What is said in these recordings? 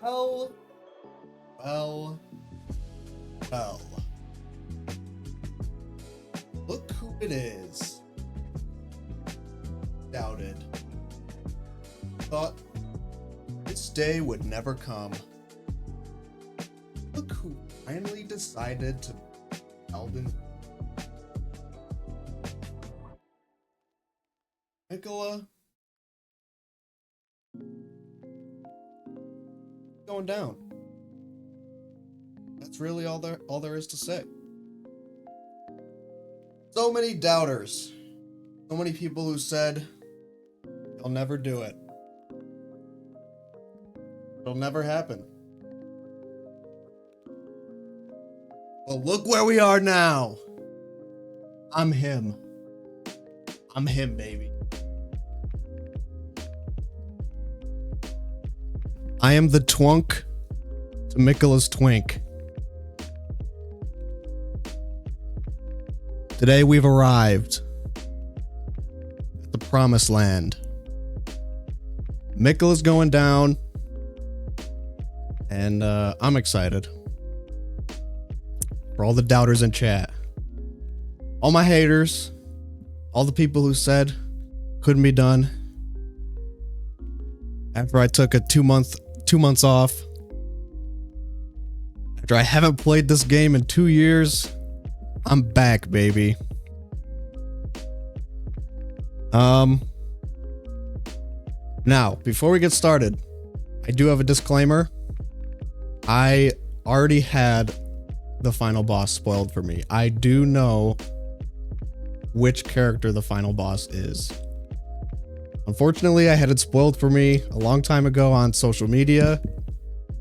Well, well, well. Look who it is. Doubted. Thought this day would never come. Look who finally decided to Elden. Nicola. Going down. That's really all there is to say. So many doubters. So many people who said they'll never do it. It'll never happen. Well, look where we are now. I'm him. I'm him, baby. I am the twunk to Mikola's twink. Today we've arrived at the promised land. Mikola's going down, and I'm excited. For all the doubters in chat, all my haters, all the people who said couldn't be done. After I took a 2 months off, after I haven't played this game in 2 years, I'm back, baby. Now, before we get started, I do have a disclaimer. I already had the final boss spoiled for me. I do know which character the final boss is. Unfortunately, I had it spoiled for me a long time ago on social media.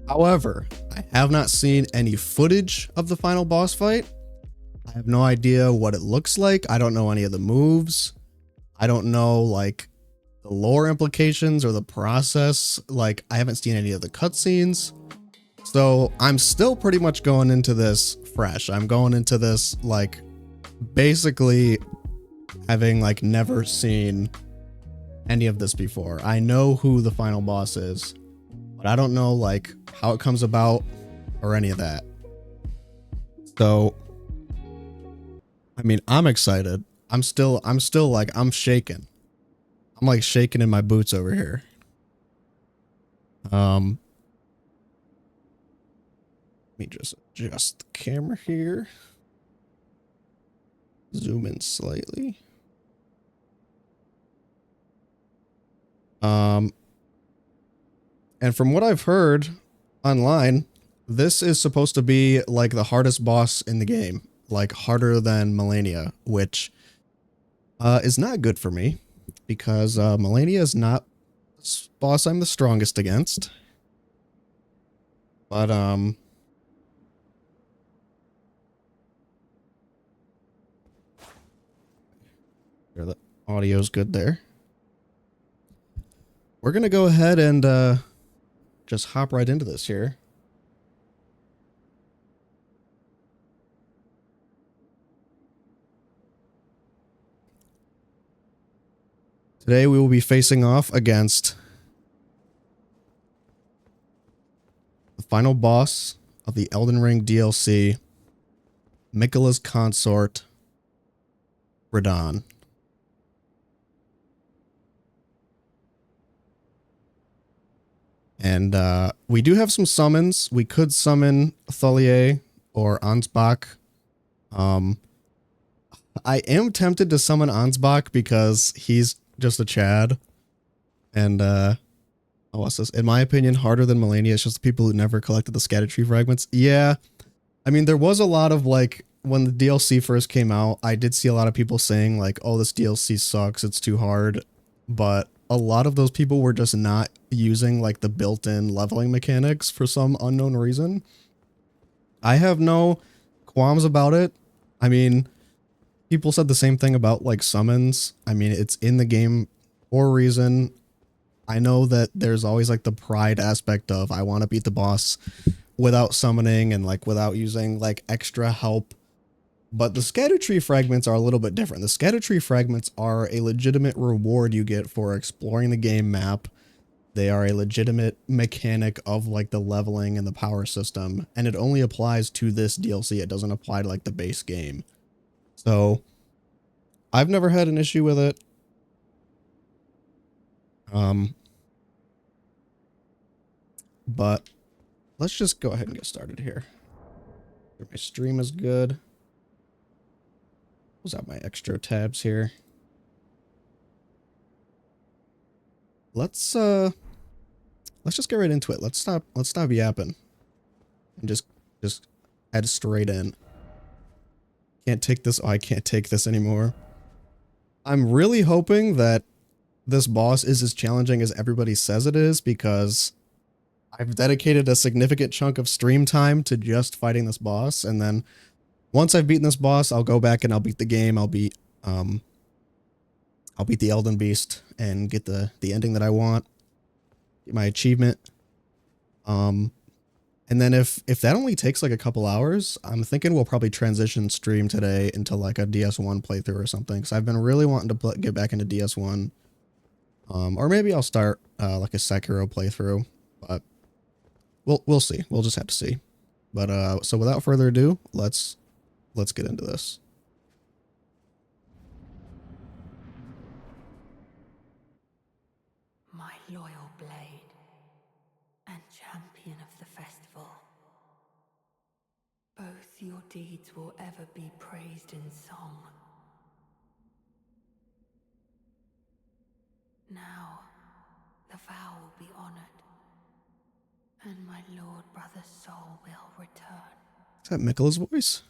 However, I have not seen any footage of the final boss fight. I have no idea what it looks like. I don't know any of the moves. I don't know, like, the lore implications or the process. Like, I haven't seen any of the cutscenes. So I'm still pretty much going into this fresh. I'm going into this, like, basically having, like, never seen any of this before. I know who the final boss is, but I don't know, like, how it comes about or any of that. So, I mean, I'm excited. I'm still like, I'm shaking. I'm like shaking in my boots over here. Let me just adjust the camera here. Zoom in slightly. And from what I've heard online, this is supposed to be like the hardest boss in the game, like harder than Melania, which is not good for me because Melania is not the boss I'm the strongest against. But the audio's good there. We're gonna go ahead and just hop right into this here. Today we will be facing off against the final boss of the Elden Ring DLC, Mikola's Consort Radahn. And we do have some summons. We could summon Tholier or Ansbach. I am tempted to summon Ansbach because he's just a Chad. And what's this? In my opinion, harder than Melania. It's just the people who never collected the scatter tree fragments. Yeah. I mean, there was a lot of, like, when the DLC first came out, I did see a lot of people saying, like, oh, this DLC sucks, it's too hard. But a lot of those people were just not using, like, the built-in leveling mechanics for some unknown reason. I have no qualms about it. I mean, people said the same thing about, like, summons. I mean, it's in the game for a reason. I know that there's always, like, the pride aspect of I want to beat the boss without summoning and, like, without using, like, extra help. But the scatter tree fragments are a little bit different. The scatter tree fragments are a legitimate reward you get for exploring the game map. They are a legitimate mechanic of like the leveling and the power system, and it only applies to this DLC. It doesn't apply to like the base game. So I've never had an issue with it. But let's just go ahead and get started here. My stream is good. Close out my extra tabs here. Let's just get right into it. Let's stop yapping and just head straight in. Can't take this. Oh, I can't take this anymore. I'm really hoping that this boss is as challenging as everybody says it is, because I've dedicated a significant chunk of stream time to just fighting this boss, and then once I've beaten this boss, I'll go back and I'll beat the game. I'll beat the Elden Beast and get the ending that I want, get my achievement. And then if that only takes like a couple hours, I'm thinking we'll probably transition stream today into like a DS1 playthrough or something. So I've been really wanting to get back into DS1. Or maybe I'll start like a Sekiro playthrough, but we'll see. We'll just have to see. But so without further ado, let's get into this. My loyal blade and champion of the festival. Both your deeds will ever be praised in song. Now, the vow will be honored, and my lord brother's soul will return. Is that Mikkela's voice?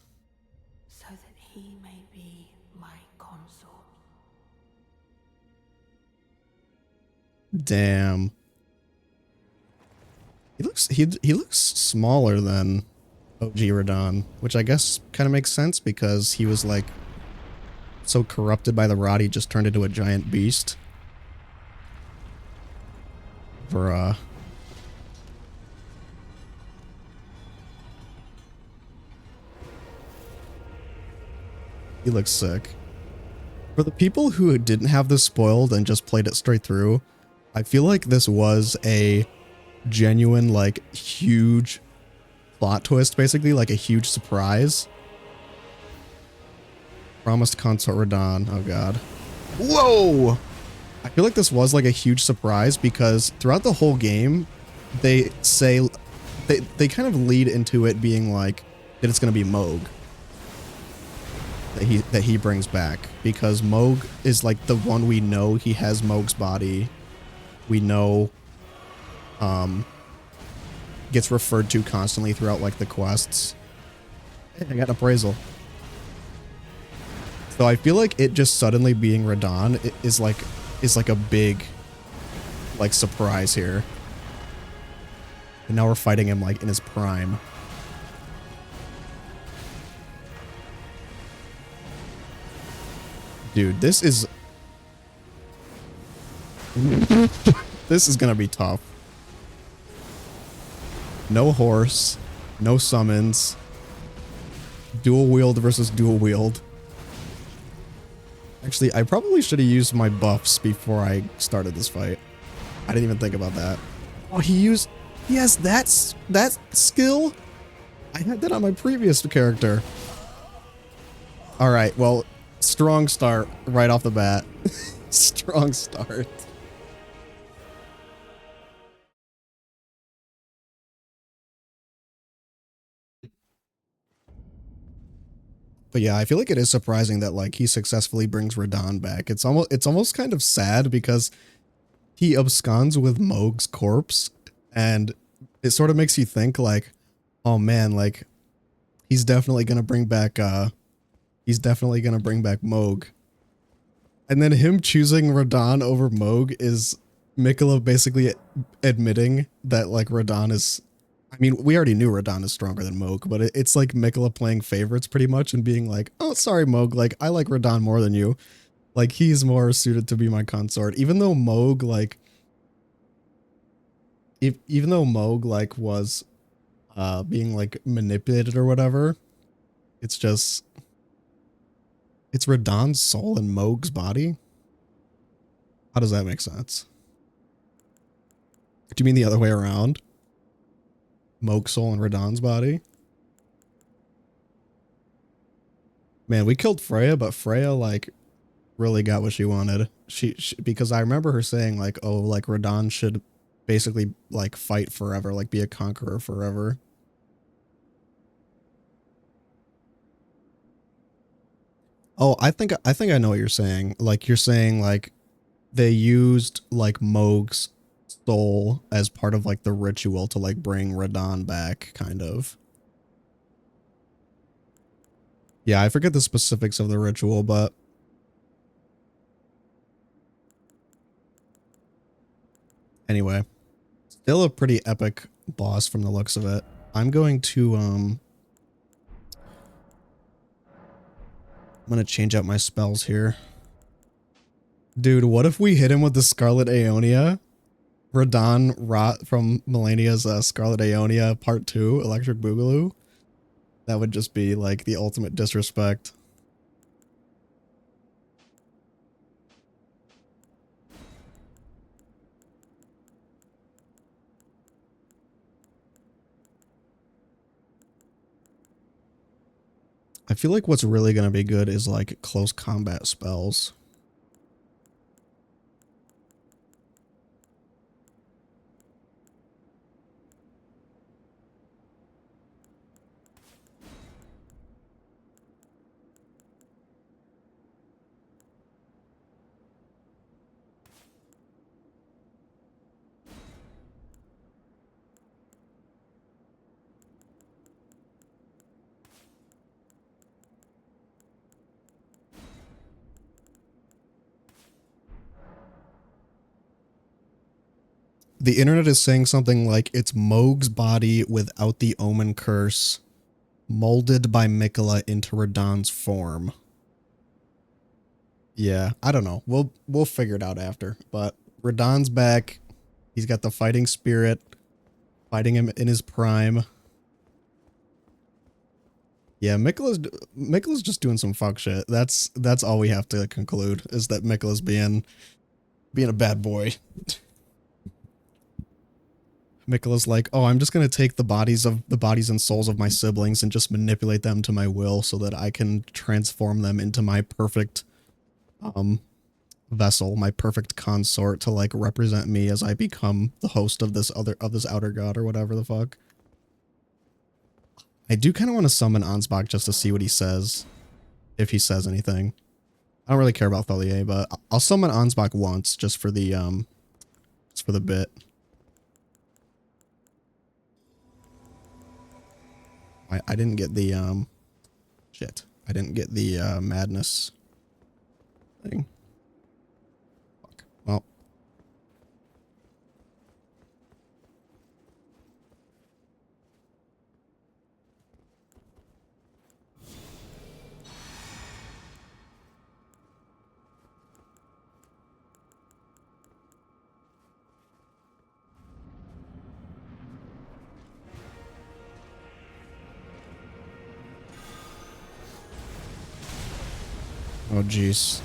So that he may be my consort. Damn. He looks smaller than OG Radahn, which I guess kind of makes sense because he was like so corrupted by the rot he just turned into a giant beast. Bruh. He looks sick. For the people who didn't have this spoiled and just played it straight through, I feel like this was a genuine, like, huge plot twist, basically, like a huge surprise. Promised Consort Radahn. Oh god. Whoa! I feel like this was like a huge surprise because throughout the whole game, they say they kind of lead into it being like that it's gonna be Mohg that he brings back, because Mohg is like the one we know. He has Mohg's body. We know gets referred to constantly throughout like the quests. Hey, I got an appraisal. So I feel like it just suddenly being Radahn is like a big like surprise here. And now we're fighting him like in his prime. Dude, this is this is gonna be tough. No horse, no summons, dual wield versus dual wield. Actually, I probably should have used my buffs before I started this fight. I didn't even think about that. Oh, he has that skill? I had that on my previous character. All right, well, strong start right off the bat. Strong start. But yeah, I feel like it is surprising that like he successfully brings Radahn back. It's almost kind of sad because he absconds with Mohg's corpse, and it sort of makes you think like, oh man, like he's definitely gonna bring back Mohg. And then him choosing Radahn over Mohg is Mikkela basically admitting that like Radahn is, I mean, we already knew Radahn is stronger than Mohg, but it's like Mikkela playing favorites pretty much and being like, oh, sorry, Mohg, like, I like Radahn more than you. Like, he's more suited to be my consort. Even though Mohg, like, even though Mohg, like, was being, like, manipulated or whatever, it's just, it's Radahn's soul in Mohg's body? How does that make sense? Do you mean the other way around? Moog's soul in Radahn's body? Man, we killed Freya, but Freya, like, really got what she wanted. She because I remember her saying, like, oh, like, Radahn should basically, like, fight forever, like, be a conqueror forever. Oh, I think I know what you're saying. Like, you're saying, like, they used, like, Moog's soul as part of, like, the ritual to, like, bring Radahn back, kind of. Yeah, I forget the specifics of the ritual, but anyway, still a pretty epic boss from the looks of it. I'm going to I'm gonna change out my spells here. Dude, what if we hit him with the Scarlet Aeonia? Radahn Rot from Melania's Scarlet Aeonia Part 2, Electric Boogaloo? That would just be like the ultimate disrespect. I feel like what's really going to be good is like close combat spells. The internet is saying something like it's Moog's body without the omen curse, molded by Miquella into Radahn's form. Yeah, I don't know. We'll figure it out after. But Radahn's back. He's got the fighting spirit, fighting him in his prime. Yeah, Miquella's just doing some fuck shit. That's all we have to conclude is that Miquella's being a bad boy. Miquella's like, oh, I'm just gonna take the bodies and souls of my siblings and just manipulate them to my will so that I can transform them into my perfect vessel, my perfect consort to like represent me as I become the host of this outer god or whatever the fuck. I do kind of want to summon Ansbach just to see what he says, if he says anything. I don't really care about Tholier, but I'll summon Ansbach once just for the bit. I didn't get the shit. I didn't get the madness thing. Fuck. Well. Oh jeez.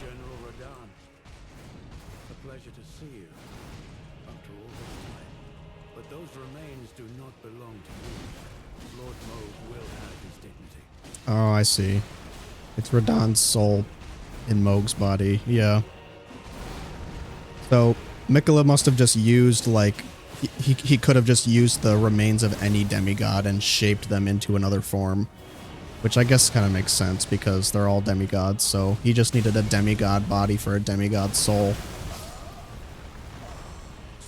General Radahn, a pleasure to see you after all this time. But those remains do not belong to you. Lord Moog will have his dignity. Oh, I see. It's Radahn's soul in Moog's body. Yeah. So Miquella must have just used like he could have just used the remains of any demigod and shaped them into another form. Which I guess kind of makes sense because they're all demigods, so he just needed a demigod body for a demigod soul.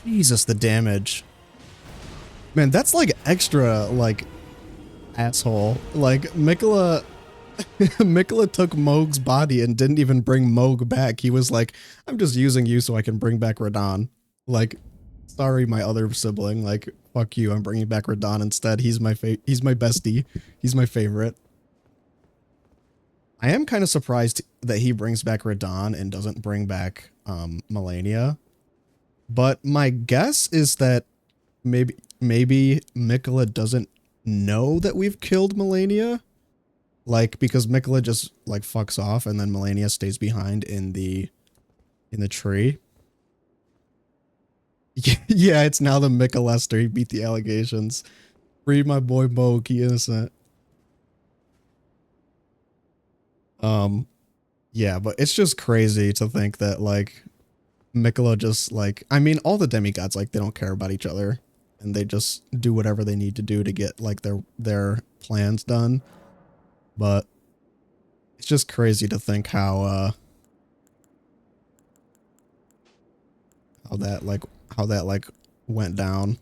Jesus, the damage. Man, that's like extra, like, asshole. Like, Miquella took Moog's body and didn't even bring Moog back. He was like, I'm just using you so I can bring back Radahn. Like, sorry, my other sibling. Like, fuck you, I'm bringing back Radahn instead. He's my bestie. He's my favorite. I am kind of surprised that he brings back Radahn and doesn't bring back Melania. But my guess is that maybe Miquella doesn't know that we've killed Melania. Like, because Miquella just like fucks off and then Melania stays behind in the tree. Yeah, it's now the Mika Lester. He beat the allegations. Free my boy Moke, he innocent. Yeah, but it's just crazy to think that like Mikola just like, I mean, all the demigods, like they don't care about each other and they just do whatever they need to do to get like their plans done. But it's just crazy to think how that like how that like went down.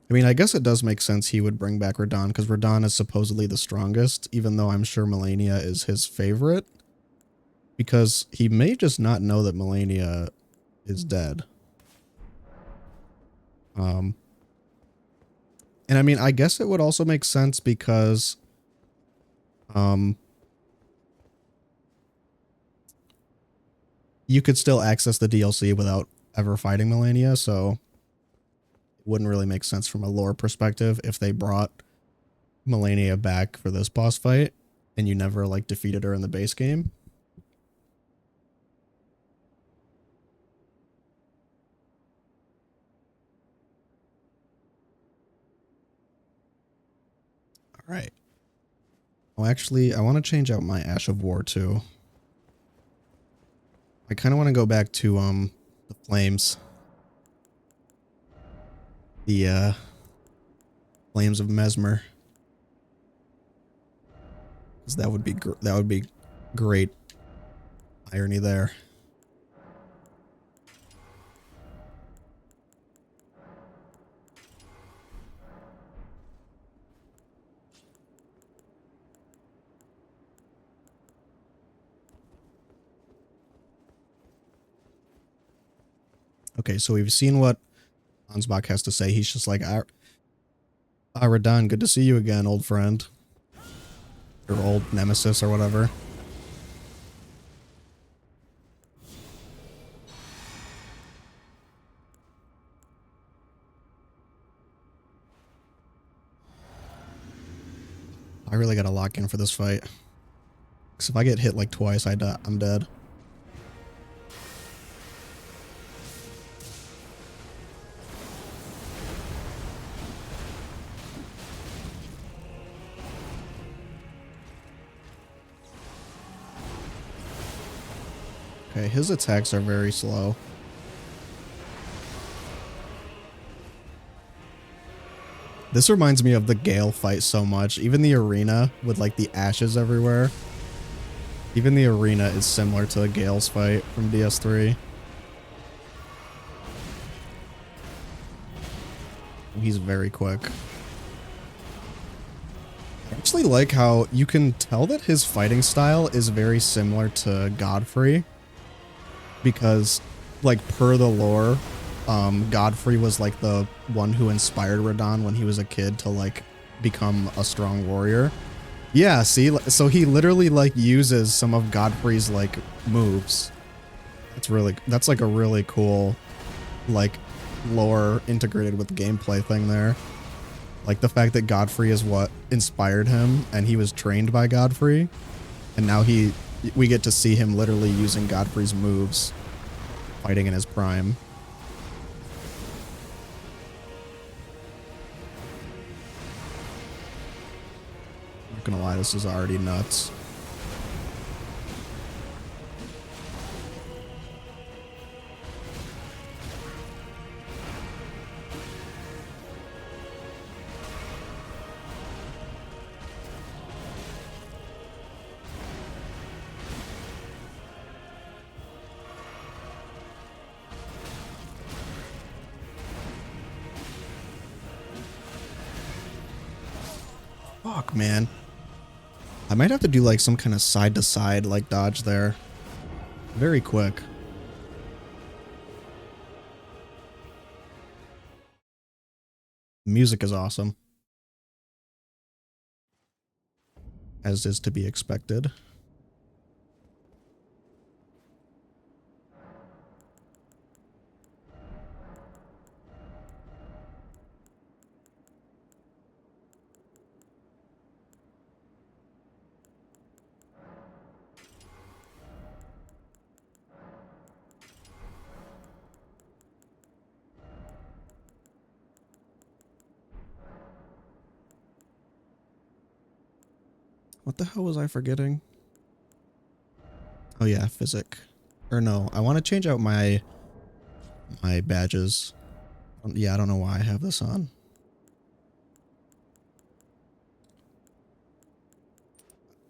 I mean, I guess it does make sense he would bring back Radahn because Radahn is supposedly the strongest, even though I'm sure Melania is his favorite. Because he may just not know that Melania is dead. And I mean, I guess it would also make sense because um you could still access the DLC without ever fighting Melania, so it wouldn't really make sense from a lore perspective if they brought Melania back for this boss fight and you never like defeated her in the base game. All right. Well, actually, I want to change out my Ash of War too. I kind of want to go back to the flames. The flames of Mesmer. Cuz that would be great irony there. Okay, so we've seen what Ansbach has to say. He's just like, Radahn, good to see you again, old friend. Your old nemesis or whatever. I really gotta lock in for this fight. Because if I get hit like twice, I'm dead. Okay, his attacks are very slow. This reminds me of the Gale fight so much. Even the arena with like the ashes everywhere. Even the arena is similar to Gale's fight from DS3. He's very quick. I actually like how you can tell that his fighting style is very similar to Godfrey. Because, like, per the lore, Godfrey was like the one who inspired Radahn when he was a kid to like become a strong warrior. Yeah, see, so he literally like uses some of Godfrey's like moves. That's like a really cool like lore integrated with gameplay thing there. Like the fact that Godfrey is what inspired him and he was trained by Godfrey, and now we get to see him literally using Godfrey's moves fighting in his prime. Not gonna lie, this is already nuts. Fuck, man. I might have to do like some kind of side to side like dodge there. Very quick. Music is awesome. As is to be expected. What the hell was I forgetting? Oh yeah, physic. Or no, I want to change out my badges. Yeah, I don't know why I have this on.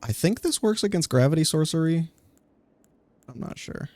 I think this works against gravity sorcery. I'm not sure.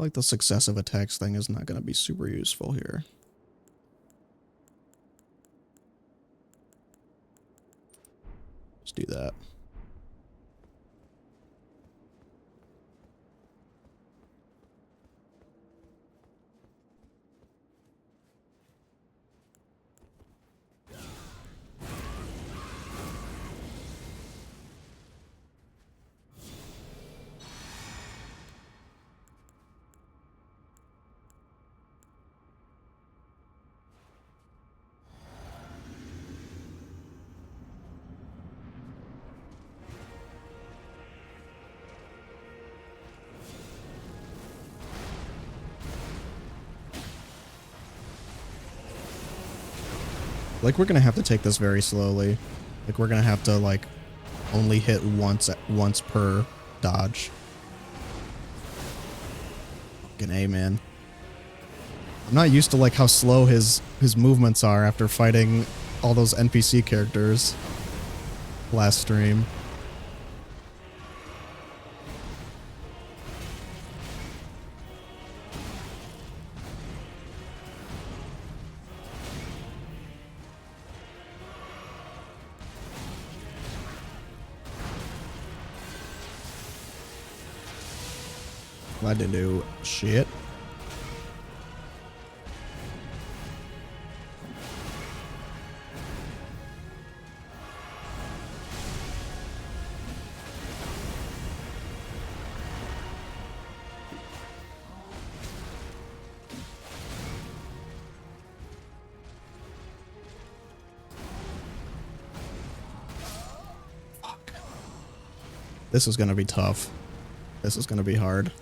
Like the successive attacks thing is not going to be super useful here. Let's do that. Like, we're gonna have to take this very slowly. Like, we're gonna have to, like, only hit once per dodge. Fucking A, man. I'm not used to, like, how slow his movements are after fighting all those NPC characters last stream. I didn't do shit. Fuck. This is gonna be tough. This is gonna be hard.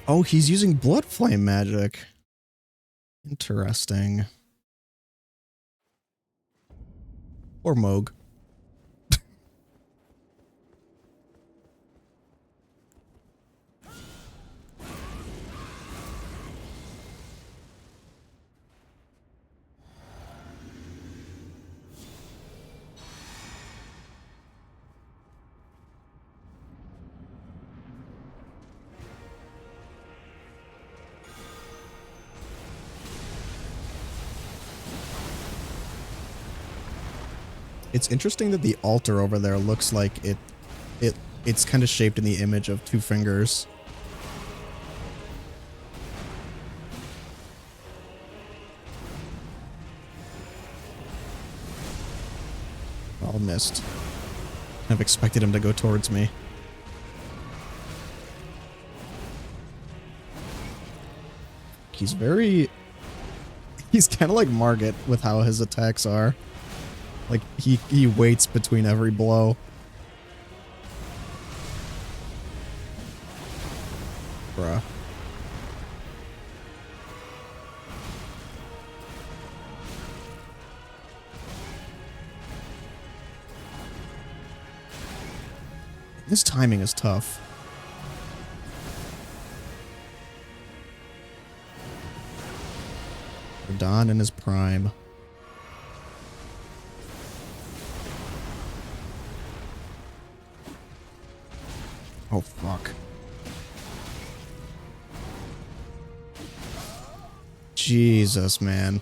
Oh, he's using blood flame magic. Interesting. Or Moog. It's interesting that the altar over there looks like it's kind of shaped in the image of two fingers. All missed. I've expected him to go towards me. He's kind of like Margit with how his attacks are. Like, he waits between every blow. Bruh. This timing is tough. Radahn in his prime. Oh, fuck. Jesus, man.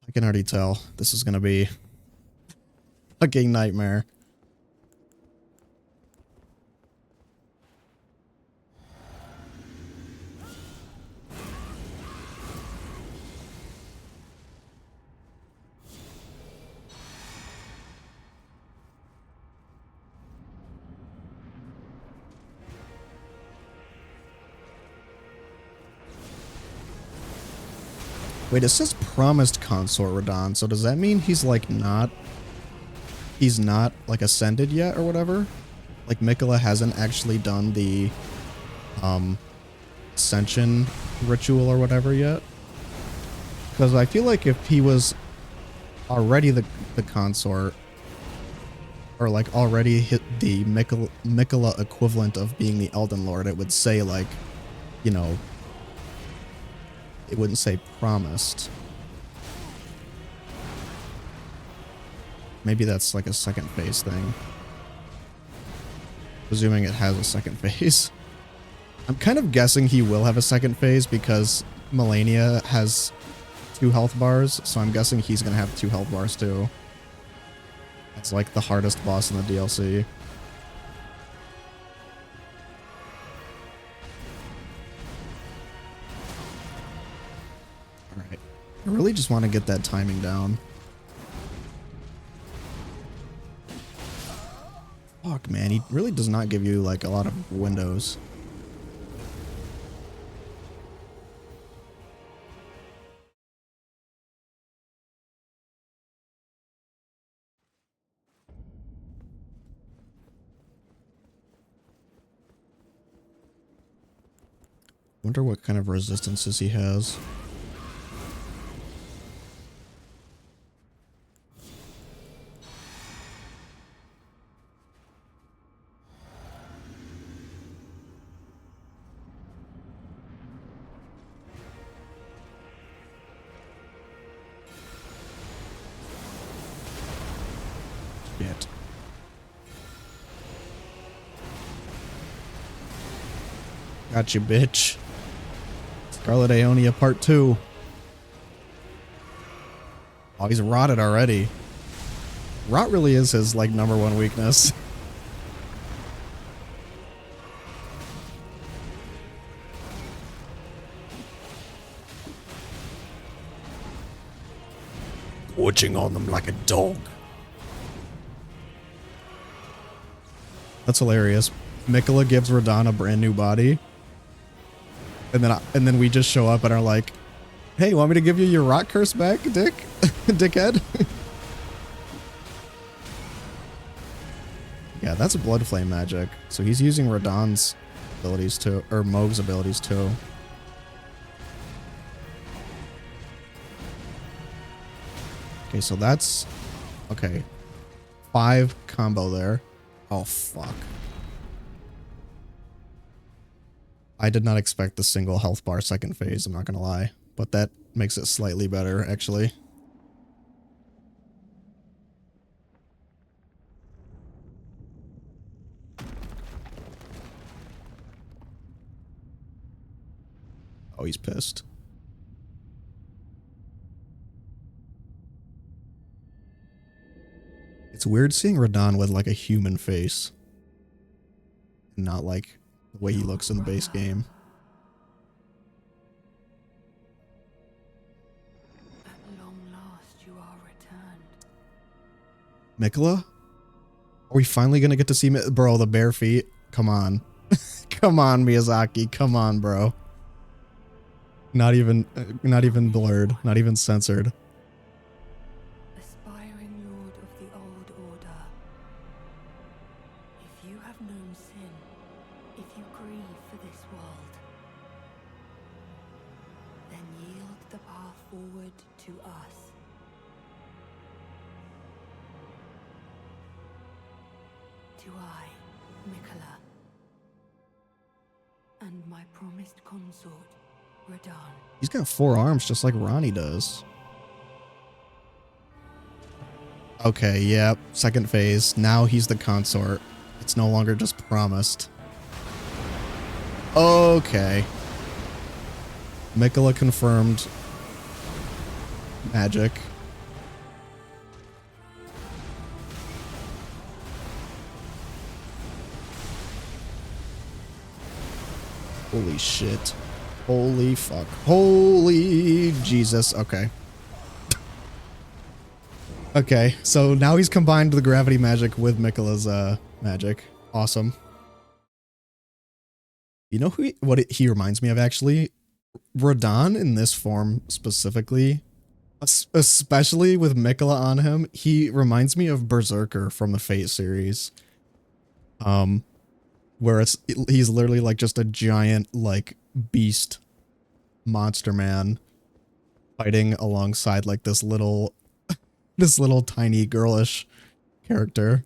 I can already tell this is gonna be fucking nightmare. Wait, it says promised Consort Radahn, so does that mean he's like not... He's not like ascended yet or whatever? Like Miquella hasn't actually done the ascension ritual or whatever yet? Because I feel like if he was already the consort, or like already hit the Miquella equivalent of being the Elden Lord, it would say like, you know, it wouldn't say promised. Maybe that's like a second phase thing. Presuming it has a second phase. I'm kind of guessing he will have a second phase because Melania has 2 health bars, so I'm guessing he's gonna have 2 health bars too. It's like the hardest boss in the DLC. Alright. I really just want to get that timing down. Fuck, man, he really does not give you like a lot of windows. Wonder what kind of resistances he has. Shit. Gotcha, bitch. Scarlet Aeonia Part 2. Oh, he's rotted already. Rot really is his, like, #1 weakness. Watching on them like a dog. That's hilarious. Miquella gives Radahn a brand new body. And then we just show up and are like, hey, want me to give you your rot curse back, dick? Dickhead? Yeah, that's blood flame magic. So he's using Radahn's abilities too, or Mohg's abilities too. Okay, so that's... Okay. 5 combo there. Oh, fuck. I did not expect the single health bar second phase, I'm not gonna lie. But that makes it slightly better, actually. Oh, he's pissed. It's weird seeing Radahn with like a human face. Not like the way he looks in the base game. At long last you are returned. Miquella? Are we finally gonna get to see bro, the bare feet? Come on. Come on, Miyazaki. Come on, bro. Not even blurred. Not even censored. Aspiring lord of the old order. If you have known sin, if you grieve for this world, then yield the path forward to us. To I, Miquella, and my promised consort, Radahn. He's got 4 arms just like Ronnie does. Okay, yep. Second phase. Now he's the consort. It's no longer just promised. Okay. Miquella confirmed magic. Holy shit. Holy fuck. Holy Jesus. Okay. Okay, so now he's combined the gravity magic with Miquella's magic. Awesome. You know he reminds me of actually? Radahn in this form specifically, especially with Miquella on him, he reminds me of Berserker from the Fate series. Where he's literally like just a giant like beast monster man fighting alongside like this little tiny girlish character.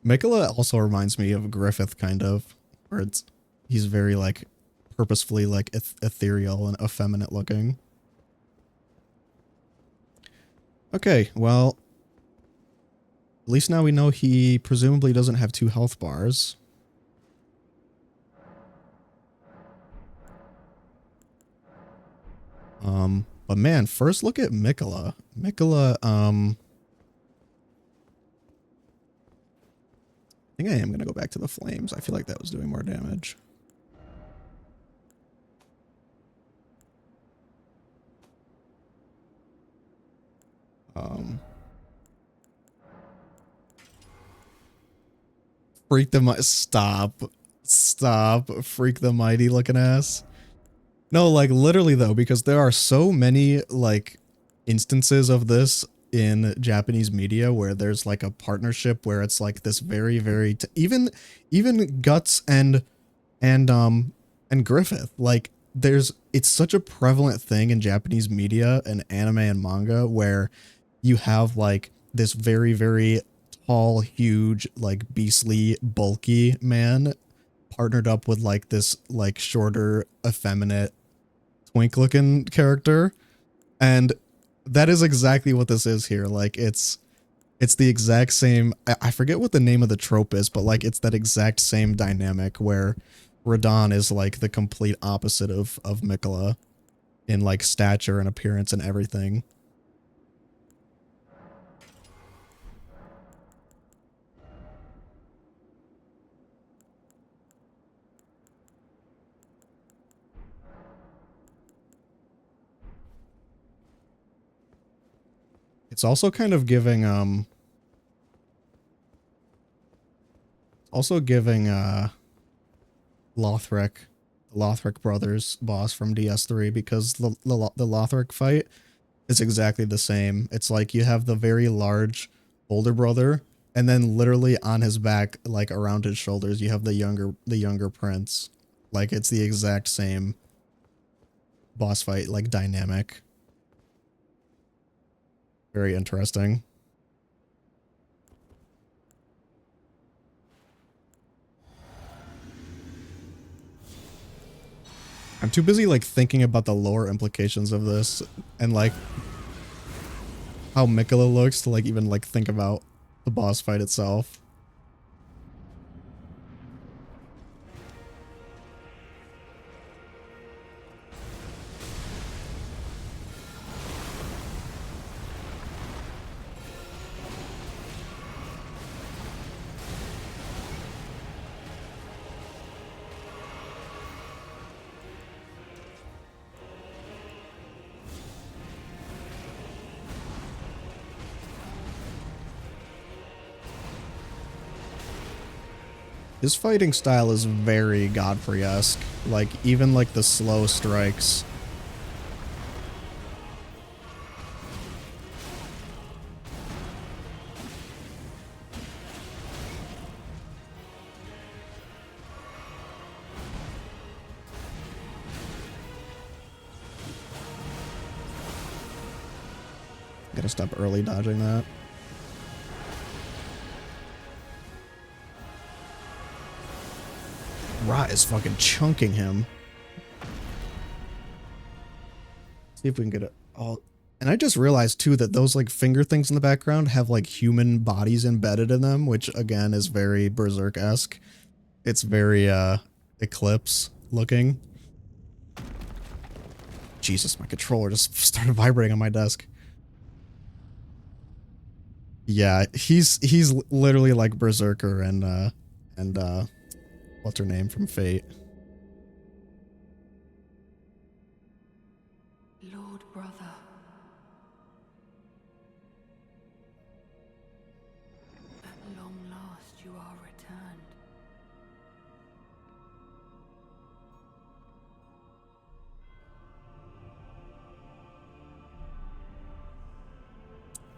Miquella also reminds me of Griffith kind of, where he's very like purposefully like ethereal and effeminate looking. Okay, well, at least now we know he presumably doesn't have 2 health bars. But man, first look at Miquella. Miquella, I think I am gonna go back to the flames. I feel like that was doing more damage. Freak the stop, freak the mighty looking ass. No, like literally though, because there are so many like instances of this in Japanese media where there's like a partnership where it's like this very, very even Guts and Griffith, like it's such a prevalent thing in Japanese media and anime and manga where you have like this very, very tall, huge, like beastly, bulky man partnered up with like this like shorter, effeminate, twink looking character. And that is exactly what this is here. Like it's the exact same. I forget what the name of the trope is, but like it's that exact same dynamic where Radahn is like the complete opposite of Miquella in like stature and appearance and everything. It's also kind of giving Lothric, the Lothric brothers boss from DS3, because the Lothric fight is exactly the same. It's like you have the very large older brother, and then literally on his back, like around his shoulders, you have the younger prince. Like it's the exact same boss fight, like dynamic. Very interesting. I'm too busy like thinking about the lore implications of this and like how Miquella looks to like even like think about the boss fight itself. His fighting style is very Godfrey-esque. Like, even like the slow strikes. Gotta stop early dodging that. Ra is fucking chunking him. See if we can get it all. And I just realized too that those like finger things in the background have like human bodies embedded in them, which again is very Berserk-esque. It's very Eclipse looking. Jesus, my controller just started vibrating on my desk. Yeah, he's literally like Berserker and and what's her name from Fate. Lord brother. At long last you are returned.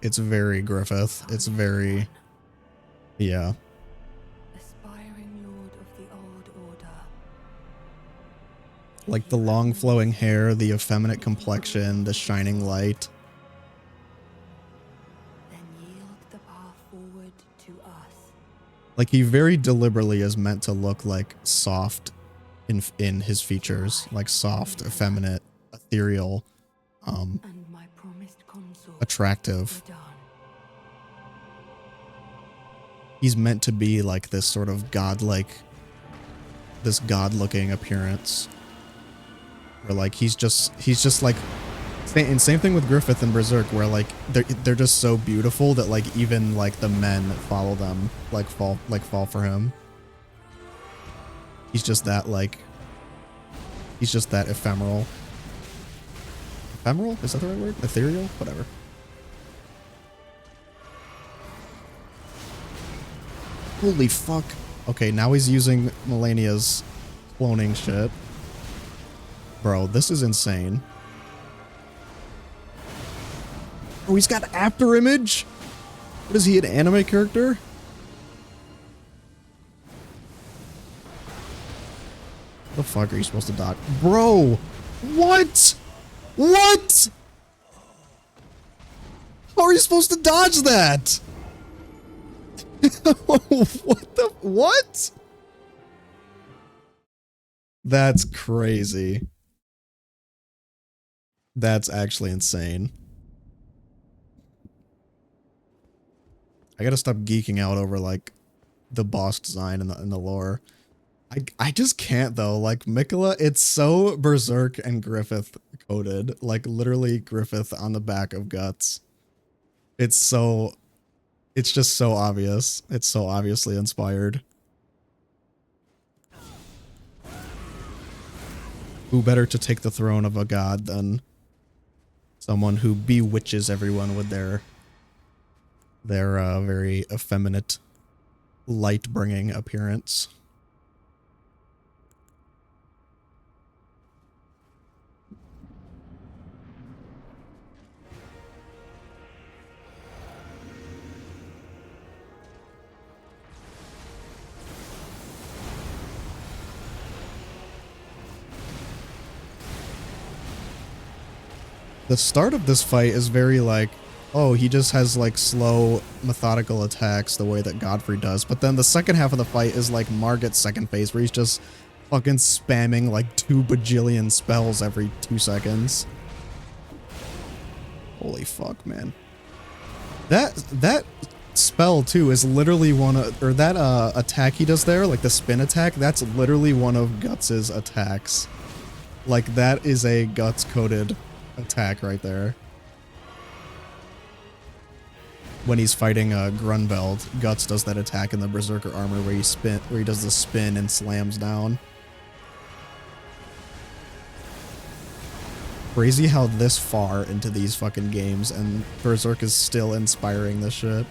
It's very Griffith. It's very, yeah. Aspiring lord of the old order. Like the long flowing hair, the effeminate complexion, the shining light. Then yield the path forward to us. Like he very deliberately is meant to look like soft in his features, like soft, effeminate, ethereal, And my promised consort attractive. Radahn. He's meant to be like this sort of godlike, this god-looking appearance. Where like he's just like, and same thing with Griffith and Berserk, where like they're just so beautiful that like even like the men that follow them like fall for him. He's just that like, he's just that ephemeral. Ephemeral? Is that the right word? Ethereal? Whatever. Holy fuck. Okay, now he's using Melania's cloning shit. Bro, this is insane. Oh, he's got after image? What is he, an anime character? The fuck are you supposed to dodge? Bro! What? What? How are you supposed to dodge that? What the? What? That's crazy. That's actually insane. I gotta stop geeking out over like the boss design and the lore. I just can't though. Like Mikola, it's so Berserk and Griffith coded. Like literally Griffith on the back of Guts. It's just so obvious. It's so obviously inspired. Who better to take the throne of a god than someone who bewitches everyone with their very effeminate, light-bringing appearance. The start of this fight is very like, oh, he just has like slow, methodical attacks the way that Godfrey does. But then the second half of the fight is like Margit's second phase where he's just fucking spamming like 2 bajillion spells every 2 seconds. Holy fuck, man. That spell too is literally one of, or that attack he does there, like the spin attack, that's literally one of Guts's attacks. Like that is a Guts coded attack right there. When he's fighting Grunbeld, Guts does that attack in the Berserker armor where he does the spin and slams down. Crazy how this far into these fucking games and Berserk is still inspiring this shit.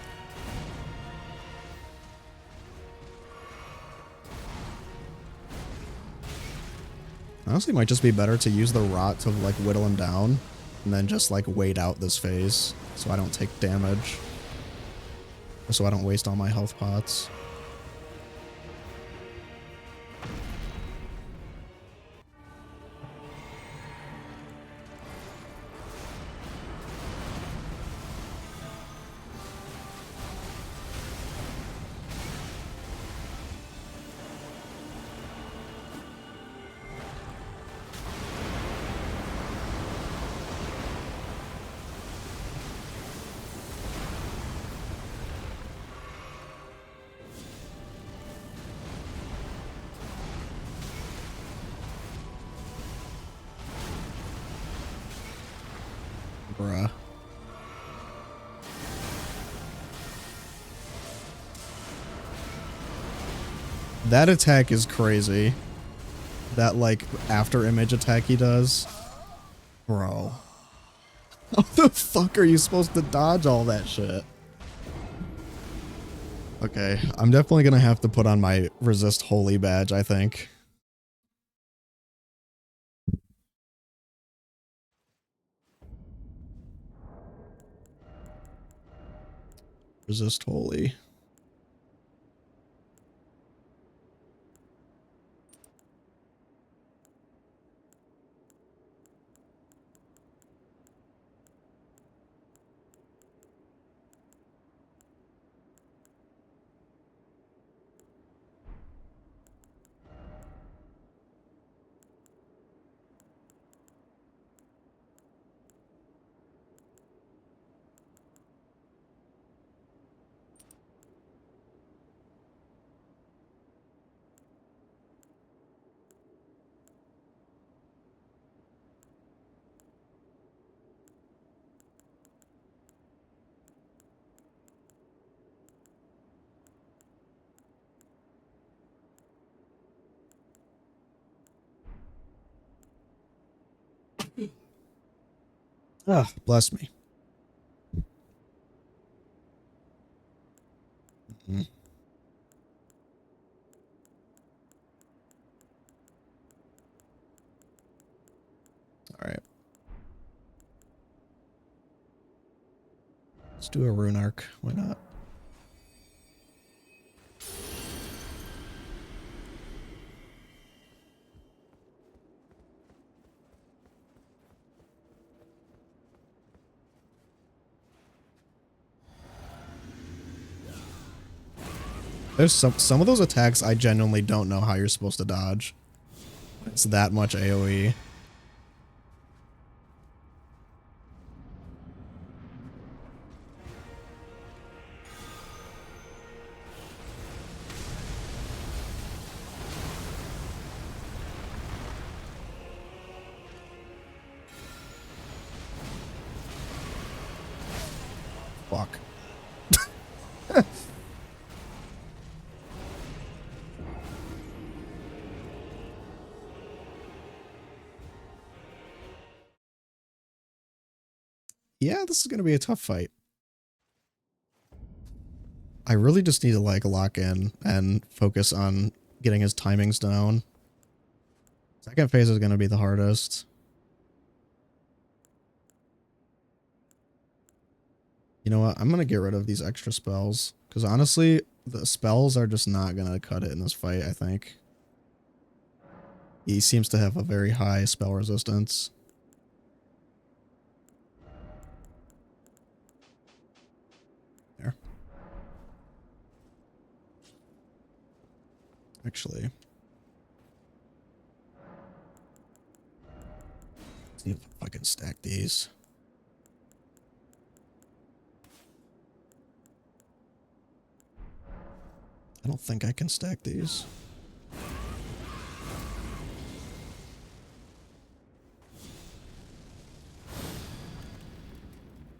Honestly, it might just be better to use the rot to like whittle him down and then just like wait out this phase so I don't take damage. So I don't waste all my health pots. That attack is crazy. That, like, after image attack he does. Bro. How the fuck are you supposed to dodge all that shit? Okay, I'm definitely gonna have to put on my resist holy badge, I think. Resist holy. Ah, bless me. Mhm. All right. Let's do a rune arc. Why not? There's some of those attacks I genuinely don't know how you're supposed to dodge. It's that much AoE. Fuck. Yeah, this is gonna be a tough fight. I really just need to like lock in and focus on getting his timings down. Second phase is gonna be the hardest. You know what? I'm gonna get rid of these extra spells. Because honestly, the spells are just not gonna cut it in this fight, I think. He seems to have a very high spell resistance. There. Actually. See if I can stack these. I don't think I can stack these.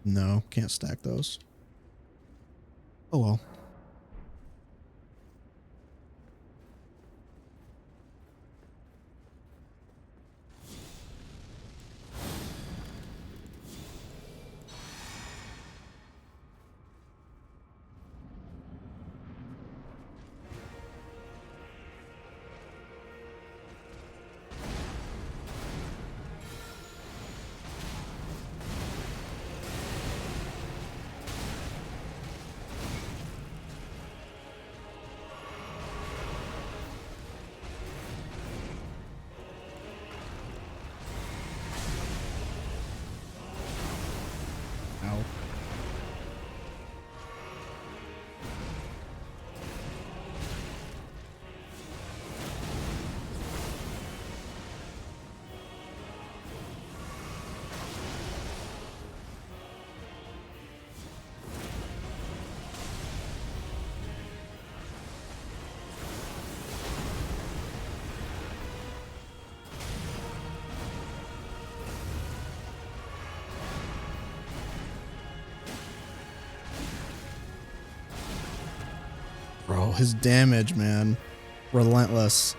No, can't stack those. Oh well. Ow. Bro, his damage, man. Relentless.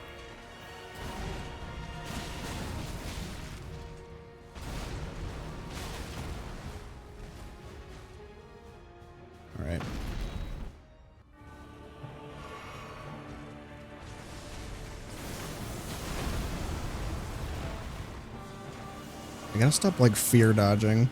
All right. I gotta stop, like, fear dodging.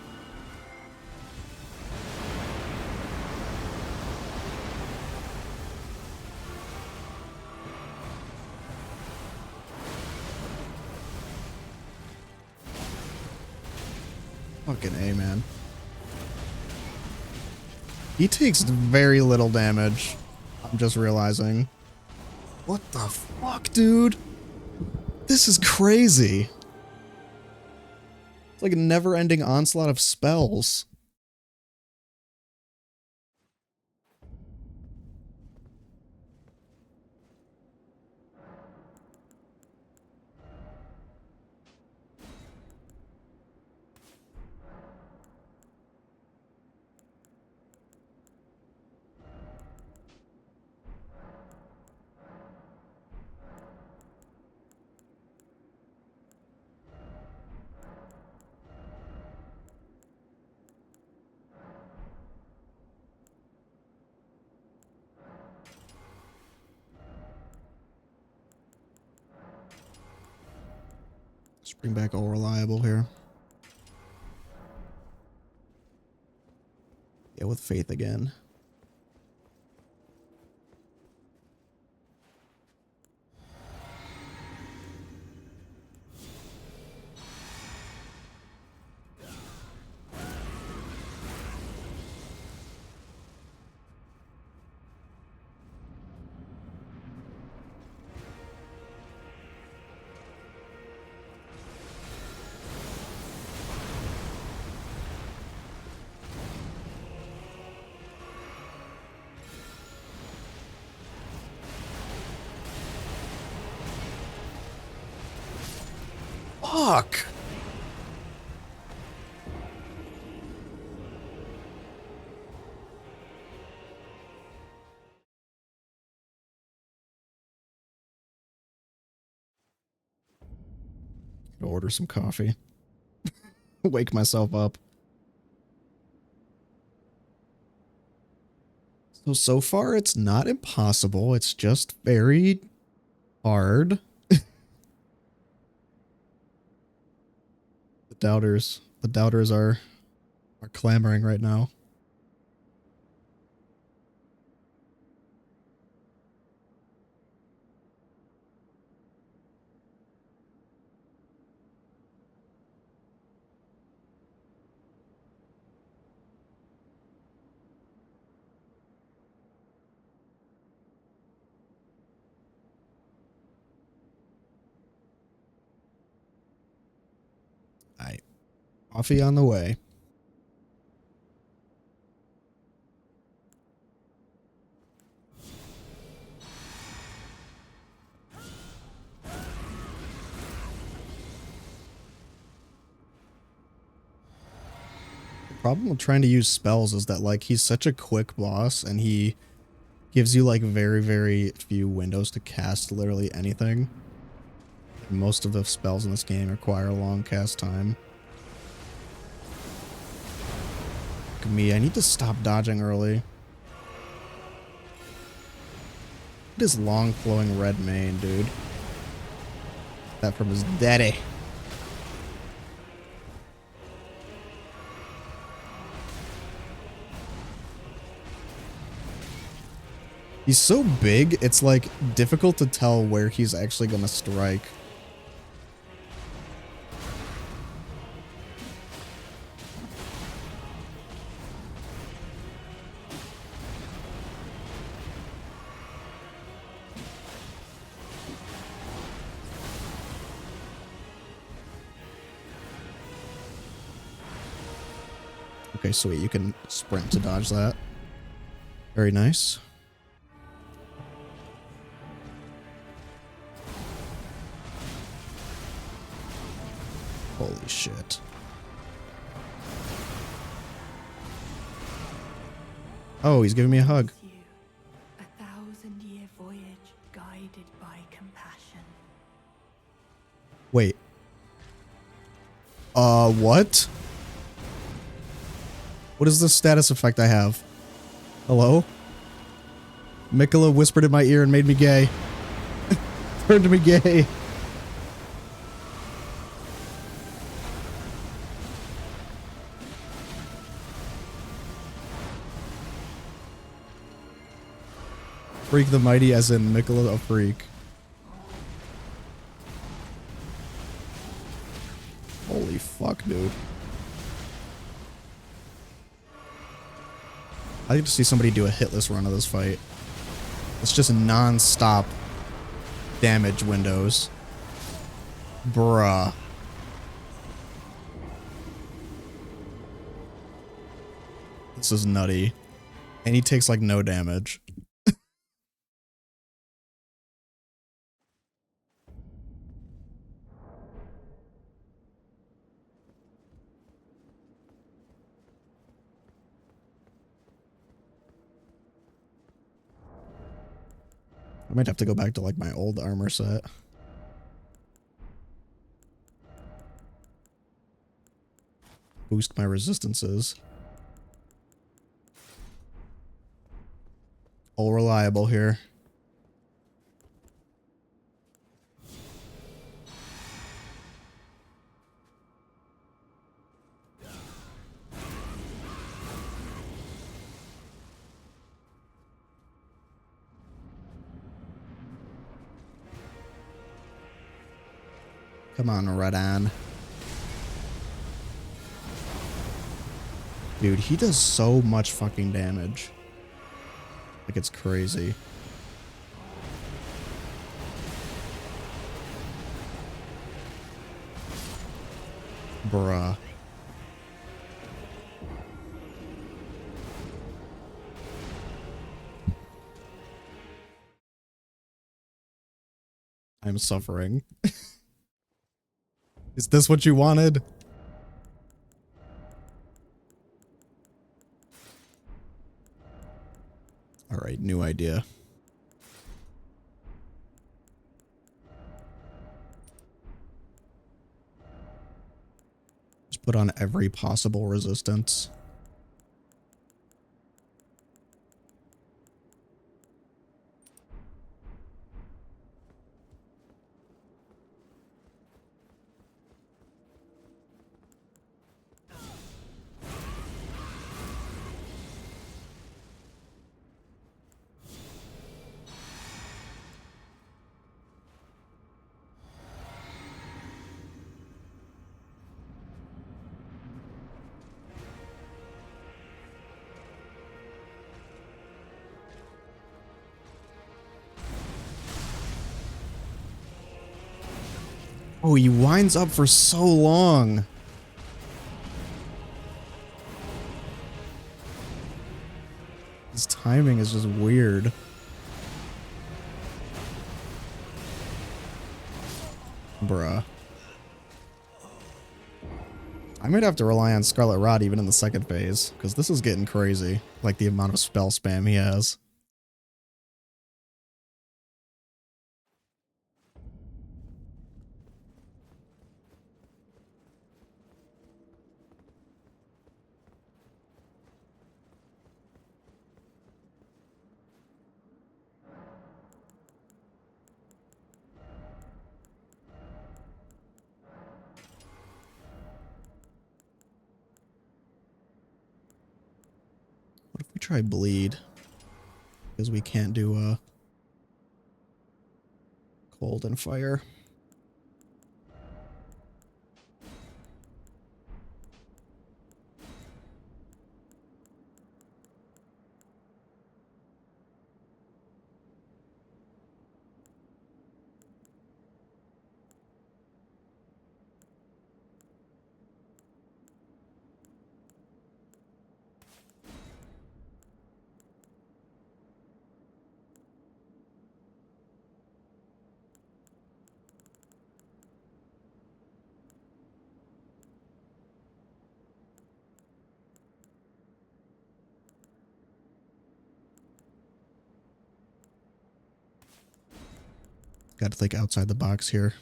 Fucking A, man. He takes very little damage. I'm just realizing. What the fuck, dude? This is crazy. It's like a never-ending onslaught of spells. Let's bring back all reliable here. Yeah, with faith again. Fuck! Gotta order some coffee. Wake myself up. So far it's not impossible, it's just very hard. The doubters are clamoring right now. Alright. Coffee on the way. The problem with trying to use spells is that, like, he's such a quick boss and he gives you, like, very, very few windows to cast literally anything. Most of the spells in this game require a long cast time. Look at me, I need to stop dodging early. Look at his long flowing red mane, dude. That from his daddy. He's so big, it's like difficult to tell where he's actually gonna strike. Okay, sweet. You can sprint to dodge that. Very nice. Holy shit. Oh, he's giving me a hug. A 1,000-year voyage guided by What? What is the status effect I have? Hello? Mikola whispered in my ear and made me gay. Turned me gay. Freak the Mighty as in Mikola a freak. Holy fuck, dude. I get to see somebody do a hitless run of this fight. It's just non-stop damage windows. Bruh. This is nutty. And he takes like no damage. I might have to go back to like my old armor set. Boost my resistances. All reliable here. Come on, Radahn. Dude, he does so much fucking damage. Like, it's crazy. Bruh. I'm suffering. Is this what you wanted? Alright, new idea. Just put on every possible resistance. Oh, he winds up for so long. His timing is just weird. Bruh. I might have to rely on Scarlet Rod even in the second phase, because this is getting crazy. Like the amount of spell spam he has. What if we try bleed? Because we can't do cold and fire. Got to think outside the box here.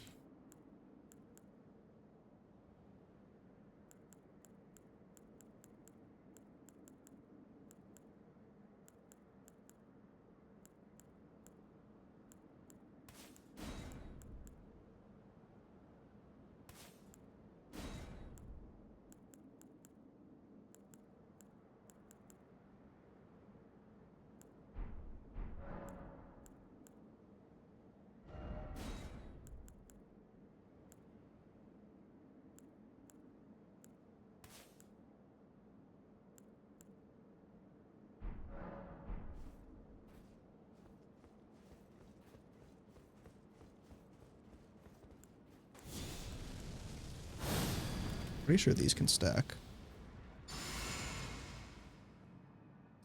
Pretty sure these can stack.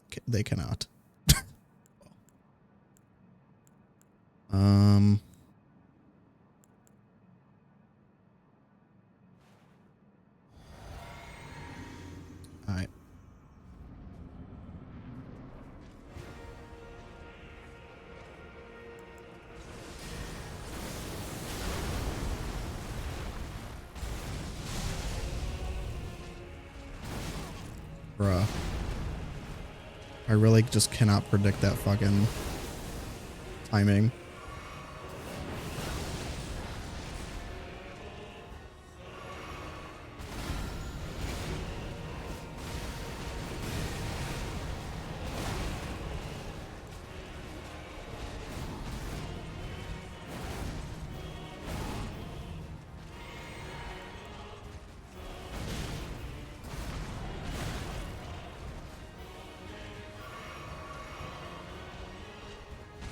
Okay, they cannot. Alright. Bruh. I really just cannot predict that fucking timing.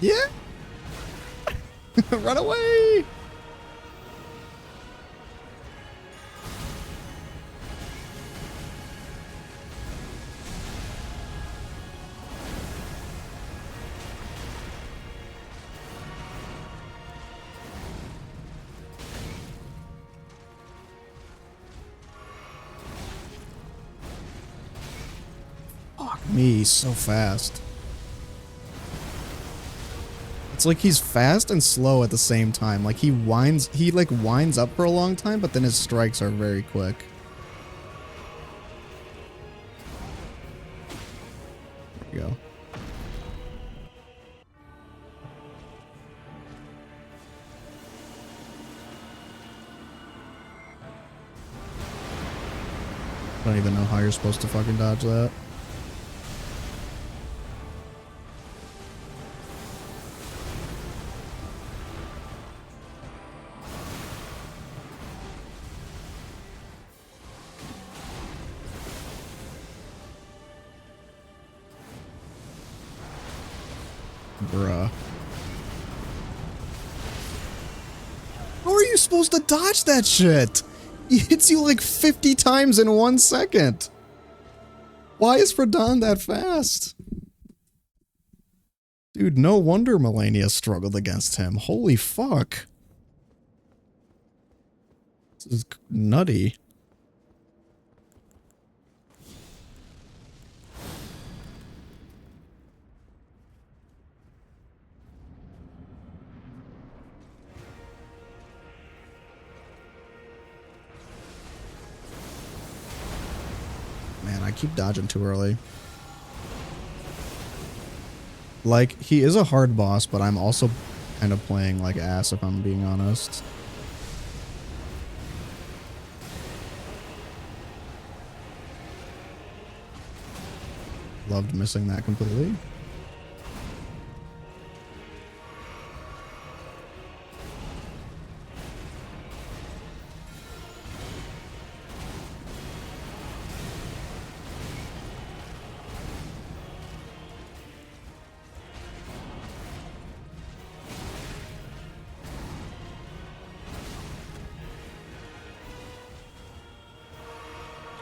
Yeah. Run away. Fuck me, so fast. It's like he's fast and slow at the same time. Like he like winds up for a long time, but then his strikes are very quick. There you go. I don't even know how you're supposed to fucking dodge that. Bruh. How are you supposed to dodge that shit? He hits you like 50 times in 1 second. Why is Radahn that fast? Dude, no wonder Melania struggled against him. Holy fuck. This is nutty. Man, I keep dodging too early. Like, he is a hard boss, but I'm also kind of playing like ass if I'm being honest. Loved missing that completely.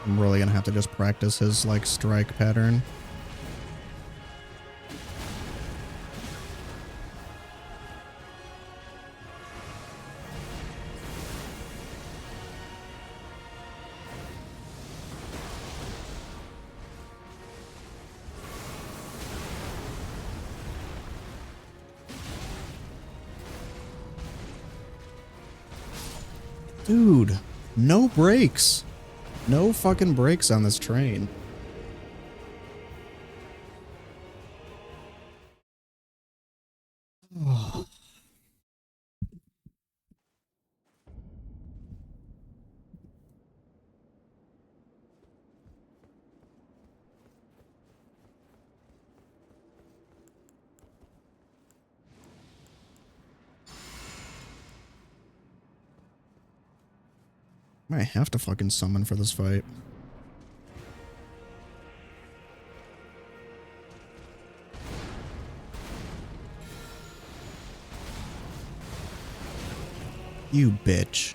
I'm really gonna have to just practice his, like, strike pattern. Dude, no brakes. No fucking brakes on this train. Oh. I might have to fucking summon for this fight. You bitch.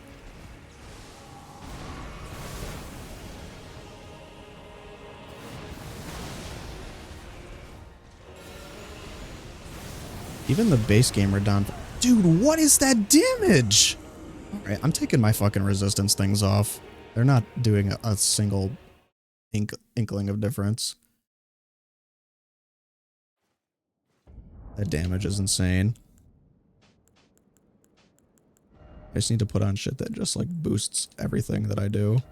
Even the base game Radahn. Dude, what is that damage? Alright, I'm taking my fucking resistance things off. They're not doing a single inkling of difference. That damage is insane. I just need to put on shit that just like boosts everything that I do.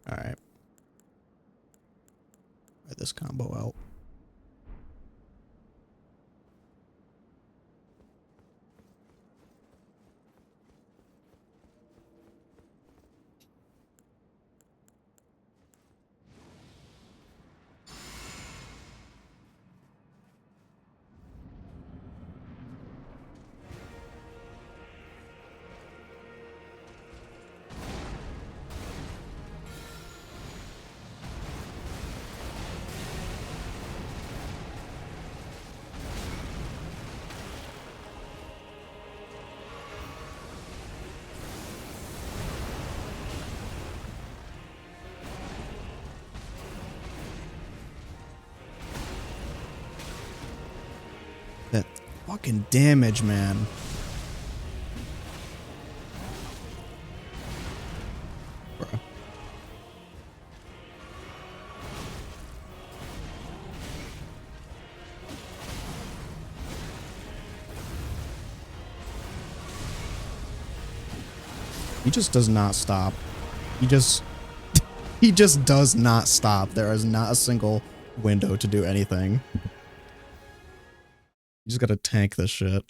Alright. Try this combo out. That fucking damage, man. Bruh. He just does not stop. He just does not stop. There is not a single window to do anything. You just gotta tank this shit.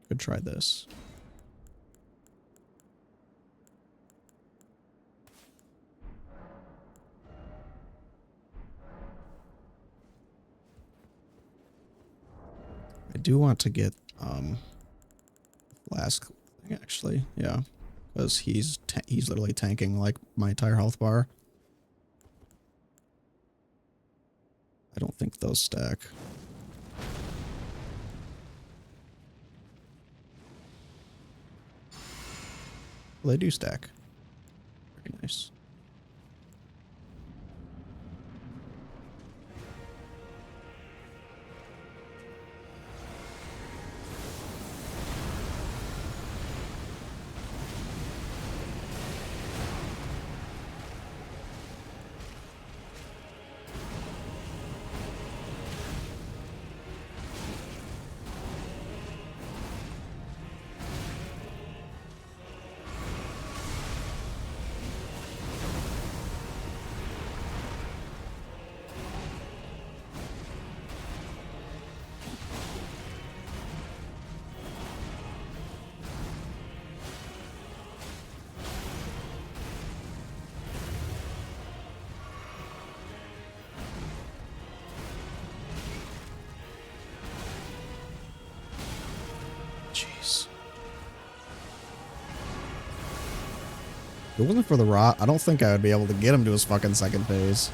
Could try this. I do want to get flask thing actually, yeah, because he's literally tanking like my entire health bar. I don't think those stack. Well, they do stack. Very nice. Jeez. If it wasn't for the rot, I don't think I would be able to get him to his fucking second phase.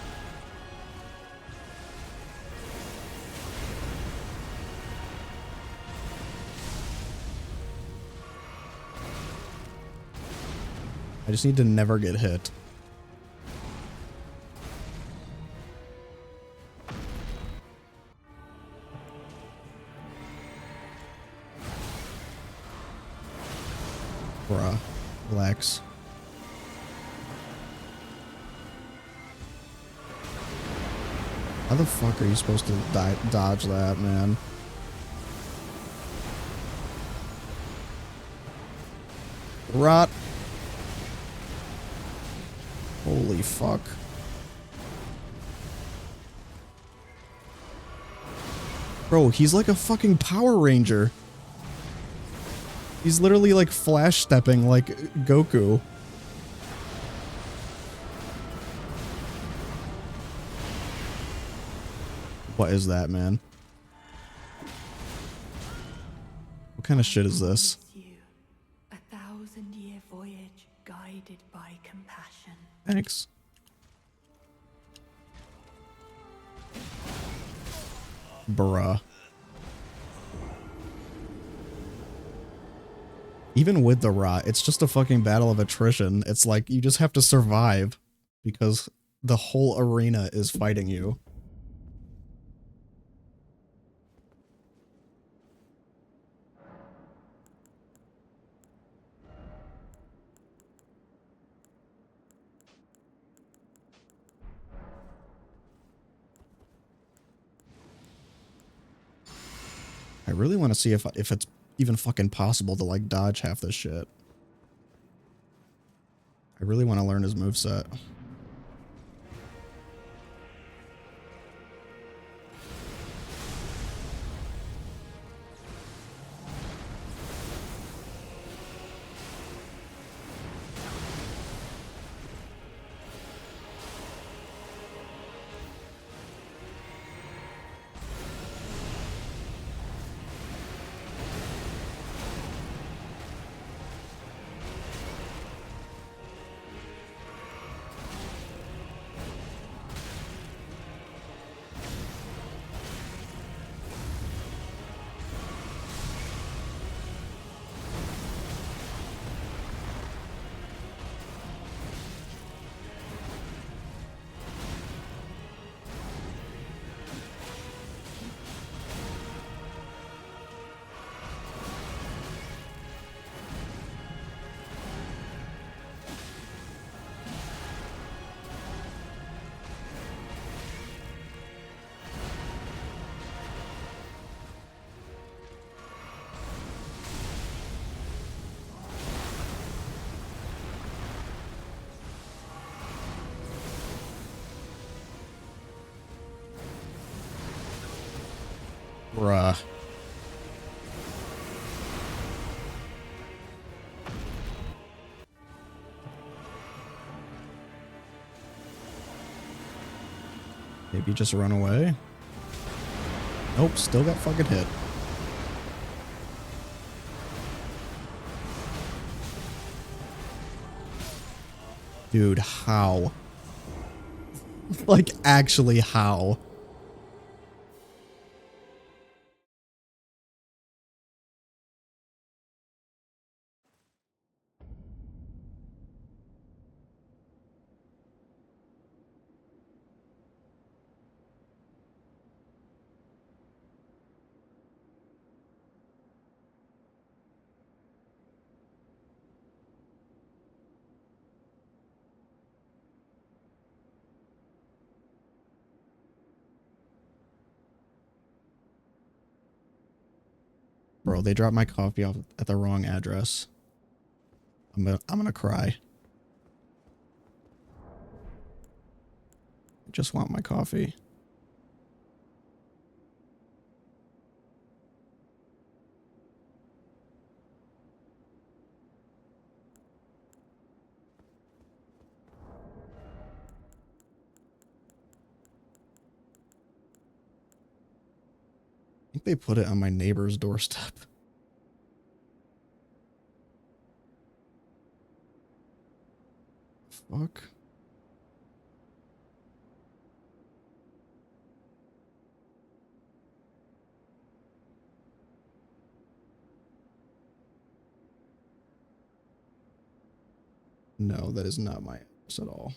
I just need to never get hit. Bruh. Relax. How the fuck are you supposed to dodge that, man? Rot. Holy fuck. Bro, he's like a fucking Power Ranger. He's literally like flash stepping like Goku. What is that, man? What kind of shit is this? A 1,000-year voyage guided by compassion. Thanks. Bruh. Even with the rot, it's just a fucking battle of attrition. It's like you just have to survive because the whole arena is fighting you. I really want to see if it's even fucking possible to like dodge half this shit. I really want to learn his moveset. Bruh. Maybe just run away? Nope, still got fucking hit. Dude, how? Like, actually, how? Bro, they dropped my coffee off at the wrong address. I'm gonna cry. I just want my coffee. I think they put it on my neighbor's doorstep. Fuck. No, that is not my address at all.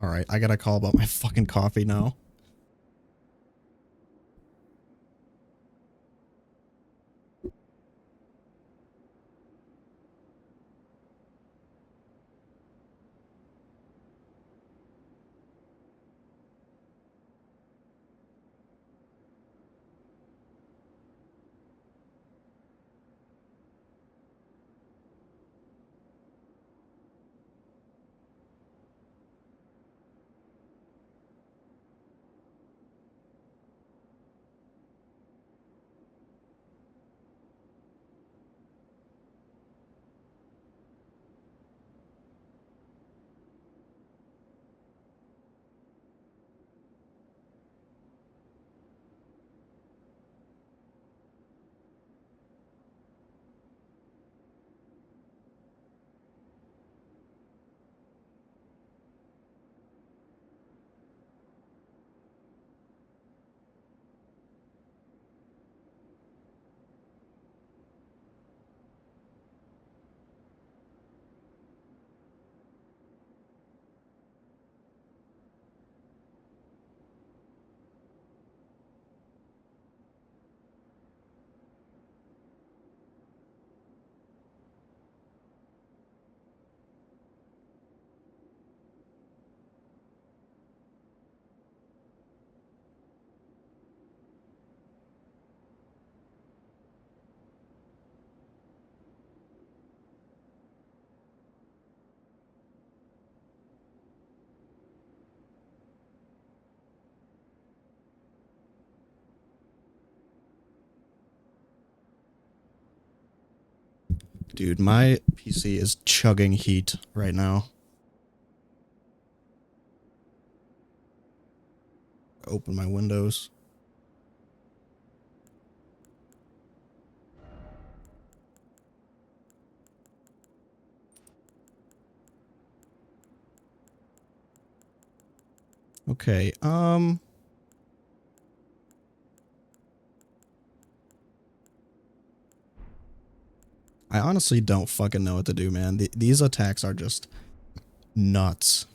All right, I gotta call about my fucking coffee now. Dude, my PC is chugging heat right now. Open my windows. Okay, I honestly don't fucking know what to do, man. These attacks are just nuts.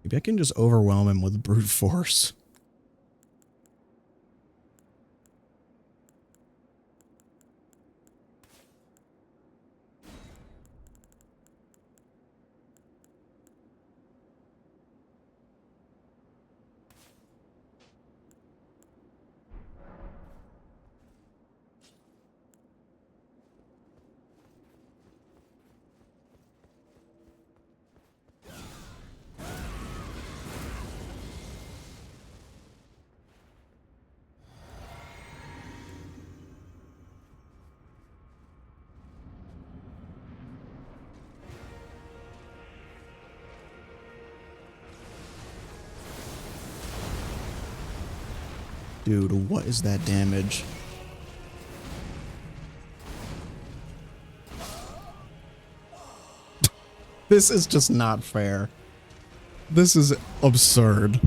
Maybe I can just overwhelm him with brute force. Dude, what is that damage? This is just not fair. This is absurd.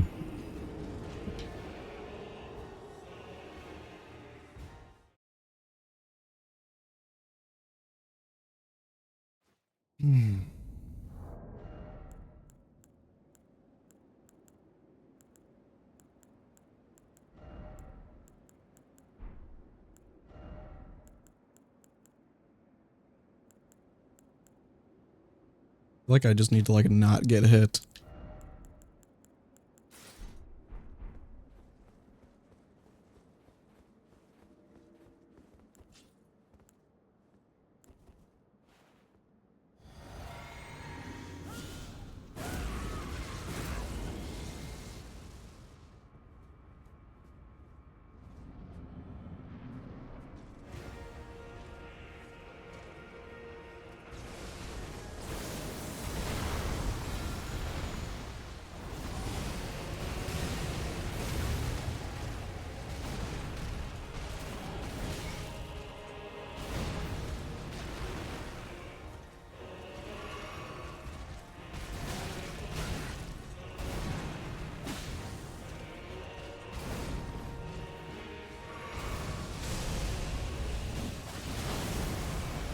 Like I just need to like not get hit.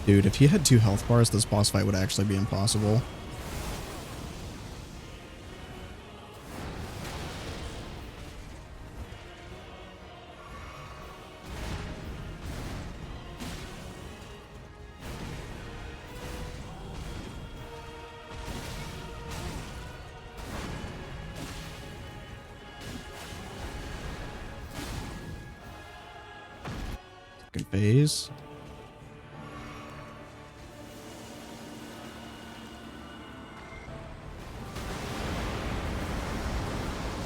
Dude, if he had 2 health bars, this boss fight would actually be impossible. Second phase.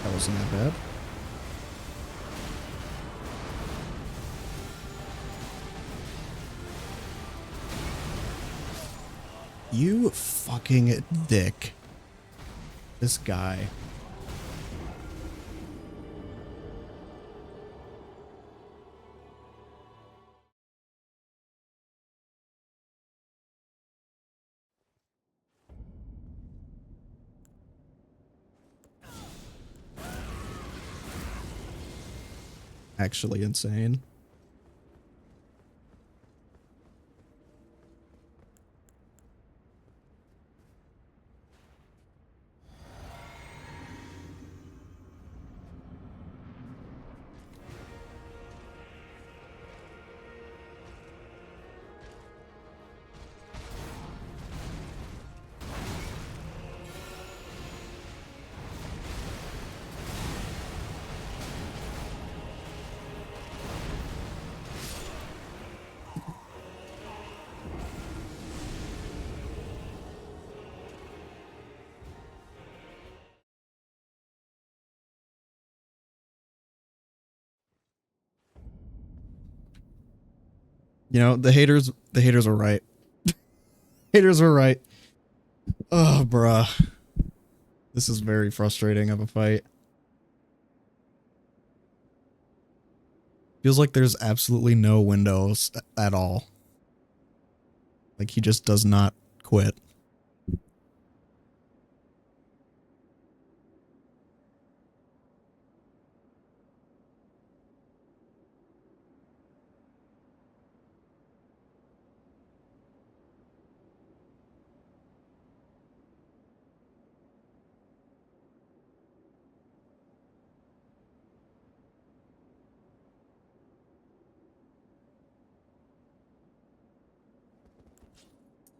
That wasn't that bad. You fucking dick. This guy. Actually insane. You know, the haters were right. Haters were right. Oh, bruh. This is very frustrating of a fight. Feels like there's absolutely no windows at all. Like he just does not quit.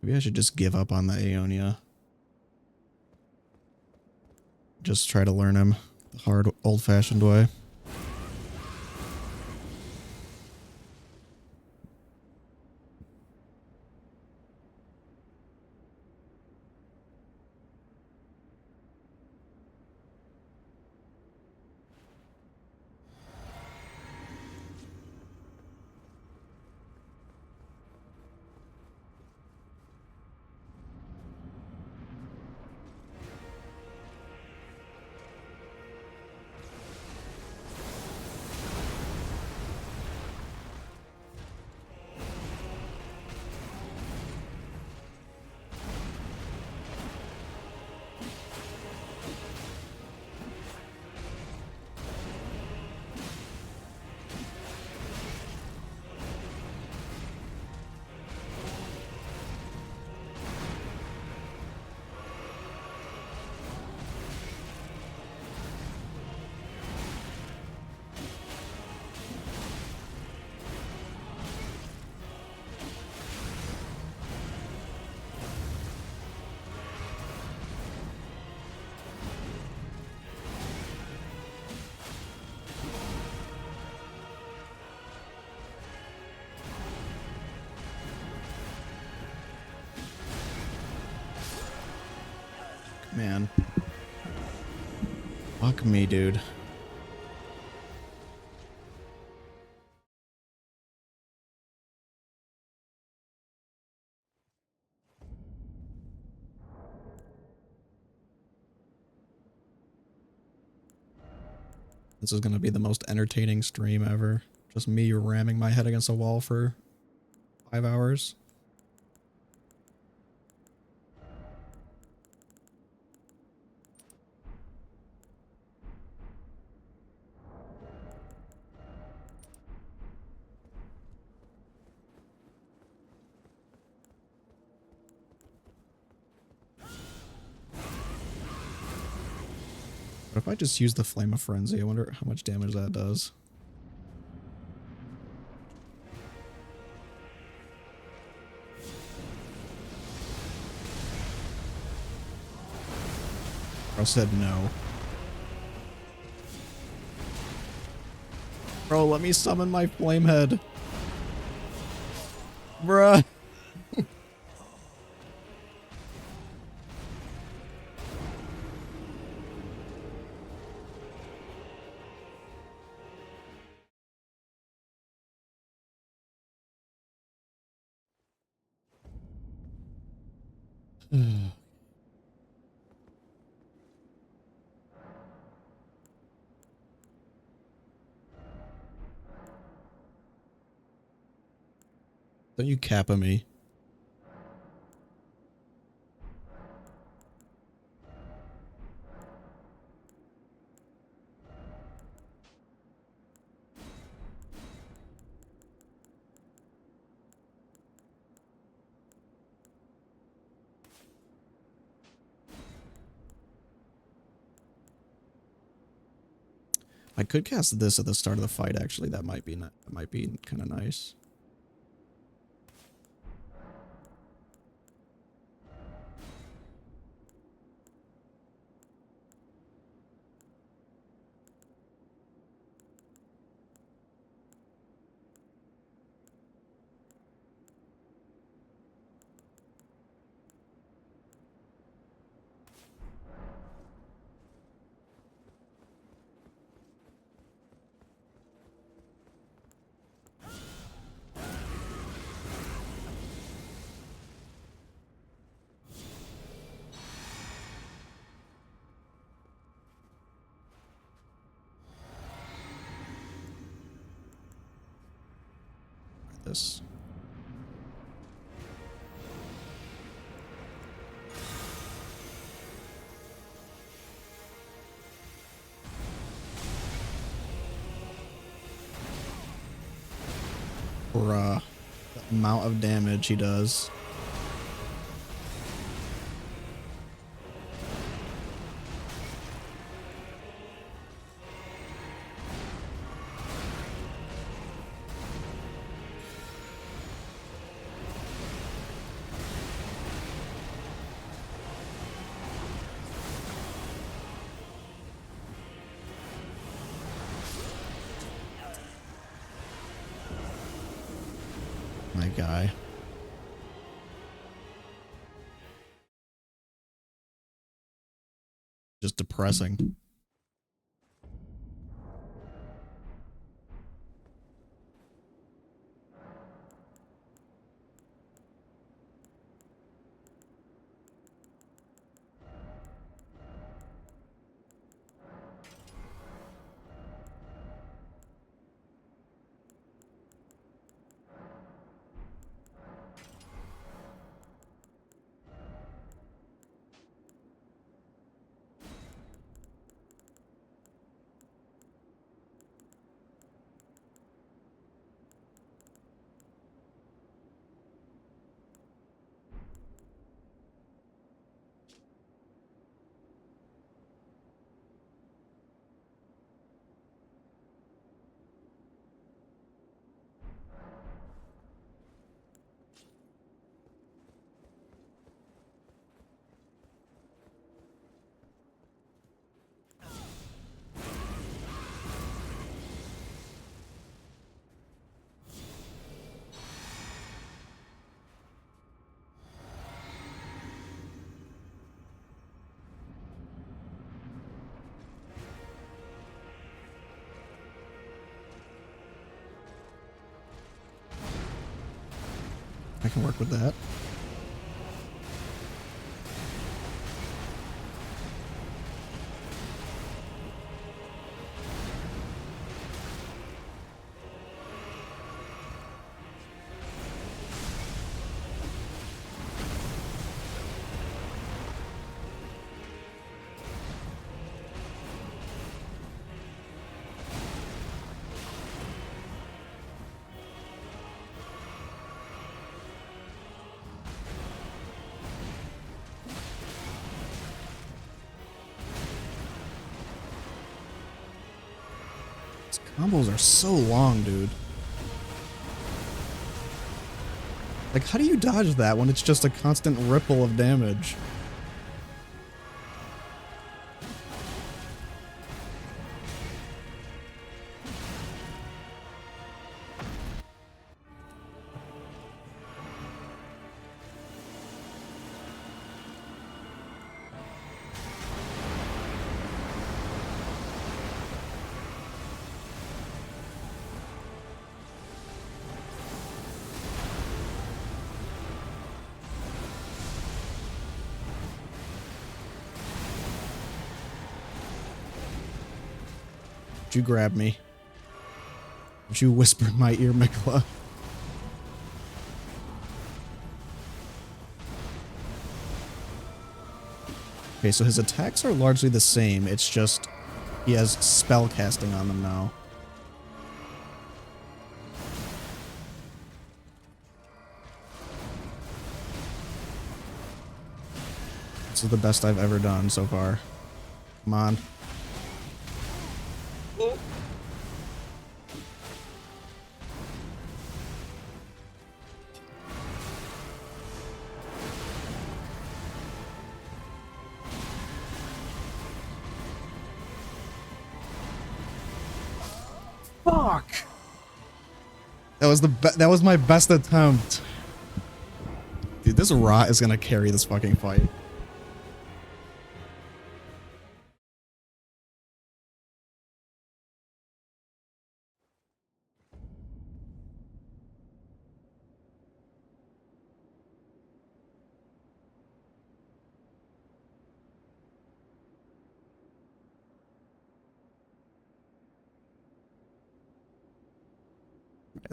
Maybe I should just give up on the Aeonia. Just try to learn him the hard, old-fashioned way. Man. Fuck me, dude. This is gonna be the most entertaining stream ever. Just me ramming my head against a wall for 5 hours. What if I just use the Flame of Frenzy? I wonder how much damage that does. Bro said no. Bro, let me summon my flame head. Bruh. Don't you kappa me. I could cast this at the start of the fight, actually. That might be kind of nice. This. Bruh. The amount of damage he does. My guy. Just depressing. I can work with that. Combos are so long, dude. Like, how do you dodge that when it's just a constant ripple of damage? You grab me. Don't you whisper in my ear, Mikla. Okay, so his attacks are largely the same. It's just he has spell casting on them now. This is the best I've ever done so far. Come on. Fuck! That was my best attempt. Dude, this rot is gonna carry this fucking fight.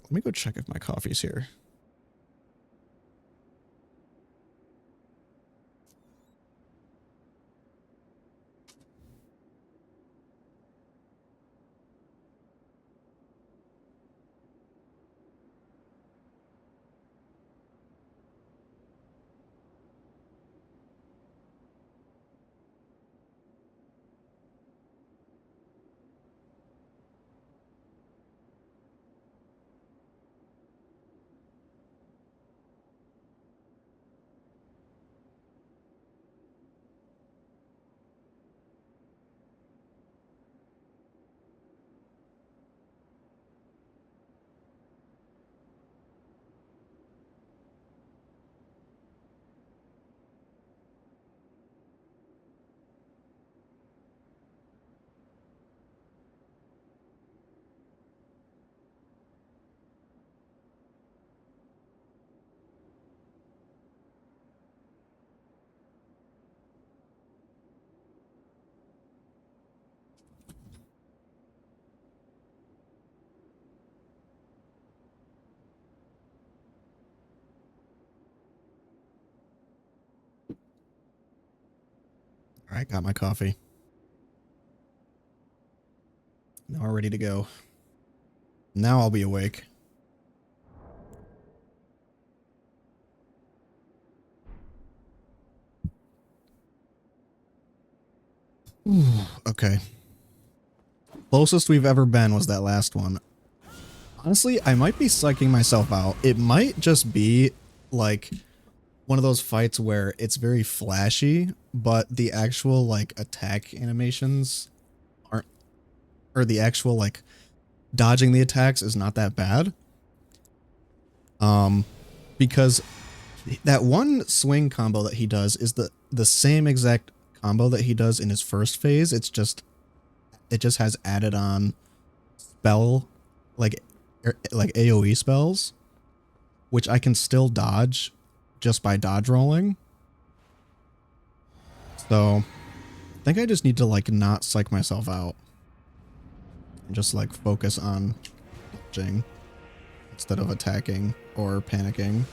Let me go check if my coffee's here. All right, got my coffee. Now we're ready to go. Now I'll be awake. Ooh, okay. Closest we've ever been was that last one. Honestly, I might be psyching myself out. It might just be like one of those fights where it's very flashy, but the actual like attack animations aren't, or the actual like dodging the attacks is not that bad. Because that one swing combo that he does is the same exact combo that he does in his first phase. It just has added on spell like AoE spells, which I can still dodge just by dodge rolling. So I think I just need to like not psych myself out and just like focus on dodging instead of attacking or panicking.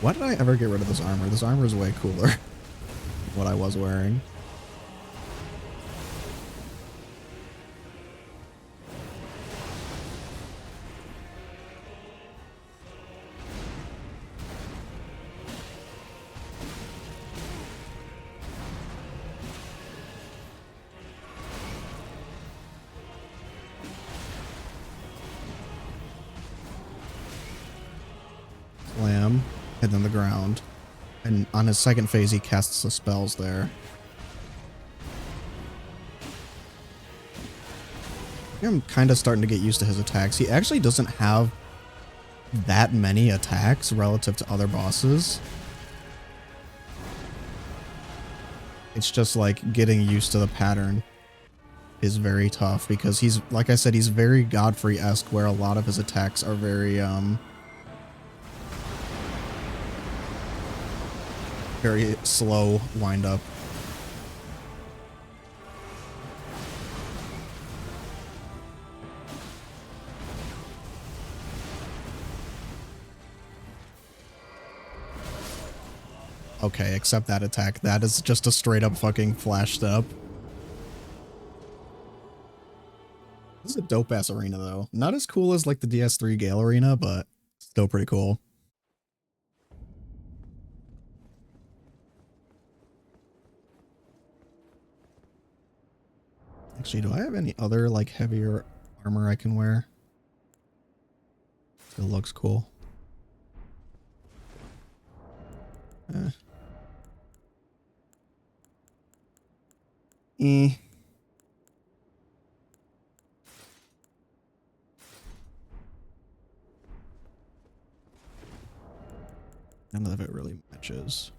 Why did I ever get rid of this armor? This armor is way cooler than what I was wearing. Slam, and then the ground. And on his second phase, he casts the spells there. I'm kind of starting to get used to his attacks. He actually doesn't have that many attacks relative to other bosses. It's just like getting used to the pattern is very tough because he's, like I said, he's very Godfrey-esque where a lot of his attacks are very, very slow wind up. Okay, except that attack. That is just a straight up fucking flash step. This is a dope ass arena though. Not as cool as like the DS3 Gale arena, but still pretty cool. Actually, do I have any other like heavier armor I can wear? Still looks cool. None of it really matches.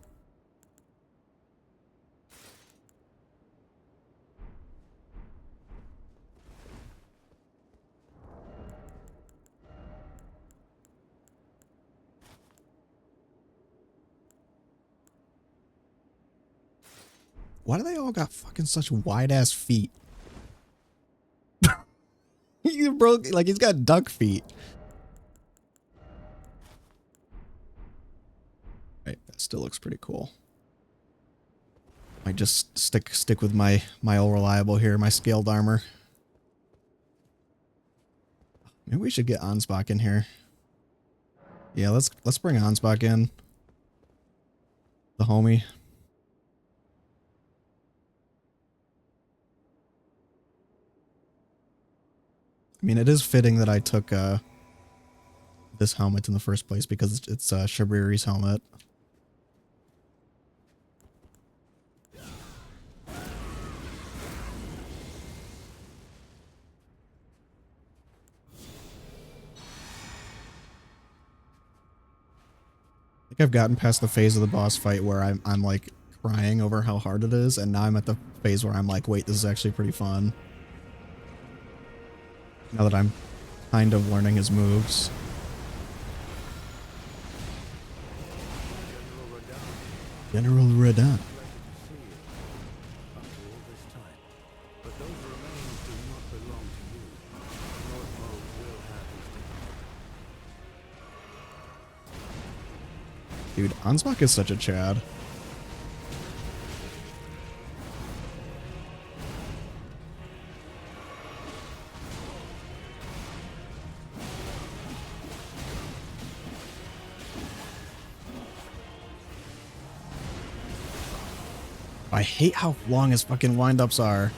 Why do they all got fucking such wide ass feet? He broke, like he's got duck feet. Right, that still looks pretty cool. I just stick with my all reliable here, my scaled armor. Maybe we should get Ansbach in here. Yeah, let's bring Ansbach in. The homie. I mean, it is fitting that I took this helmet in the first place because it's Shabriri's helmet. I think I've gotten past the phase of the boss fight where I'm like crying over how hard it is, and now I'm at the phase where I'm like, wait, this is actually pretty fun. Now that I'm kind of learning his moves. General Radahn. Dude, Ansbach is such a Chad. I hate how long his fucking wind-ups are.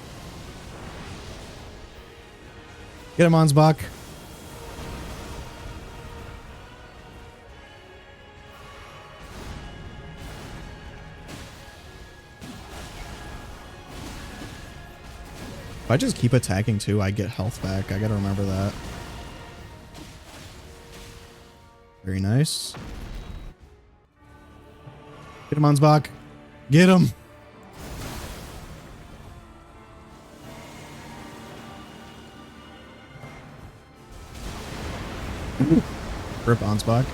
Get him, Ansbach. If I just keep attacking too, I get health back. I gotta remember that. Very nice. Get him, Ansbach. Get him. Rip Ansbach.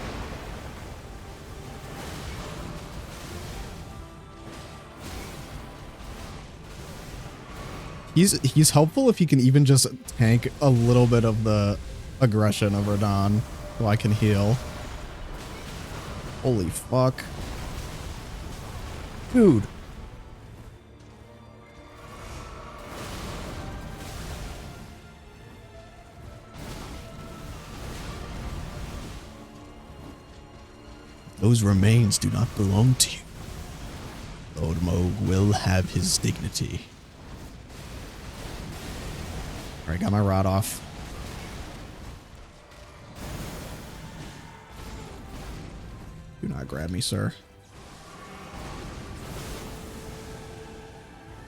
He's helpful if he can even just tank a little bit of the aggression of Radahn so I can heal. Holy fuck. Dude. Those remains do not belong to you. Lord Moog will have his dignity. Alright, got my rod off. Do not grab me, sir.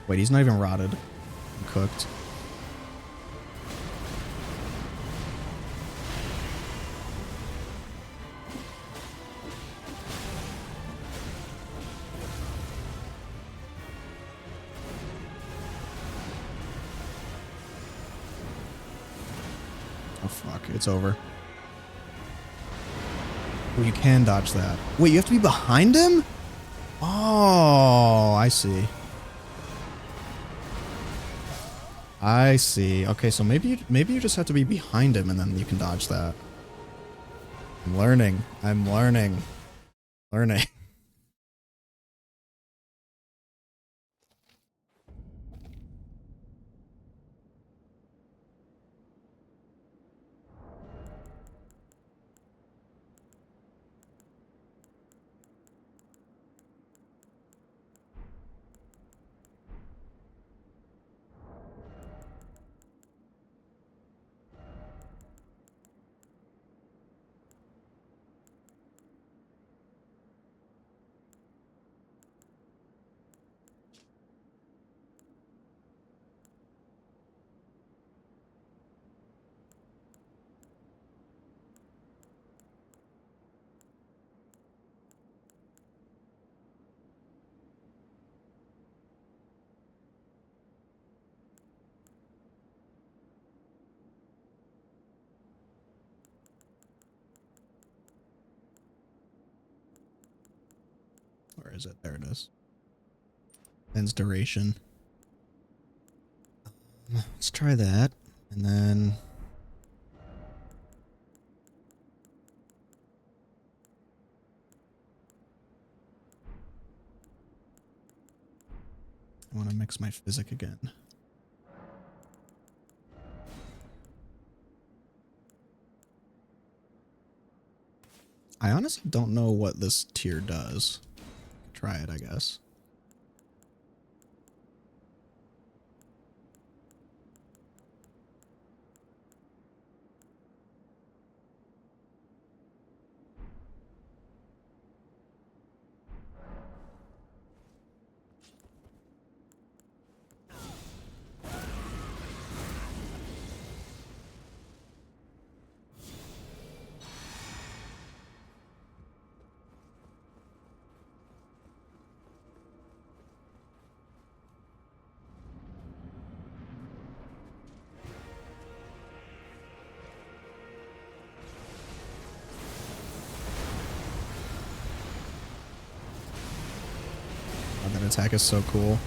Wait, he's not even rotted. I'm cooked. Oh fuck, it's over. Oh, you can dodge that. Wait, you have to be behind him? Oh, I see. I see. Okay, so maybe you just have to be behind him and then you can dodge that. I'm learning. I'm learning. Learning. Where is it? There it is. Ends duration. Let's try that. And then... I want to mix my physic again. I honestly don't know what this tier does. Try it, I guess. Oh, that attack is so cool.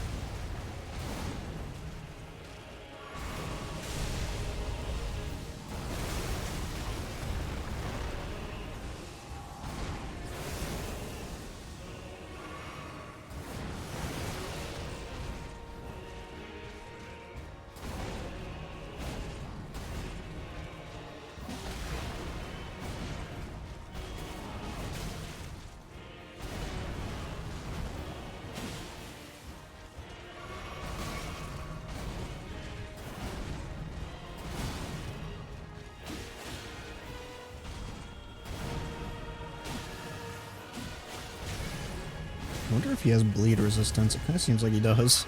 I wonder if he has bleed resistance. It kind of seems like he does.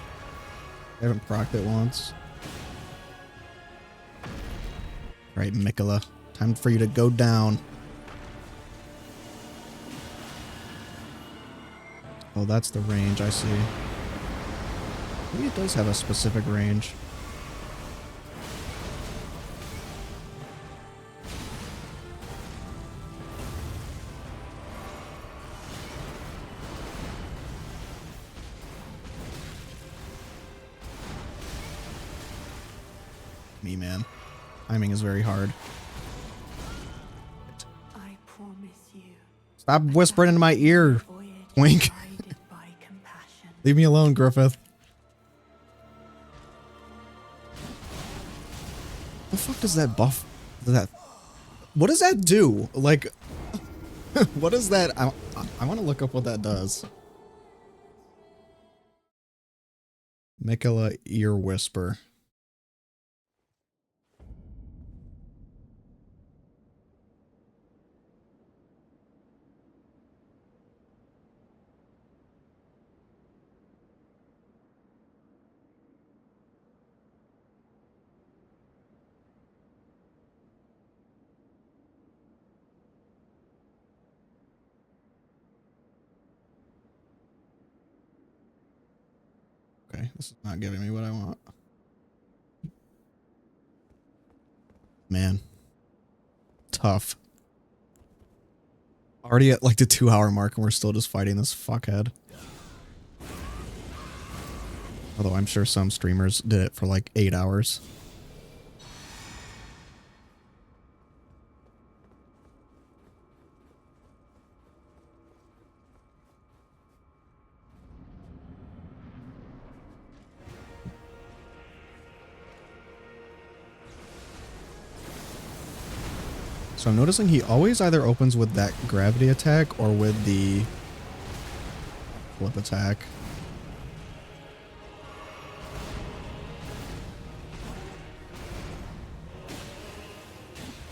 I haven't procced it once. Right, Mikola. Time for you to go down. Oh, that's the range, I see. Maybe it does have a specific range. Me, man. Timing is very hard. I promise you. Stop whispering into my ear, Twink. Leave me alone, Griffith. The fuck does that buff? What does that do? Like, what is that? I want to look up what that does. Mikola Ear Whisper. Okay, this is not giving me what I want. Man. Tough. Already at like the 2-hour mark and we're still just fighting this fuckhead. Although I'm sure some streamers did it for like 8 hours. So I'm noticing he always either opens with that gravity attack or with the flip attack.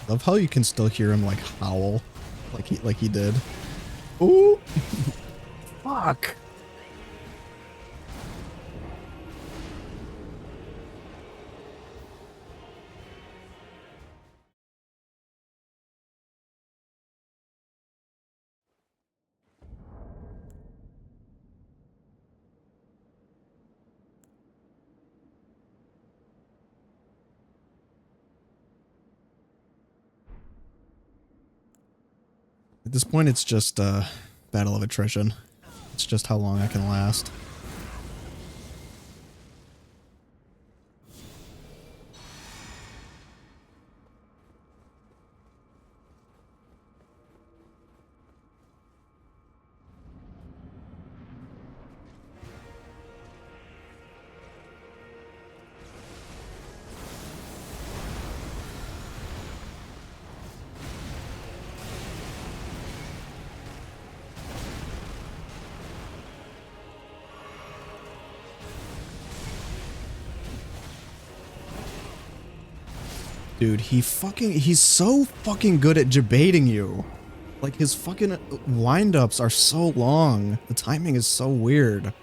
Love how you can still hear him like howl, like he did. Ooh, fuck. At this point, it's just a battle of attrition. It's just how long I can last. Dude, he's so fucking good at debating you. Like, his fucking windups are so long. The timing is so weird.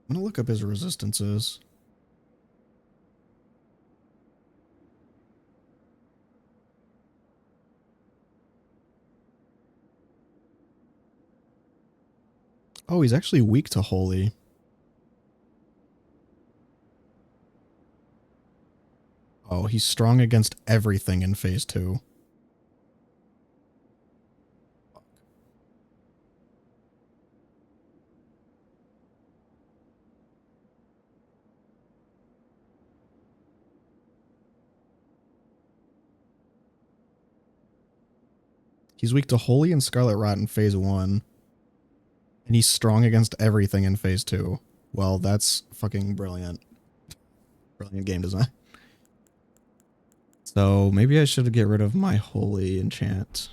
I'm gonna look up his resistances. Oh, he's actually weak to holy. Oh, he's strong against everything in phase 2. He's weak to holy and scarlet rot in phase 1. And he's strong against everything in phase 2. Well, that's fucking brilliant. Brilliant game design. So maybe I should get rid of my holy enchant.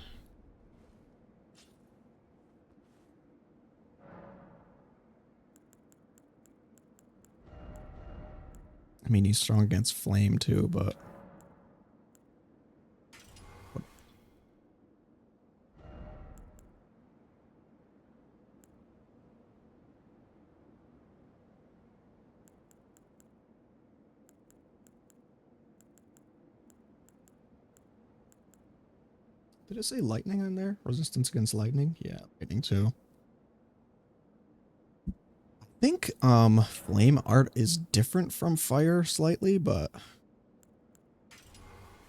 I mean, he's strong against flame too, but... Did it say lightning in there? Resistance against lightning? Yeah, lightning too. I think flame art is different from fire slightly, but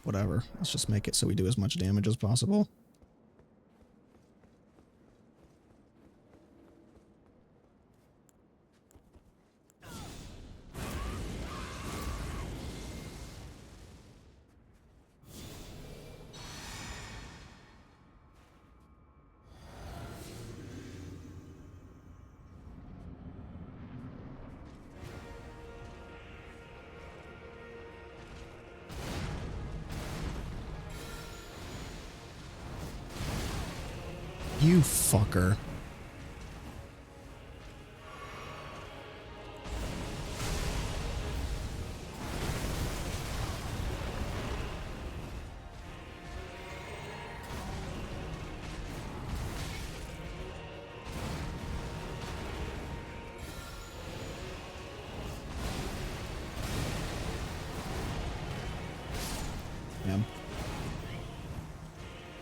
whatever. Let's just make it so we do as much damage as possible. You fucker.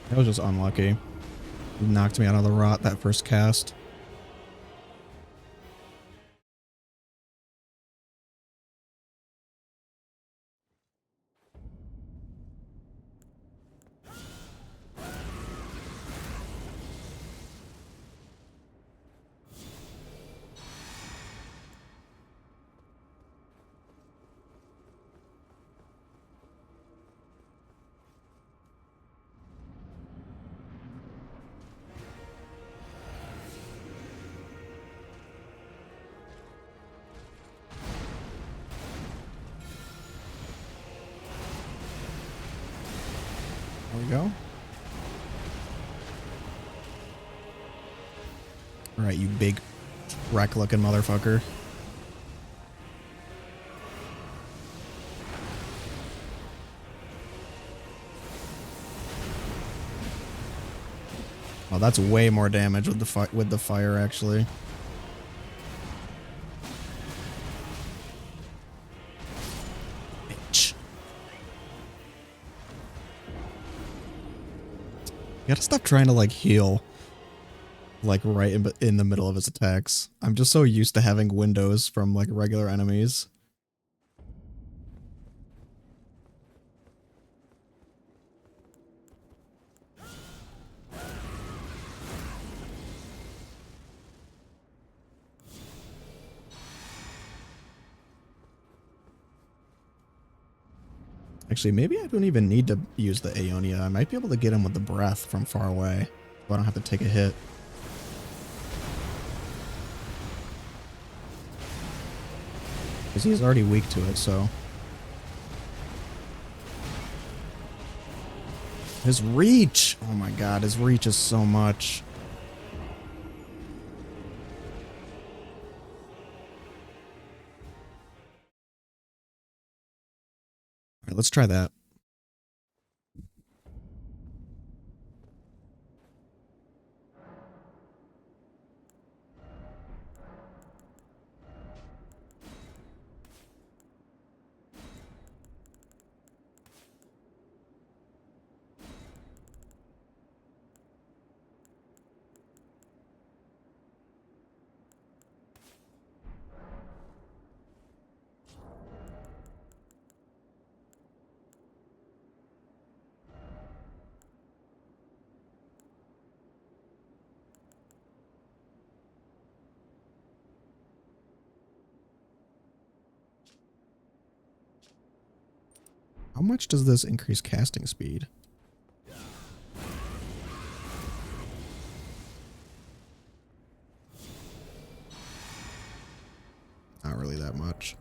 That was just unlucky. He knocked me out of the rot that first cast. There we go. Alright, you big wreck looking motherfucker. Oh, that's way more damage with the fire actually. Bitch. You gotta stop trying to like heal like right in the middle of his attacks. I'm just so used to having windows from like regular enemies. Actually, maybe I don't even need to use the Aeonia. I might be able to get him with the breath from far away, so I don't have to take a hit. Because he's already weak to it, so... His reach! Oh my god, his reach is so much. Alright, let's try that. How much does this increase casting speed? Not really that much.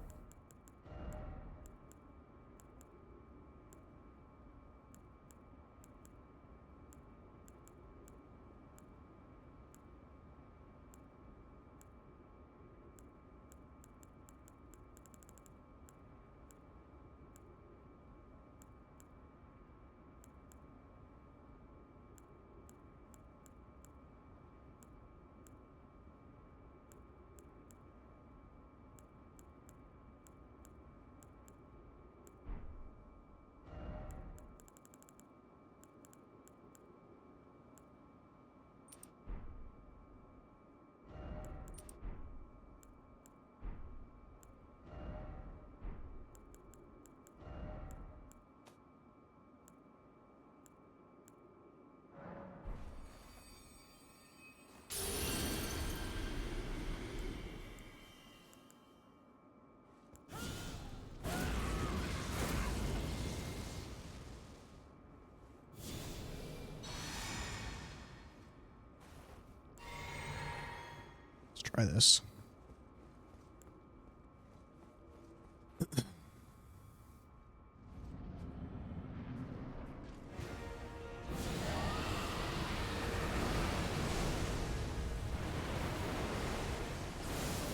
Let's try this.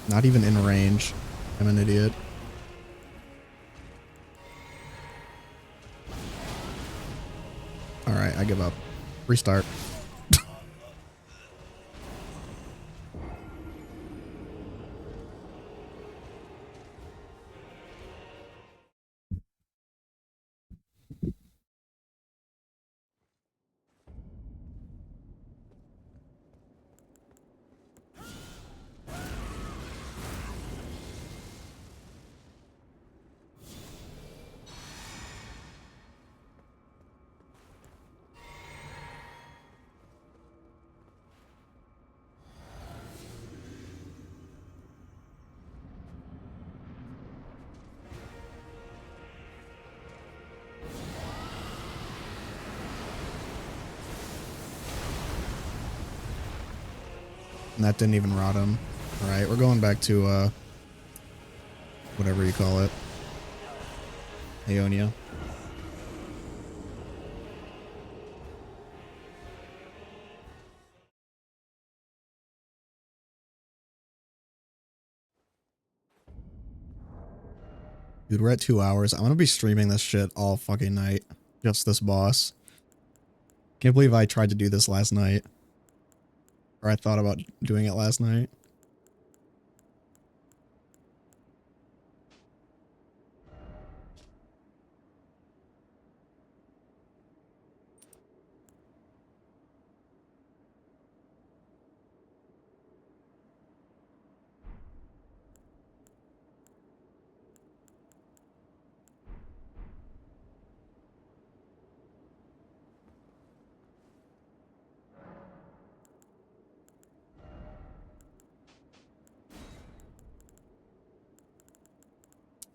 Not even in range. I'm an idiot. Alright, I give up. Restart. And that didn't even rot him. Alright, we're going back to, whatever you call it. Aeonia. Dude, we're at 2 hours. I'm gonna be streaming this shit all fucking night. Just this boss. Can't believe I tried to do this last night. Or I thought about doing it last night.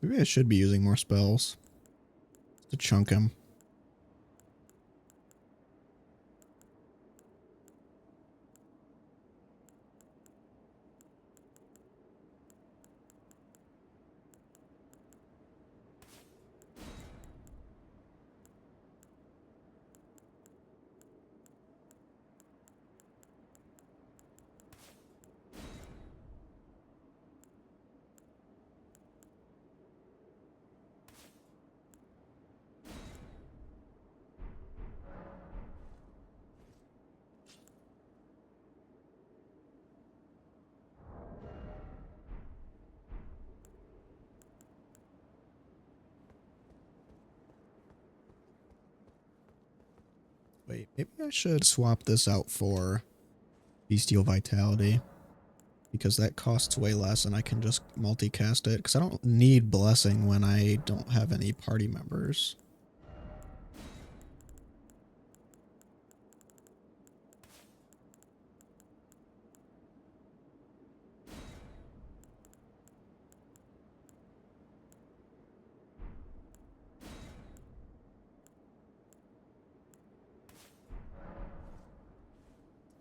Maybe I should be using more spells to chunk him. Wait, maybe I should swap this out for Bestial Vitality. Because that costs way less and I can just multicast it. Because I don't need Blessing when I don't have any party members.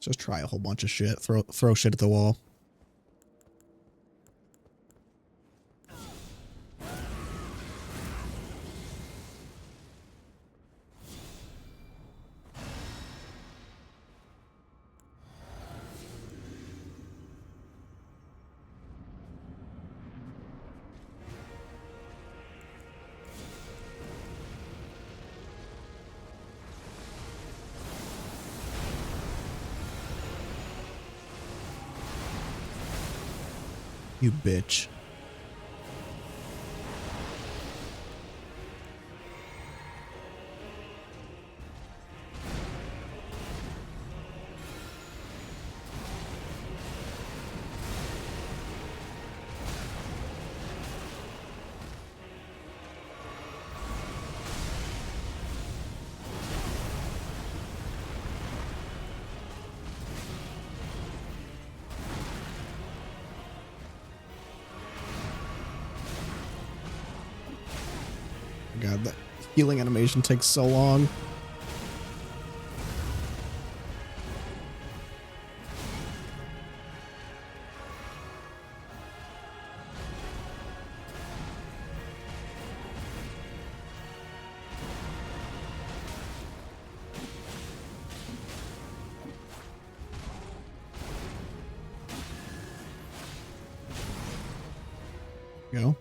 Just try a whole bunch of shit. Throw shit at the wall. You bitch. God, that healing animation takes so long. Go.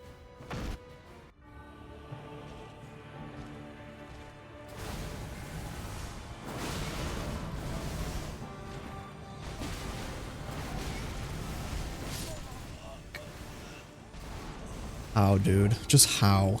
How, dude? Just how?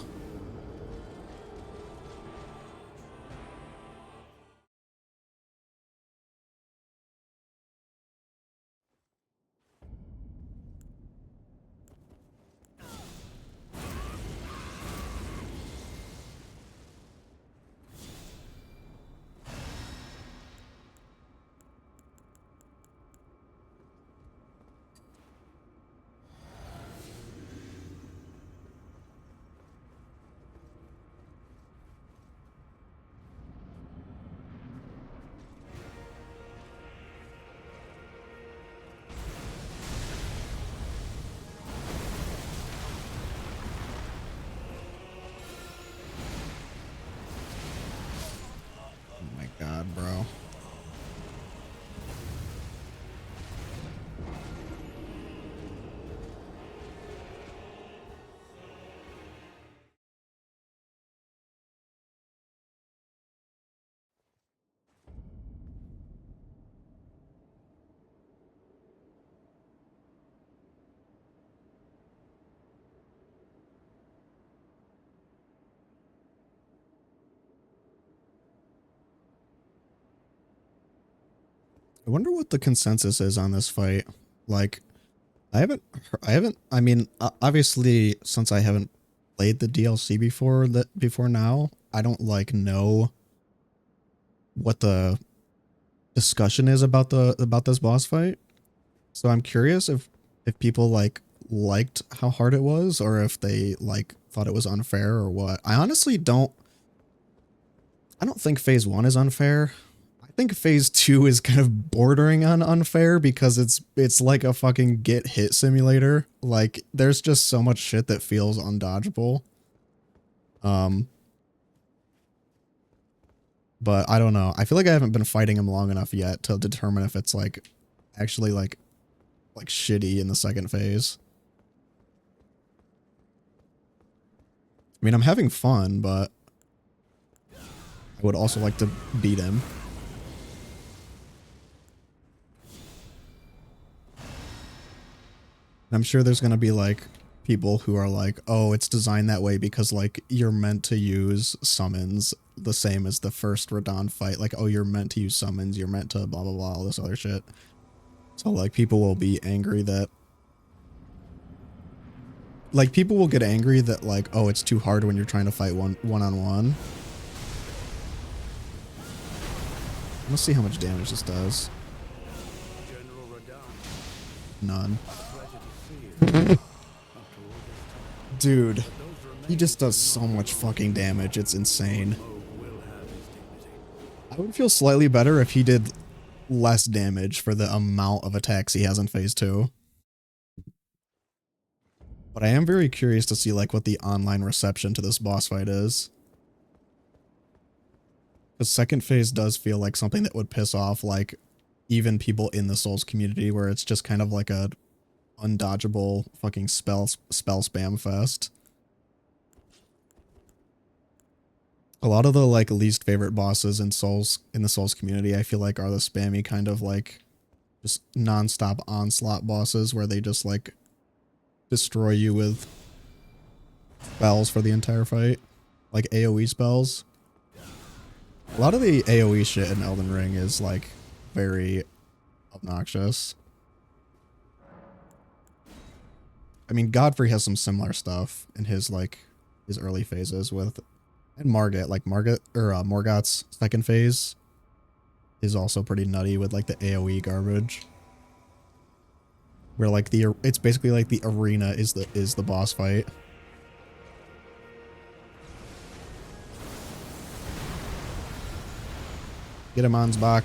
I wonder what the consensus is on this fight. Like, I mean, obviously, since I haven't played the DLC before now, I don't like know what the discussion is about this boss fight. So I'm curious if people liked how hard it was, or if they like thought it was unfair or what. I honestly don't think phase 1 is unfair. I think phase 2 is kind of bordering on unfair because it's like a fucking get hit simulator. Like there's just so much shit that feels undodgeable. But I don't know. I feel like I haven't been fighting him long enough yet to determine if it's like actually like shitty in the second phase. I mean, I'm having fun, but I would also like to beat him. I'm sure there's going to be like people who are like, oh, it's designed that way because like you're meant to use summons the same as the first Radahn fight. Like, oh, you're meant to use summons, you're meant to blah, blah, blah, all this other shit. So like people will be angry that like people will get angry that like, oh, it's too hard when you're trying to fight one-on-one. Let's see how much damage this does. None. Dude, he just does so much fucking damage, it's insane. I would feel slightly better if he did less damage for the amount of attacks he has in phase 2. But I am very curious to see like what the online reception to this boss fight is. The second phase does feel like something that would piss off like even people in the Souls community, where it's just kind of like a undodgeable fucking spell spam fest. A lot of the like least favorite bosses in the Souls community, I feel like, are the spammy kind of like just non-stop onslaught bosses where they just like destroy you with spells for the entire fight, like AoE spells. A lot of the AoE shit in Elden Ring is like very obnoxious. I mean, Godfrey has some similar stuff in his early phases with, and Margit, like Morgoth's second phase is also pretty nutty with like the AoE garbage. Where like it's basically like the arena is the boss fight. Get him on Zbach.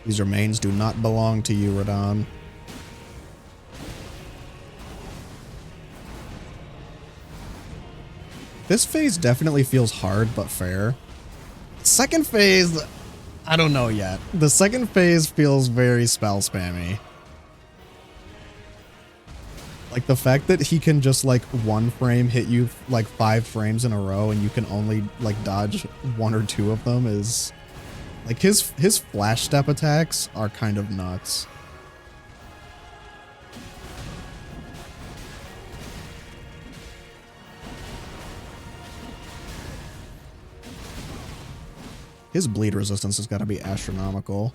These remains do not belong to you, Radahn. This phase definitely feels hard, but fair. Second phase, I don't know yet. The second phase feels very spell spammy. Like the fact that he can just like one frame hit you like 5 frames in a row and you can only like dodge 1 or 2 of them is like his flash step attacks are kind of nuts. His bleed resistance has got to be astronomical.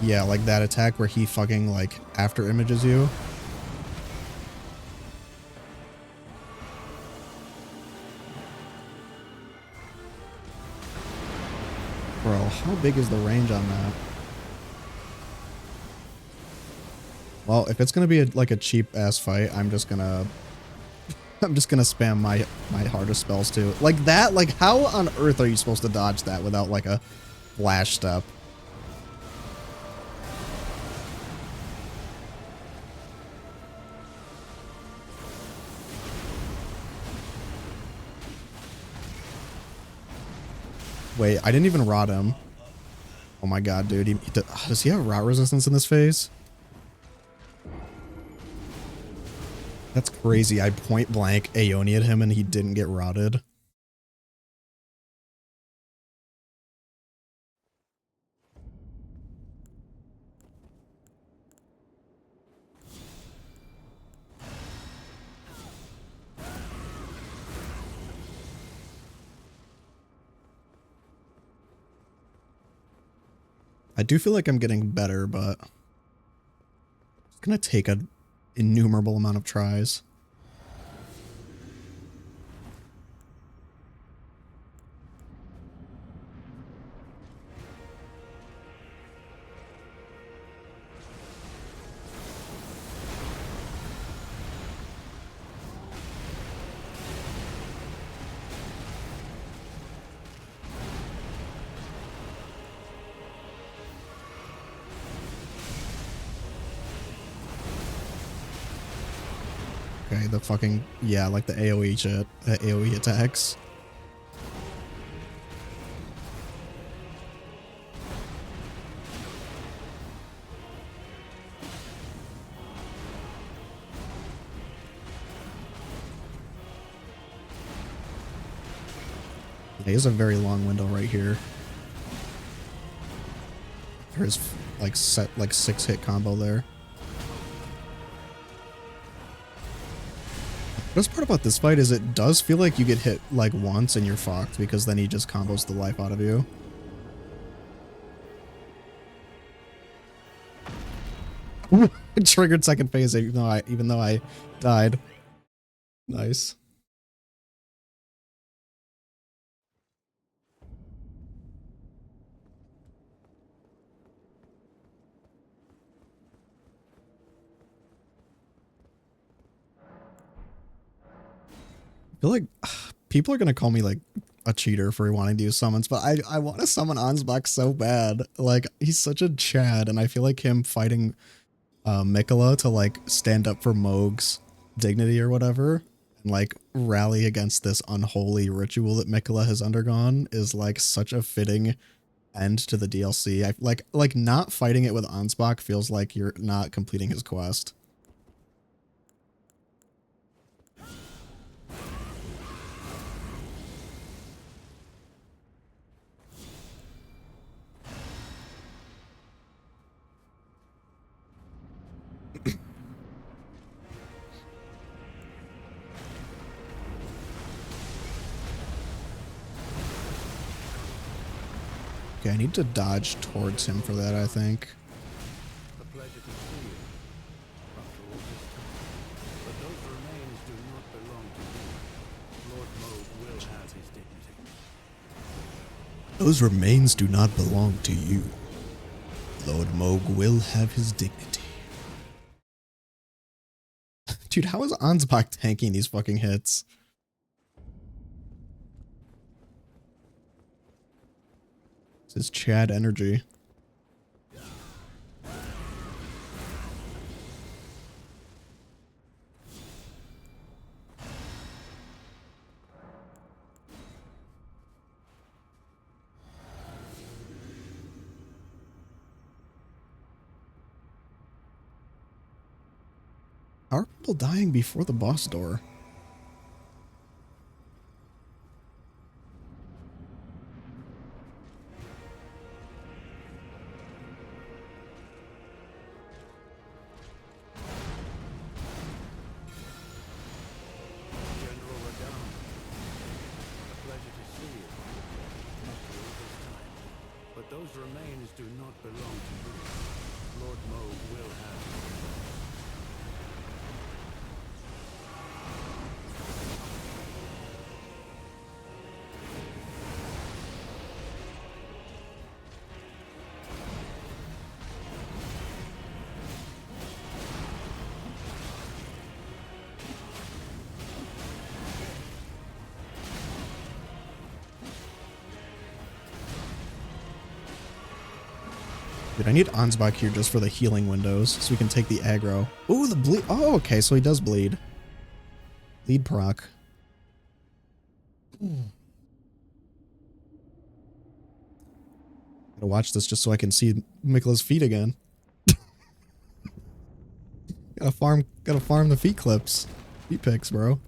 Yeah, like that attack where he fucking like after images you. Bro, how big is the range on that? Well, if it's gonna be like a cheap ass fight, I'm just gonna spam my hardest spells too. Like that, like how on earth are you supposed to dodge that without like a flash step? Wait, I didn't even rot him. Oh my god, dude. Does he have rot resistance in this phase? That's crazy. I point blank Aeonia'd him and he didn't get rotted. I do feel like I'm getting better, but it's gonna take an innumerable amount of tries. Okay, the fucking, yeah, like the AoE shit, the AoE attacks. Yeah, he has a very long window right here. For his, like, set, like, 6-hit combo there. The best part about this fight is it does feel like you get hit like once and you're fucked, because then he just combos the life out of you. Ooh, it triggered second phase even though I died. Nice. I feel like people are gonna call me like a cheater for wanting to use summons, but I want to summon Ansbach so bad. Like, he's such a Chad, and I feel like him fighting Mikola to like stand up for Mohg's dignity or whatever, and like rally against this unholy ritual that Mikola has undergone is like such a fitting end to the DLC. I like not fighting it with Ansbach feels like you're not completing his quest. Okay, I need to dodge towards him for that, I think. A pleasure to see you after all this time. But those remains do not belong to you. Lord Mohg will have his dignity. Those remains do not belong to you. Lord Mohg will have his dignity. Dude, how is Ansbach tanking these fucking hits? This is Chad energy. How are people dying before the boss door? General Radahn, a pleasure to see you after all this time. But those remains do not belong to you. Lord Mohg will have his dignity. Dude, I need Ansbach here just for the healing windows, so we can take the aggro. Ooh, the bleed. Oh, okay, so he does bleed. Bleed proc. Gotta watch this just so I can see Mikola's feet again. Gotta farm the feet clips. Feet pics, bro.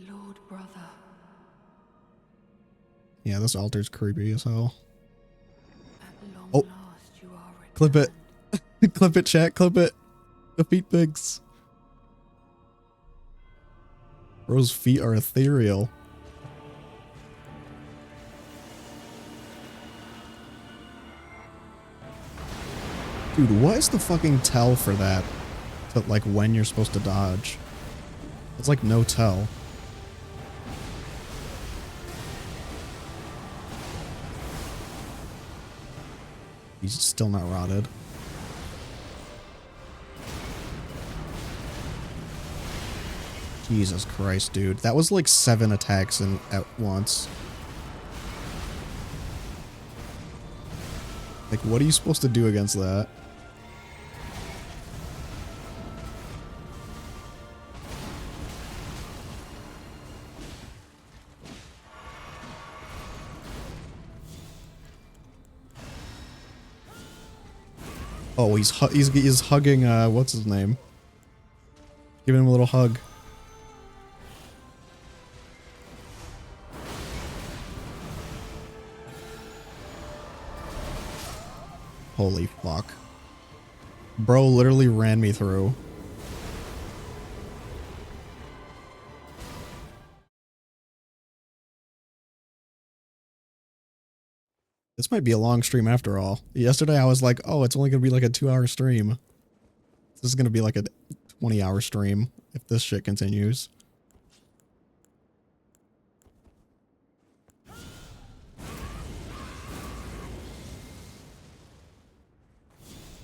Lord brother, Yeah, this altar's creepy as hell. at long Oh. last you are Clip it. returned. Clip it, chat. Clip it. Defeat pigs. Bro's feet are ethereal. Dude, what is the fucking tell for that? To, like, when you're supposed to dodge? It's like no tell. He's still not rotted. Jesus Christ, dude. That was like 7 attacks at once. Like, what are you supposed to do against that? Oh, he's hugging, what's his name? Giving him a little hug. Holy fuck. Bro literally ran me through. This might be a long stream after all. Yesterday I was like, oh, it's only gonna be like a 2-hour stream. This is gonna be like a 20-hour stream if this shit continues.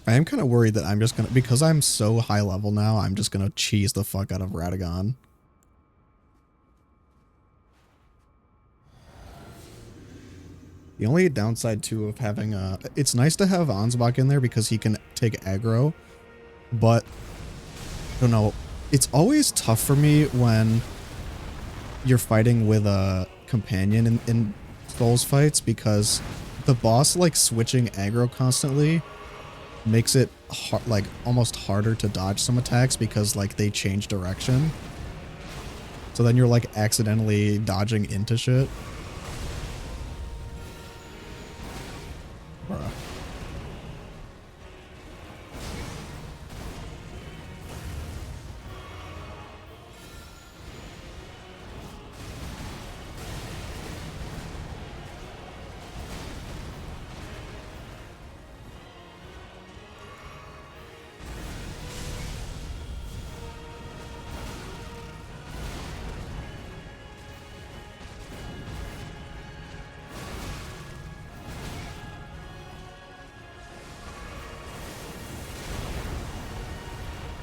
I am kind of worried that I'm just gonna, because I'm so high level now, I'm just gonna cheese the fuck out of Radahn. The only downside too of having it's nice to have Ansbach in there because he can take aggro, but I don't know, it's always tough for me when you're fighting with a companion in Souls fights because the boss like switching aggro constantly makes it like almost harder to dodge some attacks because like they change direction. So then you're like accidentally dodging into shit. Bruh.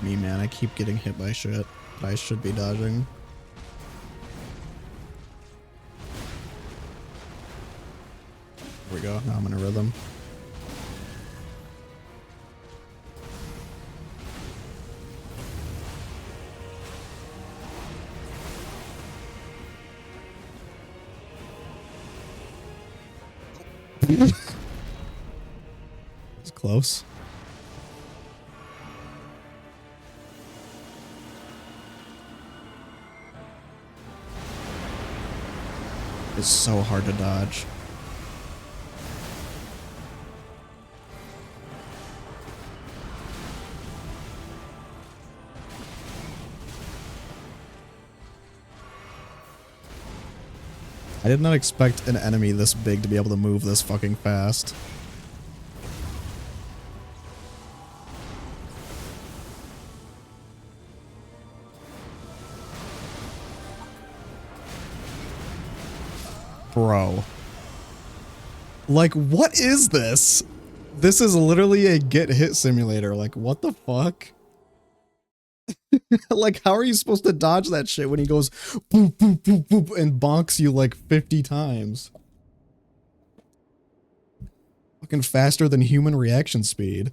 Me, man, I keep getting hit by shit that I should be dodging. There we go. Now I'm in a rhythm. It's close. It's so hard to dodge. I did not expect an enemy this big to be able to move this fucking fast. Bro. Like, what is this? This is literally a get hit simulator. Like, what the fuck? Like, how are you supposed to dodge that shit when he goes boop, boop, boop, boop, and bonks you like 50 times? Fucking faster than human reaction speed.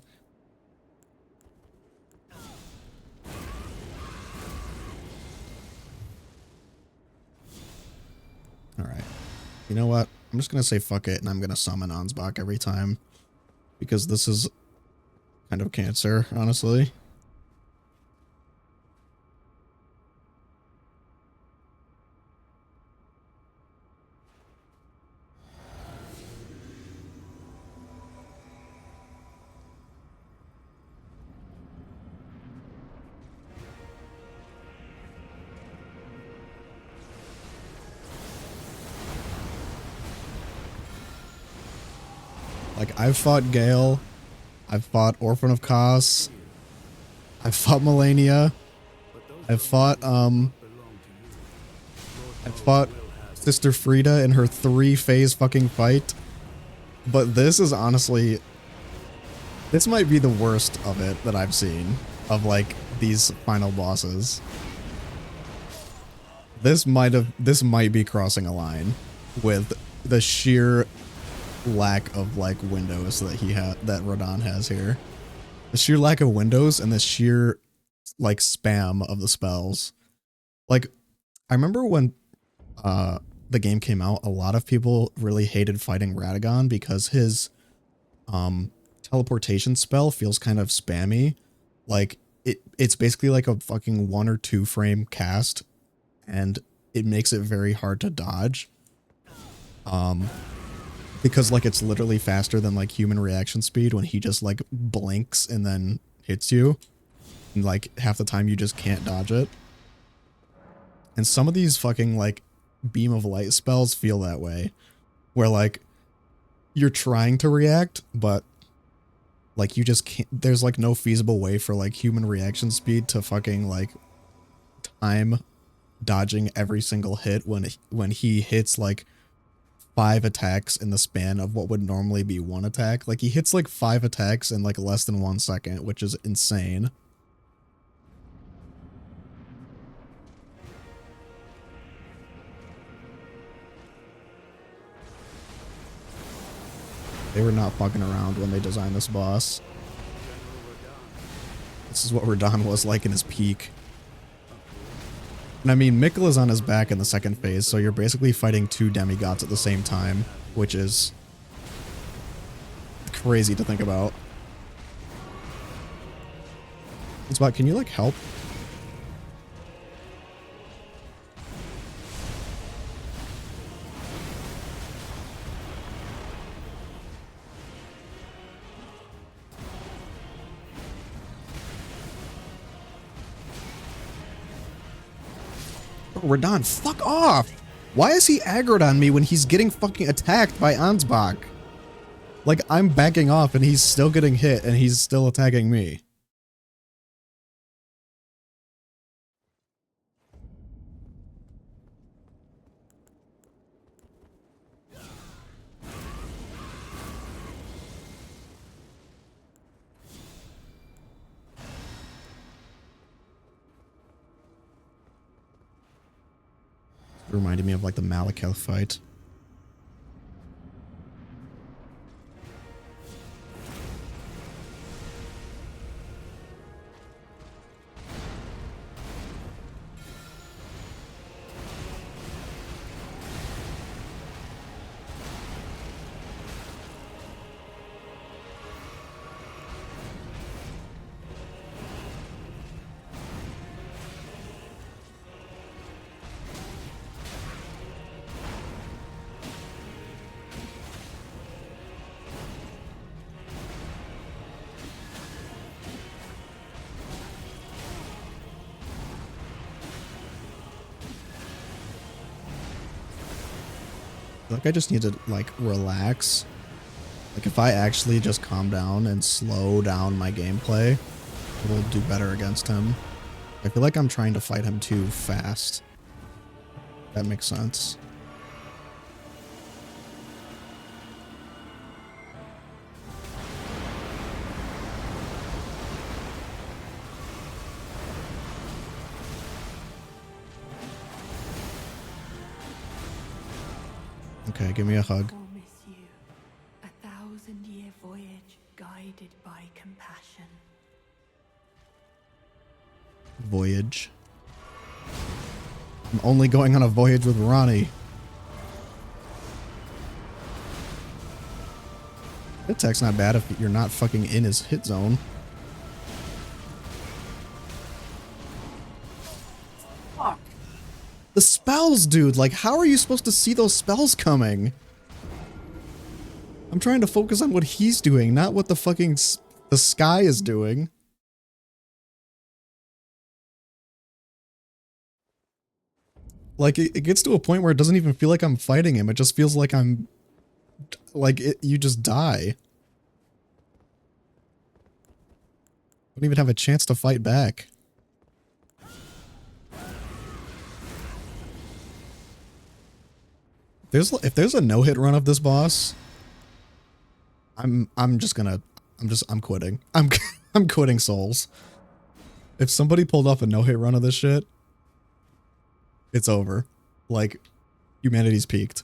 Alright. You know what? I'm just gonna say fuck it and I'm gonna summon Ansbach every time. Because this is kind of cancer, honestly. Like, I've fought Gale, I've fought Orphan of Kos, I've fought Melania, I've fought, Sister Frida in her 3-phase fucking fight. But this is honestly, this might be the worst of it that I've seen, of like these final bosses. This might be crossing a line with the sheer lack of like windows that that Radahn has here. The sheer lack of windows and the sheer like spam of the spells. Like, I remember when the game came out, a lot of people really hated fighting Radahn because his teleportation spell feels kind of spammy. Like, it's basically like a fucking 1 or 2 frame cast, and it makes it very hard to dodge. Because like it's literally faster than like human reaction speed when he just like blinks and then hits you. And like half the time you just can't dodge it. And some of these fucking like beam of light spells feel that way, where like you're trying to react, but like you just can't. There's like no feasible way for like human reaction speed to fucking like time dodging every single hit when he hits like 5 attacks in the span of what would normally be 1 attack. Like, he hits like 5 attacks in like less than 1 second, which is insane. They were not fucking around when they designed this boss. This is what Radahn was like in his peak. And I mean, Mikkel is on his back in the 2nd phase, so you're basically fighting 2 demigods at the same time, which is crazy to think about. Spot, can you like help? Radahn, fuck off! Why is he aggroed on me when he's getting fucking attacked by Ansbach? Like, I'm backing off and he's still getting hit and he's still attacking me. It reminded me of like the Malekith fight. Like, I just need to like relax. Like, if I actually just calm down and slow down my gameplay, I will do better against him. I feel like I'm trying to fight him too fast. That makes sense. Okay, give me a hug. Promise you a 1,000-year voyage guided by compassion. Voyage. I'm only going on a voyage with Ronnie. Hit attack's not bad if you're not fucking in his hit zone. Fuck. The spells, dude. Like, how are you supposed to see those spells coming? I'm trying to focus on what he's doing, not what the fucking the sky is doing. Like, it gets to a point where it doesn't even feel like I'm fighting him. It just feels like I'm... Like, you just die. Don't even have a chance to fight back. If there's a no-hit run of this boss, I'm quitting. I'm quitting Souls. If somebody pulled off a no-hit run of this shit, it's over. Like, humanity's peaked.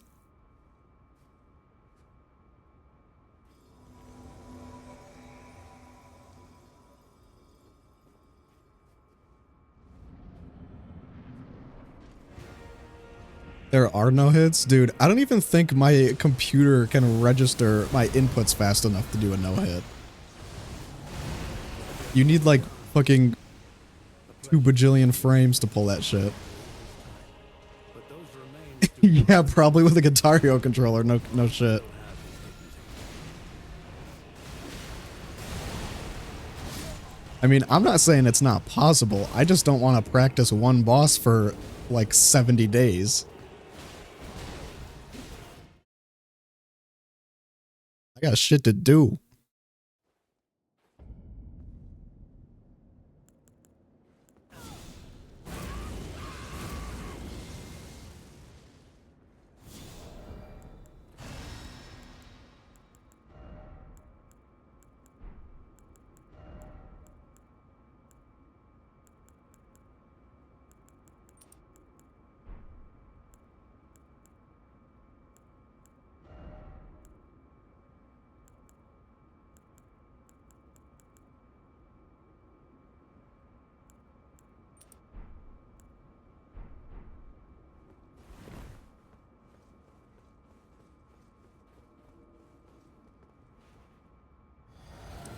There are no hits? Dude, I don't even think my computer can register my inputs fast enough to do a no-hit. You need like fucking 2 bajillion frames to pull that shit. Yeah, probably with a Guitar Hero controller, no shit. I mean, I'm not saying it's not possible. I just don't want to practice one boss for like 70 days. I got shit to do.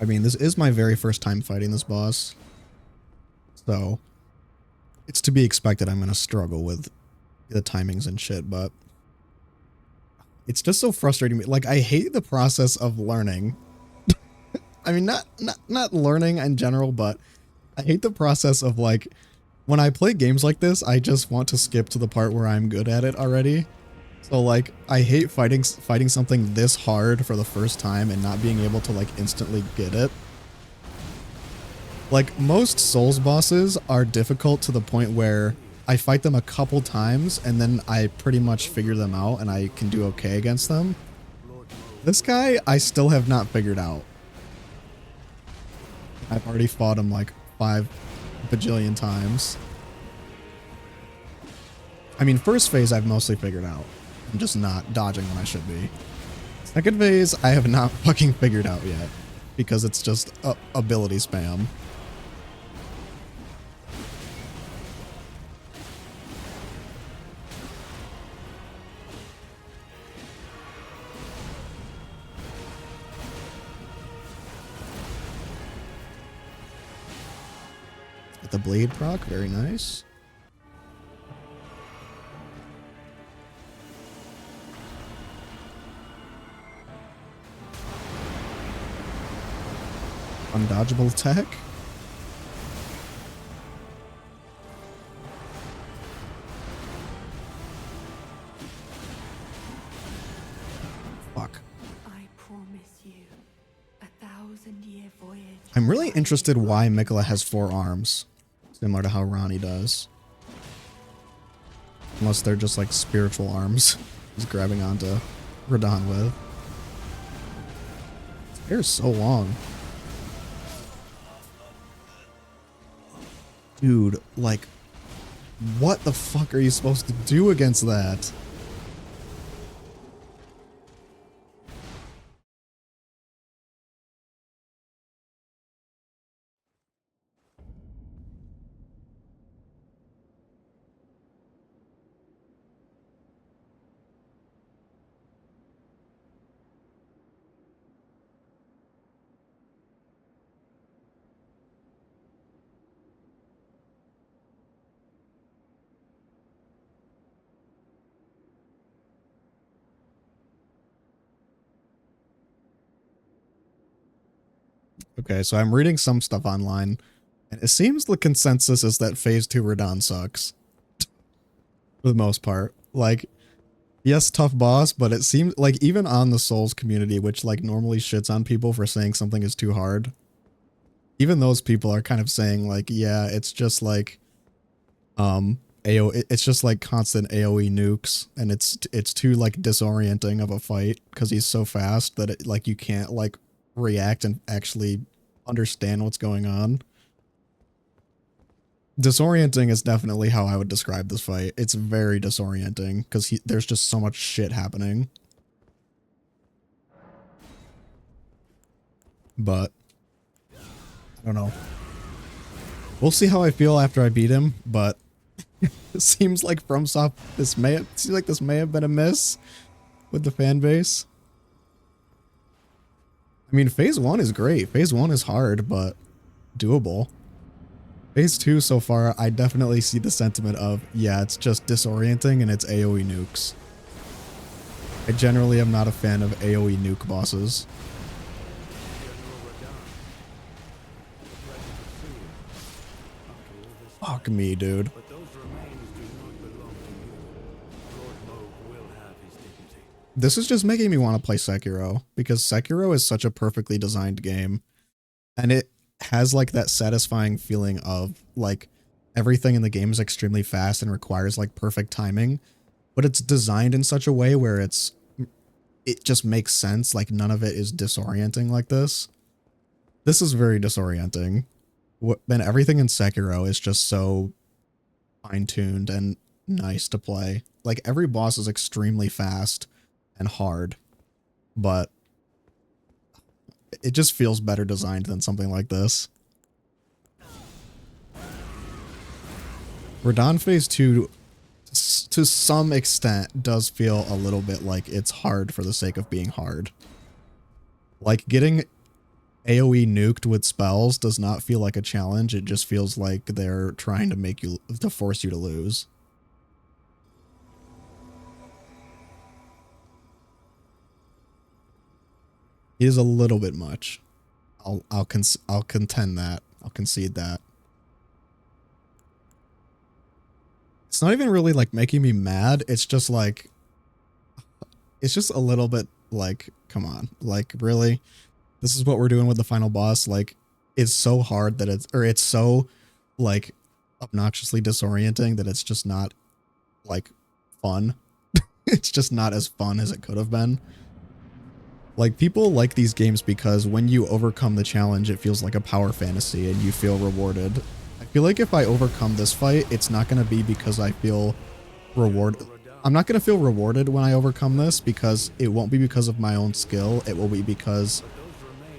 I mean, this is my very first time fighting this boss, so it's to be expected I'm going to struggle with the timings and shit, but it's just so frustrating. Like, I hate the process of learning. I mean, not learning in general, but I hate the process of, like, when I play games like this, I just want to skip to the part where I'm good at it already. So, like, I hate fighting something this hard for the first time and not being able to, like, instantly get it. Like, most Souls bosses are difficult to the point where I fight them a couple times and then I pretty much figure them out and I can do okay against them. This guy, I still have not figured out. I've already fought him, like, 5 bajillion times. I mean, first phase I've mostly figured out. I'm just not dodging when I should be. Second phase, I have not fucking figured out yet. Because it's just ability spam. Get the blade proc, very nice. Undodgeable attack. Fuck. I promise you, 1,000-year voyage. I'm really interested why Mikola has 4 arms, similar to how Ronnie does. Unless they're just like spiritual arms he's grabbing onto Radahn with. His hair's so long. Dude, like, what the fuck are you supposed to do against that? Okay, so I'm reading some stuff online, and it seems the consensus is that Phase 2 Radahn sucks. For the most part. Like, yes, tough boss, but it seems like even on the Souls community, which like normally shits on people for saying something is too hard, Even those people are kind of saying like, yeah, it's just like it's just like constant AoE nukes, and it's too like disorienting of a fight because he's so fast that it, like you can't like react and actually understand what's going on. Disorienting is definitely how I would describe this fight. It's very disorienting because there's just so much shit happening. But I don't know. We'll see how I feel after I beat him, but it seems like FromSoft, this may have been a miss with the fan base. I mean, phase 1 is great. Phase 1 is hard, but doable. Phase 2 so far, I definitely see the sentiment of, yeah, it's just disorienting and it's AoE nukes. I generally am not a fan of AoE nuke bosses. Fuck me, dude. This is just making me want to play Sekiro, because Sekiro is such a perfectly designed game, and it has like that satisfying feeling of like everything in the game is extremely fast and requires like perfect timing, but it's designed in such a way where it just makes sense. Like none of it is disorienting like this. This is very disorienting. And everything in Sekiro is just so fine-tuned and nice to play. Like every boss is extremely fast and hard, but it just feels better designed than something like this. Radahn Phase 2, to some extent, does feel a little bit like it's hard for the sake of being hard. Like, getting AoE nuked with spells does not feel like a challenge, it just feels like they're trying to force you to lose. It is a little bit much. I'll contend that. I'll concede that. It's not even really like making me mad. It's just like, it's just a little bit like, come on, like really, this is what we're doing with the final boss. Like, it's so hard that it's so like obnoxiously disorienting that it's just not like fun. It's just not as fun as it could have been. Like, people like these games because when you overcome the challenge, it feels like a power fantasy and you feel rewarded. I feel like if I overcome this fight, it's not going to be because I feel rewarded. I'm not going to feel rewarded when I overcome this because it won't be because of my own skill. It will be because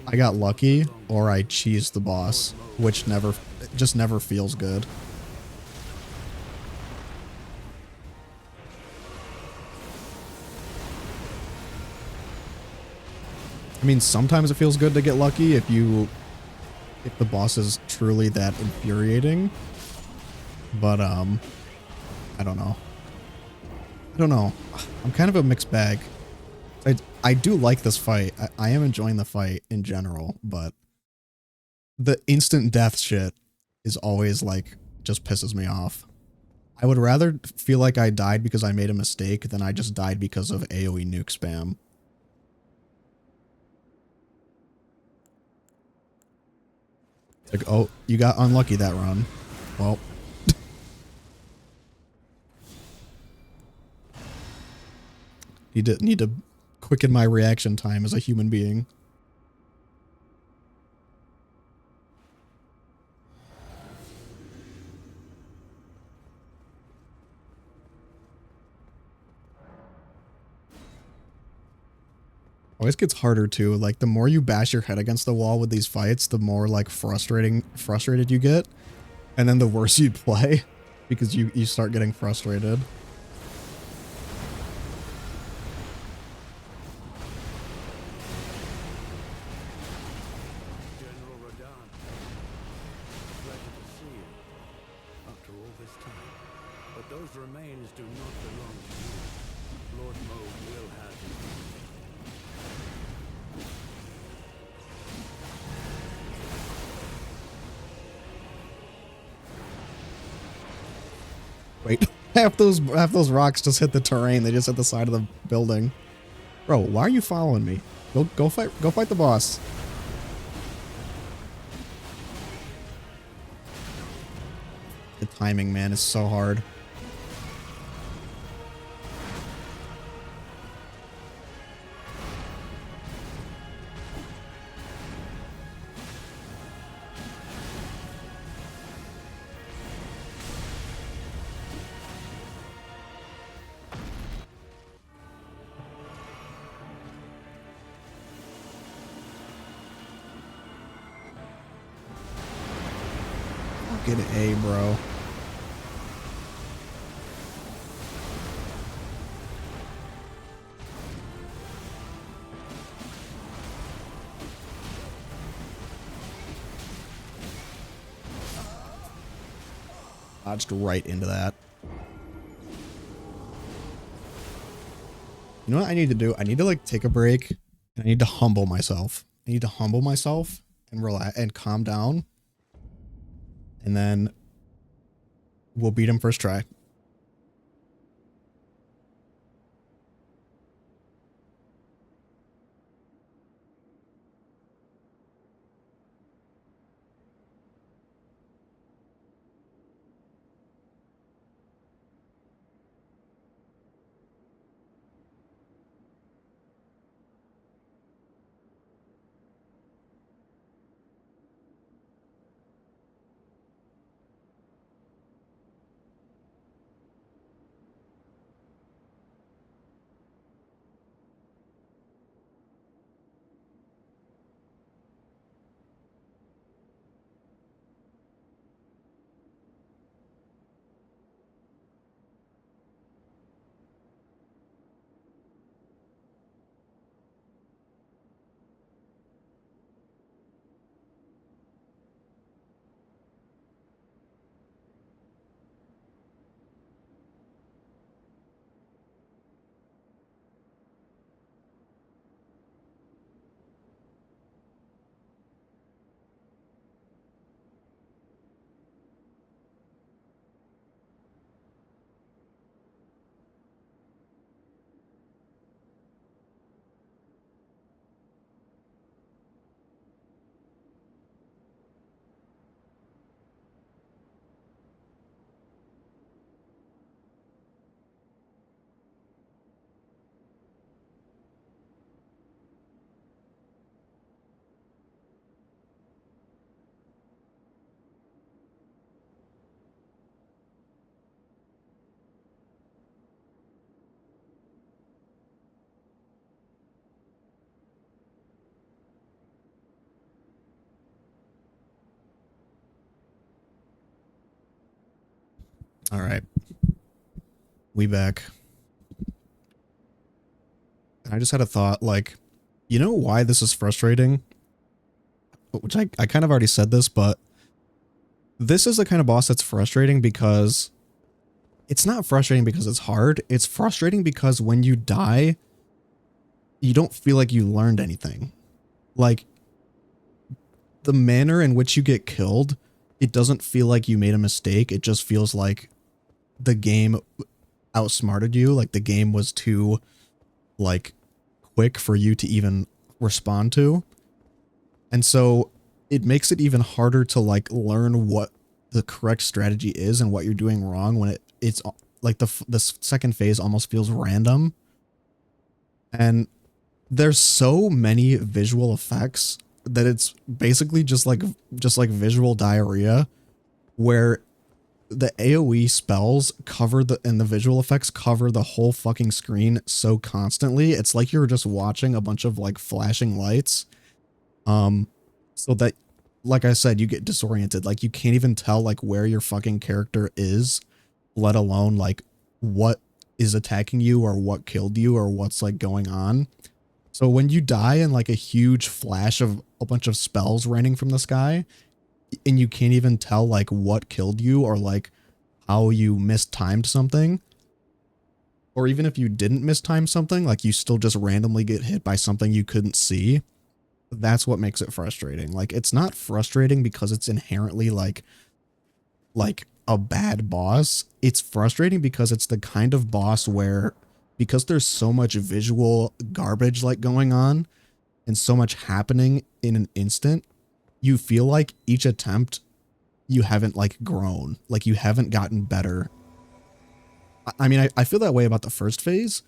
I got lucky or I cheesed the boss, which just never feels good. I mean, sometimes it feels good to get lucky if the boss is truly that infuriating. But, I don't know. I don't know. I'm kind of a mixed bag. I do like this fight. I am enjoying the fight in general, but the instant death shit is always like, just pisses me off. I would rather feel like I died because I made a mistake than I just died because of AoE nuke spam. Like, oh, you got unlucky that run. Well. Need to quicken my reaction time as a human being. Always gets harder too. Like, the more you bash your head against the wall with these fights, the more like frustrated you get, and then the worse you play because you start getting frustrated. General Radahn, pleasure to see you after all this time. But those remains do not belong to you. Lord Moog will have his dignity. Wait, half those rocks just hit the terrain. They just hit the side of the building. Bro, why are you following me? Go fight the boss. The timing, man, is so hard. Fucking A, bro. Dodged right into that. You know what I need to do? I need to like take a break and I need to humble myself. I need to humble myself and relax and calm down. And then we'll beat him first try. All right. We back. I just had a thought, like, you know why this is frustrating? Which I kind of already said this, but this is the kind of boss that's frustrating because it's not frustrating because it's hard. It's frustrating because when you die, you don't feel like you learned anything. Like, the manner in which you get killed, it doesn't feel like you made a mistake. It just feels like the game outsmarted you. Like the game was too, like, quick for you to even respond to. And so it makes it even harder to like learn what the correct strategy is and what you're doing wrong when it's like the second phase almost feels random. And there's so many visual effects that it's basically just like visual diarrhea, where the AoE spells cover and the visual effects cover the whole fucking screen so constantly. It's like you're just watching a bunch of like flashing lights. So that, like I said, you get disoriented. Like you can't even tell like where your fucking character is, let alone like what is attacking you or what killed you or what's like going on. So when you die in like a huge flash of a bunch of spells raining from the sky, and you can't even tell like what killed you or like how you mistimed something, or even if you didn't mistime something, like you still just randomly get hit by something you couldn't see, that's what makes it frustrating. Like it's not frustrating because it's inherently like a bad boss. It's frustrating because it's the kind of boss where, because there's so much visual garbage like going on and so much happening in an instant, you feel like each attempt you haven't like grown, like you haven't gotten better. I mean, I feel that way about the first phase,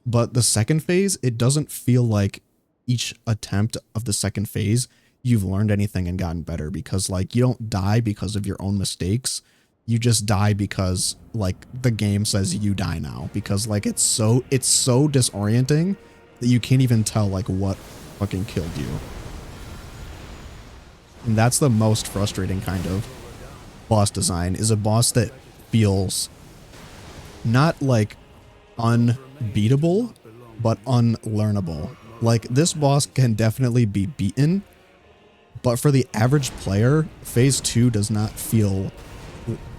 but the second phase, it doesn't feel like each attempt of the second phase, you've learned anything and gotten better, because like you don't die because of your own mistakes. You just die because like the game says you die now, because like it's so disorienting that you can't even tell like what fucking killed you. And that's the most frustrating kind of boss design, is a boss that feels not like unbeatable, but unlearnable. Like this boss can definitely be beaten, but for the average player, phase 2 does not feel,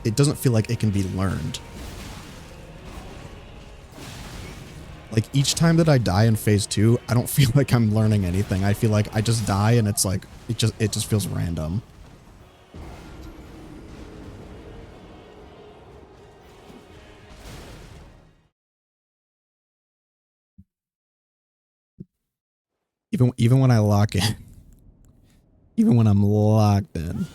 it doesn't feel like it can be learned. Like each time that I die in phase 2, I don't feel like I'm learning anything. I feel like I just die and it's like, it just feels random. Even when I lock in, even when I'm locked in.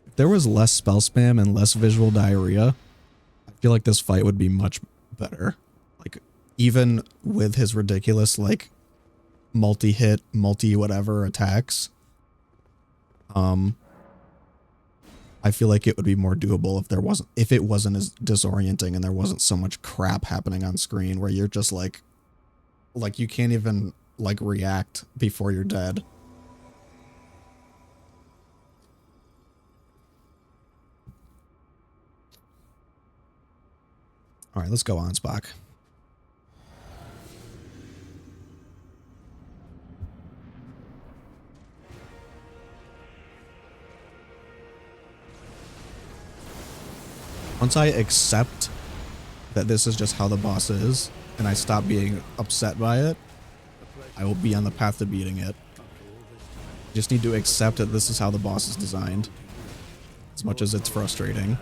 If there was less spell spam and less visual diarrhea, I feel like this fight would be much better. Like, even with his ridiculous, like, multi-hit, multi-whatever attacks, I feel like it would be more doable if it wasn't as disorienting and there wasn't so much crap happening on screen where you're just like you can't even like react before you're dead. All right, let's go on, Spock. Once I accept that this is just how the boss is, and I stop being upset by it, I will be on the path to beating it. Just need to accept that this is how the boss is designed, as much as it's frustrating.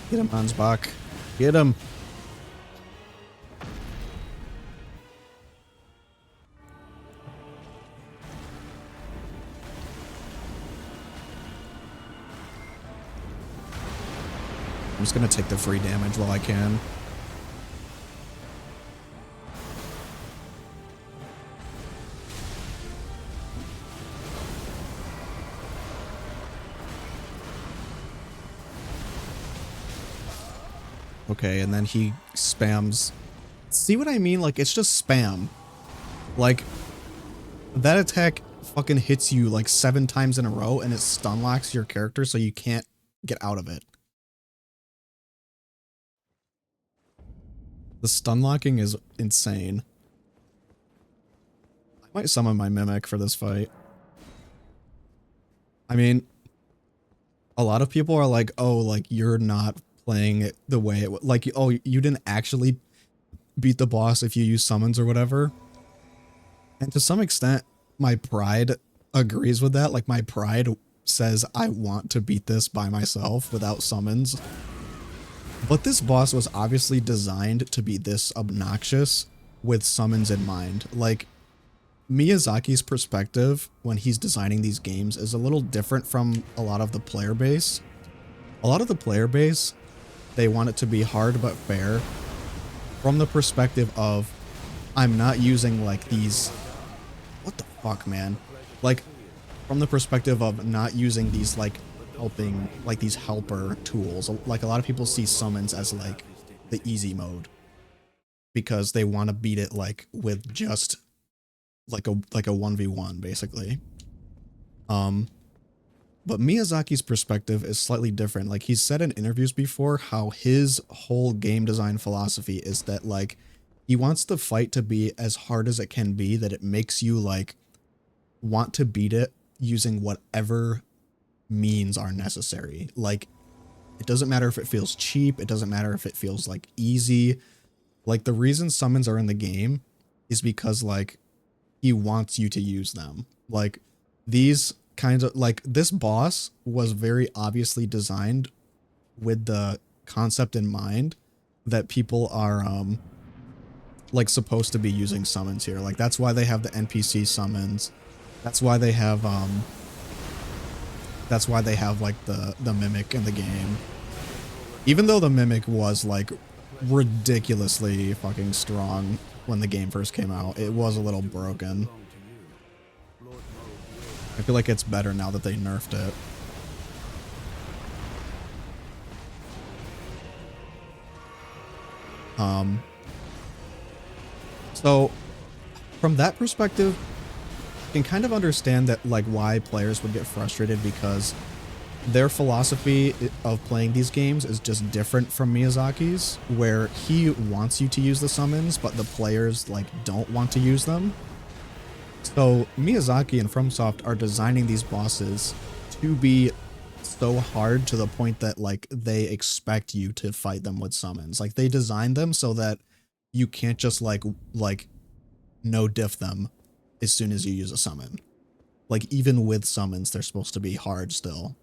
Get him, Ansbach. Get him. I'm just gonna take the free damage while I can. Okay, and then he spams. See what I mean? Like, it's just spam. Like, that attack fucking hits you like 7 times in a row and it stun locks your character so you can't get out of it. The stun locking is insane. I might summon my Mimic for this fight. I mean, a lot of people are like, oh, like, you're not playing it the way it would, like, oh, you didn't actually beat the boss if you use summons or whatever. And to some extent, my pride agrees with that. Like, my pride says I want to beat this by myself without summons. But this boss was obviously designed to be this obnoxious with summons in mind. Like, Miyazaki's perspective when he's designing these games is a little different from a lot of the player base. A lot of the player base, they want it to be hard but fair from the perspective of, I'm not using like these, what the fuck, man? Like, from the perspective of not using these like helping, like these helper tools. Like, a lot of people see summons as like the easy mode because they want to beat it like with just like a 1v1 basically. But Miyazaki's perspective is slightly different. Like, he's said in interviews before how his whole game design philosophy is that, like, he wants the fight to be as hard as it can be, that it makes you, like, want to beat it using whatever means are necessary. Like, It doesn't matter if it feels cheap. It doesn't matter if it feels like easy. Like the reason summons are in the game is because like he wants you to use them. Like these kinds of like this boss was very obviously designed with the concept in mind that people are like supposed to be using summons here. Like that's why they have the NPC summons. That's why they have like the mimic in the game. Even though the mimic was like ridiculously fucking strong when the game first came out, it was a little broken. I feel like it's better now that they nerfed it. So from that perspective, I can kind of understand that like why players would get frustrated, because their philosophy of playing these games is just different from Miyazaki's, where he wants you to use the summons, but the players like don't want to use them. So Miyazaki and FromSoft are designing these bosses to be so hard to the point that like they expect you to fight them with summons. Like they designed them so that you can't just like no diff them as soon as you use a summon. Like even with summons, they're supposed to be hard still.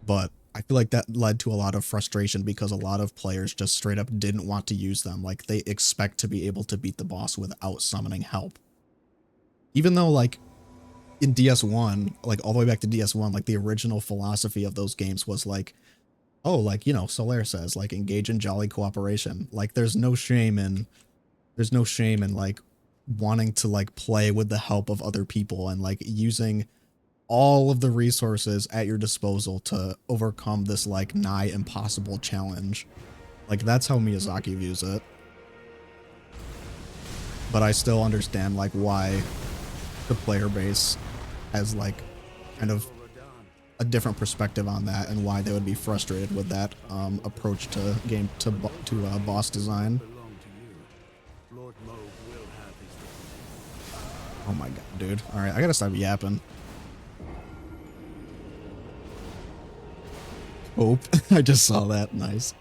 But I feel like that led to a lot of frustration because a lot of players just straight up didn't want to use them. Like they expect to be able to beat the boss without summoning help. Even though like in DS1, like all the way back to DS1, like the original philosophy of those games was like, oh, like, you know, Solaire says, like engage in jolly cooperation. Like there's no shame in like wanting to like play with the help of other people and like using all of the resources at your disposal to overcome this like nigh impossible challenge. Like that's how Miyazaki views it. But I still understand like why the player base has like kind of a different perspective on that and why they would be frustrated with that approach to boss design. Oh my god, dude. All right, I gotta stop yapping. Hope. I just saw that. Nice.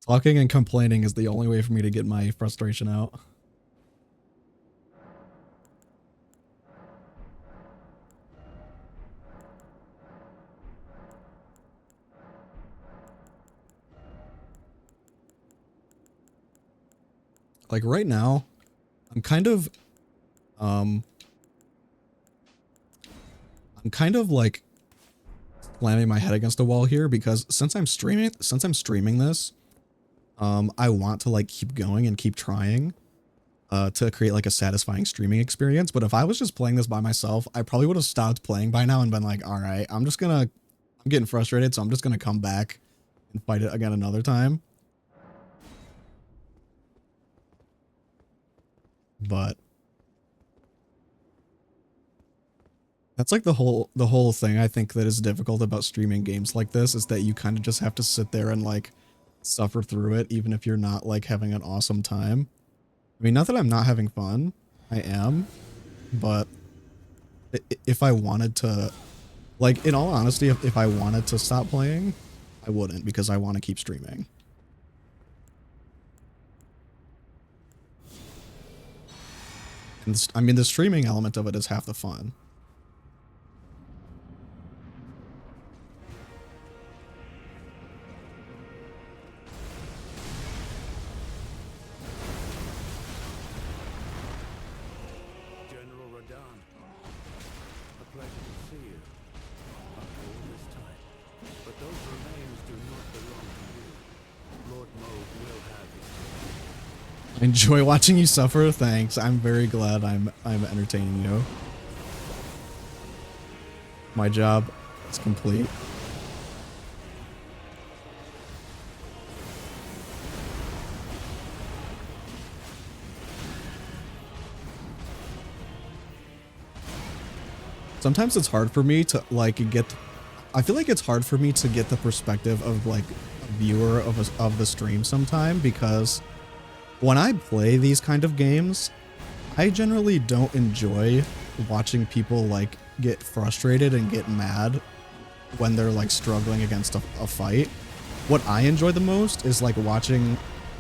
Talking and complaining is the only way for me to get my frustration out. Like right now, I'm kind of like slamming my head against a wall here because since I'm streaming this, I want to like keep going and keep trying to create like a satisfying streaming experience. But if I was just playing this by myself, I probably would have stopped playing by now and been like, all right, I'm getting frustrated, so I'm just gonna come back and fight it again another time. But that's like the whole thing I think that is difficult about streaming games like this is that you kind of just have to sit there and like suffer through it even if you're not like having an awesome time. I mean, not that I'm not having fun, I am, but if I wanted to, like in all honesty, if I wanted to stop playing, I wouldn't because I want to keep streaming. And I mean, the streaming element of it is half the fun. General Radahn, a pleasure to see you after all this time. But those remains do not belong to you. Lord Moog will have his. I enjoy watching you suffer. Thanks. I'm very glad I'm entertaining you. My job is complete. Sometimes it's hard for me to like I feel like it's hard for me to get the perspective of like a viewer of the stream sometime, because when I play these kind of games, I generally don't enjoy watching people like get frustrated and get mad when they're like struggling against a fight. What I enjoy the most is like watching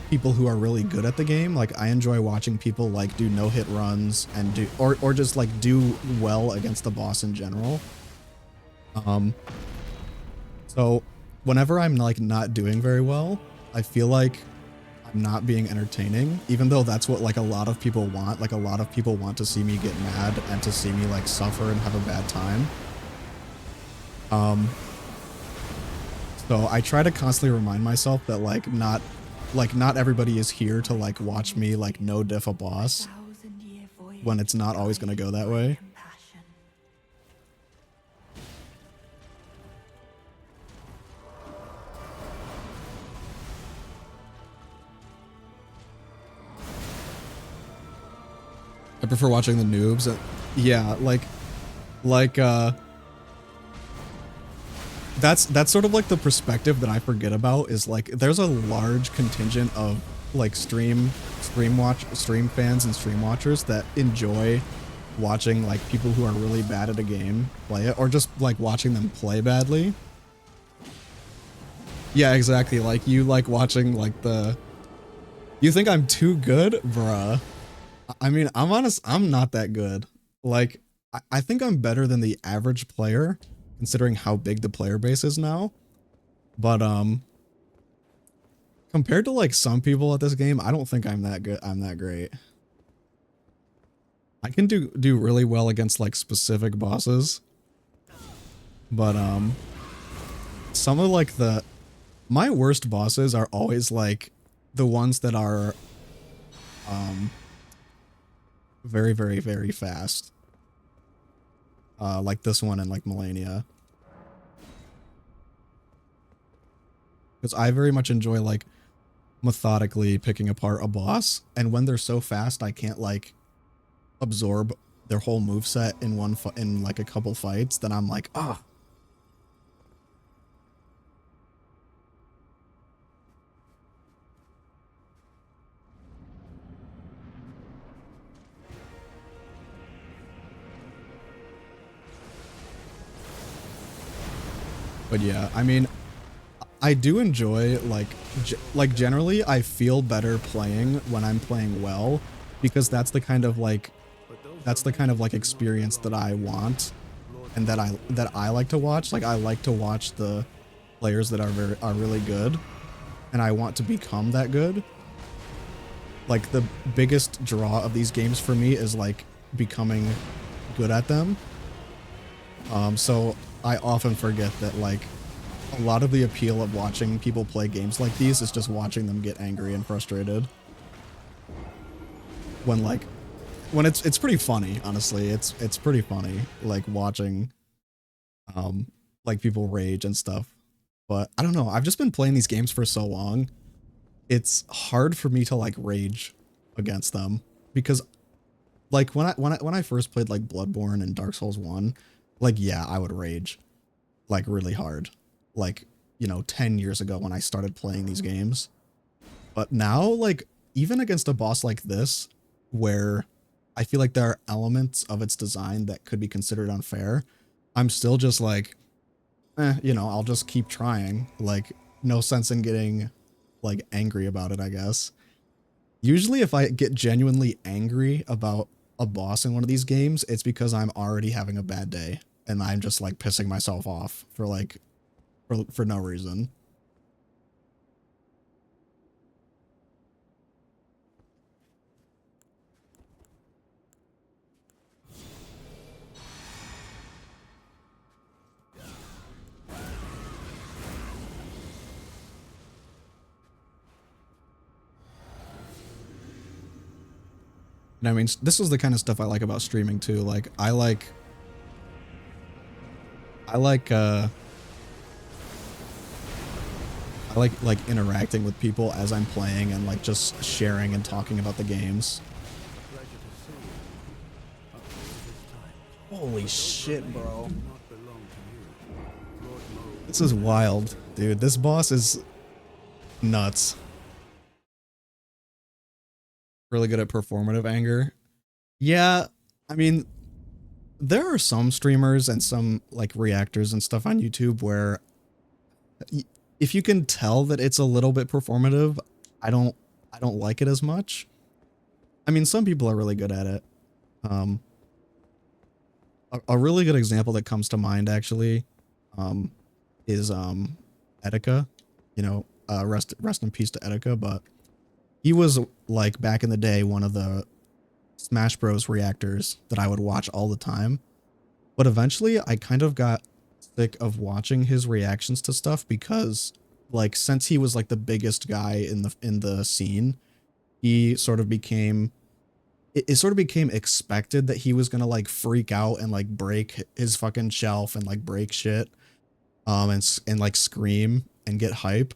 people who are really good at the game. Like I enjoy watching people like do no-hit runs and do or just like do well against the boss in general. So whenever I'm like not doing very well, I feel like I'm not being entertaining, even though that's what like a lot of people want. Like a lot of people want to see me get mad and to see me like suffer and have a bad time. So I try to constantly remind myself that like not everybody is here to like watch me like no diff a boss when it's not always going to go that way. I prefer watching the noobs. Yeah, that's sort of like the perspective that I forget about is like there's a large contingent of like stream fans and stream watchers that enjoy watching like people who are really bad at a game play it, or just like watching them play badly. Yeah, exactly. Like you like watching like you think I'm too good, bruh. I mean, I'm honest, I'm not that good. Like I think I'm better than the average player, considering how big the player base is now. But compared to like some people at this game, I don't think I'm that good. I'm that great. I can do really well against like specific bosses. But some of like my worst bosses are always like the ones that are very, very, very fast. Like this one and like Melania. Because I very much enjoy like methodically picking apart a boss, and when they're so fast I can't like absorb their whole moveset in like a couple fights, then I'm like, ah. But yeah, I mean, I do enjoy like generally I feel better playing when I'm playing well, because that's the kind of like experience that I want and that I like to watch. Like I like to watch the players that are really good, and I want to become that good. Like the biggest draw of these games for me is like becoming good at them. So I often forget that like a lot of the appeal of watching people play games like these is just watching them get angry and frustrated. When it's pretty funny, honestly. It's pretty funny, like watching like people rage and stuff. But I don't know, I've just been playing these games for so long. It's hard for me to like rage against them, because like when I first played like Bloodborne and Dark Souls 1, like yeah, I would rage like really hard. Like, you know, 10 years ago when I started playing these games. But now, like, even against a boss like this, where I feel like there are elements of its design that could be considered unfair, I'm still just like, you know, I'll just keep trying. Like, no sense in getting, like, angry about it, I guess. Usually if I get genuinely angry about a boss in one of these games, it's because I'm already having a bad day, and I'm just, like, pissing myself off for, like, for no reason. And I mean, this is the kind of stuff I like about streaming too. Like I like interacting with people as I'm playing, and like just sharing and talking about the games. Holy shit, bro. This is wild, dude. This boss is nuts. Really good at performative anger. Yeah, I mean, there are some streamers and some like reactors and stuff on YouTube where if you can tell that it's a little bit performative, I don't I don't like it as much. I mean, some people are really good at it. Um, a really good example that comes to mind actually, um, is Etika. You know, rest in peace to Etika, but he was like back in the day one of the Smash Bros reactors that I would watch all the time. But eventually I kind of got sick of watching his reactions to stuff because like since he was like the biggest guy in the scene, he sort of became it sort of became expected that he was gonna like freak out and like break his fucking shelf and like break shit and like scream and get hype.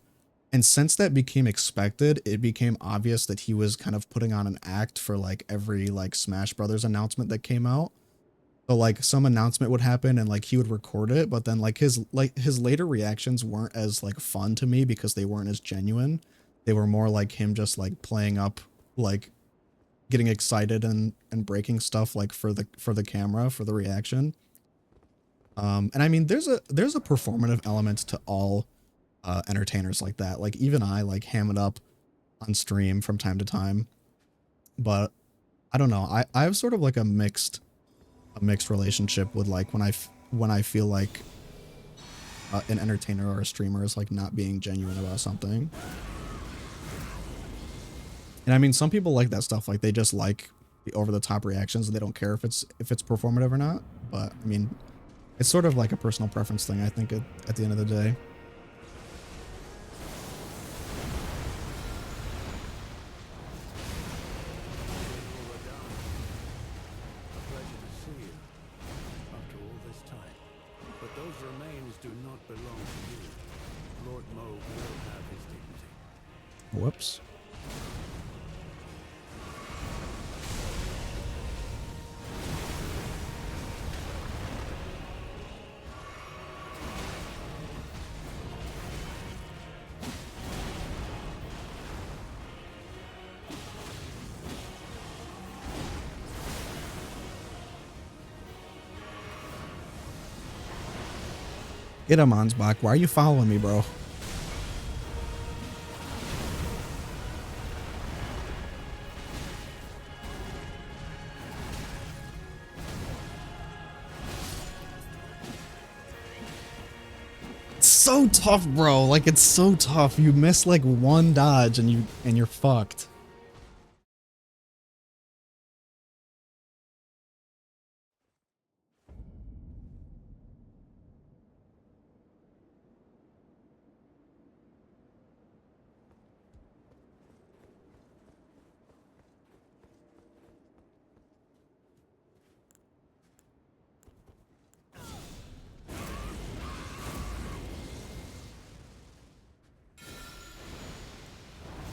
And since that became expected, it became obvious that he was kind of putting on an act for like every like Smash Brothers announcement that came out. So like some announcement would happen and like he would record it, but then like his later reactions weren't as like fun to me because they weren't as genuine. They were more like him just like playing up, like getting excited and breaking stuff like for the camera for the reaction. And I mean there's a performative element to all entertainers like that. Like even I like ham it up on stream from time to time, but I don't know. I have sort of like a mixed relationship with like when I feel like an entertainer or a streamer is like not being genuine about something. And I mean, some people like that stuff. Like they just like the over the top reactions and they don't care if it's performative or not. But I mean, it's sort of like a personal preference thing, I think, at the end of the day. A pleasure to see you after all this time. But those remains do not belong to you. Lord Mo will have his dignity. Whoops. Get him, Ansbach. Why are you following me, bro? It's so tough, bro. Like it's so tough. You miss like one dodge and you're fucked.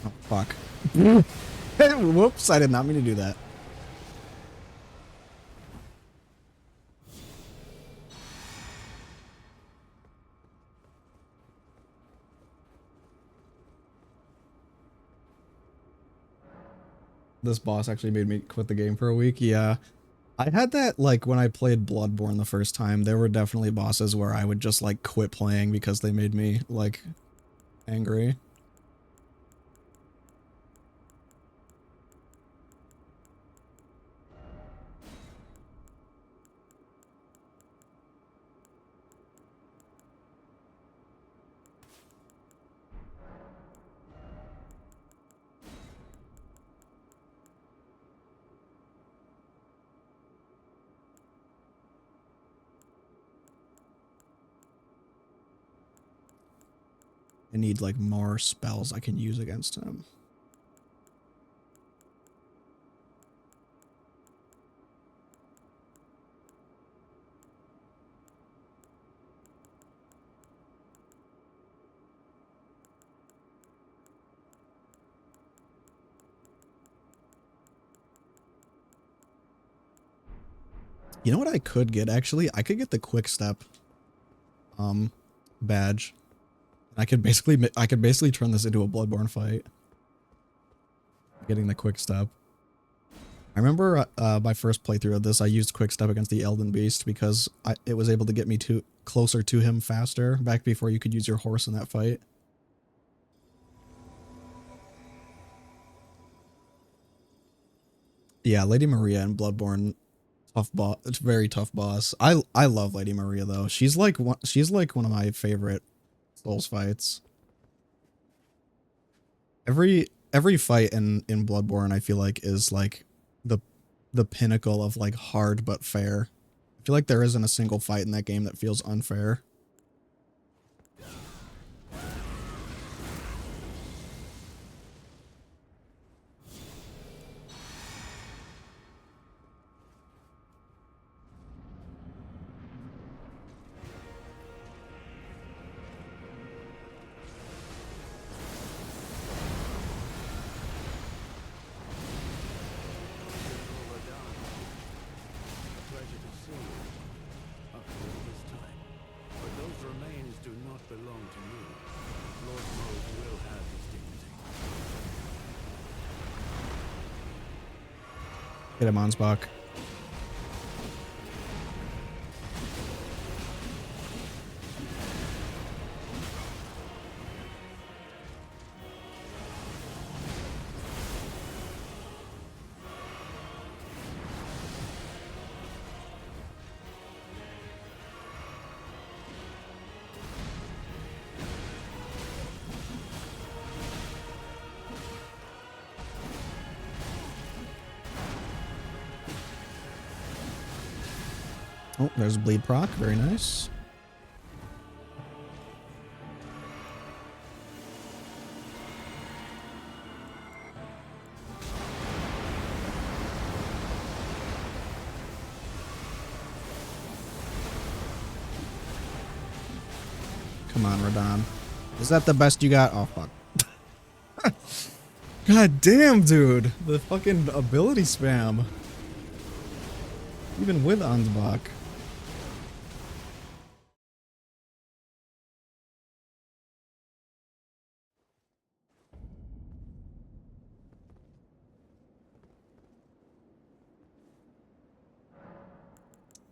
Oh fuck. Whoops, I did not mean to do that. This boss actually made me quit the game for a week. Yeah. I had that like when I played Bloodborne the first time. There were definitely bosses where I would just like quit playing because they made me like angry. I need like more spells I can use against him. You know what I could get actually? I could get the quick step badge. I could basically turn this into a Bloodborne fight. Getting the quick step. I remember my first playthrough of this, I used Quick Step against the Elden Beast because it was able to get me closer to him faster, back before you could use your horse in that fight. Yeah, Lady Maria in Bloodborne, tough boss. It's very tough boss. I love Lady Maria though. She's like one of my favorite Souls fights. Every fight in Bloodborne I feel like is like the the pinnacle of like hard but fair. I feel like there isn't a single fight in that game that feels unfair. Consort Radahn, a pleasure to see you after all this time. But those remains do not belong to me. Lord Mode will have his dignity. Get him, Ansbach. Oh, there's bleed proc. Very nice. Come on, Radahn. Is that the best you got? Oh, fuck. God damn, dude. The fucking ability spam. Even with Ansbach.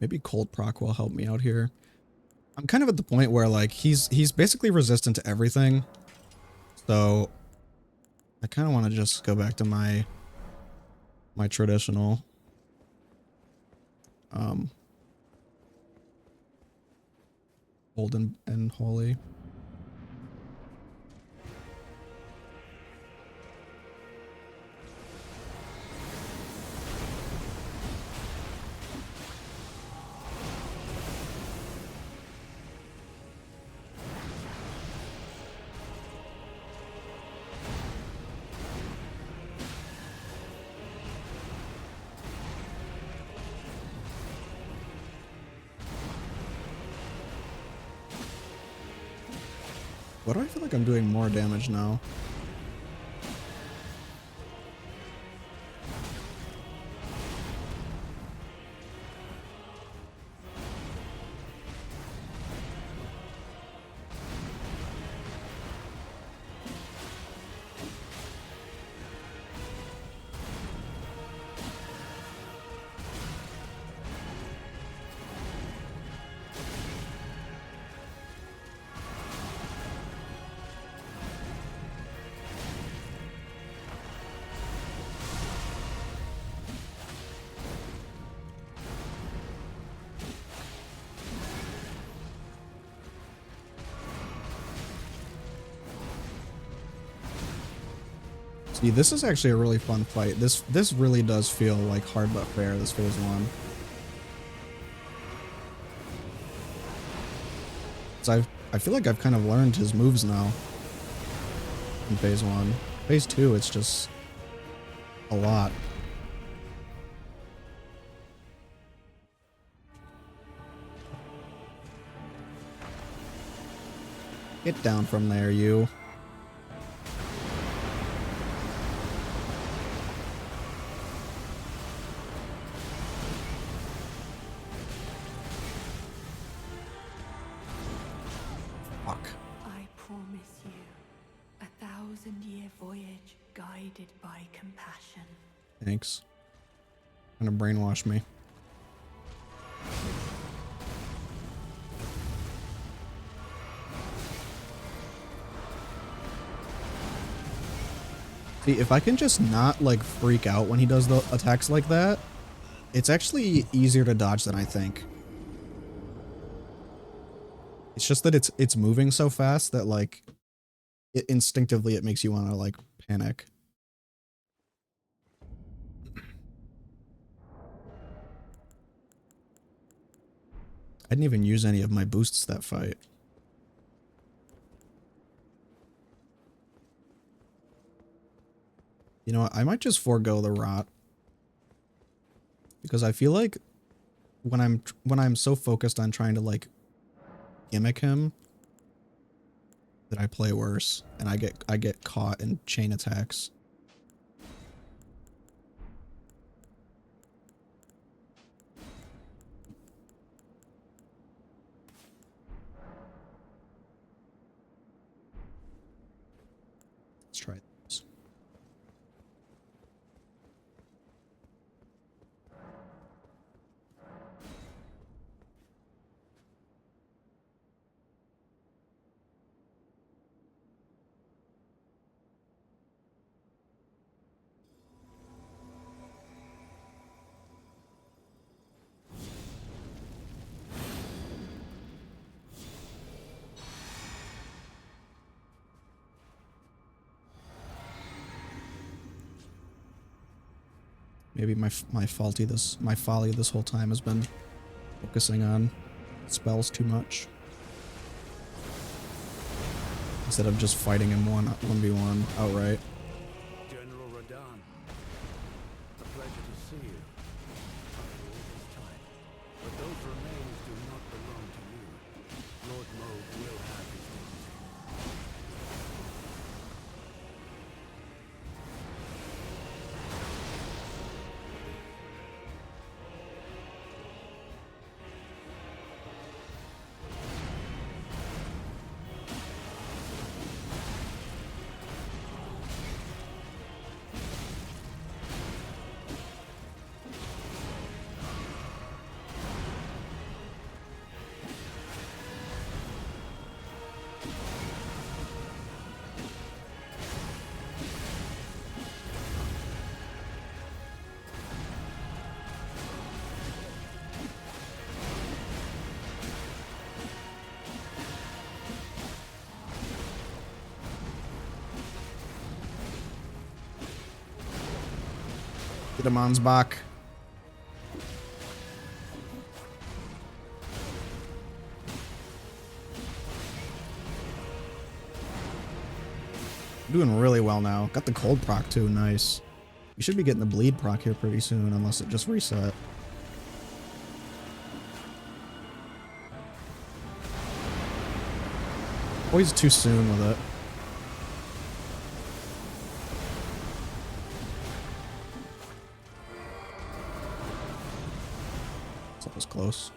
Maybe cold proc will help me out here. I'm kind of at the point where like he's basically resistant to everything. So I kind of want to just go back to my traditional old and holy. Why do I feel like I'm doing more damage now? See, this is actually a really fun fight. This really does feel like hard but fair, this phase 1. So I feel like I've kind of learned his moves now in phase 1. Phase 2, it's just a lot. Get down from there, you. I promise you a 1,000-year voyage guided by compassion. Thanks. Trying to brainwash me. See, if I can just not, like, freak out when he does the attacks like that, it's actually easier to dodge than I think. It's just that it's moving so fast that, like, instinctively it makes you want to, like, panic. I didn't even use any of my boosts that fight. You know what? I might just forego the rot. Because I feel like when I'm so focused on trying to, like, gimmick him that I play worse and I get caught in chain attacks. Let's try this. Maybe my folly this whole time has been focusing on spells too much instead of just fighting him 1v1 outright. General Radahn, a pleasure to see you after all this time. But those remains do not belong to you. Lord Moog will have his dignity. Get him on's back. Doing really well now. Got the cold proc too, nice. We should be getting the bleed proc here pretty soon, unless it just reset. Always too soon with it. That was close.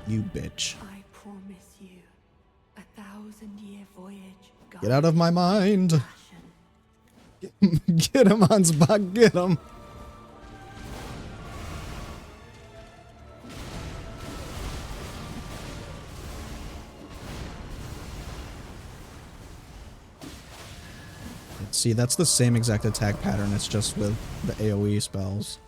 You bitch. I promise you, 1,000-year voyage. Get out of my mind. Passion. Get him, Ansbach, get him. See, that's the same exact attack pattern, it's just with the AoE spells.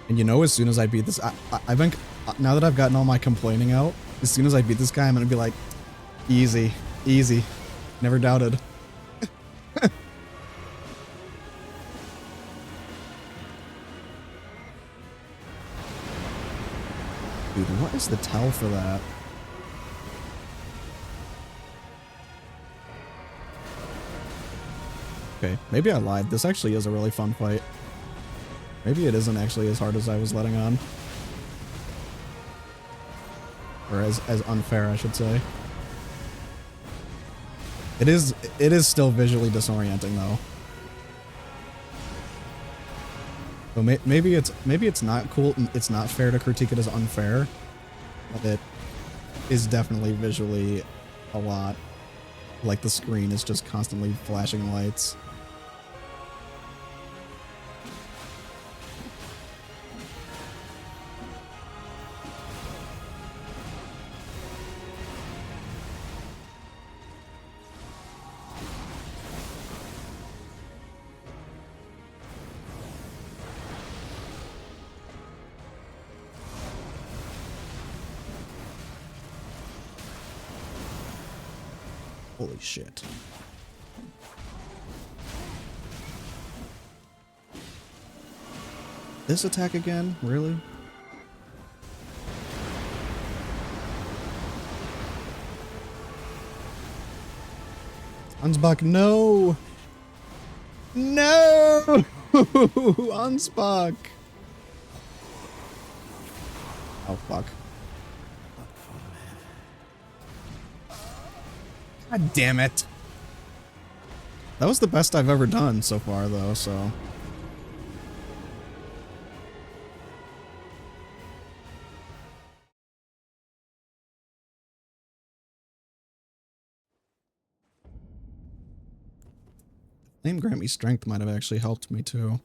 And you know, as soon as I beat this, I think, now that I've gotten all my complaining out, as soon as I beat this guy, I'm gonna be like, easy, easy. Never doubted. Dude, what is the tell for that? Okay, maybe I lied. This actually is a really fun fight. Maybe it isn't actually as hard as I was letting on. Or as unfair, I should say. It is still visually disorienting though. So maybe it's not cool. It's not fair to critique it as unfair, but it is definitely visually a lot. Like the screen is just constantly flashing lights. Holy shit. This attack again? Really? Ansbach, no! No! Ansbach! Oh, fuck. God damn it. That was the best I've ever done so far, though, so... Flame grant me strength might have actually helped me, too.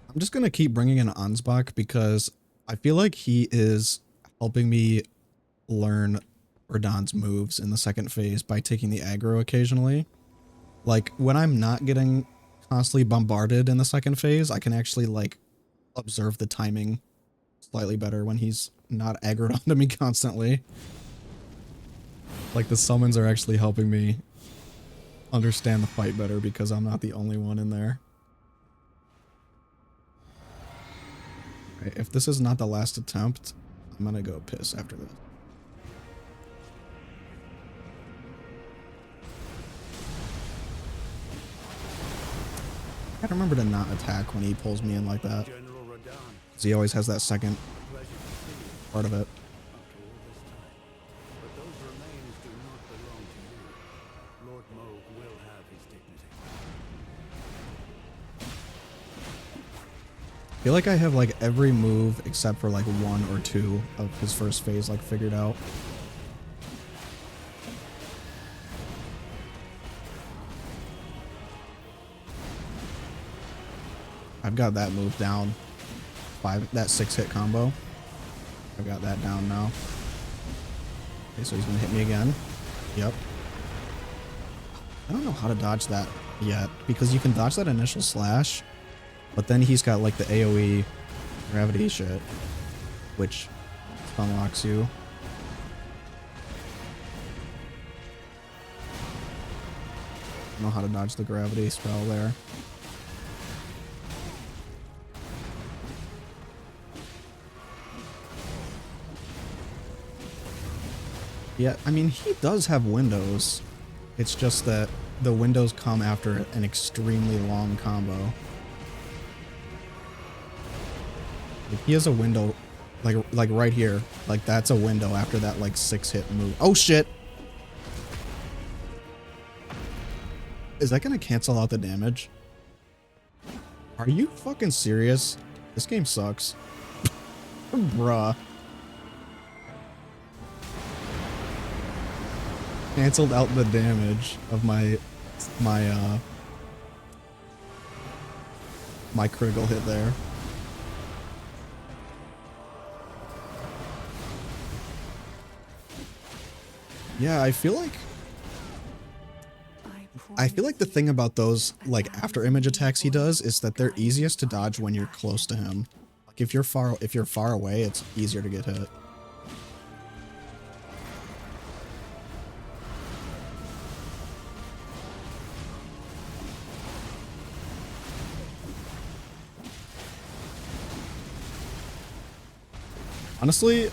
I'm just gonna keep bringing in Ansbach because I feel like he is helping me learn Radahn's moves in the second phase by taking the aggro occasionally. Like, when I'm not getting constantly bombarded in the second phase, I can actually, like, observe the timing slightly better when he's not aggroed onto me constantly. Like, the summons are actually helping me understand the fight better because I'm not the only one in there. Right, if this is not the last attempt, I'm gonna go piss after this. I gotta remember to not attack when he pulls me in like that. General Radahn, Because he always has that second pleasure to see you part of it. after all this time. But those remains do not belong to you. Lord Moog will have his dignity. I feel like I have like every move except for like one or two of his first phase like figured out. I've got that move down. That 6-hit combo. I've got that down now. Okay, so he's gonna hit me again. Yep. I don't know how to dodge that yet because you can dodge that initial slash, but then he's got like the AoE gravity shit, which unlocks you. I don't know how to dodge the gravity spell there. Yeah, I mean, he does have windows. It's just that the windows come after an extremely long combo. Like, he has a window, like right here. Like, that's a window after that, like, 6-hit move. Oh, shit! Is that gonna cancel out the damage? Are you fucking serious? This game sucks. Bruh. Canceled out the damage of my critical hit there. Yeah, I feel like the thing about those like after image attacks he does is that they're easiest to dodge when you're close to him. Like if you're far away, it's easier to get hit. Honestly,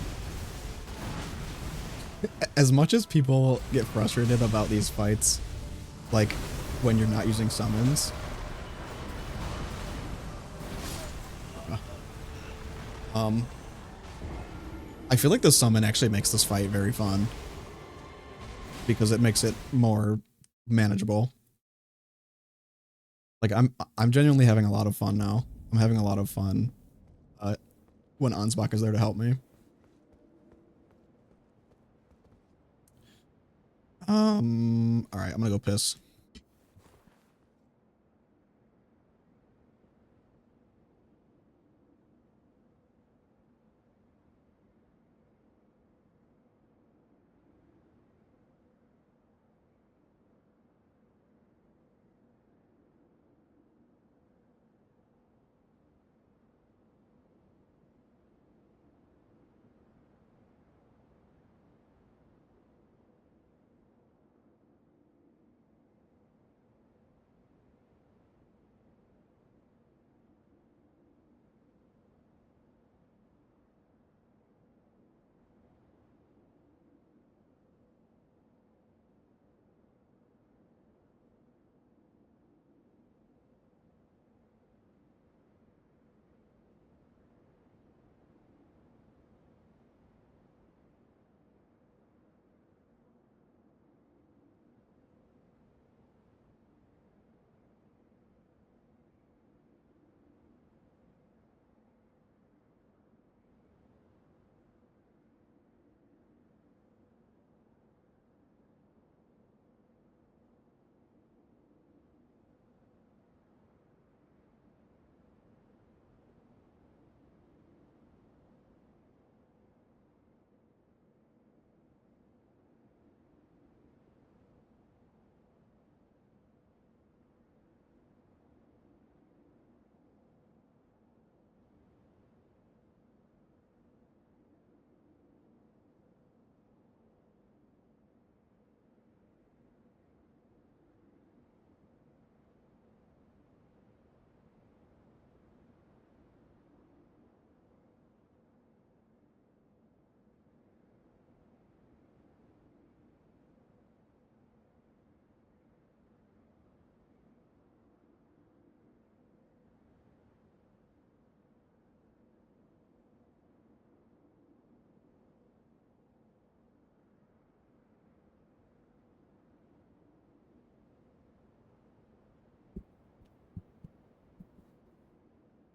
as much as people get frustrated about these fights, like when you're not using summons, I feel like the summon actually makes this fight very fun because it makes it more manageable. Like I'm genuinely having a lot of fun now. I'm having a lot of fun when Ansbach is there to help me. All right, I'm gonna go piss.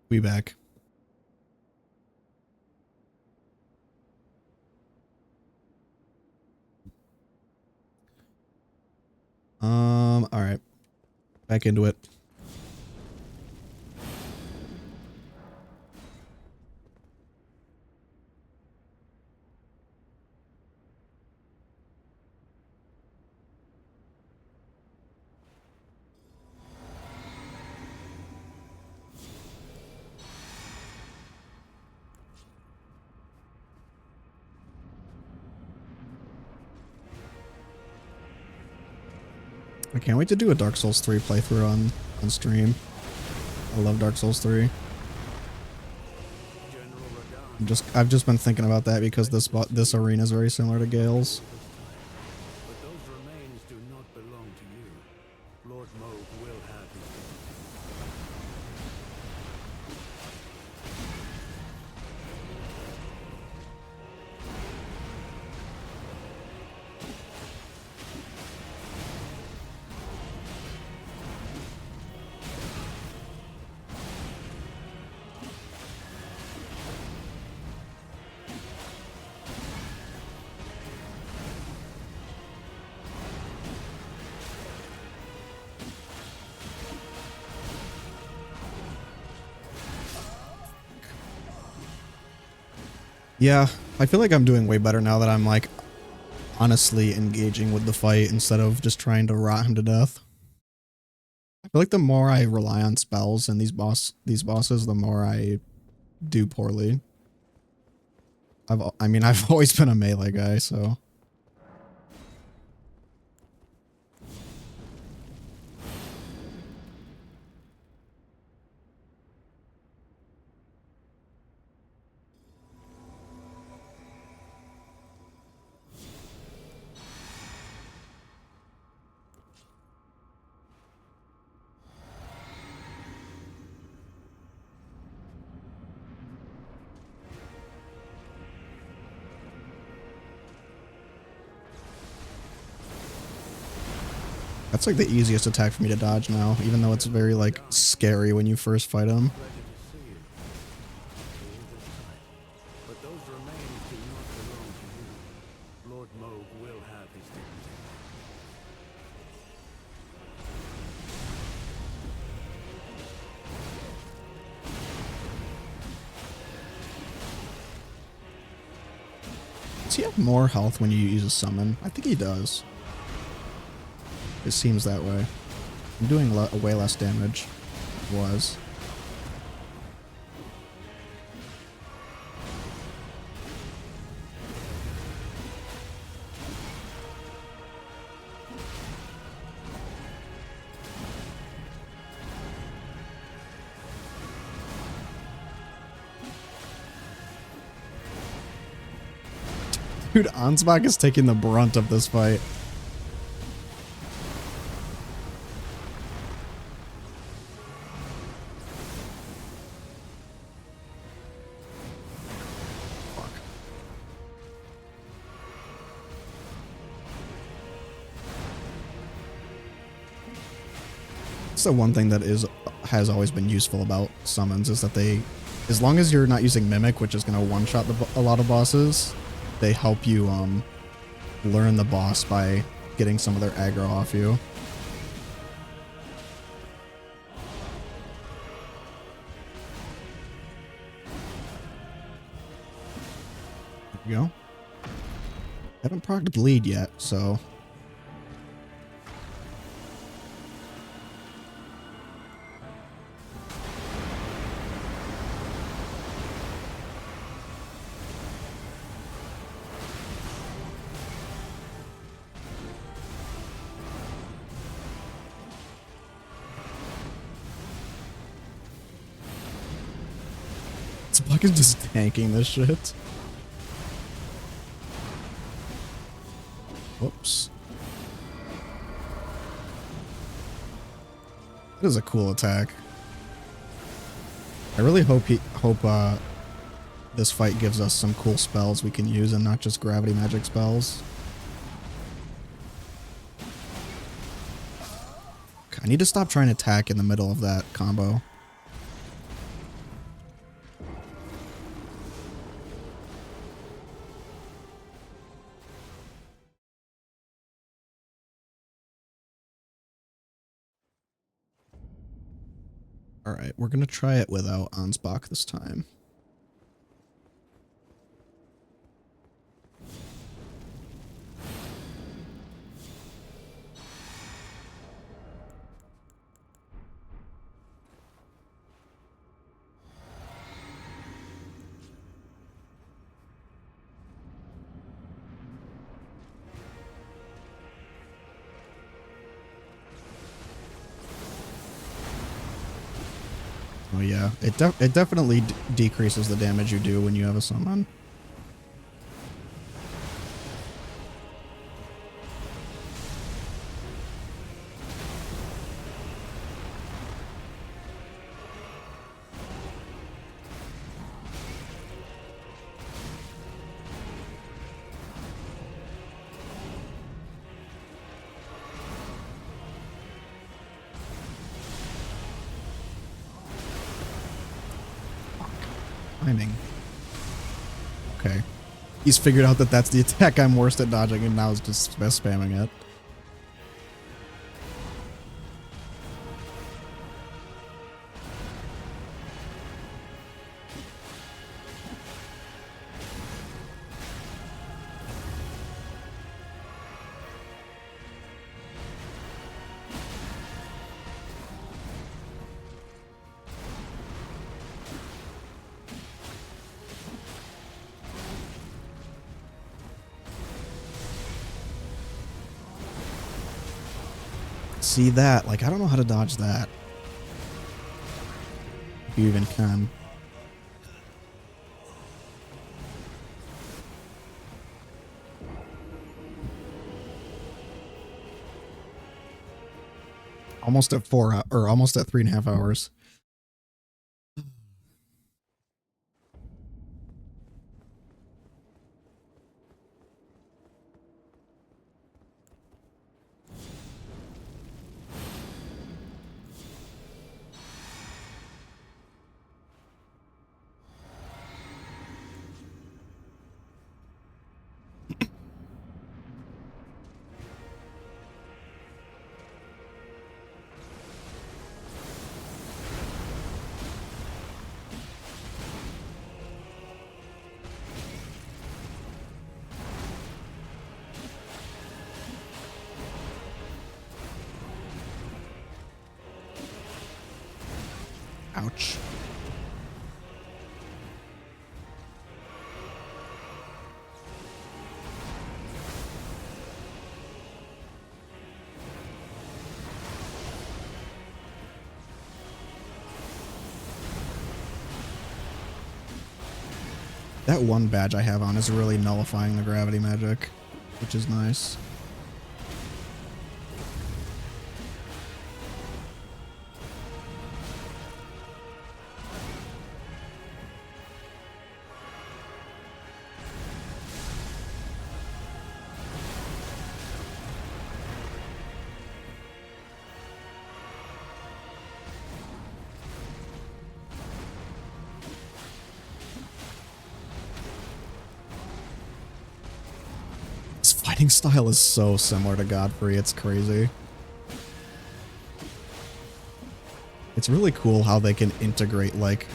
We back. All right. Back into it. I can't wait to do a Dark Souls 3 playthrough on stream. I love Dark Souls 3. I've just been thinking about that because this arena is very similar to Gale's. But those remains do not belong to you. Lord Moog will have his Yeah, I feel like I'm doing way better now that I'm like honestly engaging with the fight instead of just trying to rot him to death. I feel like the more I rely on spells and these bosses, the more I do poorly. I've always been a melee guy, so. That's like the easiest attack for me to dodge now, even though it's very like scary when you first fight him. Pleasure to see you. After all this time. But those remains do not belong to you. Lord Moog will have his dignity. Does he have more health when you use a summon? I think he does. It seems that way. I'm doing way less damage. Was. Dude, Ansbach is taking the brunt of this fight. Fuck. It's the one thing that has always been useful about summons is that they, as long as you're not using Mimic, which is going to one-shot a lot of bosses, they help you learn the boss by getting some of their aggro off you. There we go. Haven't procced bleed yet, so Buck is just tanking this shit. Whoops. That is a cool attack. I really hope this fight gives us some cool spells we can use and not just gravity magic spells. Okay, I need to stop trying to attack in the middle of that combo. Alright, we're gonna try it without Ansbach this time. Oh yeah, it definitely decreases the damage you do when you have a summon. Timing. Okay. He's figured out that that's the attack I'm worst at dodging and now is just spamming it. See that? Like, I don't know how to dodge that. If you even can. Almost at 4 or almost at 3.5 hours. Ouch. That one badge I have on is really nullifying the gravity magic, which is nice. Fighting style is so similar to Godfrey, it's crazy. It's really cool how they can integrate like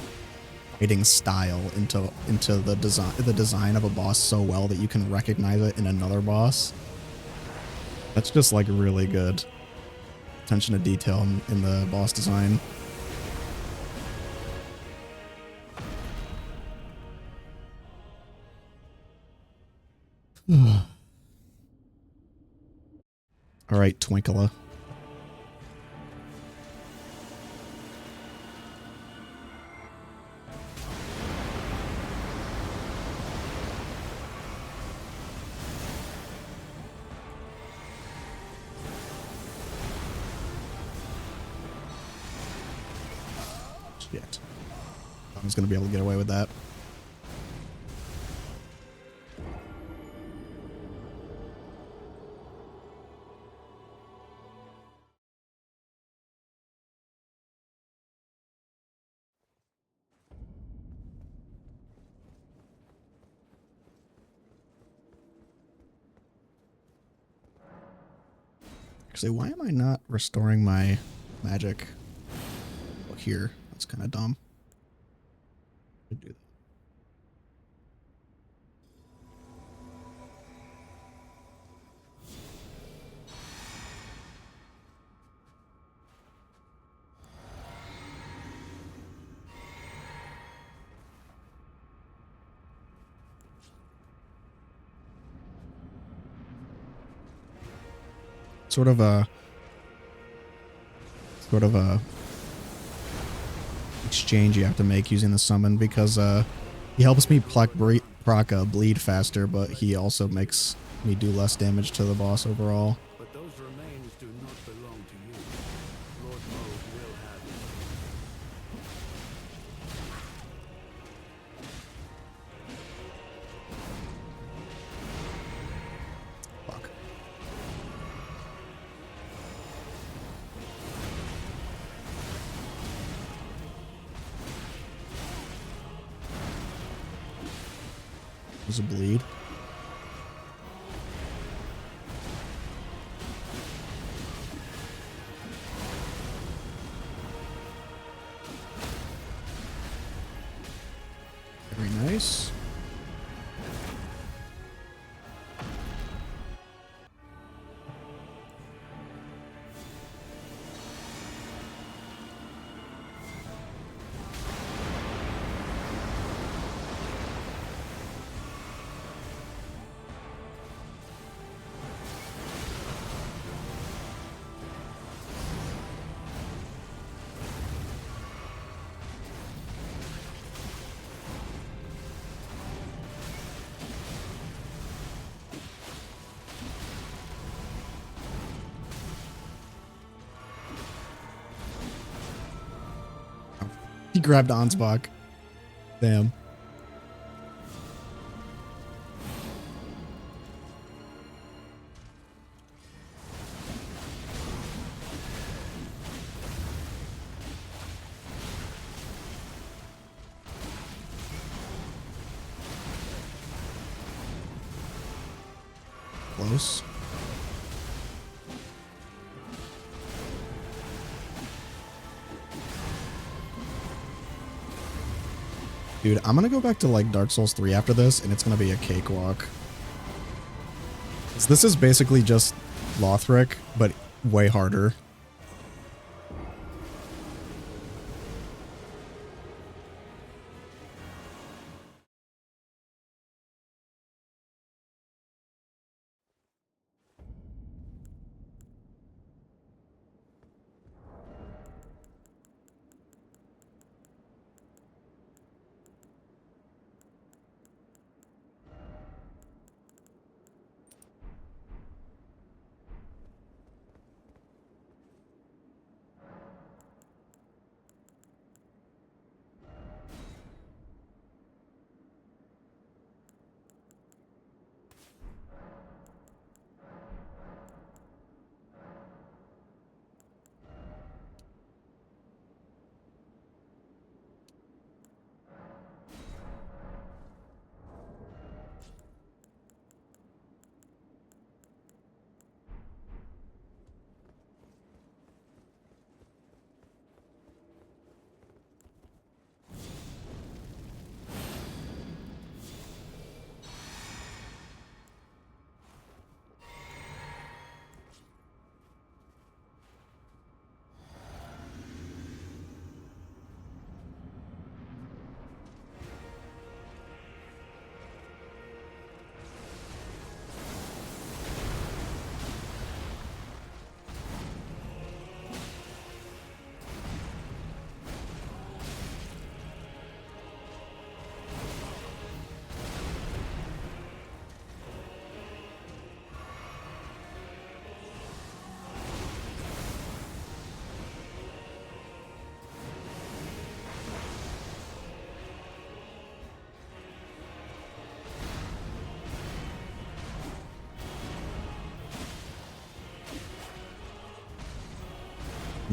fighting style into the design of a boss so well that you can recognize it in another boss. That's just like really good attention to detail in the boss design. All right, Twinkler. Shit. I was going to be able to get away with that. Actually, why am I not restoring my magic here? That's kind of dumb. Do that. Sort of a exchange you have to make using the summon, because he helps me proc bleed faster, but he also makes me do less damage to the boss overall. But those remains do not belong to you. Lord Mode will have them. Fuck. There's a bleed. Very nice. He grabbed Ansbach. Damn. Close. Dude, I'm gonna go back to like Dark Souls 3 after this, and it's gonna be a cakewalk. This is basically just Lothric, but way harder.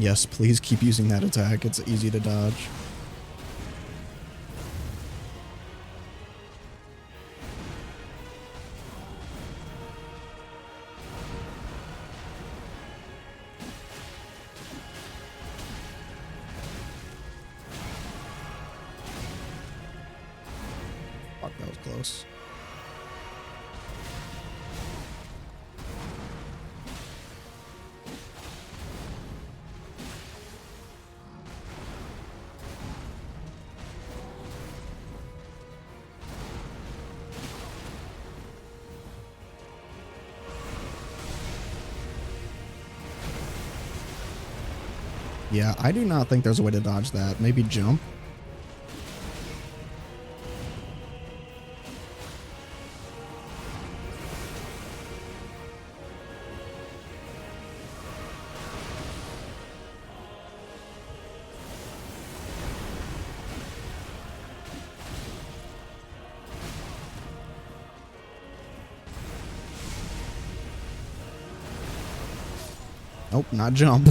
Yes, please keep using that attack. It's easy to dodge. Fuck, that was close. Yeah, I do not think there's a way to dodge that. Maybe jump? Nope, not jump.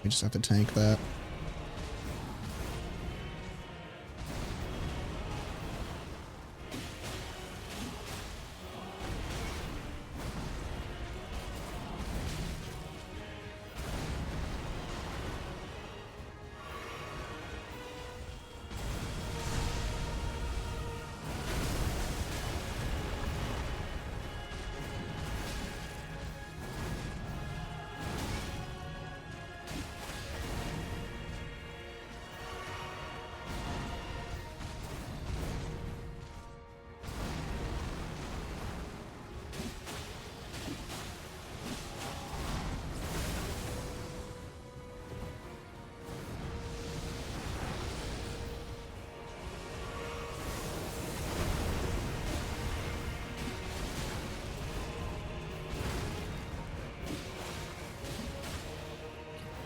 We just have to tank that.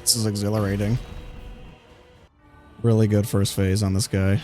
This is exhilarating. Really good first phase on this guy.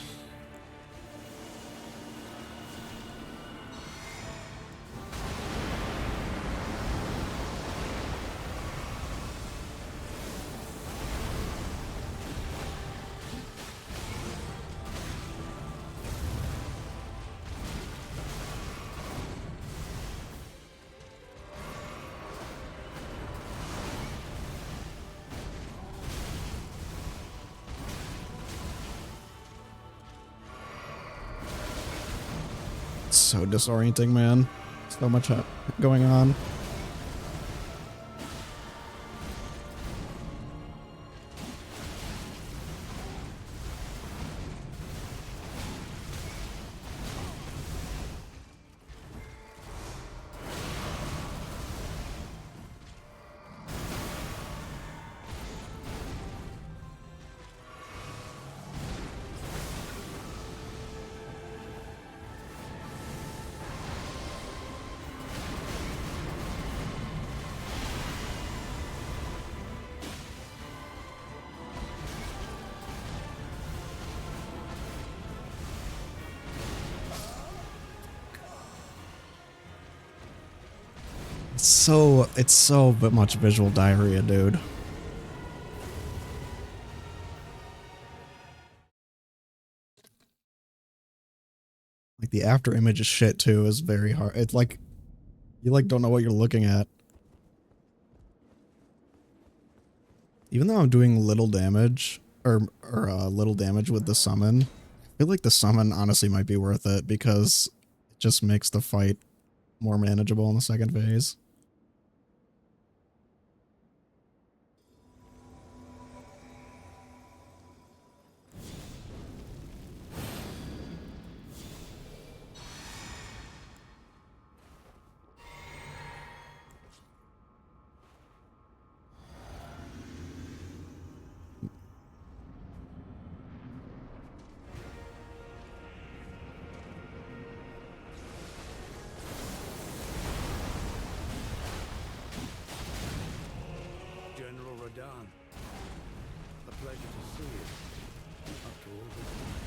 So disorienting, man. So much going on. It's so much visual diarrhea, dude. Like the after image is shit too. Is very hard. It's like you like don't know what you're looking at. Even though I'm doing little damage or little damage with the summon, I feel like the summon honestly might be worth it because it just makes the fight more manageable in the second phase. General Radahn, a pleasure to see you after all this time.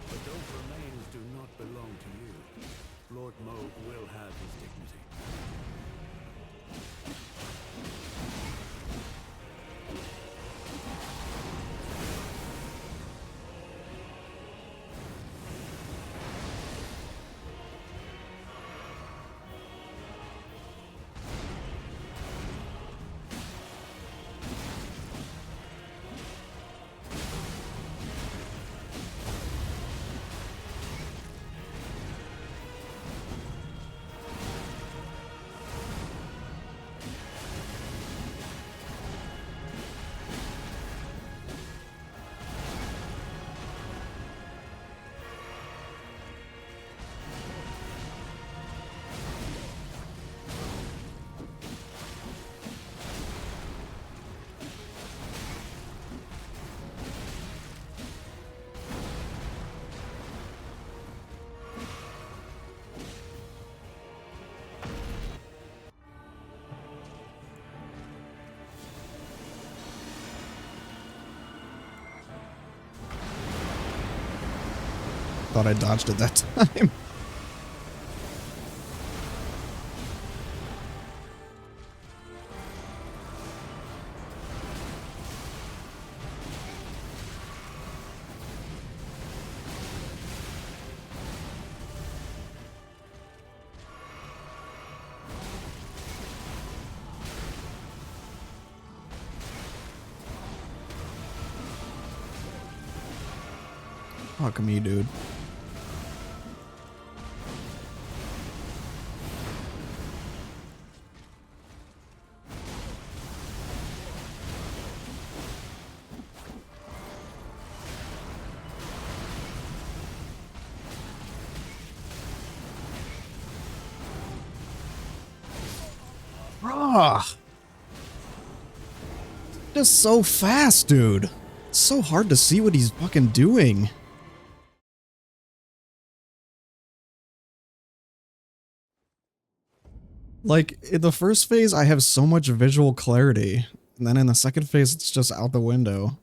But those remains do not belong to you. Lord Moog will have his dignity. Thought I dodged it that time. Fuck me, dude. Bruh. Just so fast, dude. It's so hard to see what he's fucking doing. Like, in the first phase, I have so much visual clarity. And then in the second phase, it's just out the window.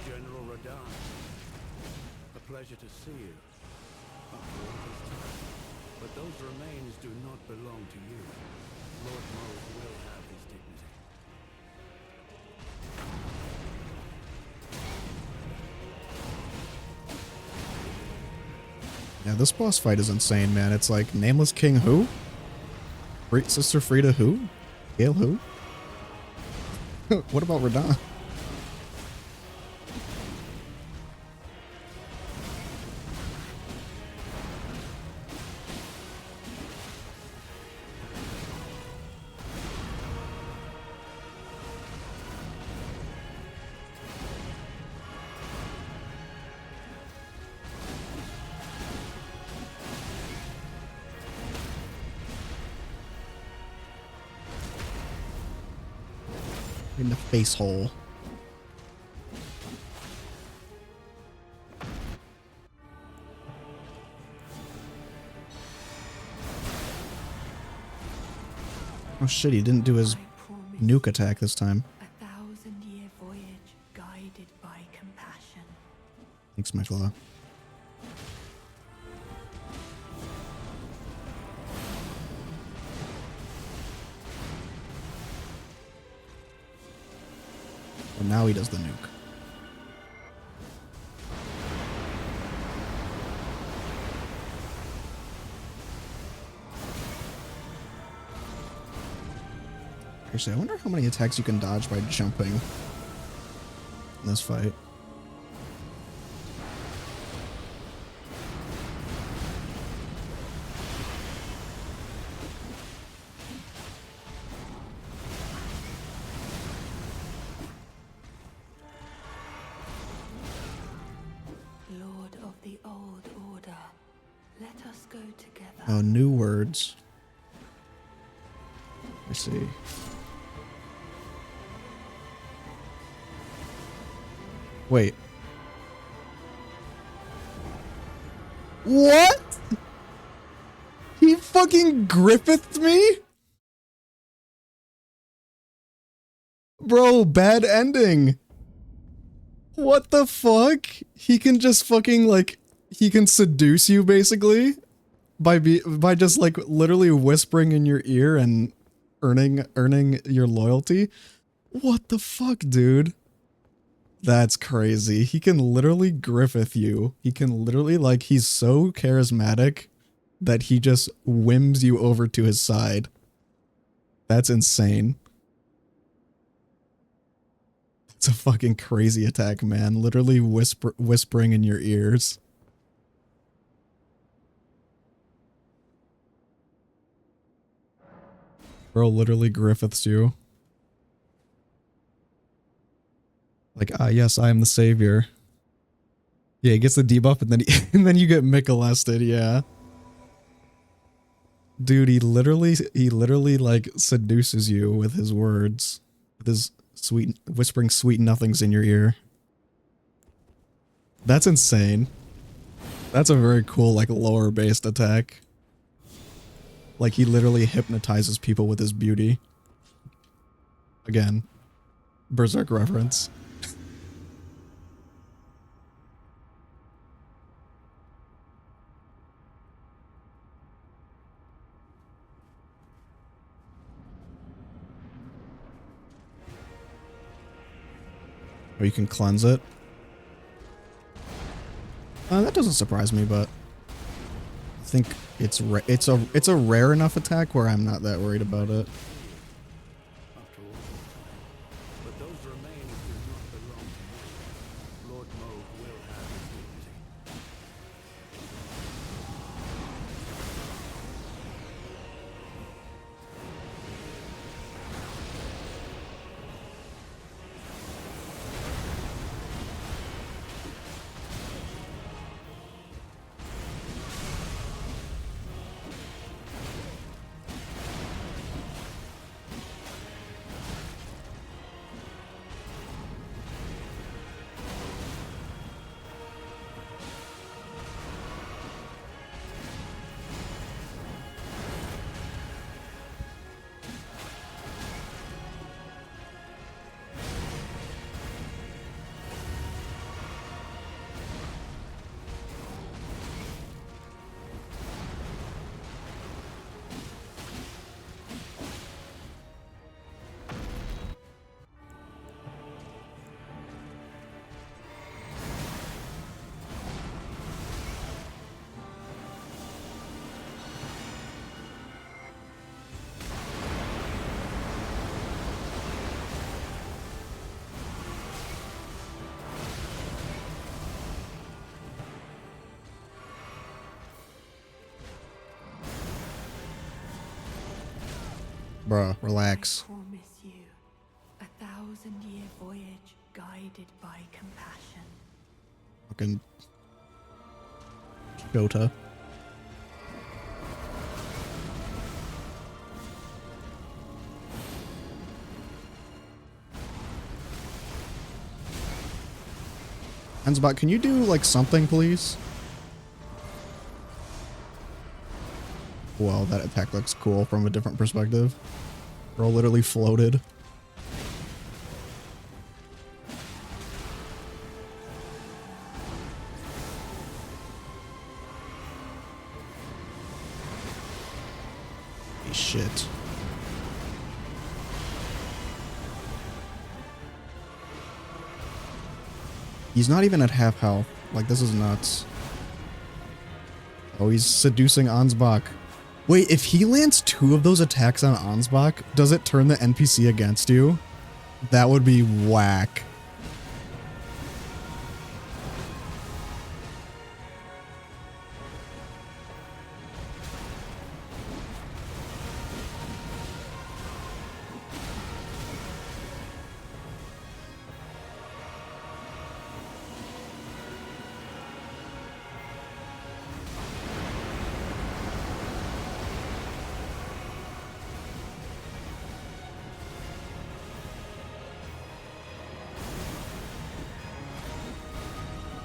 General Radahn, a pleasure to see you after all this time. But those remains do not belong to you. Lord Moog will have his dignity. Yeah, this boss fight is insane, man. It's like, Nameless King who? Sister Frieda who? Gale who? What about Radahn? In the face hole. Oh shit, he didn't do his I promise nuke attack this time. 1,000-year voyage guided by compassion. Thanks, my fella. And now he does the nuke. Actually, I wonder how many attacks you can dodge by jumping in this fight. Lord of the old order, let us go together. Oh, new words. I see. Wait. What? He fucking Griffithed me? Bro, bad ending. What the fuck? He can just fucking like, he can seduce you basically by just like literally whispering in your ear and earning your loyalty. What the fuck, dude? That's crazy. He can literally Griffith you. He can literally, like, he's so charismatic that he just whims you over to his side. That's insane. It's a fucking crazy attack, man. Literally whispering in your ears. Bro literally Griffiths you. Like, ah, yes, I am the savior. Yeah, he gets the debuff and then and then you get Michelested, yeah. Dude, he literally like seduces you with his words. With his whispering sweet nothings in your ear. That's insane. That's a very cool, like, lore-based attack. Like, he literally hypnotizes people with his beauty. Again, Berserk reference. Or you can cleanse it. That doesn't surprise me, but I think it's a rare enough attack where I'm not that worried about it. After all this time. But those remains do not belong to you. Lord Moog will have his dignity. Bruh, relax. I promise you 1,000-year voyage guided by compassion. Fucking Jota. Hensbot, can you do like something, please? Well, that attack looks cool from a different perspective. Bro literally floated. Hey, shit. He's not even at half health. Like, this is nuts. Oh, he's seducing Ansbach. Wait, if he lands 2 of those attacks on Ansbach, does it turn the NPC against you? That would be whack.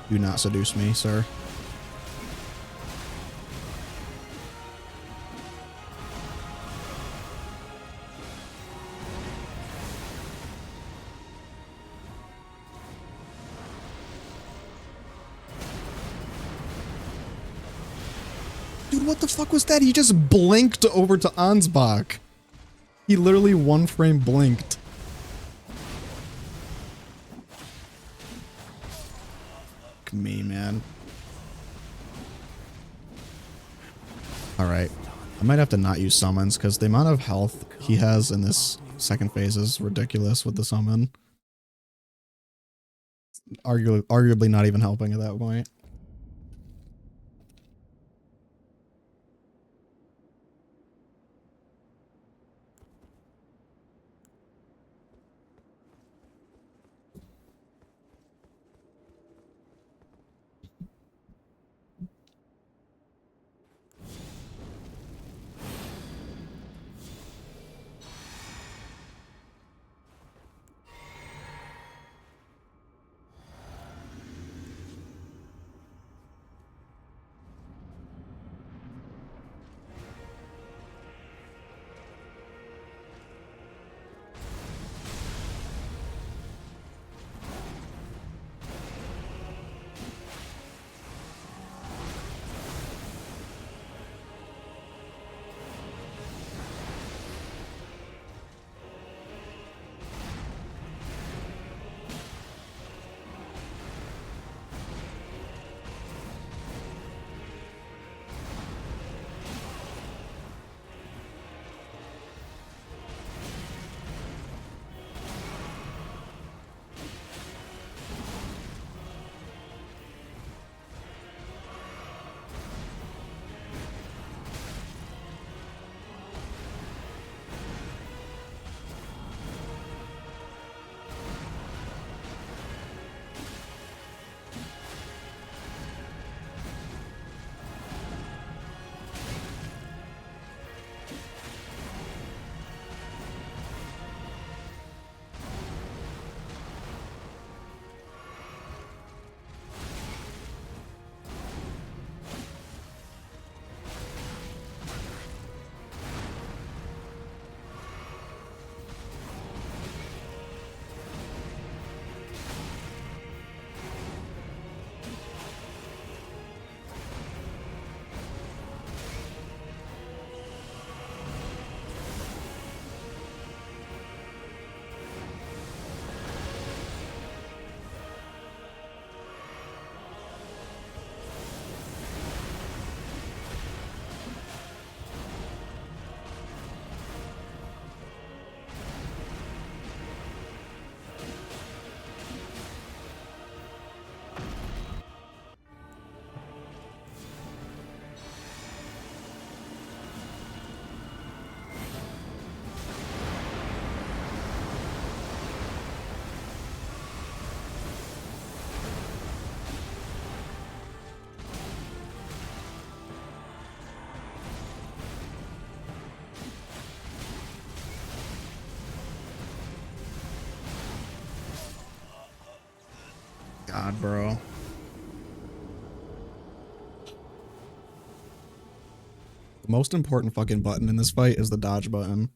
Do not seduce me, sir. Dude, what the fuck was that? He just blinked over to Ansbach. He literally 1 frame blinked. Fuck me, man. Alright. I might have to not use summons, because the amount of health he has in this second phase is ridiculous with the summon. Arguably not even helping at that point. God, bro. The most important fucking button in this fight is the dodge button.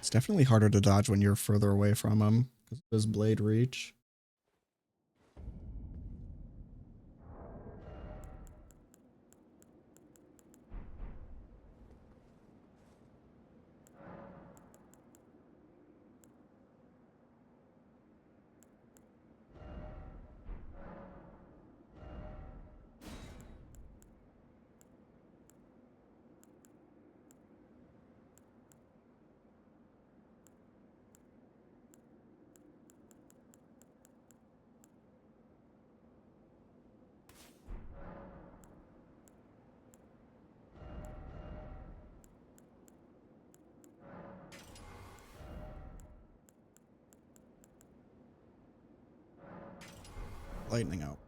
It's definitely harder to dodge when you're further away from him because of his blade reach. Lightning out.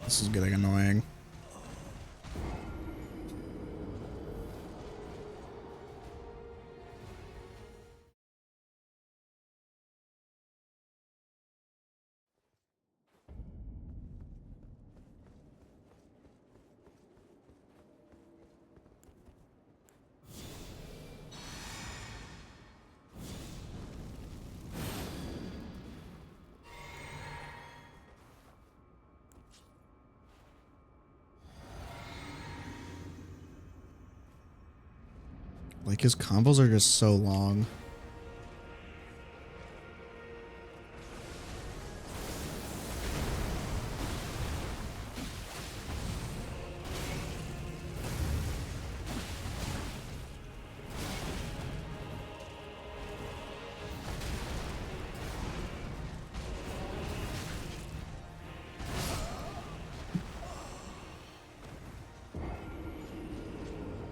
This is getting annoying. Like, his combos are just so long.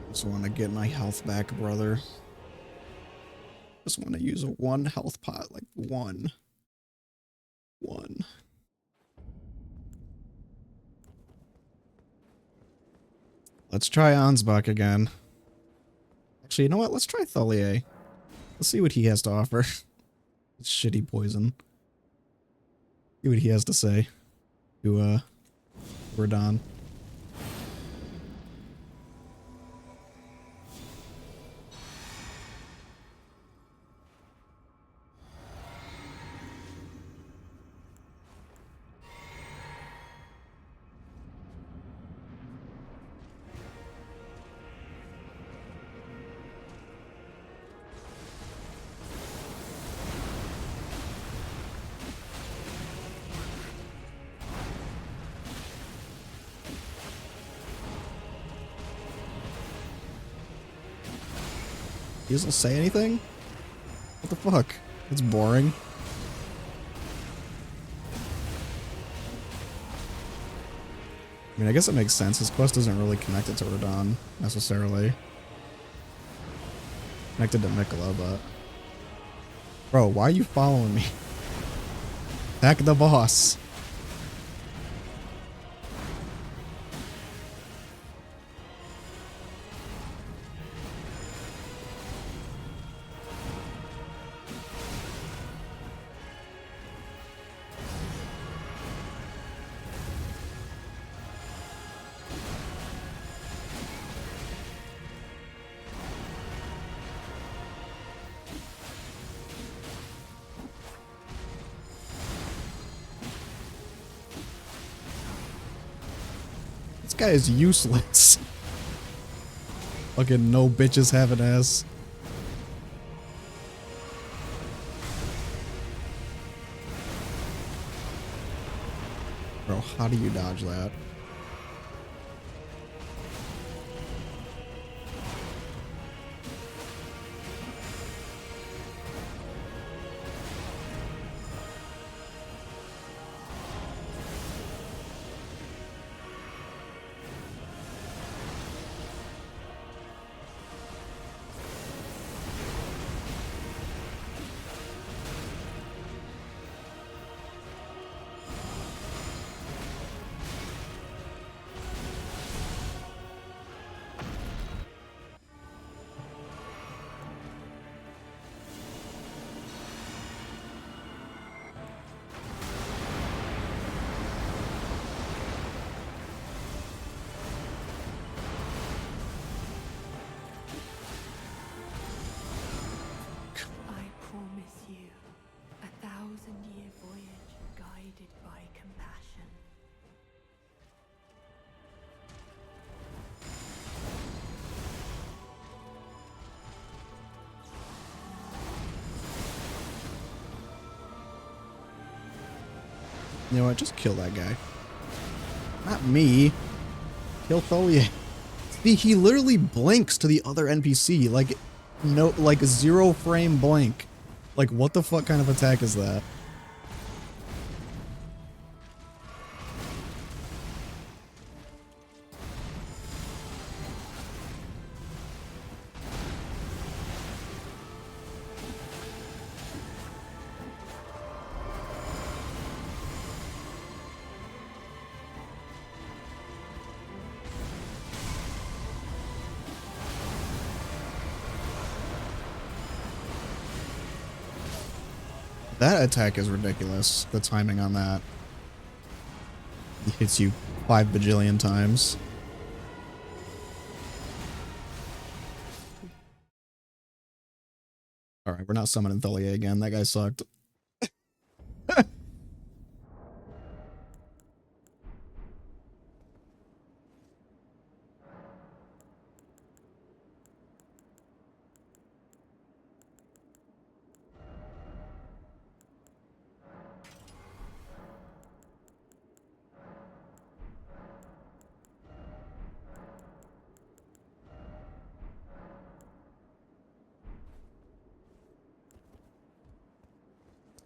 Just want to get my health back, brother. Just want to use a 1 health pot, like one. Let's try Ansbach again. Actually, you know what? Let's try Tholier. Let's see what he has to offer. It's shitty poison. See what he has to say to Radahn. He doesn't say anything? What the fuck? It's boring. I mean, I guess it makes sense. His quest isn't really connected to Radahn, necessarily. Connected to Mikola, but... Bro, why are you following me? Attack the boss. guy is useless. Fucking no bitches have an ass. Bro, how do you dodge that? I promise you a 1,000-year voyage guided by compassion. You know what? Just kill that guy. Not me. Kill Tholier. See, he literally blinks to the other NPC. Like, no, like 0 frame blank. Like, what the fuck kind of attack is that? That attack is ridiculous. The timing on that. He hits you 5 bajillion times. Alright, we're not summoning Tholier again. That guy sucked.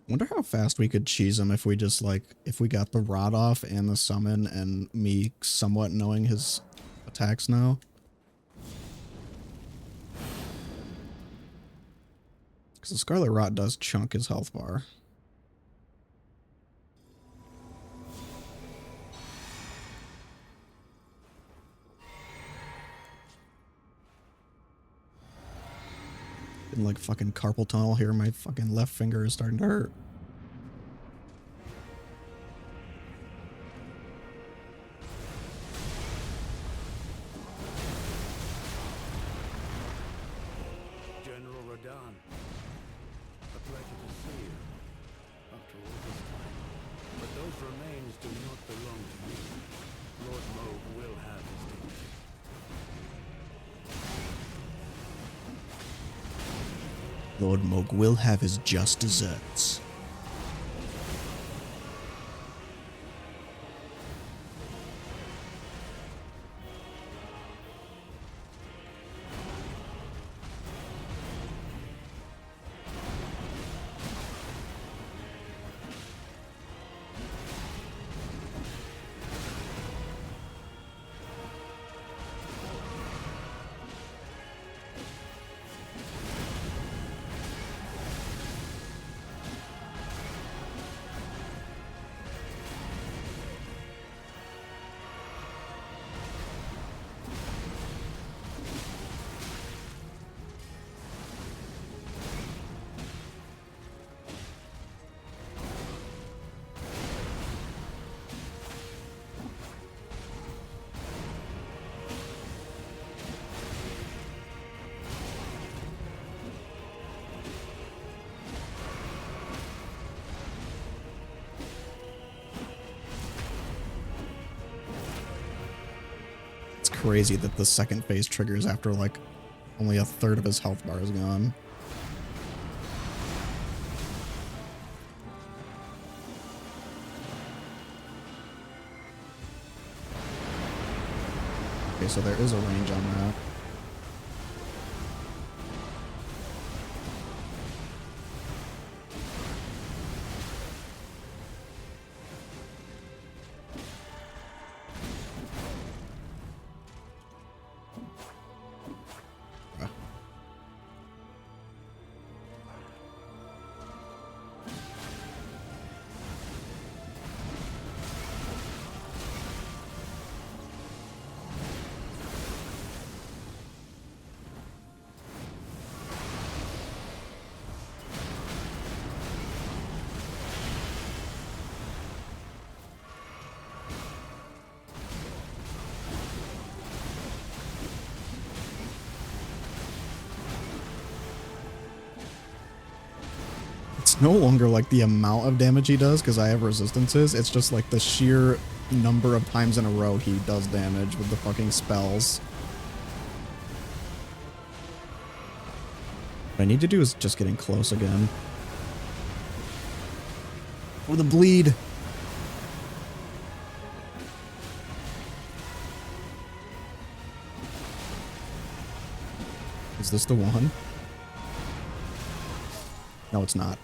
Wonder how fast we could cheese him if we just like, if we got the rod off and the summon and me somewhat knowing his attacks now. Because the Scarlet Rot does chunk his health bar. Getting like fucking carpal tunnel here. My fucking left finger is starting to hurt. General Radahn, a pleasure to see you after all this time. But those remains do not belong to me. Lord Moog will have his dignity. Lord Moog will have his just desserts. crazy that the second phase triggers after like only a third of his health bar is gone. Okay, so there is a range on that. It's no longer like the amount of damage he does because I have resistances. It's just like the sheer number of times in a row he does damage with the fucking spells. What I need to do is just getting close again. For the bleed. Is this the one? No, it's not.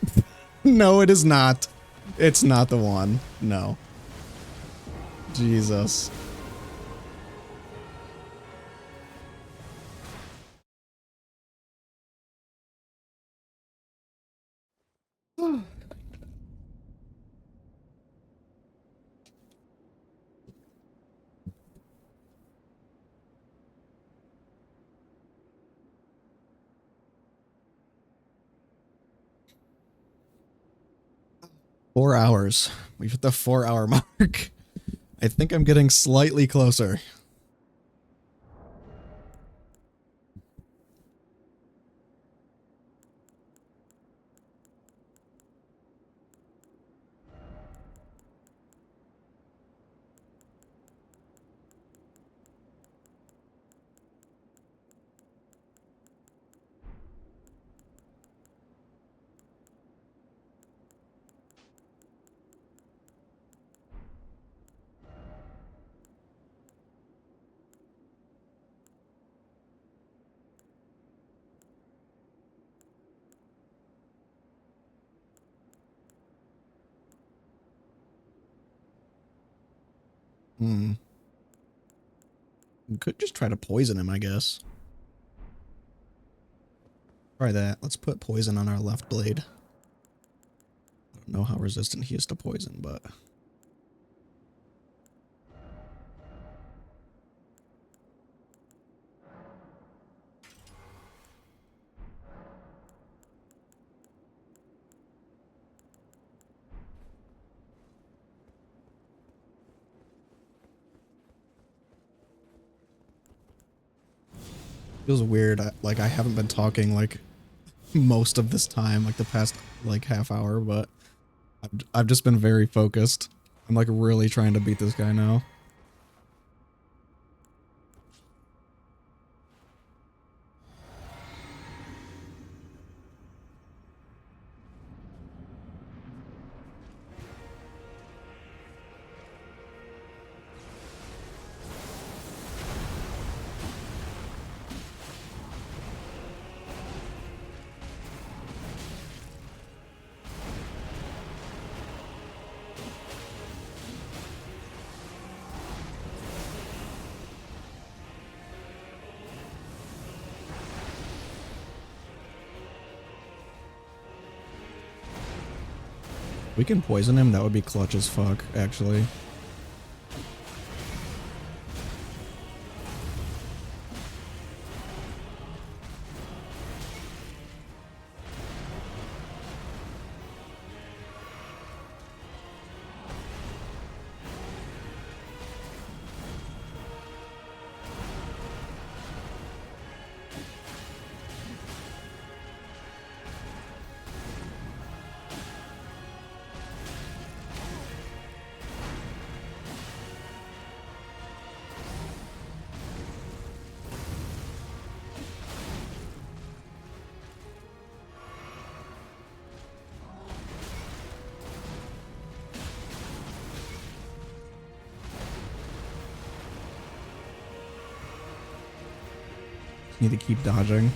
No, it is not. It's not the one. No. Jesus. Hmm. 4 hours. We've hit the 4-hour mark. I think I'm getting slightly closer. Hmm. We could just try to poison him, I guess. Try that. Let's put poison on our left blade. I don't know how resistant he is to poison, but... Feels weird. Like, I haven't been talking, like, most of this time, like, the past, like, half hour, but I've just been very focused. I'm, like, really trying to beat this guy now. We can poison him. That would be clutch as fuck, actually. Need to keep dodging.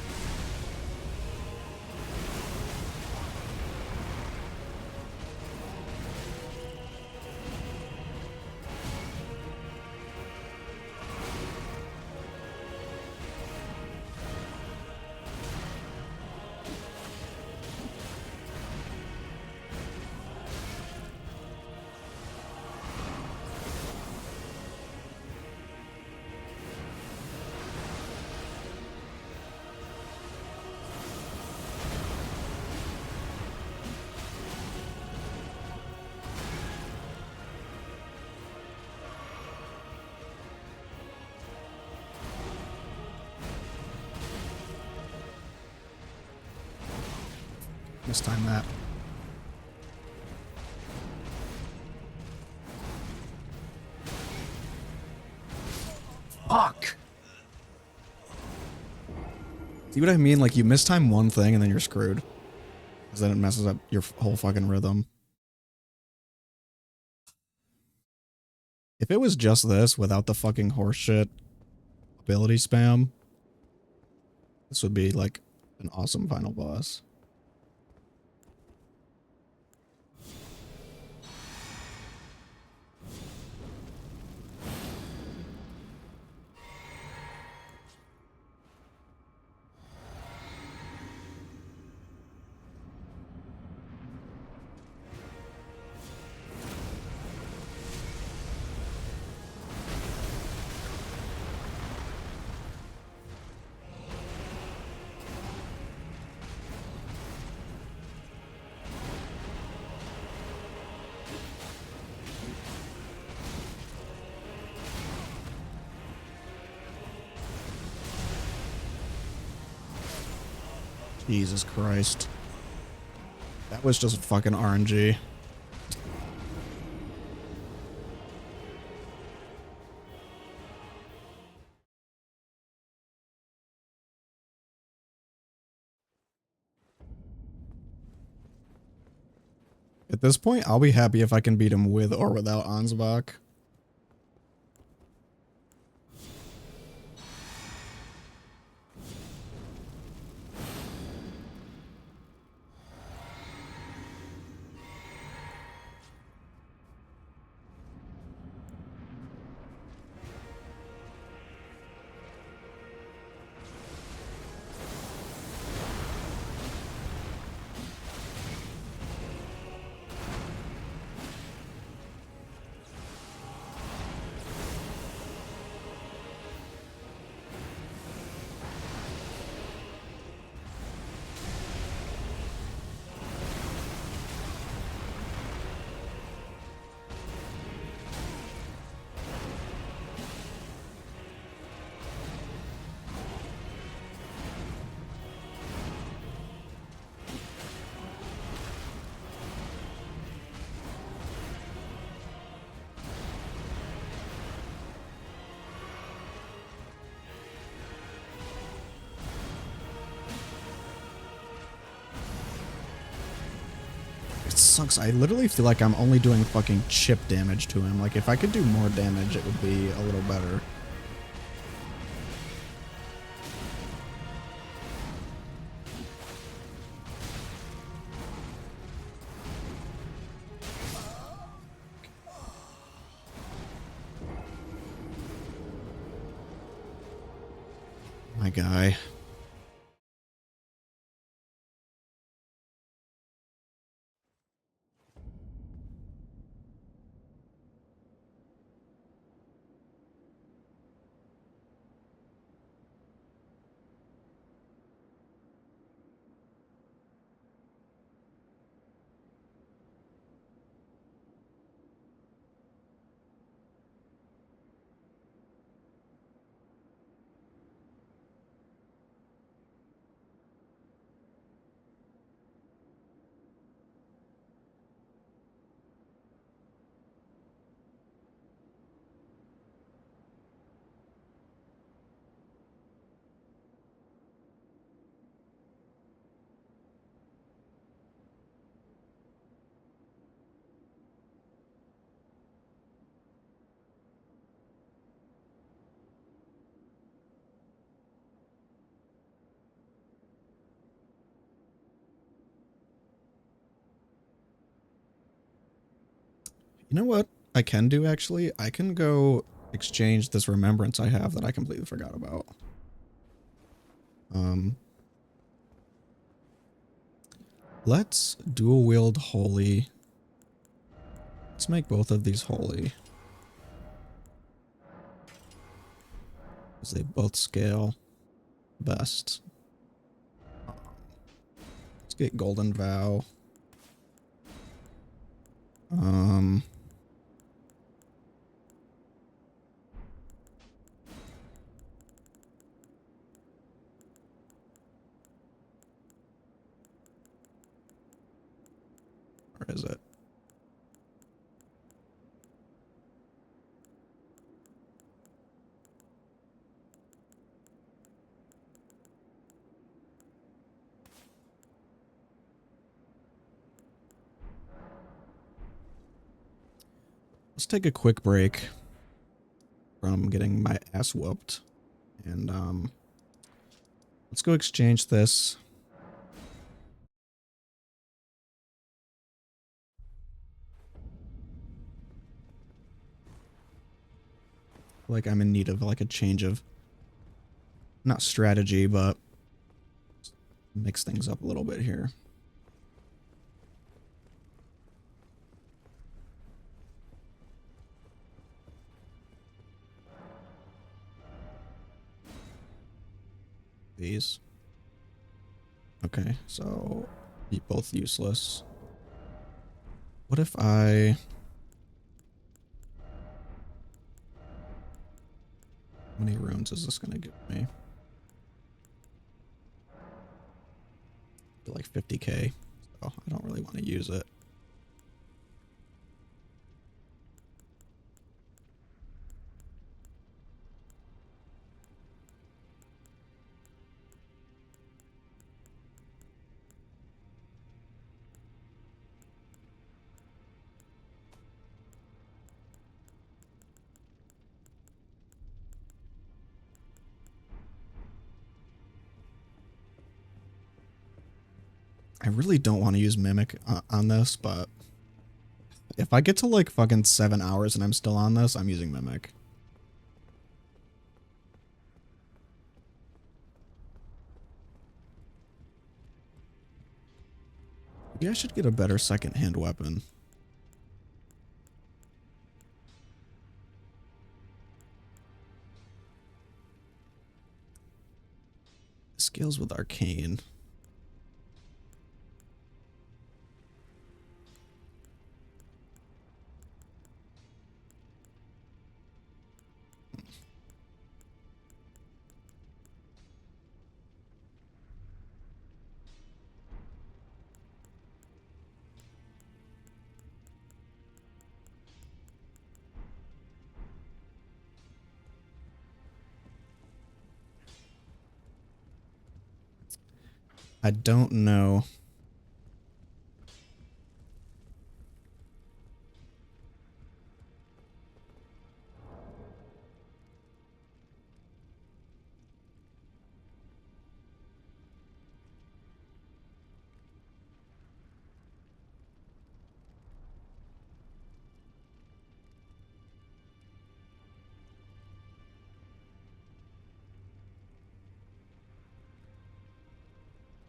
Mistime that. Fuck! See what I mean? Like, you mistime one thing and then you're screwed. Because then it messes up your whole fucking rhythm. If it was just this without the fucking horseshit ability spam, this would be like an awesome final boss. Jesus Christ. That was just fucking RNG. At this point, I'll be happy if I can beat him with or without Ansbach. It sucks. I literally feel like I'm only doing fucking chip damage to him. Like, if I could do more damage, it would be a little better. My guy. You know what I can do, actually? I can go exchange this remembrance I have that I completely forgot about. Let's dual wield holy. Let's make both of these holy, because they both scale best. Let's get golden vow. Where is it? Let's take a quick break from getting my ass whooped, and let's go exchange this. Like I'm in need of like a change of, not strategy, but mix things up a little bit here. These. Okay, so both useless. What if I... How many runes is this gonna give me? Like 50k, so I don't really want to use it. I really don't want to use Mimic on this, but if I get to like fucking 7 hours and I'm still on this, I'm using Mimic. Maybe I should get a better second-hand weapon. Scales with Arcane. I don't know.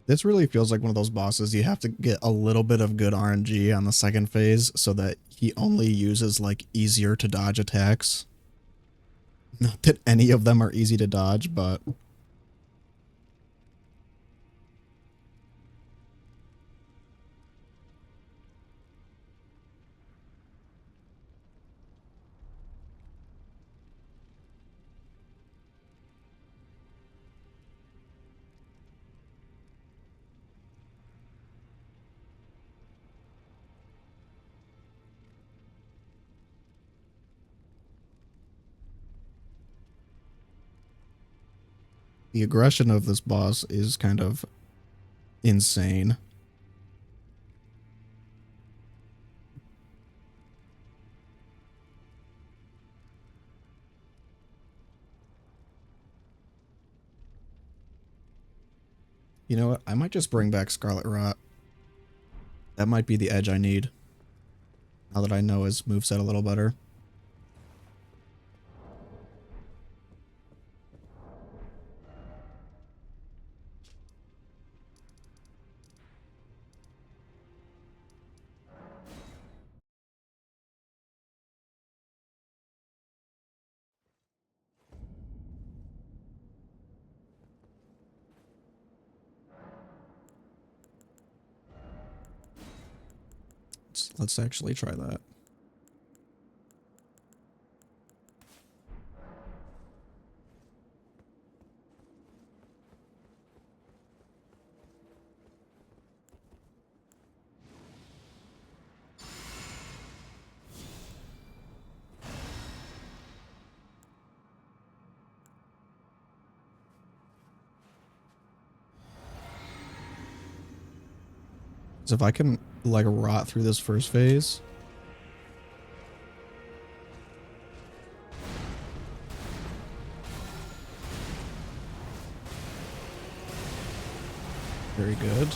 This really feels like one of those bosses you have to get a little bit of good RNG on the second phase so that he only uses like easier to dodge attacks. Not that any of them are easy to dodge, but... The aggression of this boss is kind of insane. You know what? I might just bring back Scarlet Rot. That might be the edge I need. Now that I know his moveset a little better. Let's actually try that. So if I can like rot through this first phase. Very good.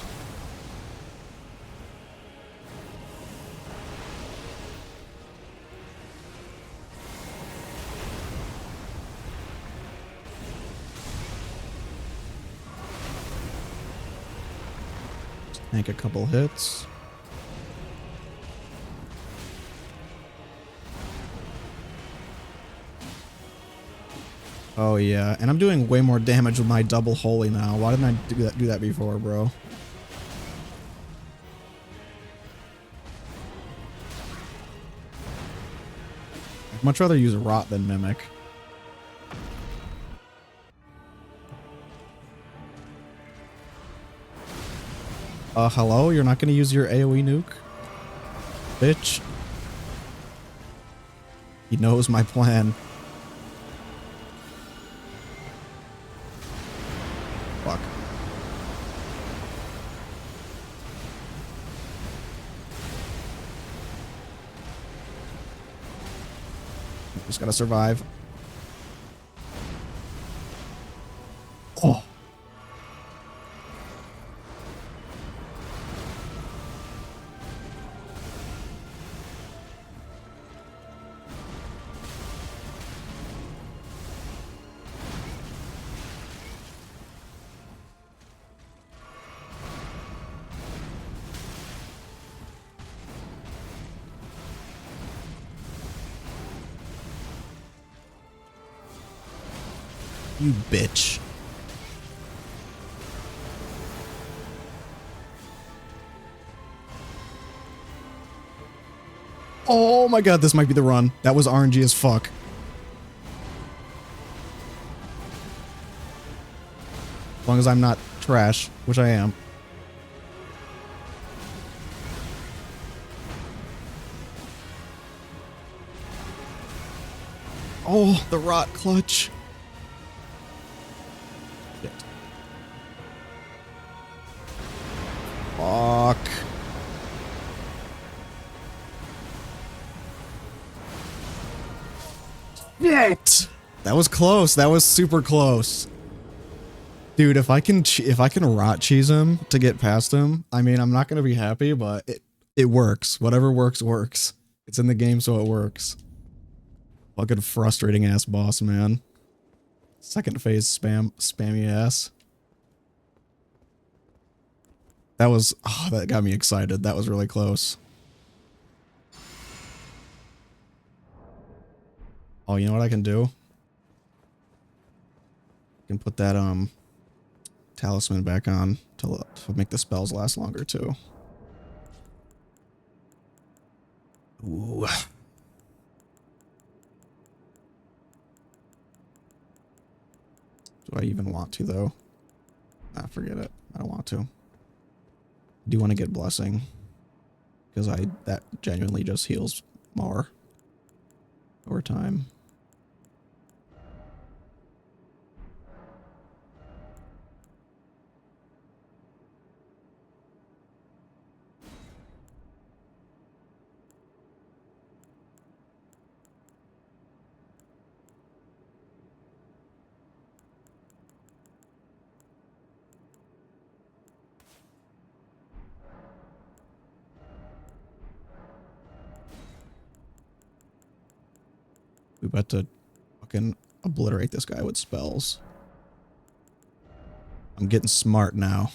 Make a couple hits. Oh yeah, and I'm doing way more damage with my double holy now. Why didn't I do that before, bro? I'd much rather use Rot than Mimic. Hello? You're not gonna use your AoE nuke? Bitch. He knows my plan. Fuck. Just gotta survive. Oh. You bitch. Oh my god, this might be the run. That was RNG as fuck. As long as I'm not trash, which I am. Oh, the rot clutch. Shit. Fuck. Shit. That was close. That was super close. Dude, if I can rot cheese him to get past him, I mean, I'm not going to be happy, but it works. Whatever works, works. It's in the game, so it works. Fucking frustrating ass boss, man. Second phase spammy ass. That was, oh, that got me excited. That was really close. Oh, you know what I can do? I can put that, talisman back on to make the spells last longer, too. Ooh. Do I even want to, though? Ah, forget it. I don't want to. I do want to get Blessing. Because that genuinely just heals more over time. We about to fucking obliterate this guy with spells. I'm getting smart now.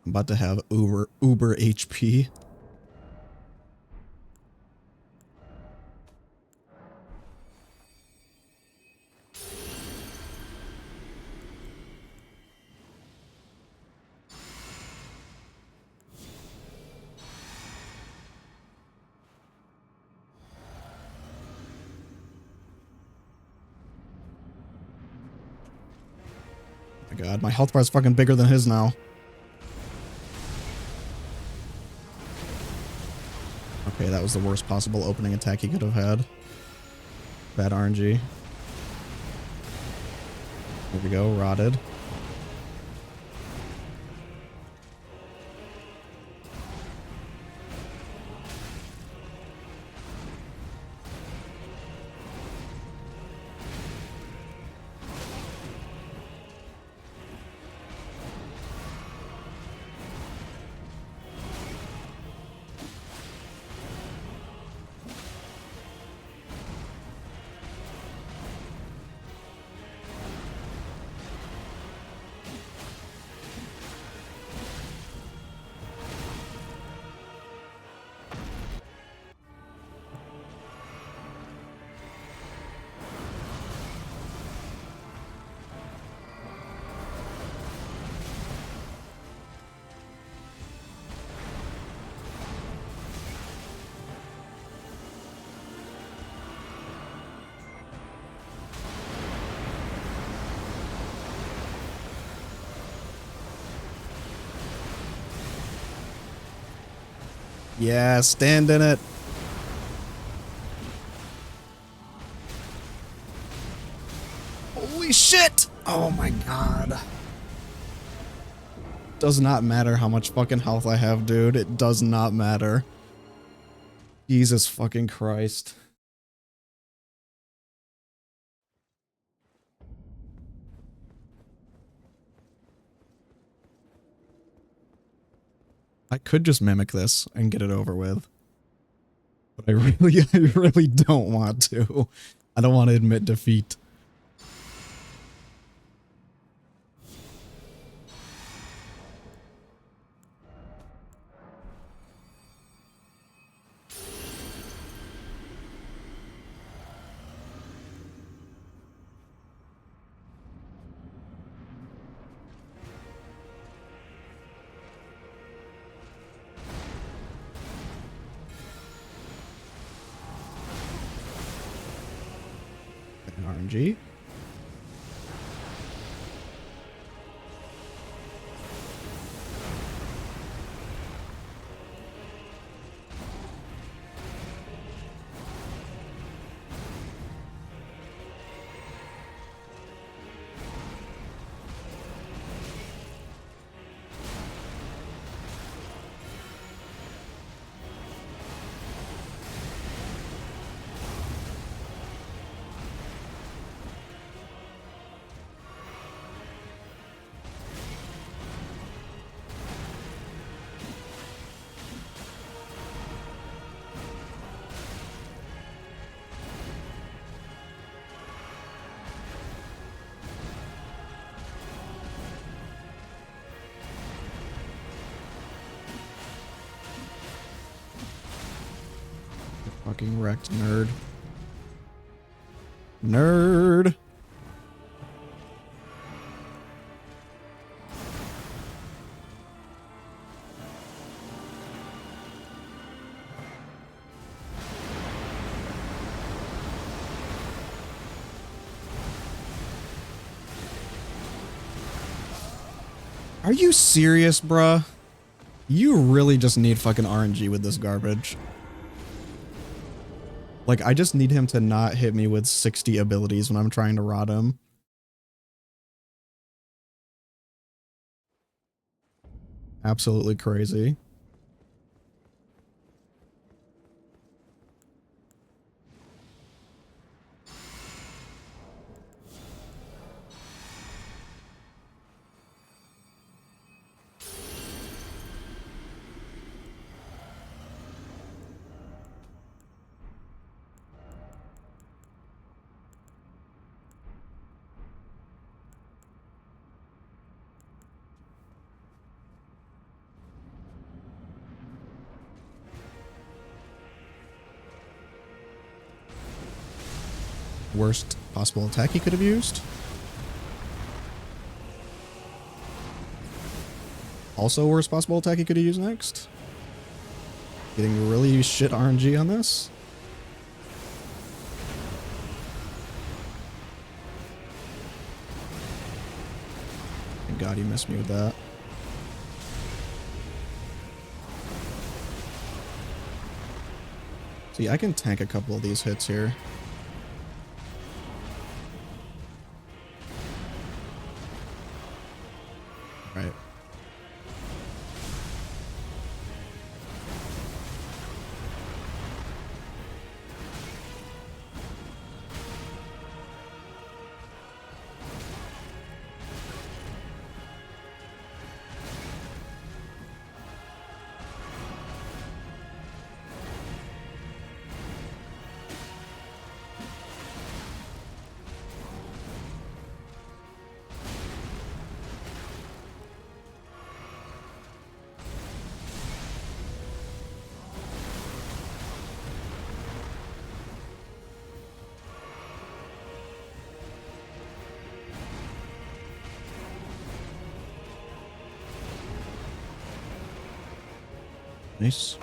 I'm about to have uber HP. Oh my god, my health bar is fucking bigger than his now. Okay, that was the worst possible opening attack he could have had. Bad RNG. Here we go, rotted. Yeah, stand in it. Holy shit! Oh my god. Does not matter how much fucking health I have, dude. It does not matter. Jesus fucking Christ. I could just mimic this and get it over with. But I really don't want to. I don't want to admit defeat. RNG. Fucking wrecked, nerd. Nerd! Are you serious, bruh? You really just need fucking RNG with this garbage. Like, I just need him to not hit me with 60 abilities when I'm trying to rot him. Absolutely crazy. Worst possible attack he could have used. Also worst possible attack he could have used next. Getting really shit RNG on this. Thank God he missed me with that. See, I can tank a couple of these hits here. Right. Nice.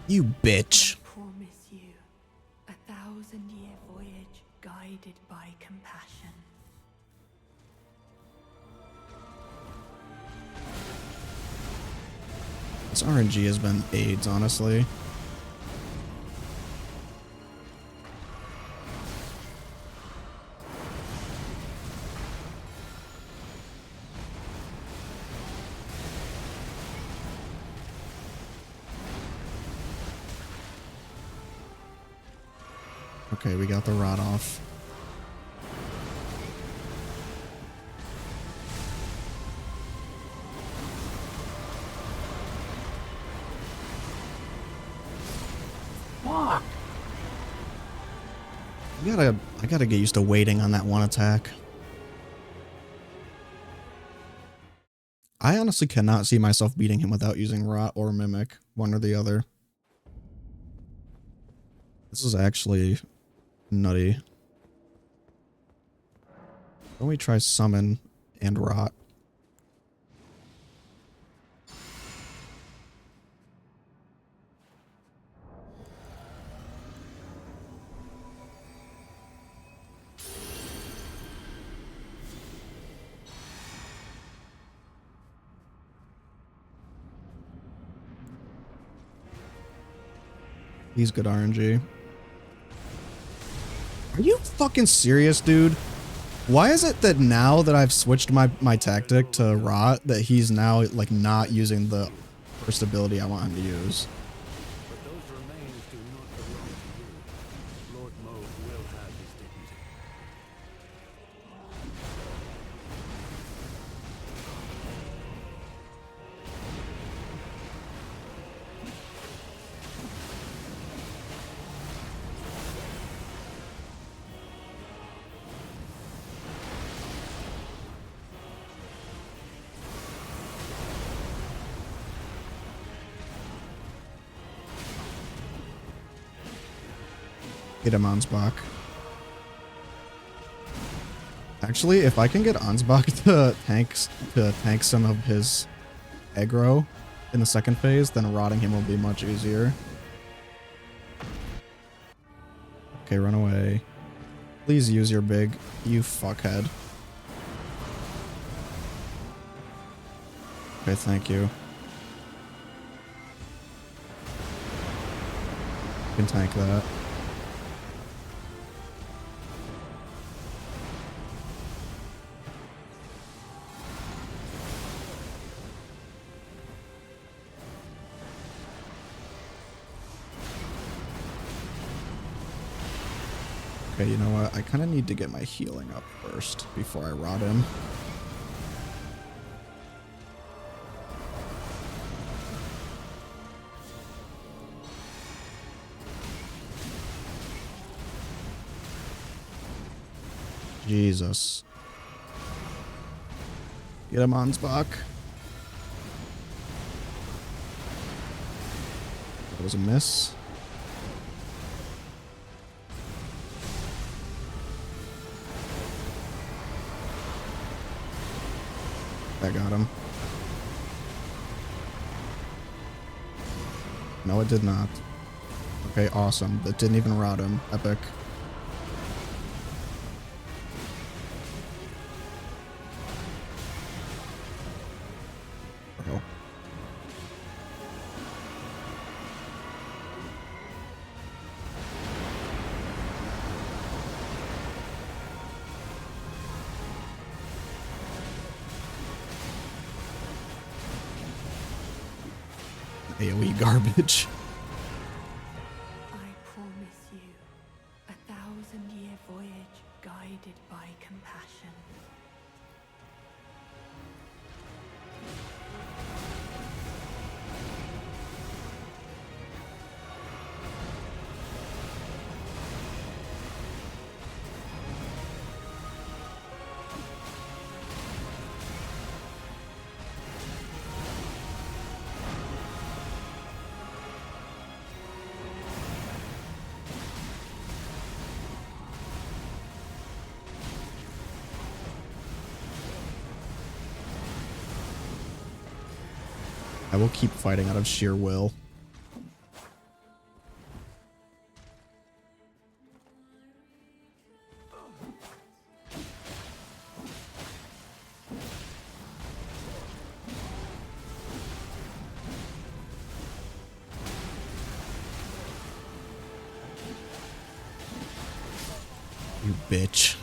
You bitch. I promise you, 1,000-year voyage guided by compassion. This RNG has been AIDS, honestly. Okay, we got the rod off. Fuck. I gotta get used to waiting on that one attack. I honestly cannot see myself beating him without using Rot or Mimic, one or the other. This is actually nutty. Why don't we try Summon and Rot? He's good RNG. Are you fucking serious, dude? Why is it that now that I've switched my tactic to Rot, that he's now like not using the first ability I want him to use? But those remains do not belong to you. Lord Mode will have his dignity. Get him Ansbach. Actually, if I can get Ansbach to tank some of his aggro in the second phase, then rotting him will be much easier. Okay, run away. Please use your big, you fuckhead. Okay, thank you. You can tank that. Okay, you know what? I kind of need to get my healing up first before I rot him. Jesus. Get him, Ansbach. That was a miss. That got him. No, it did not. Okay, awesome. That didn't even rot him. Epic. Bro. AoE garbage. I promise you, 1,000-year voyage guided by compassion. I will keep fighting out of sheer will. You bitch.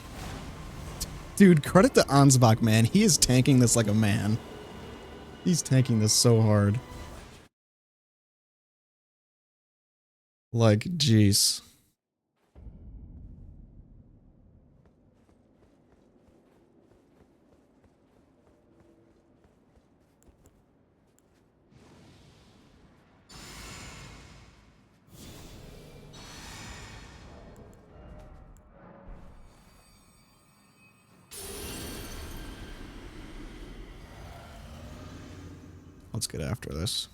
Dude, credit to Ansbach, man. He is tanking this like a man. He's tanking this so hard. Like, jeez. Let's get after this.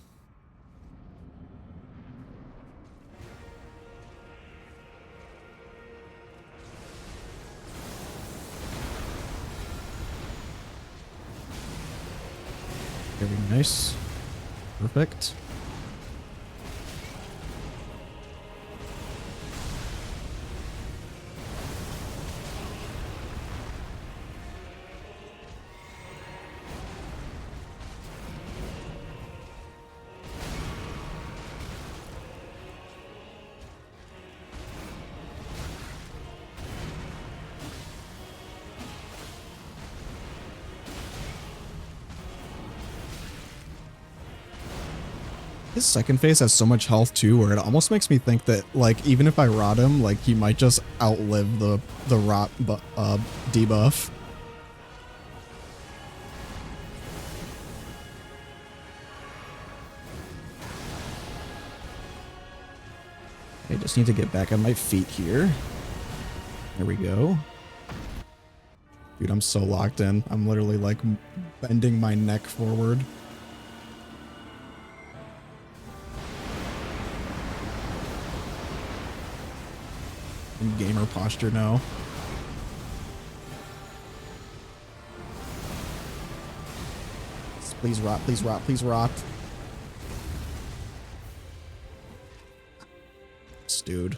Very nice. Perfect. His second phase has so much health too, where it almost makes me think that, like, even if I rot him, like, he might just outlive the rot debuff. I just need to get back on my feet here. There we go. Dude, I'm so locked in. I'm literally, like, bending my neck forward. In gamer posture now. Please rot, please rot, please rot. This dude.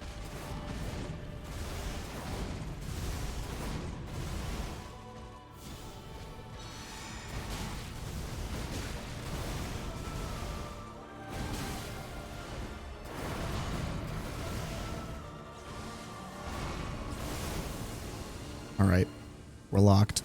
All right, we're locked.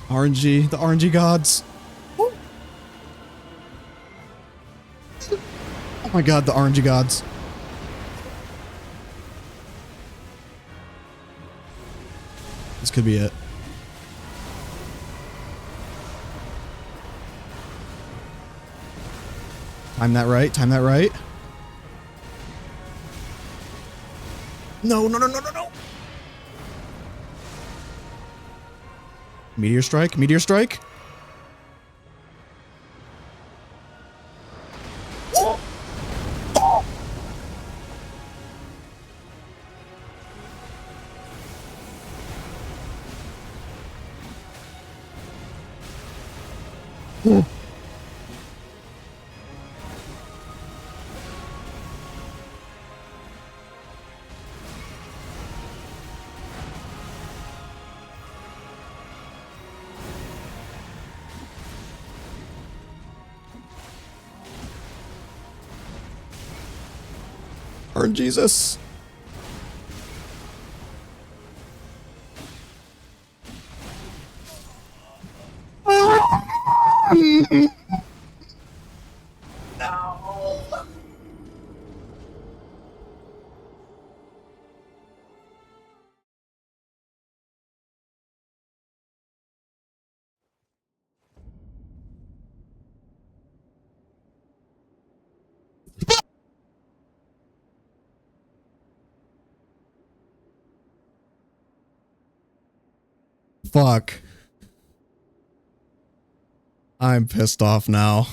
RNG, the RNG gods. Oh my god, the RNG gods. This could be it. Time that right, time that right. No, no, no, no, no, no. Meteor strike, meteor strike. Earn Jesus. Fuck. I'm pissed off now.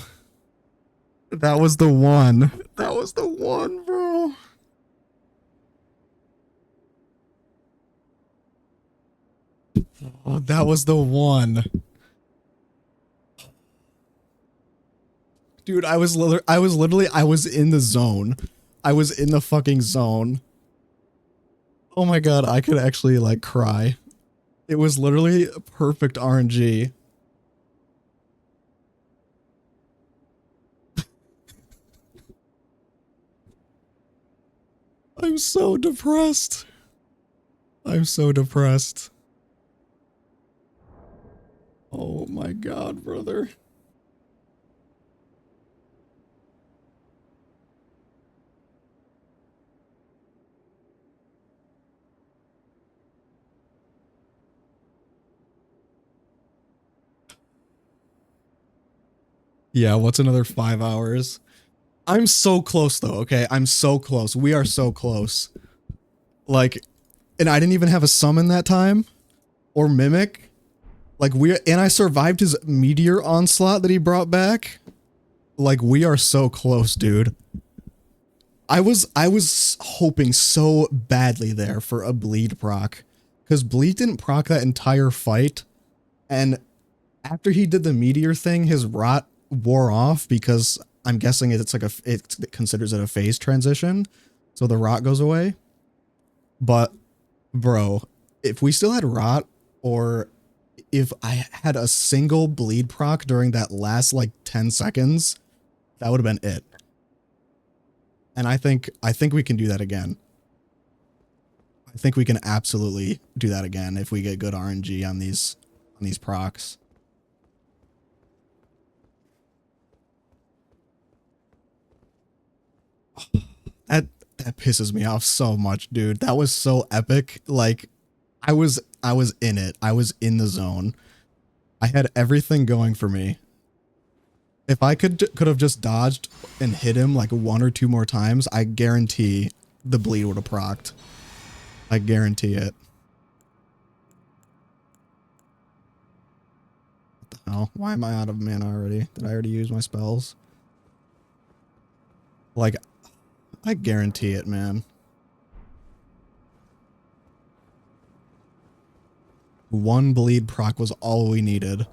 That was the one. That was the one, bro. Oh, that was the one. Dude, I was in the zone. I was in the fucking zone. Oh my god, I could actually like cry. It was literally perfect RNG. I'm so depressed. I'm so depressed. Oh my god, brother. Yeah, what's another 5 hours? I'm so close though, okay? I'm so close. We are so close. Like, and I didn't even have a summon that time or mimic. Like and I survived his meteor onslaught that he brought back. Like we are so close, dude. I was hoping so badly there for a bleed proc, cuz bleed didn't proc that entire fight, and after he did the meteor thing, his rot wore off because I'm guessing it's like it considers it a phase transition, so the rot goes away. But bro, if we still had rot, or if I had a single bleed proc during that last like 10 seconds, that would have been it. And I think we can do that again. I think we can absolutely do that again if we get good RNG on these procs. That pisses me off so much, dude. That was so epic. Like I was in it. I was in the zone. I had everything going for me. If I could have just dodged and hit him like 1 or 2 more times, I guarantee the bleed would have procced. I guarantee it. What the hell? Why am I out of mana already? Did I already use my spells? Like, I guarantee it, man. One bleed proc was all we needed.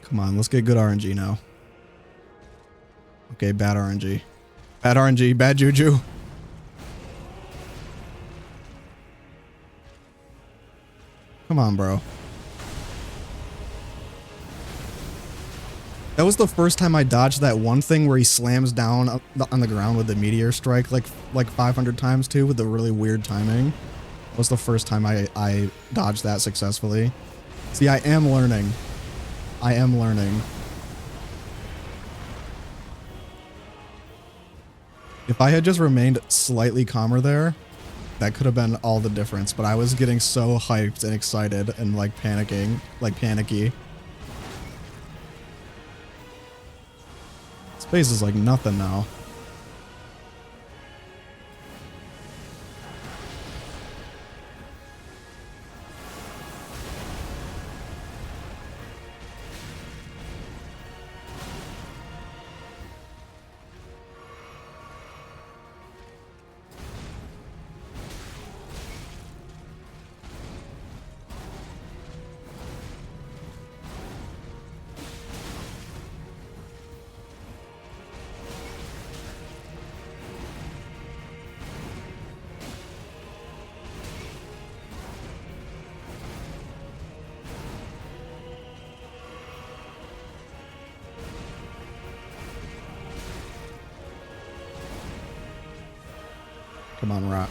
Come on, let's get good RNG now. Okay, bad RNG. Bad RNG, bad juju. Come on, bro. That was the first time I dodged that one thing where he slams down on the ground with the meteor strike like 500 times too, with the really weird timing. That was the first time I dodged that successfully. See, I am learning. I am learning. If I had just remained slightly calmer there, that could have been all the difference, but I was getting so hyped and excited and like panicking, like panicky. Space is like nothing now. Come on, Rock.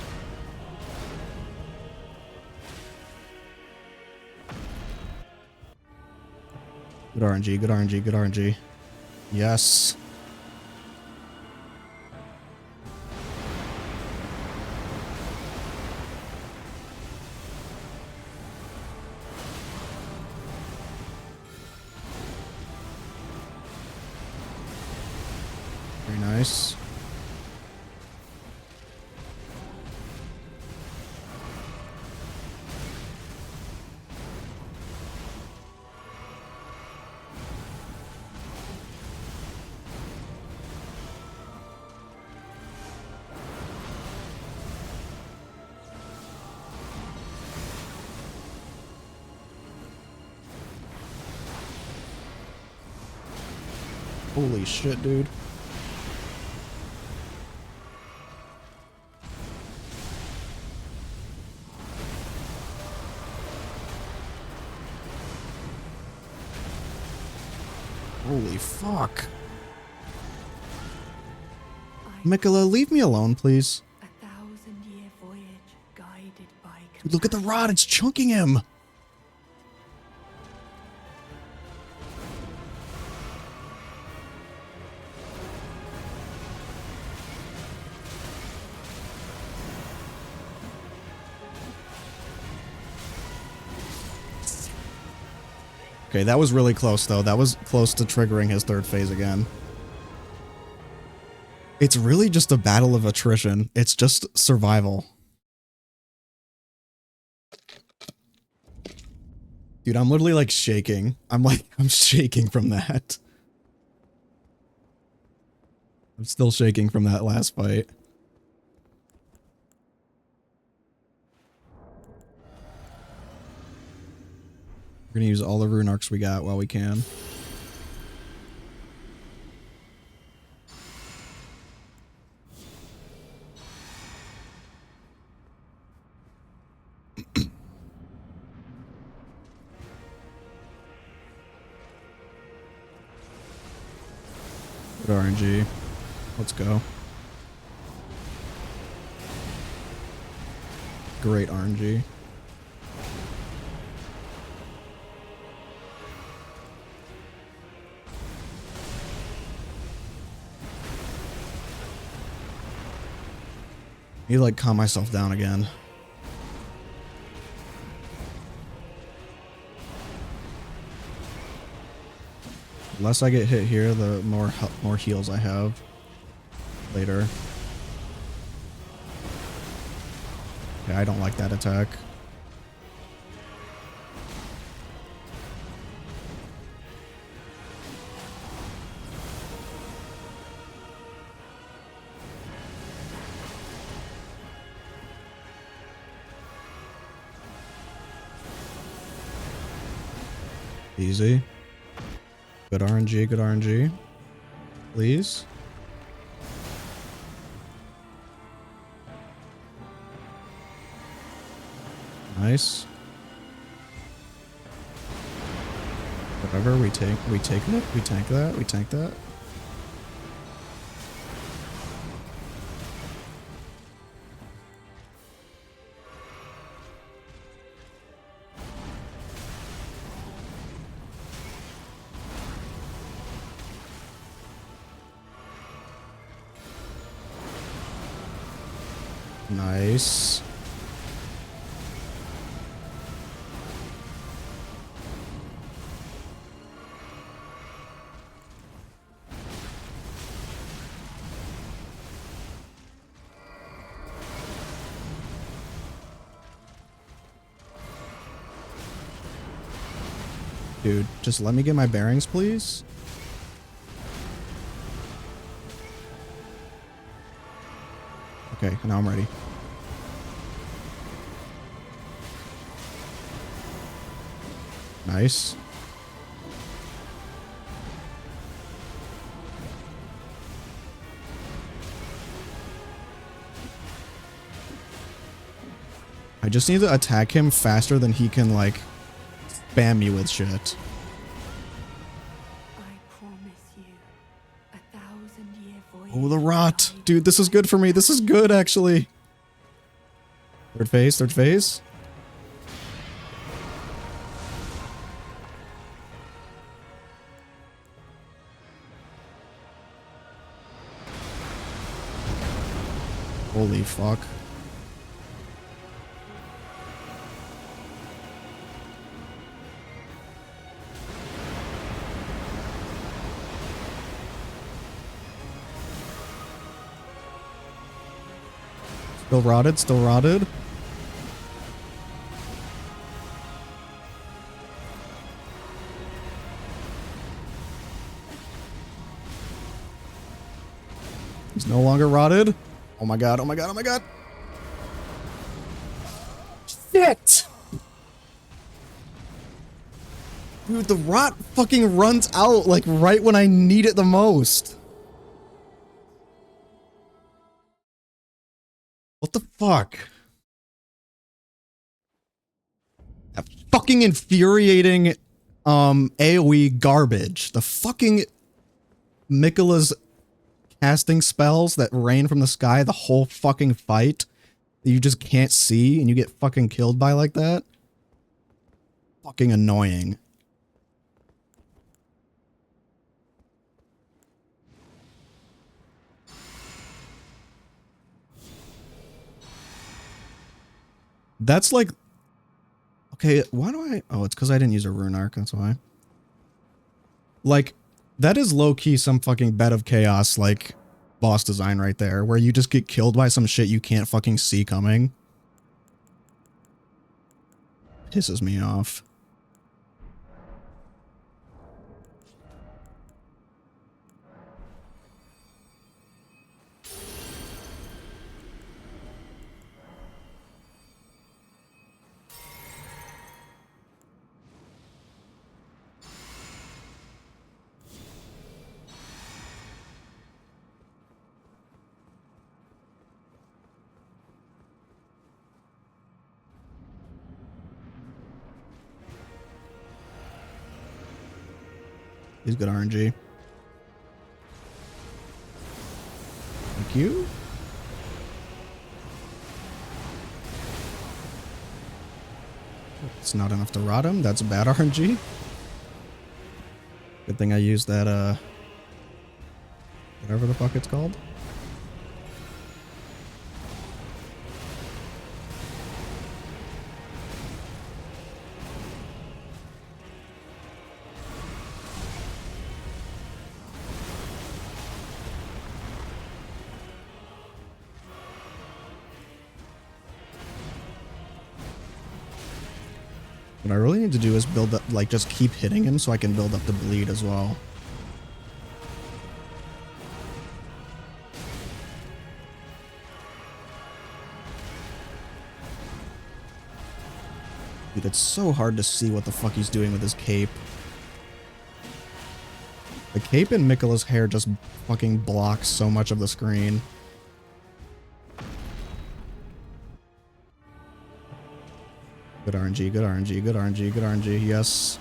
Good RNG, good RNG, good RNG. Yes. Very nice. Holy shit, dude. Holy fuck. Mikola, leave me alone, please. A 1,000-year voyage guided by Dude, look at the rod, it's chunking him. Okay, that was really close, though. That was close to triggering his third phase again. It's really just a battle of attrition. It's just survival. Dude, I'm literally, like, shaking. I'm shaking from that. I'm still shaking from that last fight. We're gonna use all the rune arcs we got while we can. Good RNG. Let's go. Great RNG. I need to like calm myself down again. The less I get hit here, the more heals I have later. Okay, I don't like that attack. Easy. Good RNG, good RNG. Please. Nice. Whatever, we take it, we tank that, we tank that. Nice. Dude, just let me get my bearings, please. Okay, now I'm ready. Nice. I just need to attack him faster than he can, like, spam me with shit. I promise you, 1,000-year voyage. Oh, the rot. Dude, this is good for me. This is good, actually. Third phase, third phase. Holy fuck. Still rotted, still rotted. He's no longer rotted. Oh my god, oh my god, oh my god. Shit! Dude, the rot fucking runs out, like, right when I need it the most. What the fuck? That fucking infuriating, AoE garbage. The fucking Miquella's casting spells that rain from the sky the whole fucking fight that you just can't see and you get fucking killed by like that. Fucking annoying. That's like... Okay, why do I... Oh, it's because I didn't use a rune arc, that's why. Like, that is low-key some fucking Bed of Chaos, like, boss design right there, where you just get killed by some shit you can't fucking see coming. Pisses me off. He's good RNG. Thank you. It's not enough to rot him. That's bad RNG. Good thing I used that, whatever the fuck it's called. What I really need to do is build up, like, just keep hitting him so I can build up the bleed as well. Dude, it's so hard to see what the fuck he's doing with his cape. The cape in Miquella's hair just fucking blocks so much of the screen. Good RNG, good RNG, good RNG, good RNG, yes.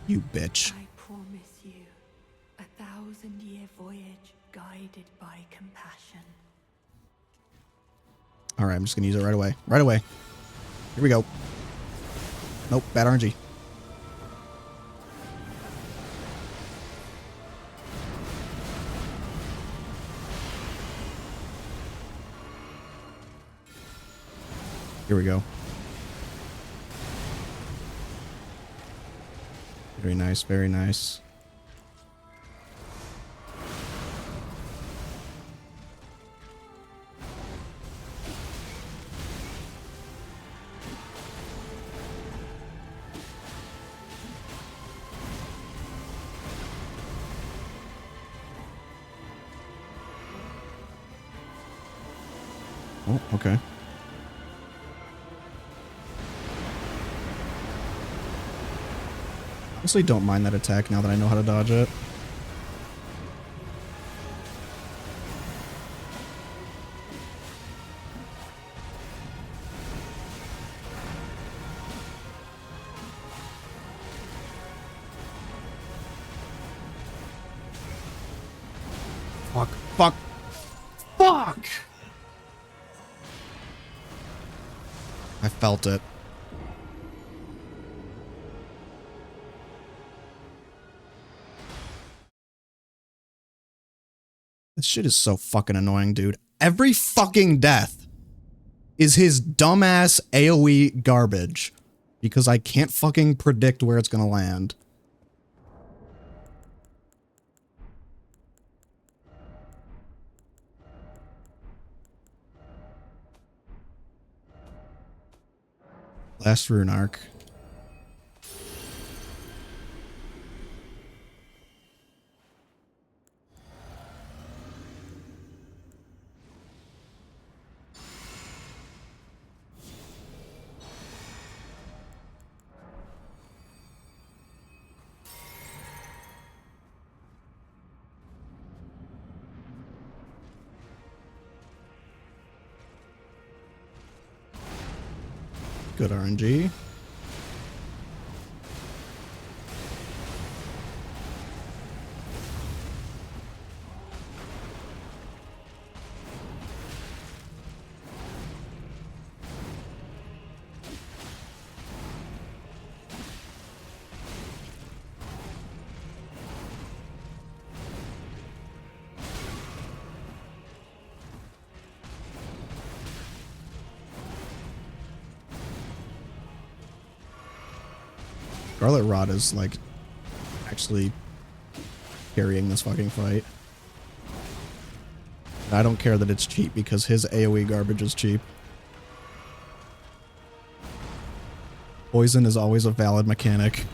You bitch. I promise you a 1,000-year voyage guided by compassion. Alright, I'm just gonna use it right away. Right away. Here we go. Nope, bad RNG. Here we go. Very nice, very nice. Oh, okay. Honestly, don't mind that attack now that I know how to dodge it. Fuck, fuck, fuck! I felt it. This shit is so fucking annoying, dude. Every fucking death is his dumbass AoE garbage. Because I can't fucking predict where it's gonna land. Last rune arc. Good RNG. Scarlet Rod is, like, actually carrying this fucking fight. And I don't care that it's cheap because his AoE garbage is cheap. Poison is always a valid mechanic.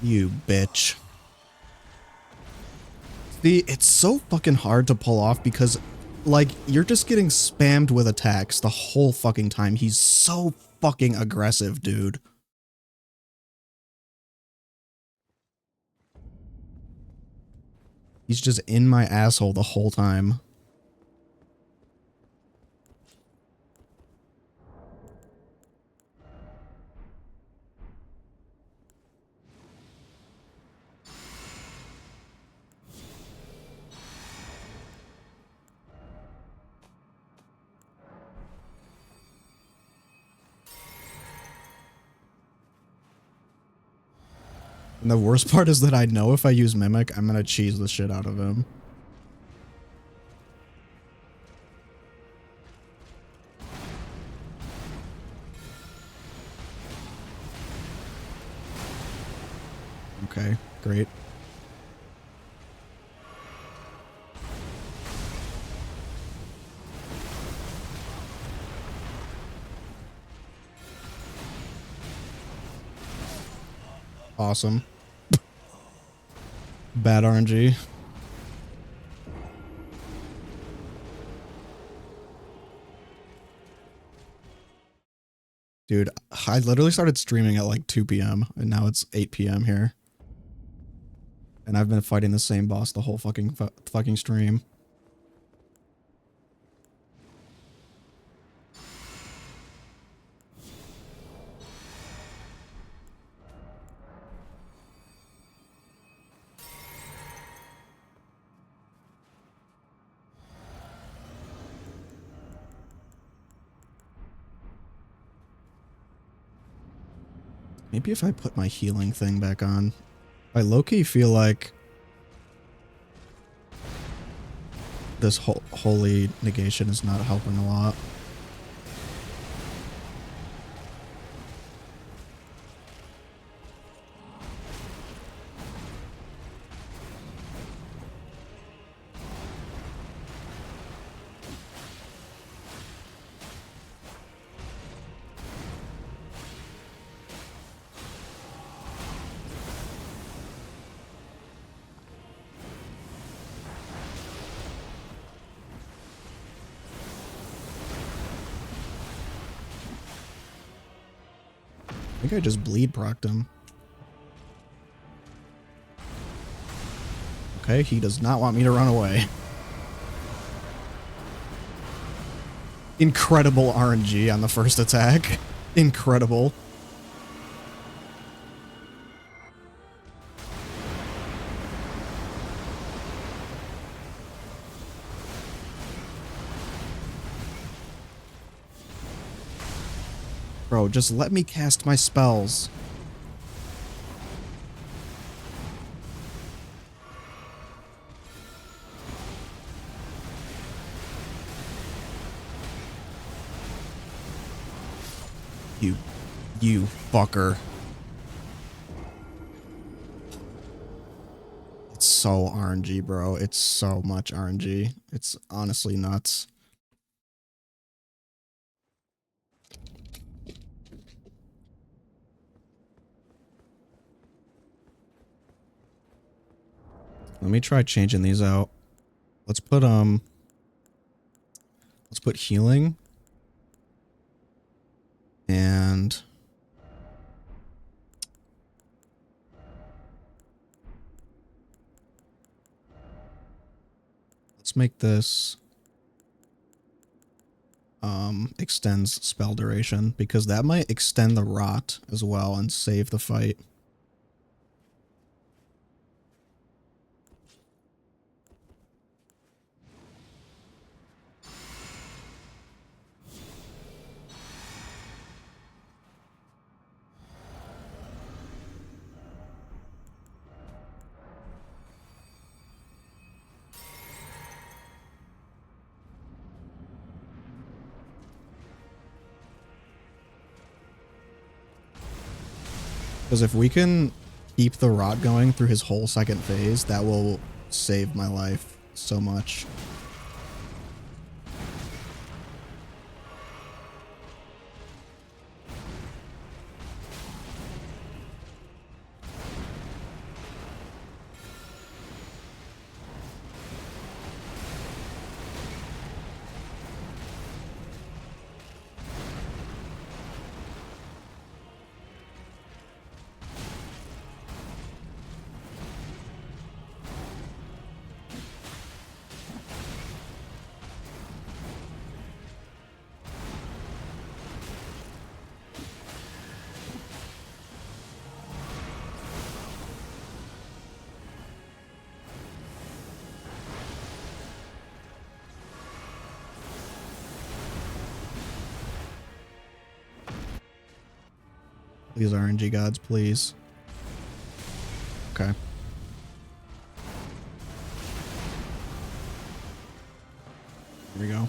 You bitch. See, it's so fucking hard to pull off because, like, you're just getting spammed with attacks the whole fucking time. He's so fucking aggressive, dude. He's just in my asshole the whole time. And the worst part is that I know if I use Mimic, I'm gonna cheese the shit out of him. Okay, great. Awesome. Bad RNG. Dude, I literally started streaming at like 2 p.m. and now it's 8 p.m. here. And I've been fighting the same boss the whole fucking stream. Maybe if I put my healing thing back on. I low-key feel like this holy negation is not helping a lot. I think I just bleed procced him. Okay, he does not want me to run away. Incredible RNG on the first attack. Incredible. Bro, just let me cast my spells. You fucker. It's so RNG, bro. It's so much RNG. It's honestly nuts. Let me try changing these out. Let's put healing and let's make this extends spell duration, because that might extend the rot as well and save the fight. Because if we can keep the rot going through his whole second phase, that will save my life so much. Please, RNG gods, please. Okay. Here we go.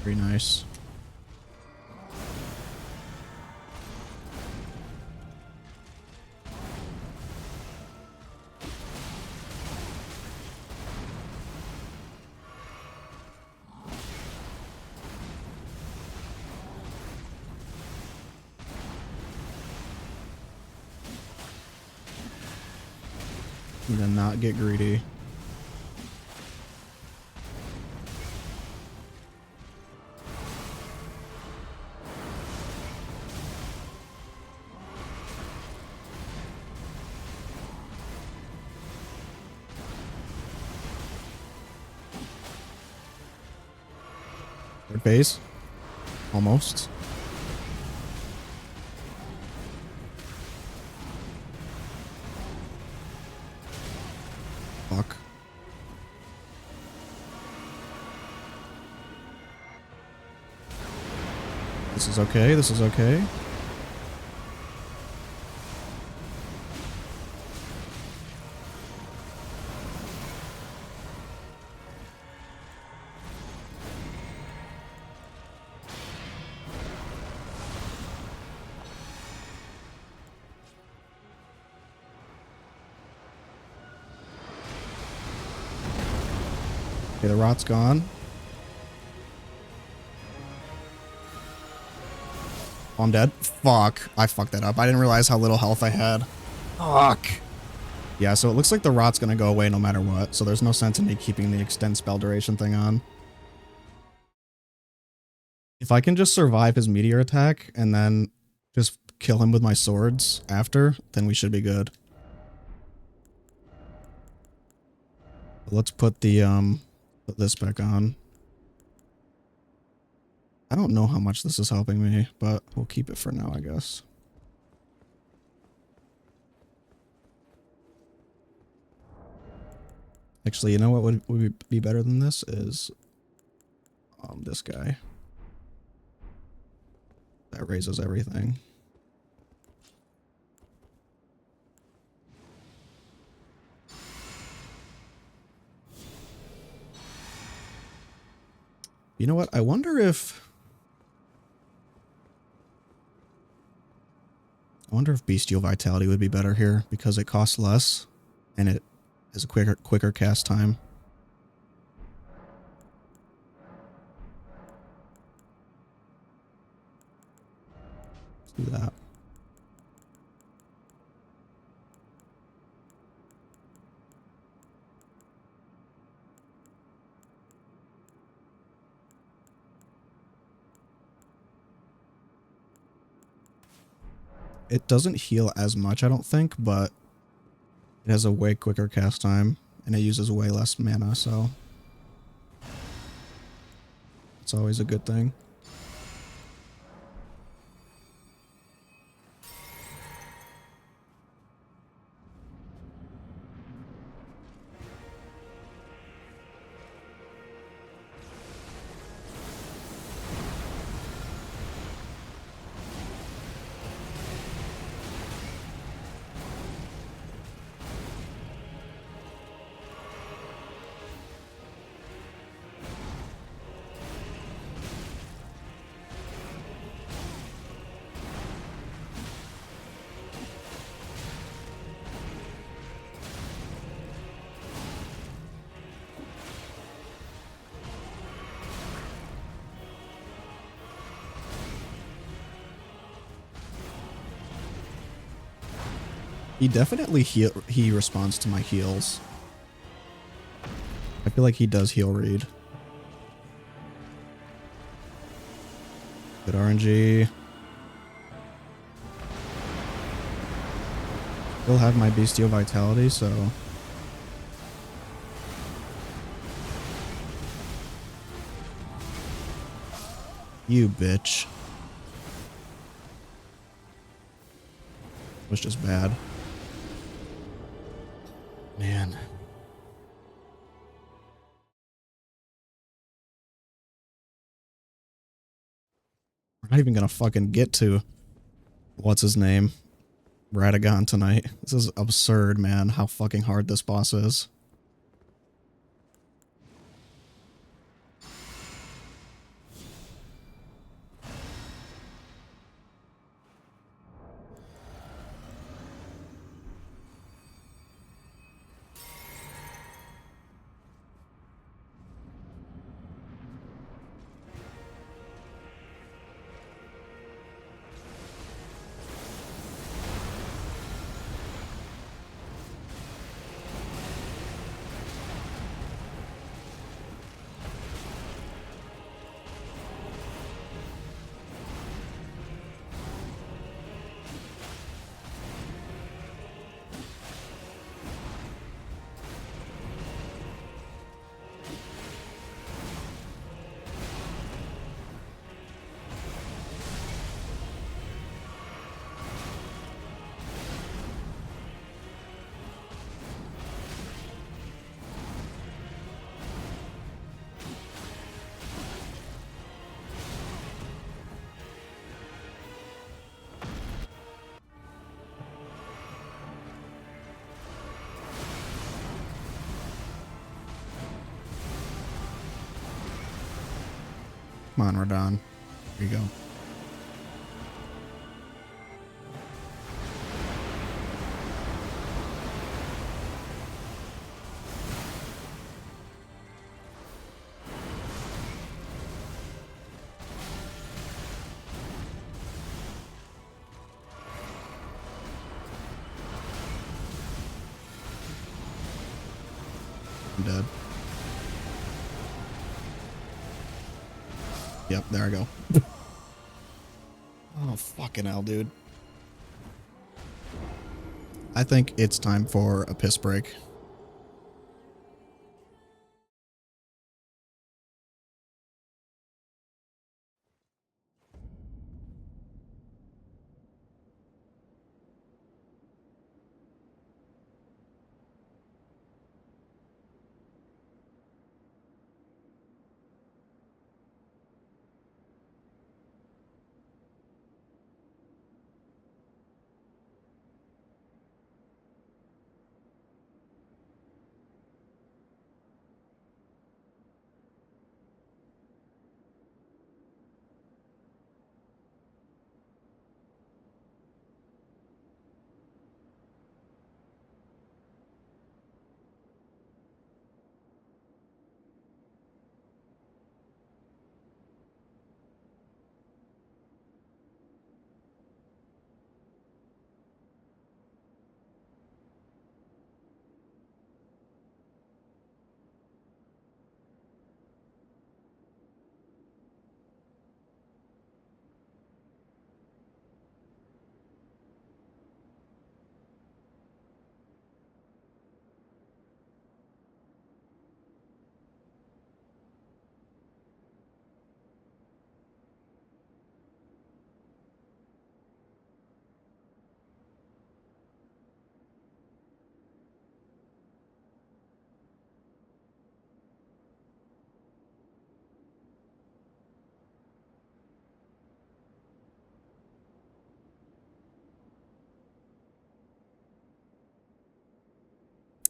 Very nice. Need to not get greedy. Third base. Almost. Fuck. This is okay. This is okay. Okay, the rot's gone. Oh, I'm dead. Fuck. I fucked that up. I didn't realize how little health I had. Fuck. Yeah, so it looks like the rot's gonna go away no matter what, so there's no sense in me keeping the extend spell duration thing on. If I can just survive his meteor attack and then just kill him with my swords after, then we should be good. Let's put the put this back on. I don't know how much this is helping me, but we'll keep it for now, I guess. Actually, you know what would be better than this is this guy. That raises everything. You know what? I wonder if Bestial Vitality would be better here because it costs less and it has a quicker cast time. Let's do that. It doesn't heal as much, I don't think, but it has a way quicker cast time, and it uses way less mana, so it's always a good thing. He definitely he responds to my heals. I feel like he does heal read. Good RNG. Still have my Bestial Vitality, so you bitch. Was just bad. Man. We're not even gonna fucking get to what's his name? Radahn tonight. This is absurd, man, how fucking hard this boss is. Come on, Radahn. Here you go. I'm dead. Yep, there I go. Oh, fucking hell, dude. I think it's time for a piss break.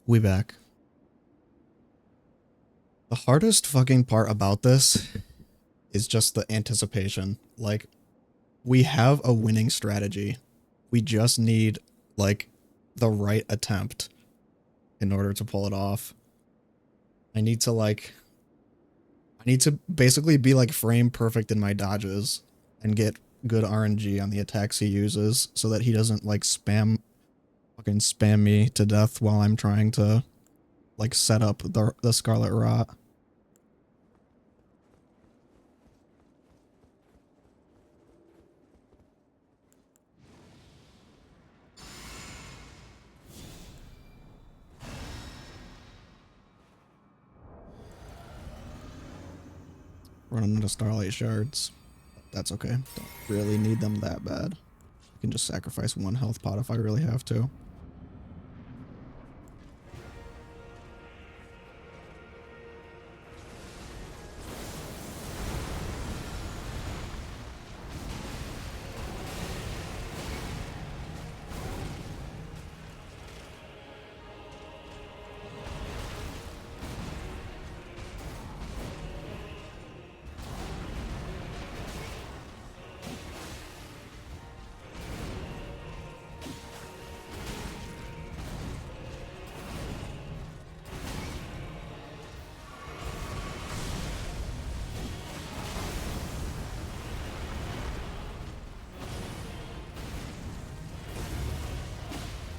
We back. The hardest fucking part about this is just the anticipation. Like, we have a winning strategy. We just need, like, the right attempt in order to pull it off. I need to basically be, like, frame perfect in my dodges and get good RNG on the attacks he uses so that he doesn't, like, fucking spam me to death while I'm trying to, like, set up the Scarlet Rot. Running into Starlight Shards. That's okay. Don't really need them that bad. I can just sacrifice one health pot if I really have to.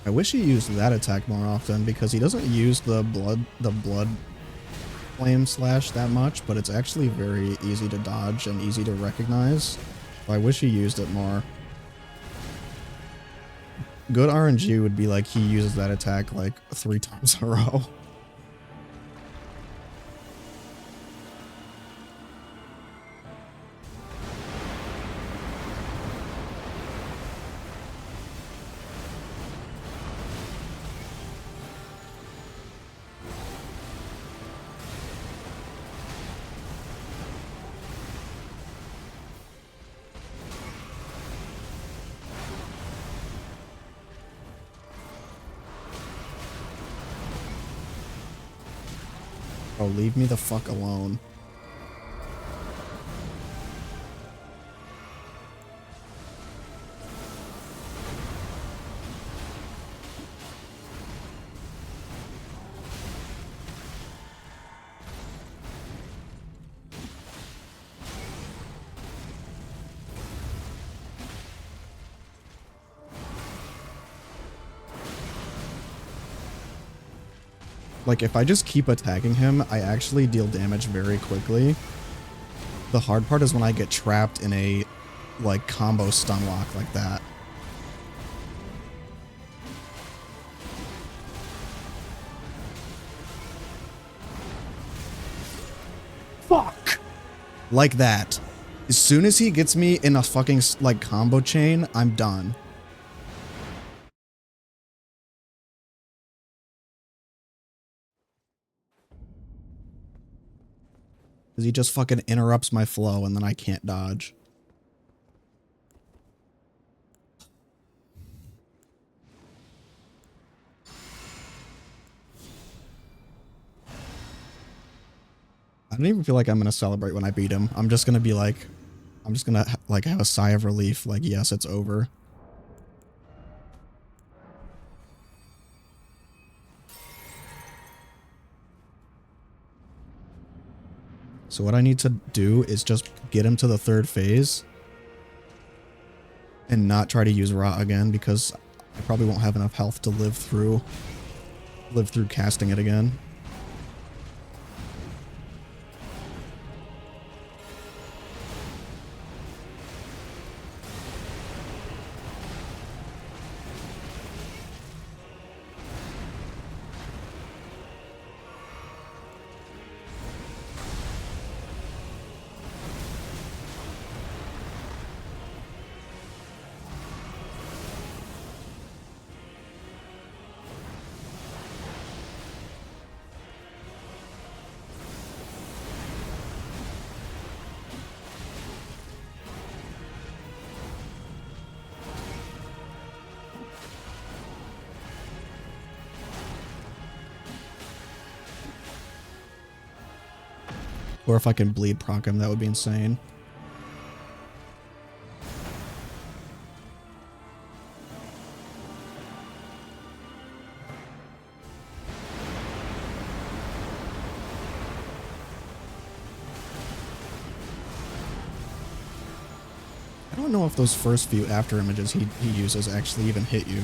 I wish he used that attack more often because he doesn't use the blood flame slash that much, but it's actually very easy to dodge and easy to recognize. So I wish he used it more. Good RNG would be like he uses that attack like 3 times in a row. Oh, leave me the fuck alone. Like, if I just keep attacking him, I actually deal damage very quickly. The hard part is when I get trapped in a, like, combo stun lock like that. Fuck! Like that. As soon as he gets me in a fucking, like, combo chain, I'm done. Because he just fucking interrupts my flow and then I can't dodge. I don't even feel like I'm going to celebrate when I beat him. I'm just going to be like, I'm just going to like have a sigh of relief. Like, yes, it's over. So what I need to do is just get him to the 3rd phase and not try to use Rot again, because I probably won't have enough health to live through casting it again. Or if I can bleed proc him, that would be insane. I don't know if those first few after images he uses actually even hit you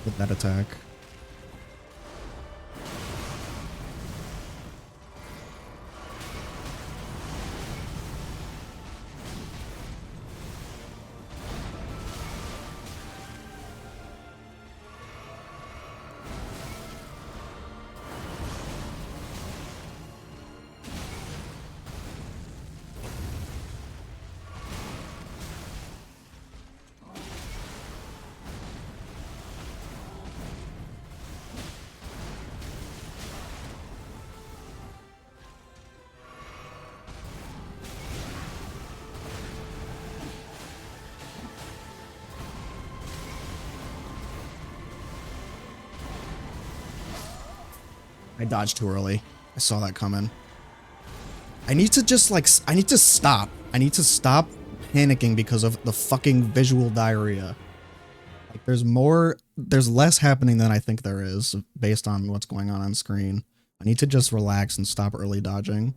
with that attack. I dodged too early. I saw that coming. I need to just like, I need to stop. I need to stop panicking because of the fucking visual diarrhea. Like there's less happening than I think there is based on what's going on screen. I need to just relax and stop early dodging.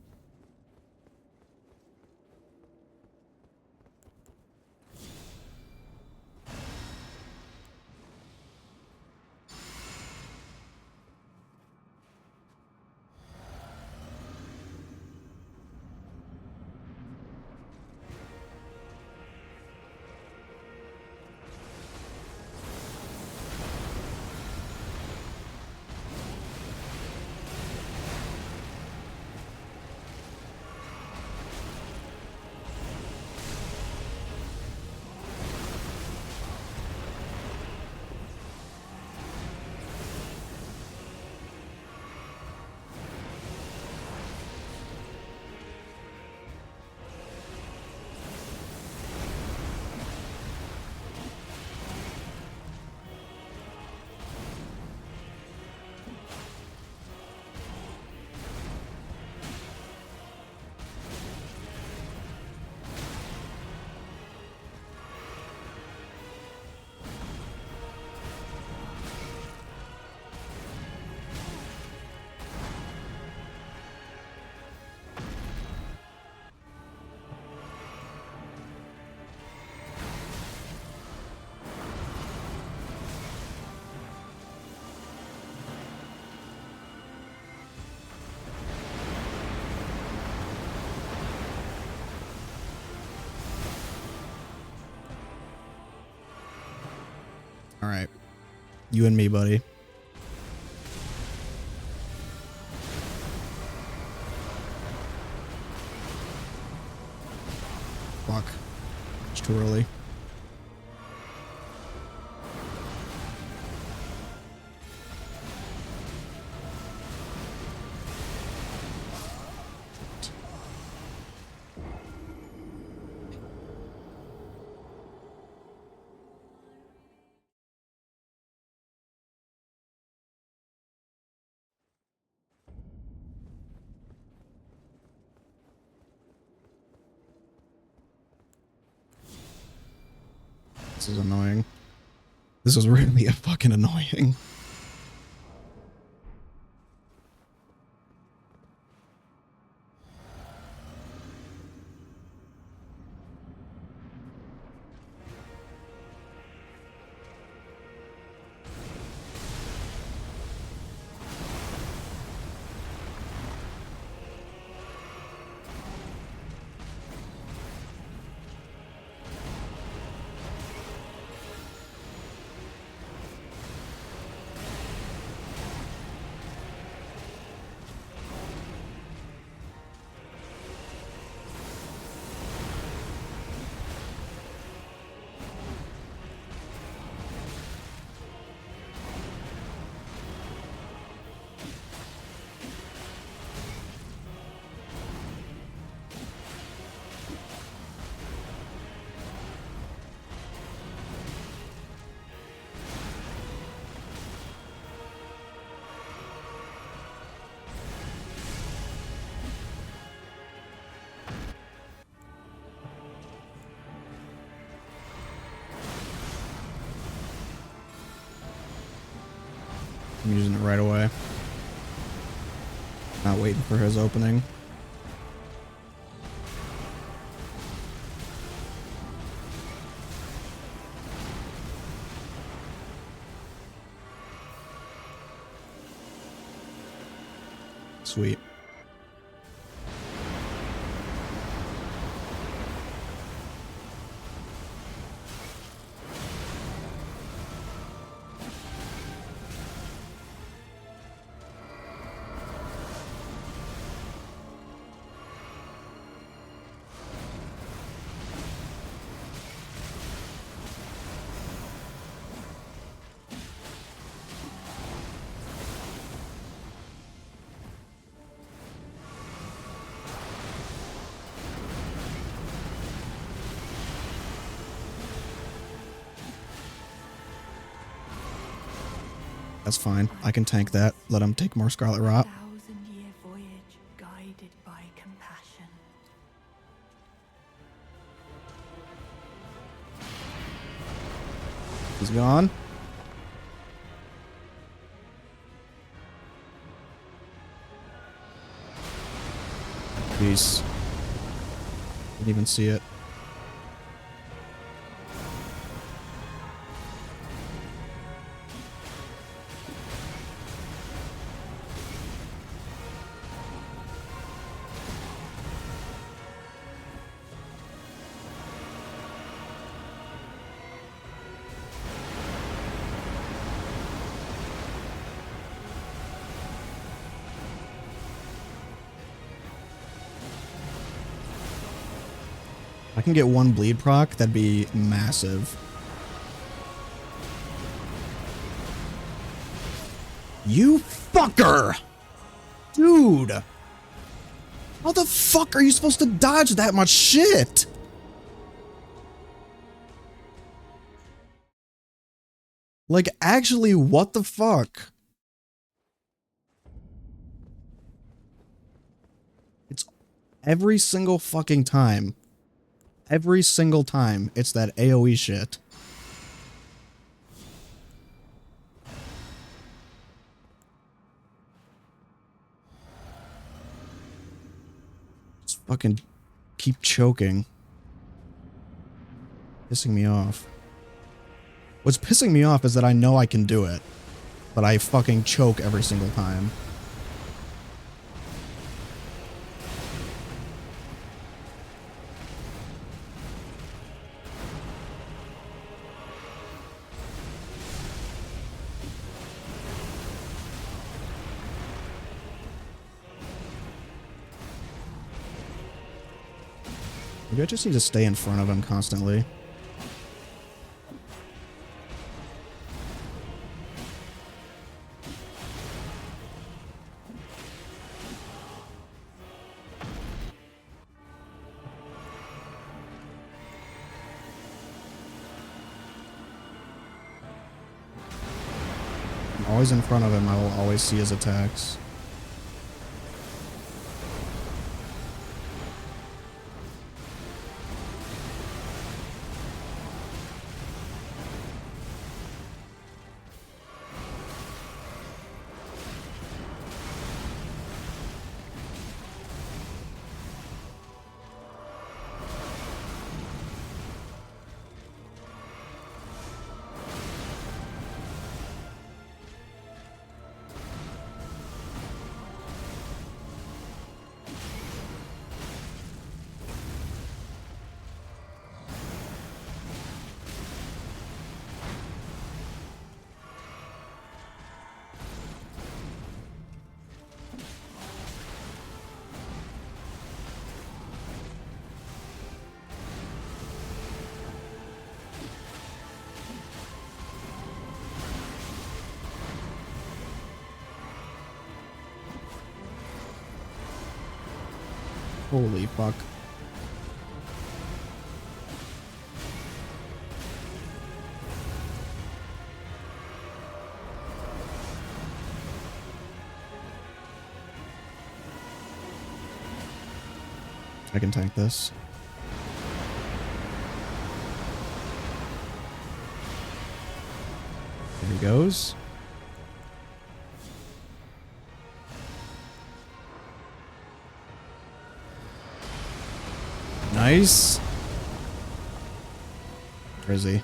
All right. You and me, buddy. Fuck. It's too early. This is annoying. This is really fucking annoying. I'm using it right away. Not waiting for his opening. Sweet. That's fine. I can tank that. Let him take more Scarlet Rot. 1,000-year voyage guided by compassion. He's gone. Peace. Didn't even see it. I can get one bleed proc, that'd be massive. You fucker! Dude! How the fuck are you supposed to dodge that much shit? Like, actually, what the fuck? It's every single fucking time. Every single time, it's that AoE shit. Just fucking keep choking. Pissing me off. What's pissing me off is that I know I can do it, but I fucking choke every single time. Maybe I just need to stay in front of him constantly. I'm always in front of him. I will always see his attacks. Holy fuck. I can tank this. There he goes. Nice. Where is he?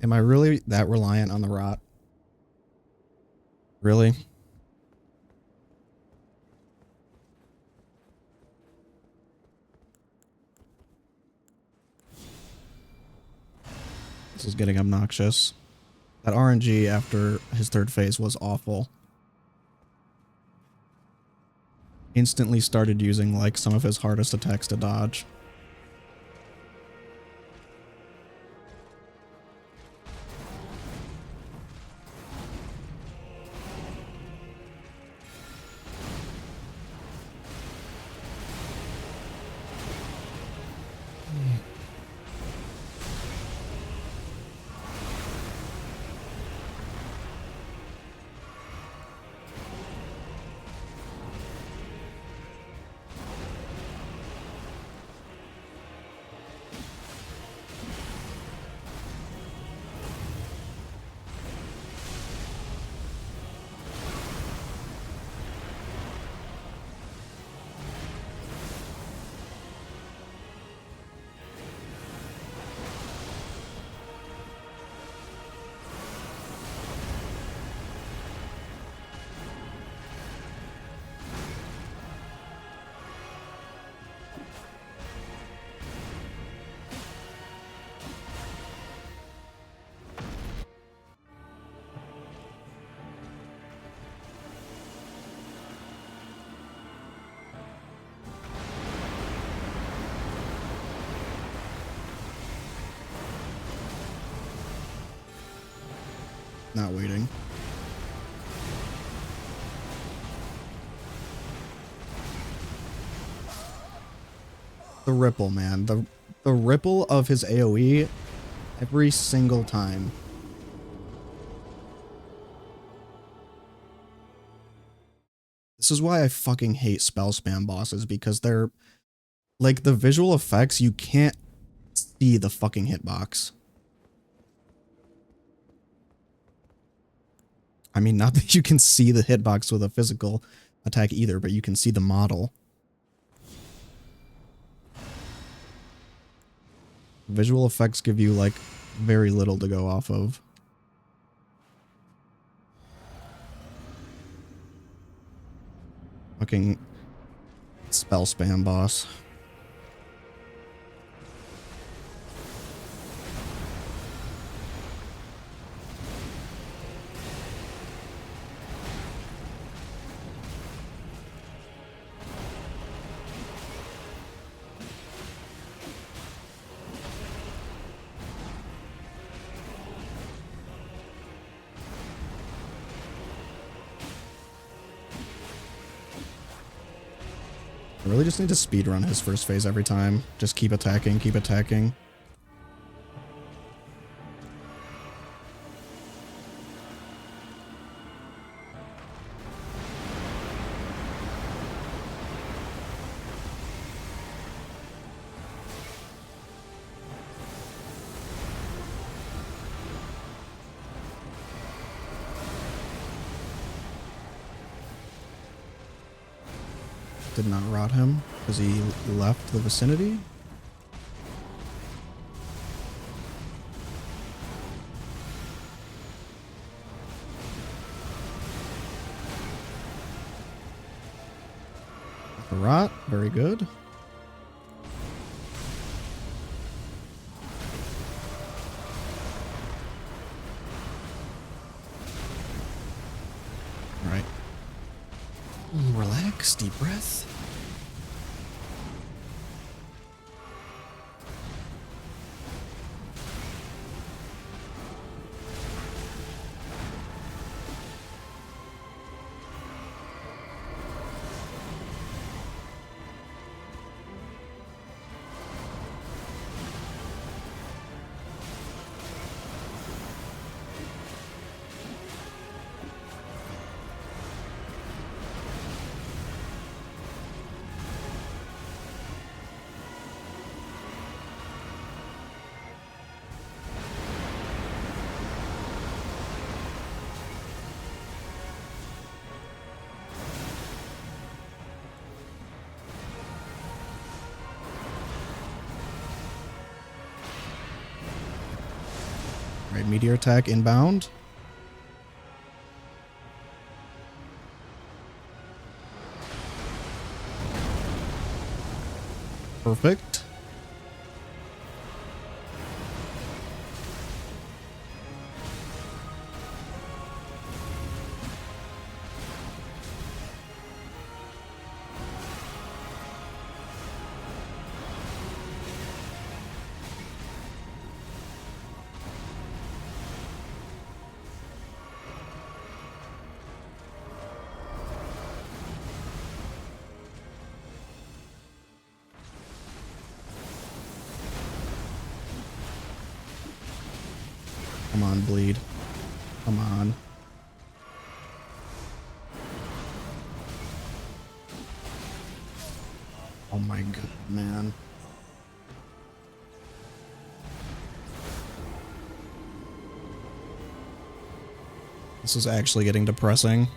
Am I really that reliant on the rot? Really? This is getting obnoxious. That RNG after his third phase was awful. Instantly started using like some of his hardest attacks to dodge. Not waiting. The ripple, man. The ripple of his AoE every single time. This is why I fucking hate spell spam bosses, because they're like the visual effects, you can't see the fucking hitbox. I mean, not that you can see the hitbox with a physical attack either, but you can see the model. Visual effects give you like very little to go off of. Fucking spell spam boss. I really just need to speedrun his first phase every time. Just keep attacking, keep attacking. Did not rot him because he left the vicinity. The rot, very good. All right. Relax, deep breath. Right, meteor attack inbound. Perfect. Come on, bleed. Come on. Oh my god, man. This is actually getting depressing.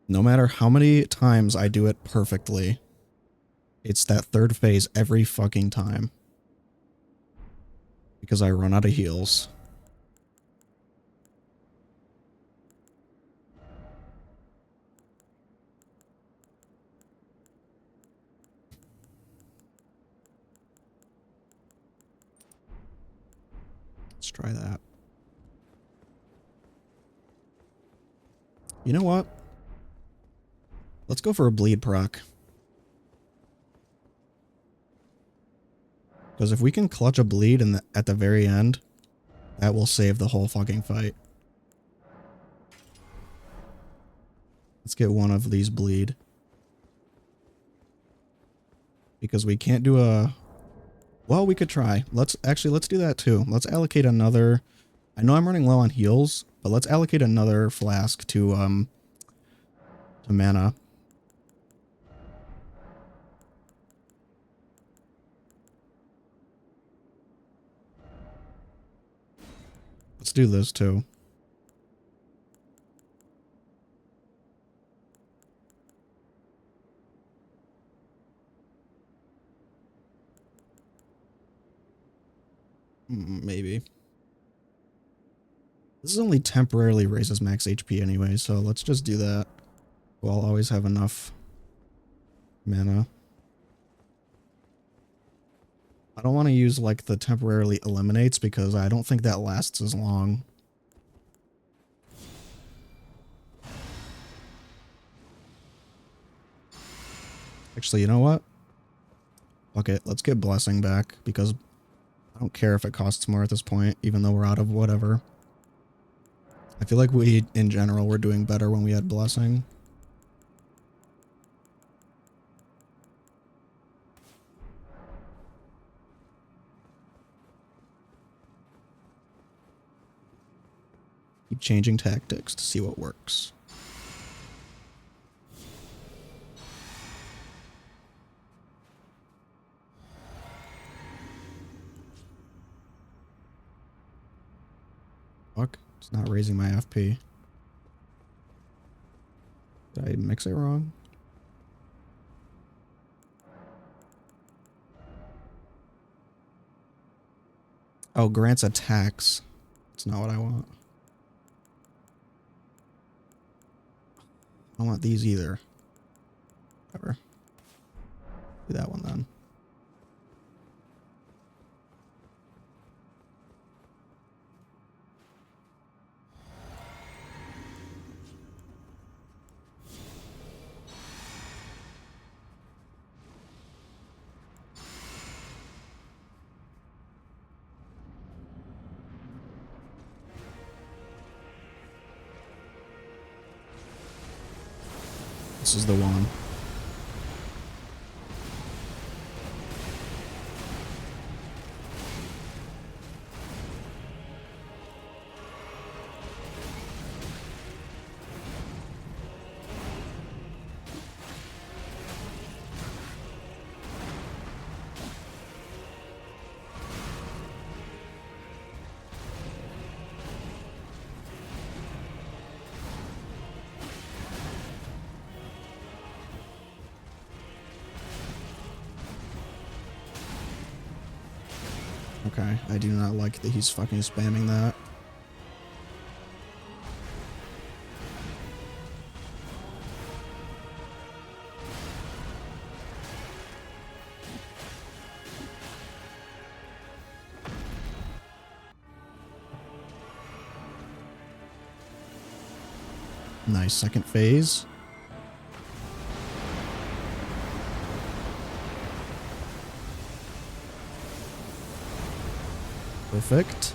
No matter how many times I do it perfectly, it's that third phase every fucking time. Because I run out of heals. Let's try that. You know what? Let's go for a bleed proc. Because if we can clutch a bleed at the very end, that will save the whole fucking fight. Let's get one of these bleed. Because we can't do a... Well, we could try. Let's do that too. Let's allocate another... I know I'm running low on heals, but let's allocate another flask to mana. Let's do this too. Maybe. This is only temporarily raises max HP anyway, so let's just do that. We'll always have enough mana. I don't want to use like the temporarily eliminates because I don't think that lasts as long. Actually, you know what? Fuck it. Let's get blessing back because I don't care if it costs more at this point, even though we're out of whatever. I feel like we, in general, were doing better when we had blessing. Keep changing tactics to see what works. Fuck, it's not raising my FP. Did I mix it wrong? Oh, grants attacks. That's not what I want. I don't want these either. Whatever. Do that one then. This is the one. Okay, I do not like that he's fucking spamming that. Nice, second phase. Perfect.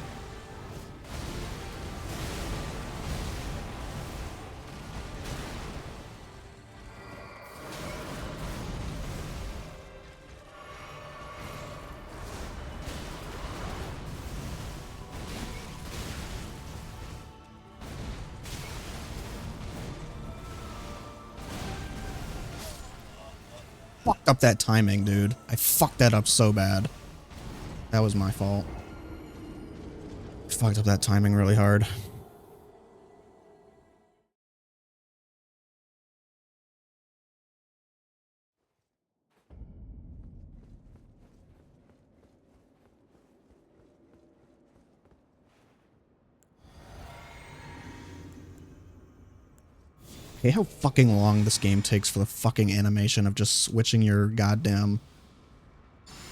Fucked up that timing, dude. I fucked that up so bad. That was my fault. Fucked up that timing really hard. Hey, how fucking long this game takes for the fucking animation of just switching your goddamn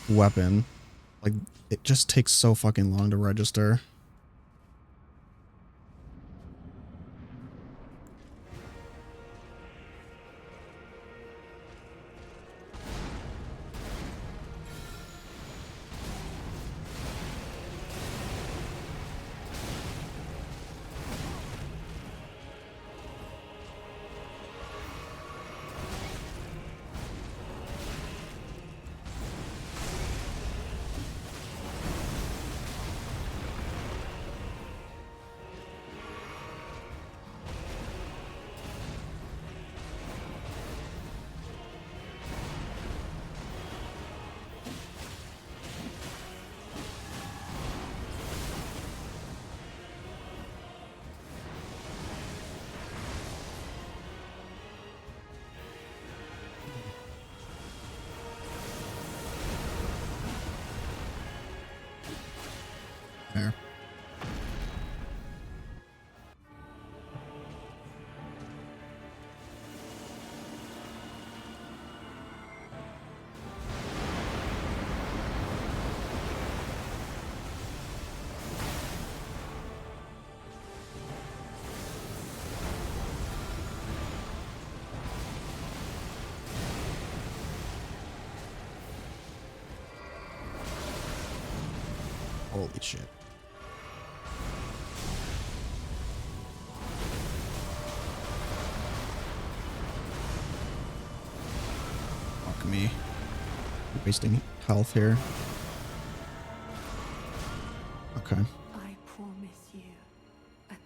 weapon. Like, it just takes so fucking long to register. There. Holy shit. Fuck me. Wasting health here. Okay. I promise you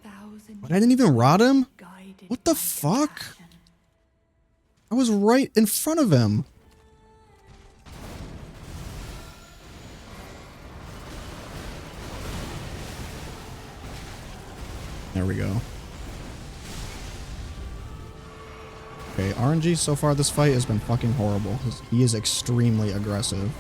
1,000 But I didn't even rot him? guided What the by fuck? compassion. I was right in front of him. There we go. Okay, RNG so far this fight has been fucking horrible. He is extremely aggressive.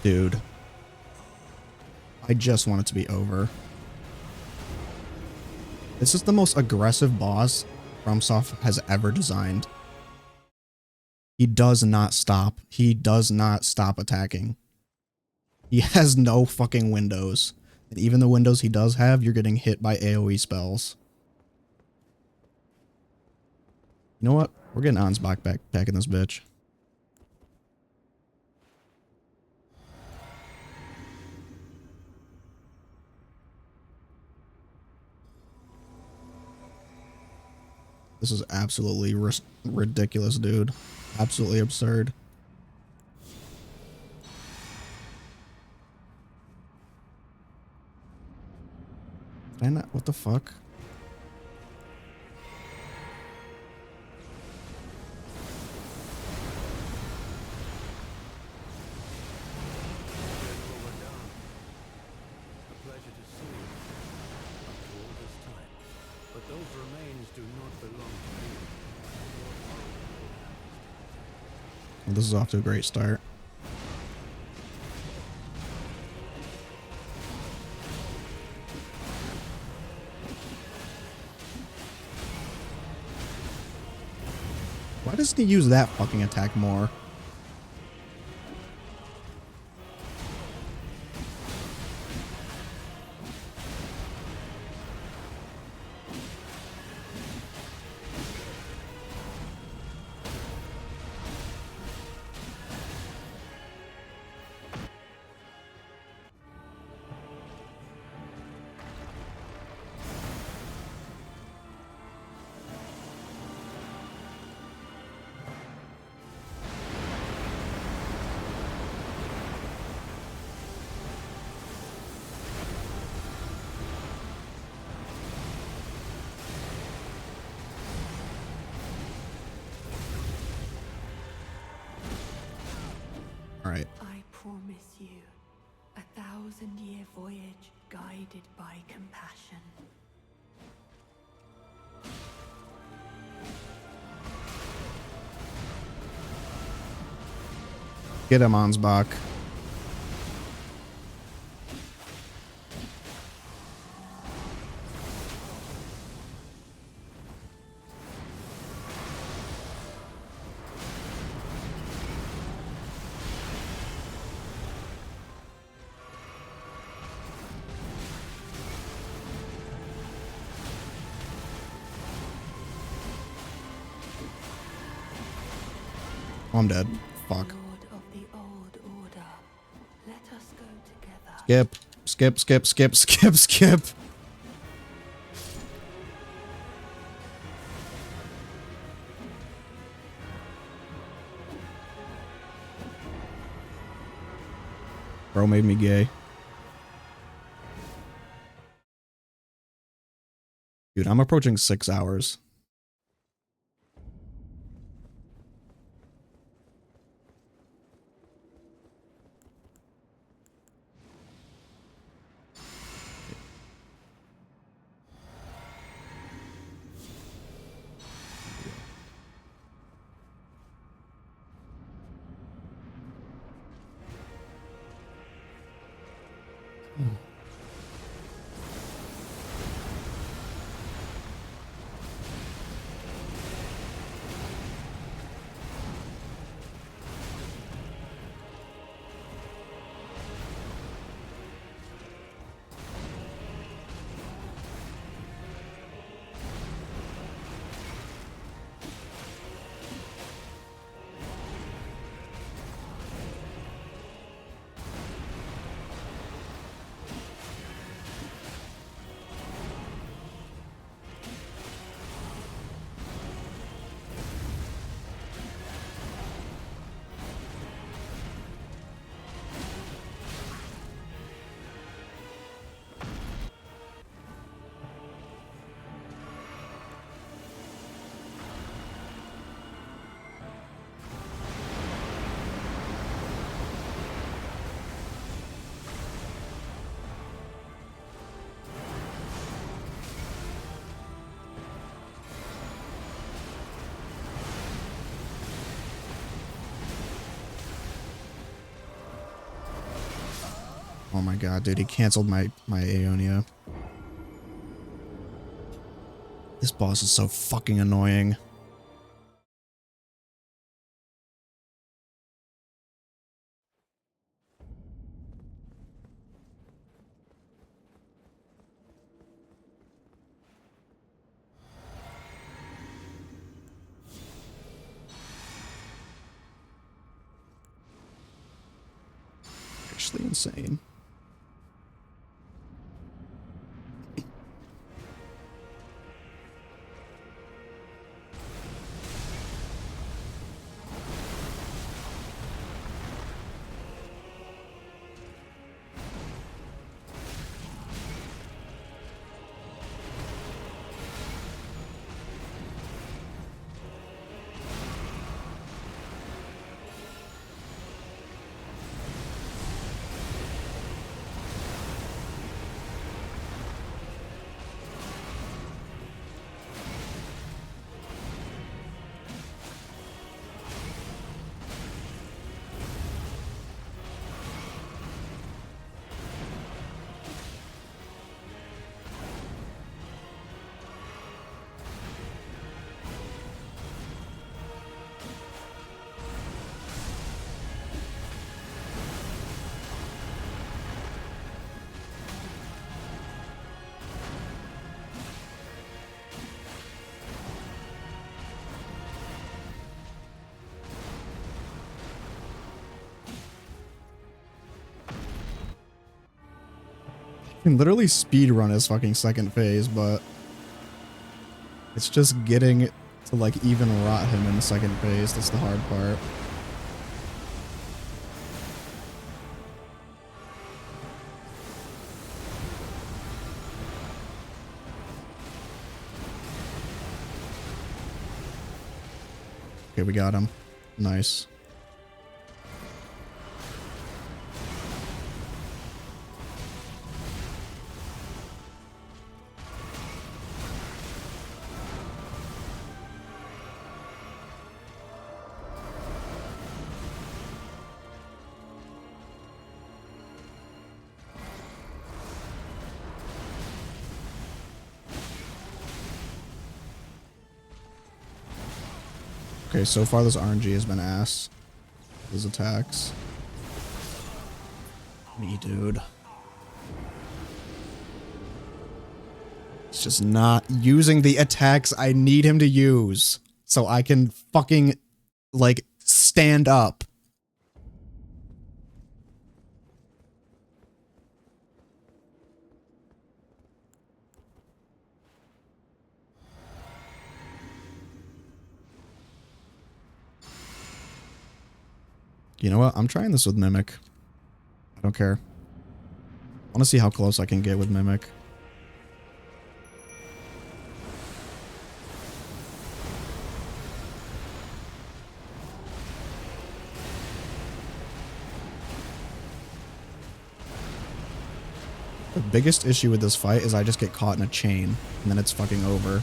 Dude. I just want it to be over. This is the most aggressive boss FromSoft has ever designed. He does not stop. He does not stop attacking. He has no fucking windows. And even the windows he does have, you're getting hit by AoE spells. You know what? We're getting Ansbach back in this bitch. This is absolutely ridiculous, dude. Absolutely absurd. Did I not? What the fuck? Consort Radahn. A pleasure to see you after all this time. But those remains do not belong to me. Well, this is off to a great start. Why doesn't he use that fucking attack more? Alright. I promise you 1,000-year voyage guided by compassion. Get him, Ansbach. Oh, I'm dead. Fuck. Lord of the old order, let us go together. Skip. Skip, skip, skip, skip, skip. Bro made me gay. Dude, I'm approaching 6 hours. Oh my god, dude, he canceled my Aeonia. This boss is so fucking annoying. Actually insane. You can literally speedrun his fucking second phase, but it's just getting to like even rot him in the second phase. That's the hard part. Okay, we got him. Nice. Okay, so far this RNG has been ass. His attacks. Me, dude. He's just not using the attacks I need him to use. So I can fucking, like, stand up. You know what? I'm trying this with Mimic. I don't care. I want to see how close I can get with Mimic. The biggest issue with this fight is I just get caught in a chain, and then it's fucking over.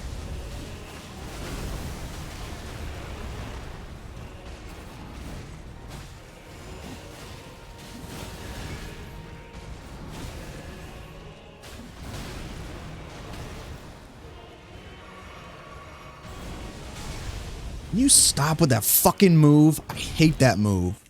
Can you stop with that fucking move? I hate that move.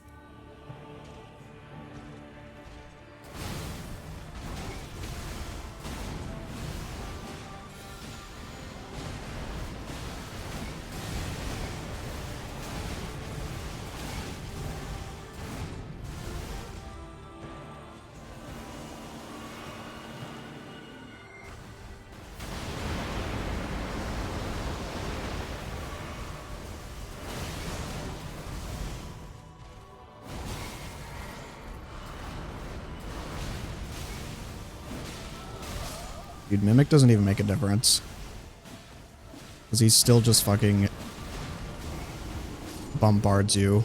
Dude, Mimic doesn't even make a difference. Because he's still just fucking bombards you.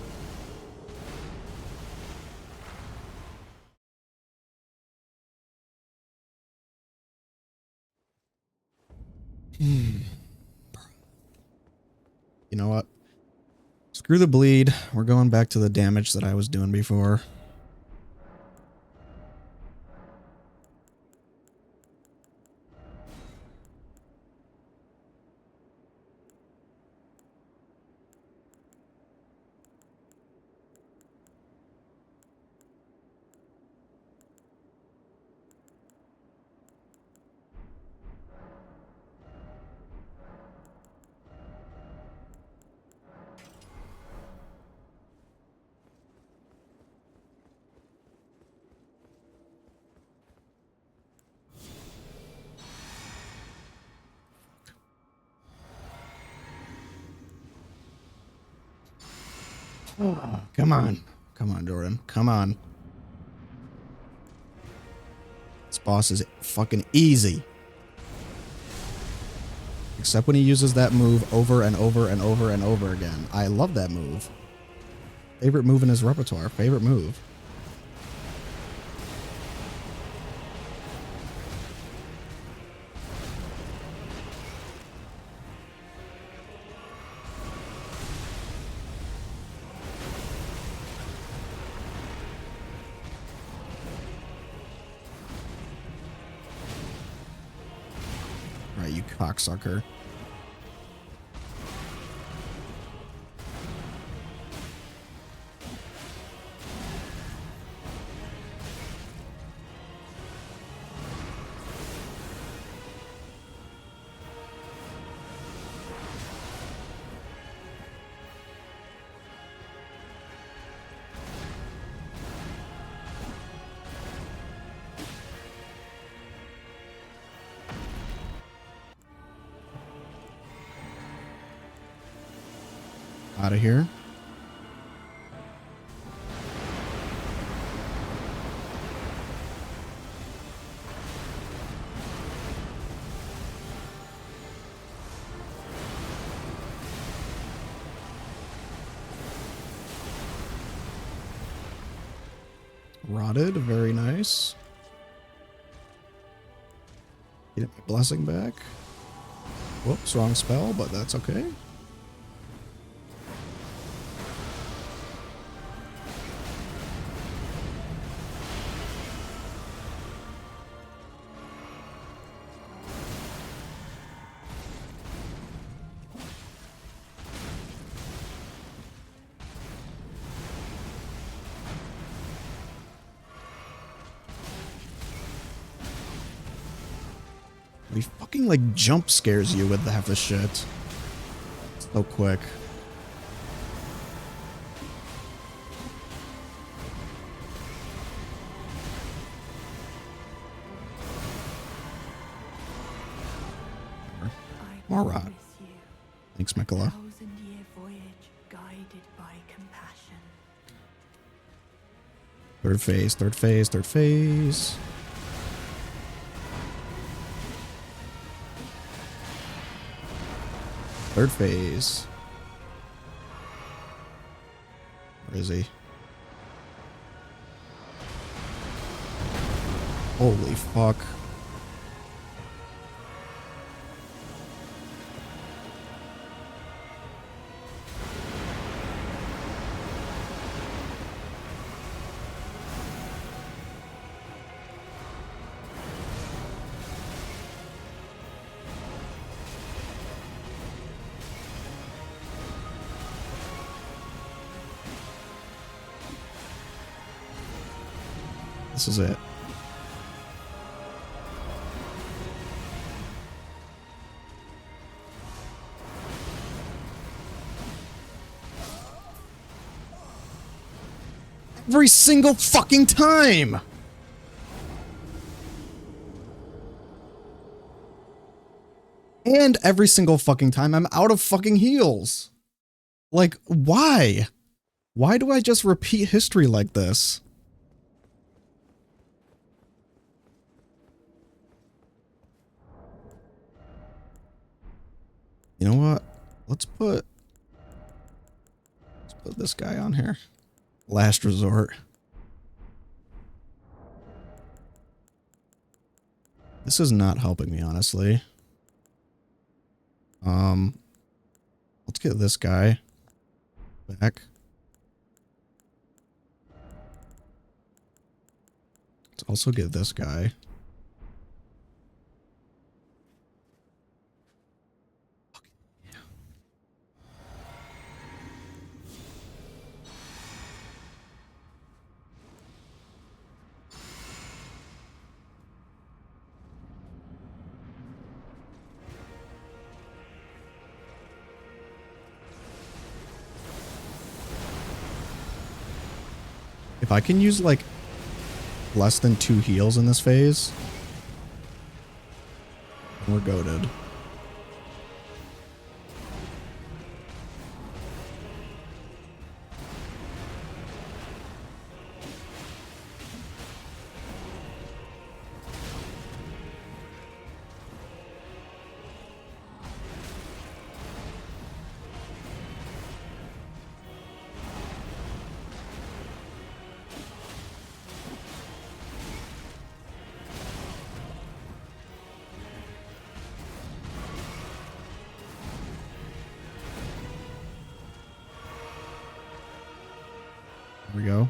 You know what? Screw the bleed. We're going back to the damage that I was doing before. Oh, come on. Come on, Jordan. Come on. This boss is fucking easy. Except when he uses that move over and over and over and over again. I love that move. Favorite move in his repertoire. Favorite move. Right, you cocksucker. Out of here. Rotted, very nice. Get my blessing back. Whoops, wrong spell, but that's okay. He fucking like jump scares you with half the shit. So quick. More rot. Thanks, Mikola. Thousand-year voyage guided by compassion. Third phase, third phase, third phase. Third phase. Where is he? Holy fuck. This is it. Every single fucking time! And every single fucking time I'm out of fucking heals. Like, why? Why do I just repeat history like this? You know what? Let's put this guy on here. Last resort. This is not helping me, honestly. Let's get this guy back. Let's also get this guy. If I can use like less than 2 heals in this phase, we're goated. Here we go.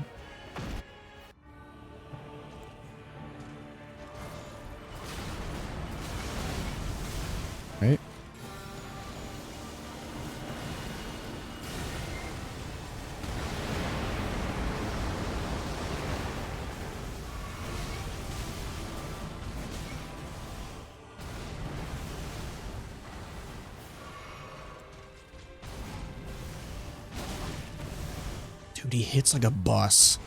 Right. Dude, he hits like a bus.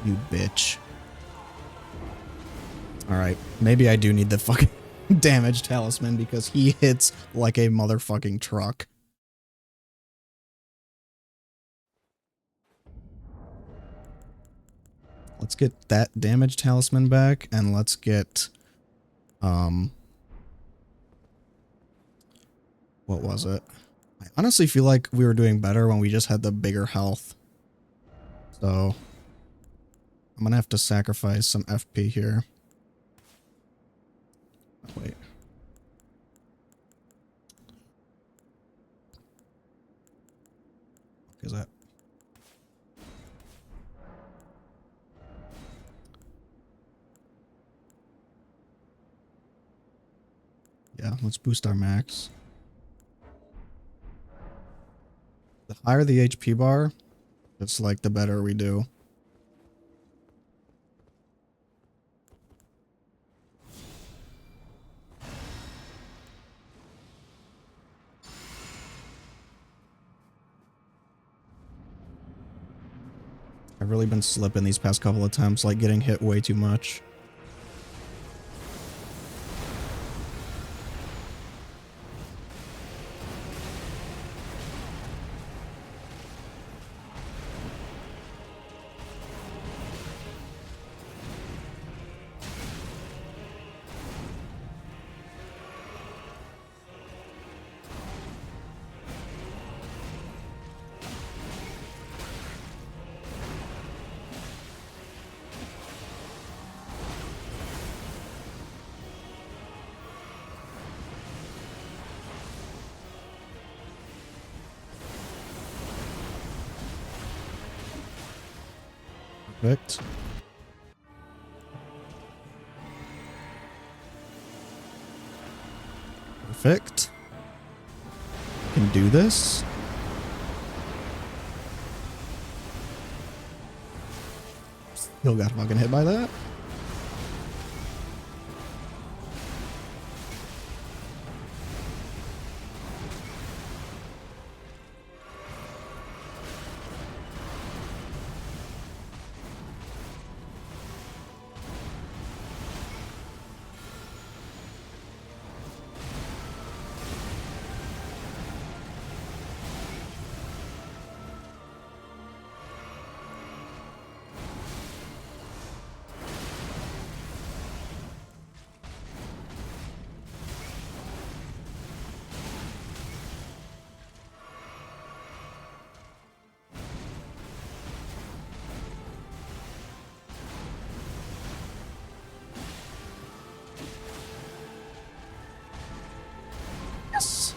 You bitch. Alright, maybe I do need the fucking damage talisman because he hits like a motherfucking truck. Let's get that damage talisman back and let's get what was it? I honestly feel like we were doing better when we just had the bigger health. So I'm gonna have to sacrifice some FP here. Oh, wait. What is that? Yeah, let's boost our max. The higher the HP bar, it's like the better we do. I've really been slipping these past couple attempts, like getting hit way too much. Perfect. Perfect. Can do this. Still got fucking hit by that. Yes.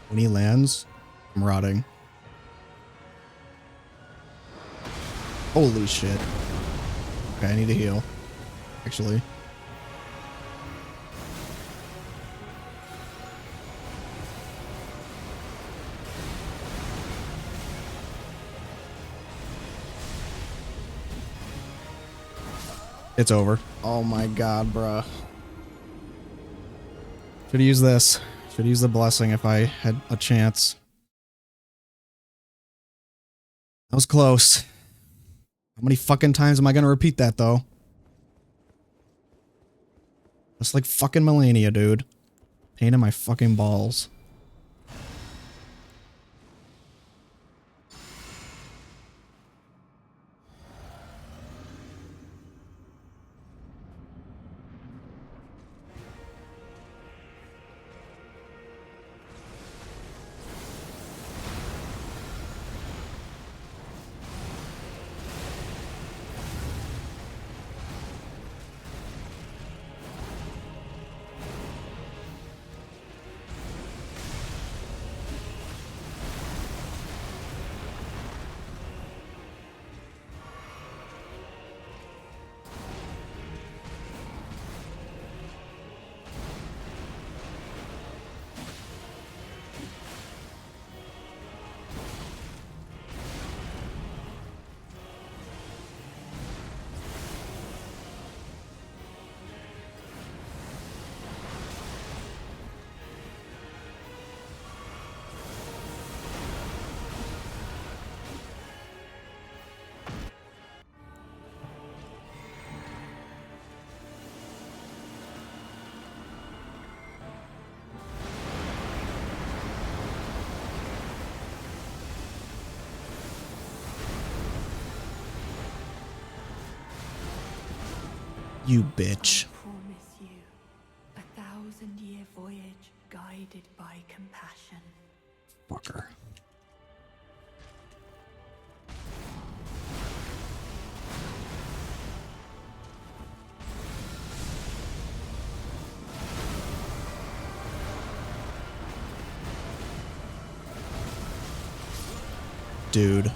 When he lands, I'm rotting. Holy shit. Okay, I need to heal. Actually. It's over. Oh my god, bruh. Should use this. Should use the blessing if I had a chance. That was close. How many fucking times am I gonna repeat that, though? Just like fucking Melania, dude. Pain in my fucking balls. You bitch. I promise you, 1,000-year voyage guided by compassion. Fucker. Dude.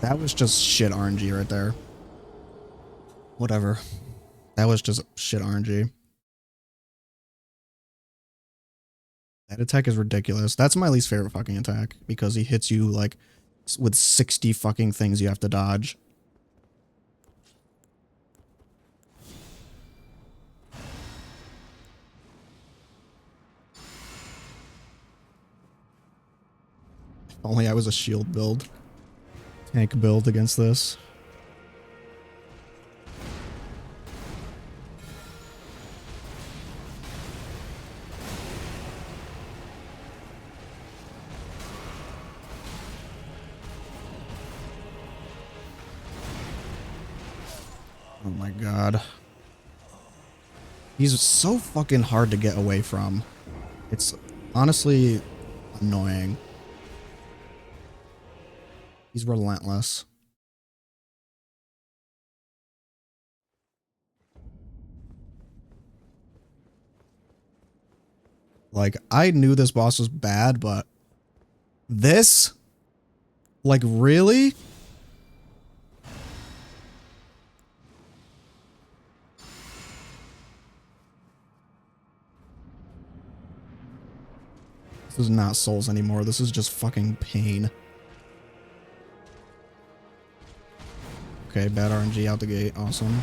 That was just shit RNG right there. Whatever. That was just shit RNG. That attack is ridiculous. That's my least favorite fucking attack because he hits you like with 60 fucking things you have to dodge. If only I was a shield build. Tank build against this. Oh my god. He's so fucking hard to get away from. It's honestly annoying. He's relentless. Like, I knew this boss was bad, but this? Like, really? This is not Souls anymore. This is just fucking pain. Okay, bad RNG out the gate. Awesome.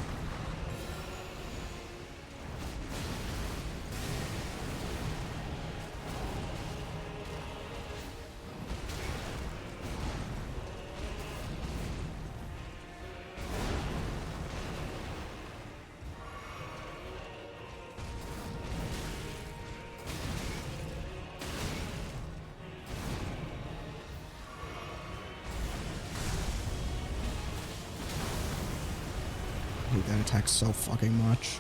I hate that attack so fucking much.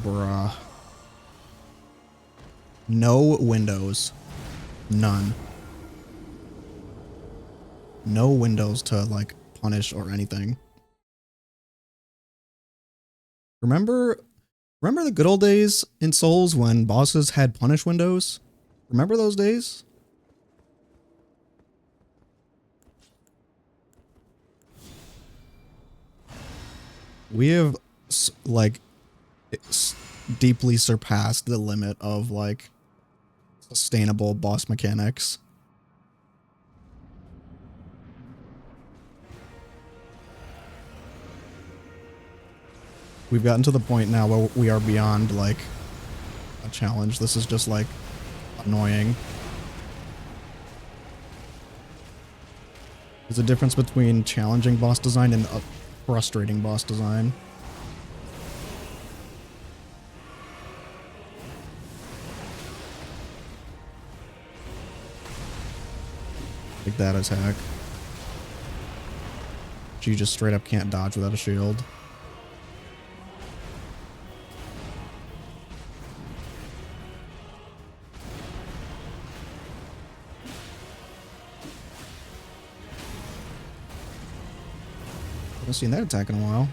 Bruh. No windows. None. No windows to, like, punish or anything. Remember the good old days in Souls when bosses had punish windows? Remember those days? We have, like, deeply surpassed the limit of, like, sustainable boss mechanics. We've gotten to the point now where we are beyond, like, a challenge. This is just, like, annoying. There's a difference between challenging boss design and a frustrating boss design. Like that attack. You just straight up can't dodge without a shield. Haven't seen that attack in a while.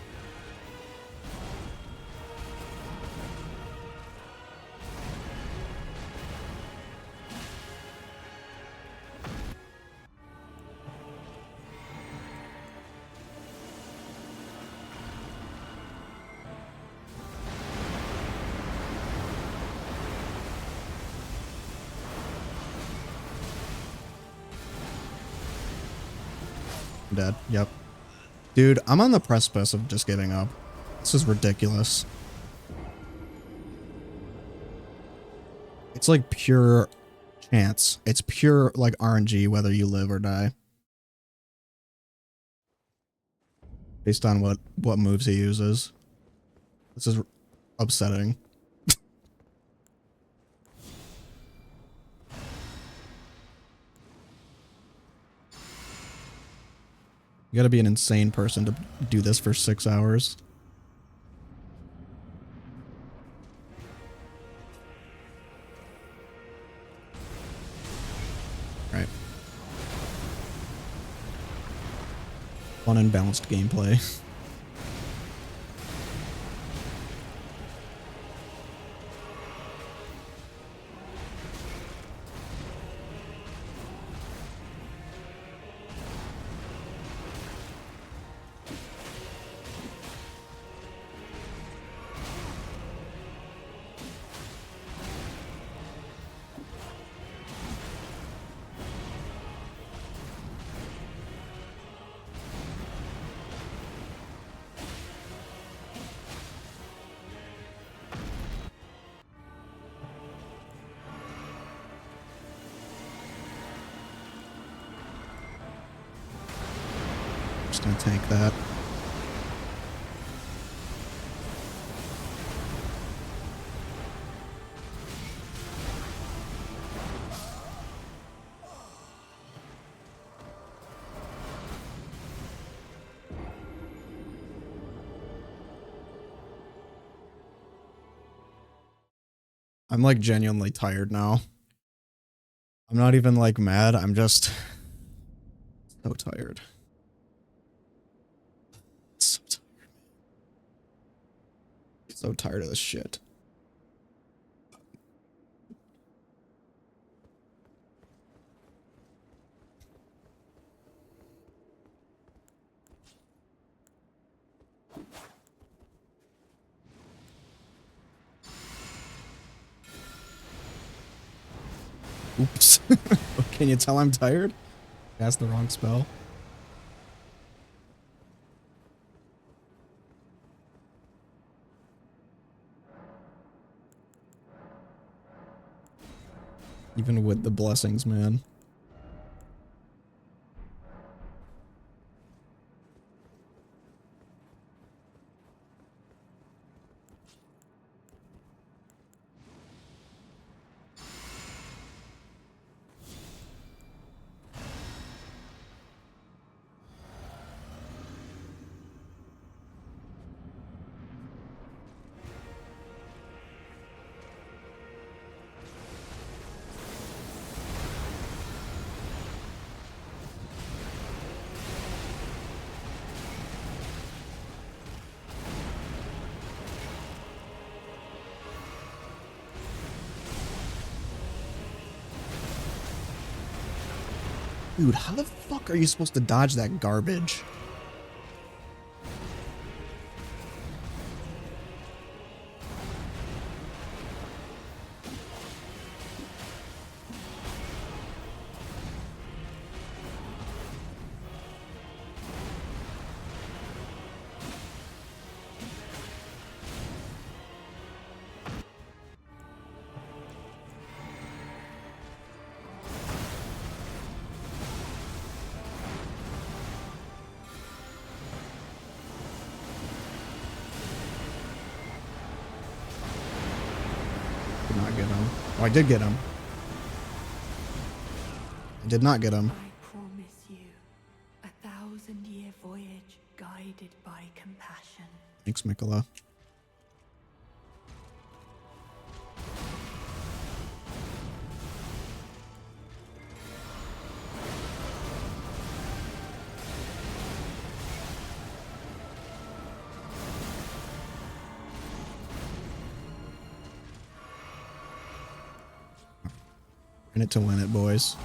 I'm dead. Yep. Dude, I'm on the precipice of just giving up. This is ridiculous. It's like pure chance. It's pure like RNG whether you live or die. Based on what moves he uses. This is upsetting. You gotta be an insane person to do this for 6 hours. Right. Fun and balanced gameplay. Just gonna tank that. I'm like genuinely tired now. I'm not even like mad, I'm just so tired. So tired. So tired of this shit. Oops. Can you tell I'm tired? That's the wrong spell. Even with the blessings, man. Dude, how the fuck are you supposed to dodge that garbage? Did not get him. Oh, I did get him. I did not get him. I promise you, 1,000-year voyage guided by compassion. Thanks, Mikola. In it to win it, boys.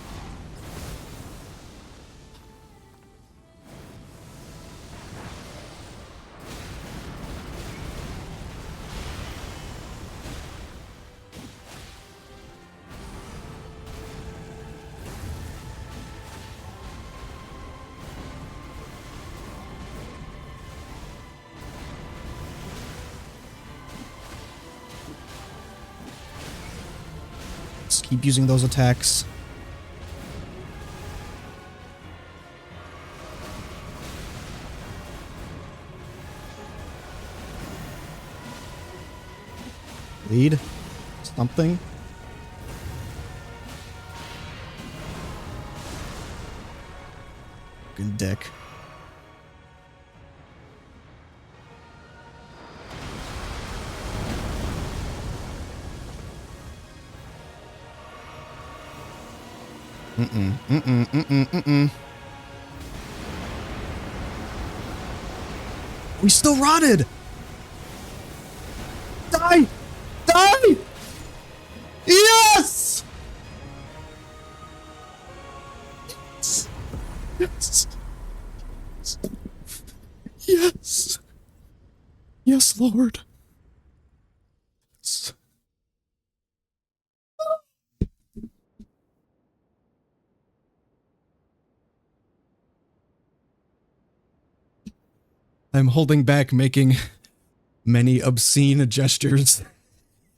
Just keep using those attacks. Lead. Something. Fucking dick. We still rotted. Die! Die! Yes! Yes! Yes! Yes, Lord. Yes. I'm holding back making many obscene gestures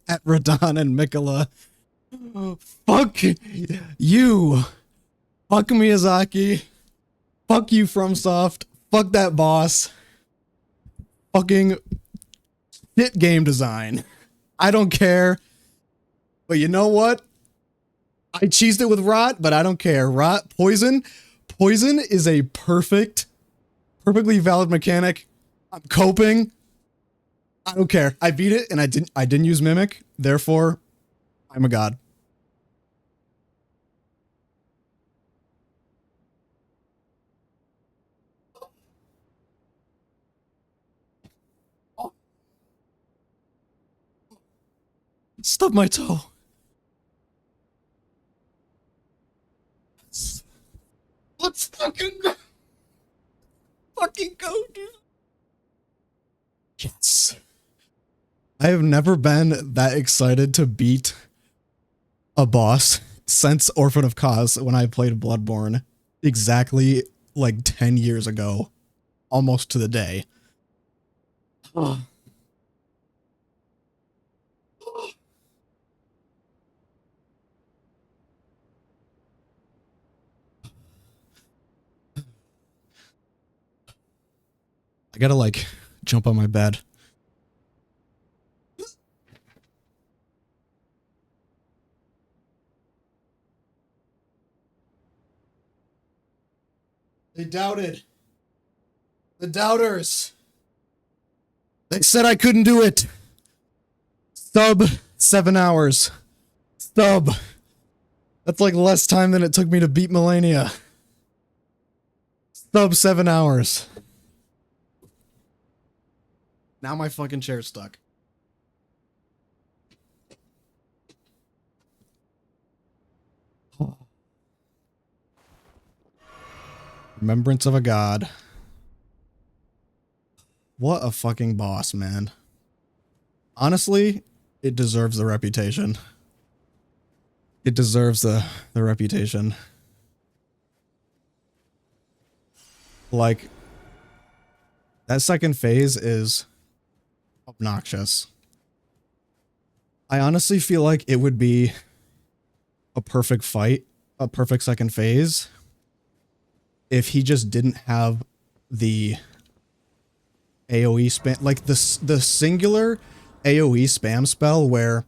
at Radahn and Mikola. Fuck you. Fuck Miyazaki. Fuck you, FromSoft. Fuck that boss. Fucking shit game design. I don't care. But you know what? I cheesed it with Rot, but I don't care. Poison is a perfectly valid mechanic. I'm coping. I don't care. I beat it and I didn't use Mimic. Therefore, I'm a god. Stub my toe. Let's fucking go, dude. Yes. I have never been that excited to beat a boss since Orphan of Cause when I played Bloodborne exactly like 10 years ago, almost to the day. Oh. I gotta like jump on my bed. They doubted. The doubters. They said I couldn't do it. Sub 7 hours. Sub. That's like less time than it took me to beat Melania. Sub 7 hours. Now my fucking chair's stuck. Remembrance of a god. What a fucking boss, man. Honestly, it deserves the reputation. It deserves the reputation. Like, that second phase is obnoxious. I honestly feel like it would be a perfect fight, a perfect second phase, if he just didn't have the AoE spam, like the singular AoE spam spell where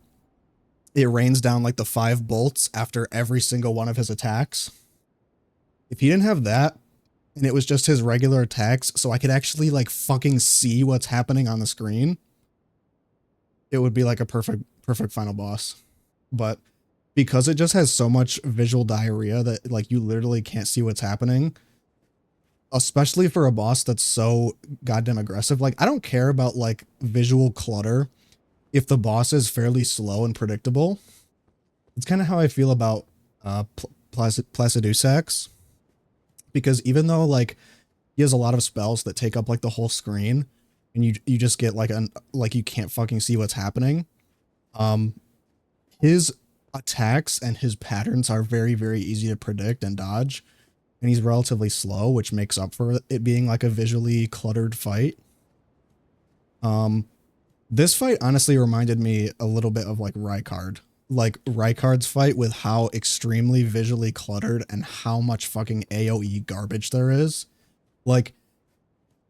it rains down like the 5 bolts after every single one of his attacks. If he didn't have that, and it was just his regular attacks, so I could actually like fucking see what's happening on the screen, it would be like a perfect final boss. But because it just has so much visual diarrhea that like you literally can't see what's happening, especially for a boss that's so goddamn aggressive. Like, I don't care about like visual clutter if the boss is fairly slow and predictable. It's kind of how I feel about Placidusax, because even though like he has a lot of spells that take up like the whole screen, and you just get like like you can't fucking see what's happening. His attacks and his patterns are very easy to predict and dodge, and he's relatively slow, which makes up for it being like a visually cluttered fight. This fight honestly reminded me a little bit of like Rykard's fight, with how extremely visually cluttered and how much fucking AoE garbage there is. Like,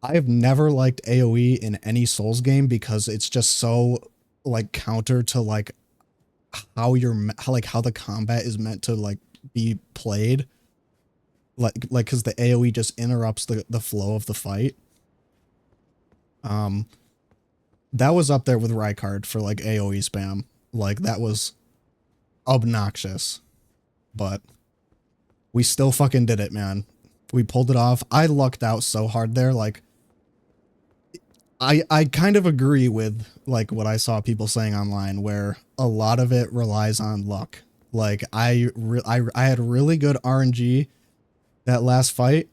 I've never liked AoE in any Souls game because it's just so like counter to like how how the combat is meant to like be played. Like because the AoE just interrupts the flow of the fight. That was up there with Rykard for like AoE spam. Like that was obnoxious, but we still fucking did it, man. We pulled it off. I lucked out so hard there. Like I kind of agree with like what I saw people saying online, where a lot of it relies on luck. Like I had really good RNG that last fight,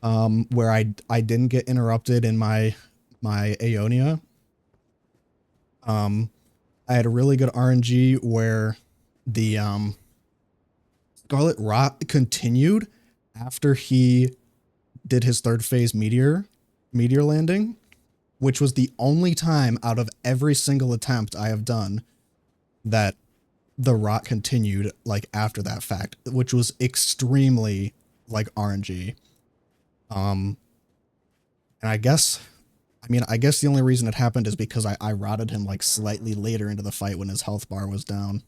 where I didn't get interrupted in my Aeonia. I had a really good RNG where the Scarlet Rot continued after he did his third phase meteor landing, which was the only time out of every single attempt I have done that the rot continued like after that fact, which was extremely like RNG. And I guess the only reason it happened is because I rotted him like slightly later into the fight when his health bar was down.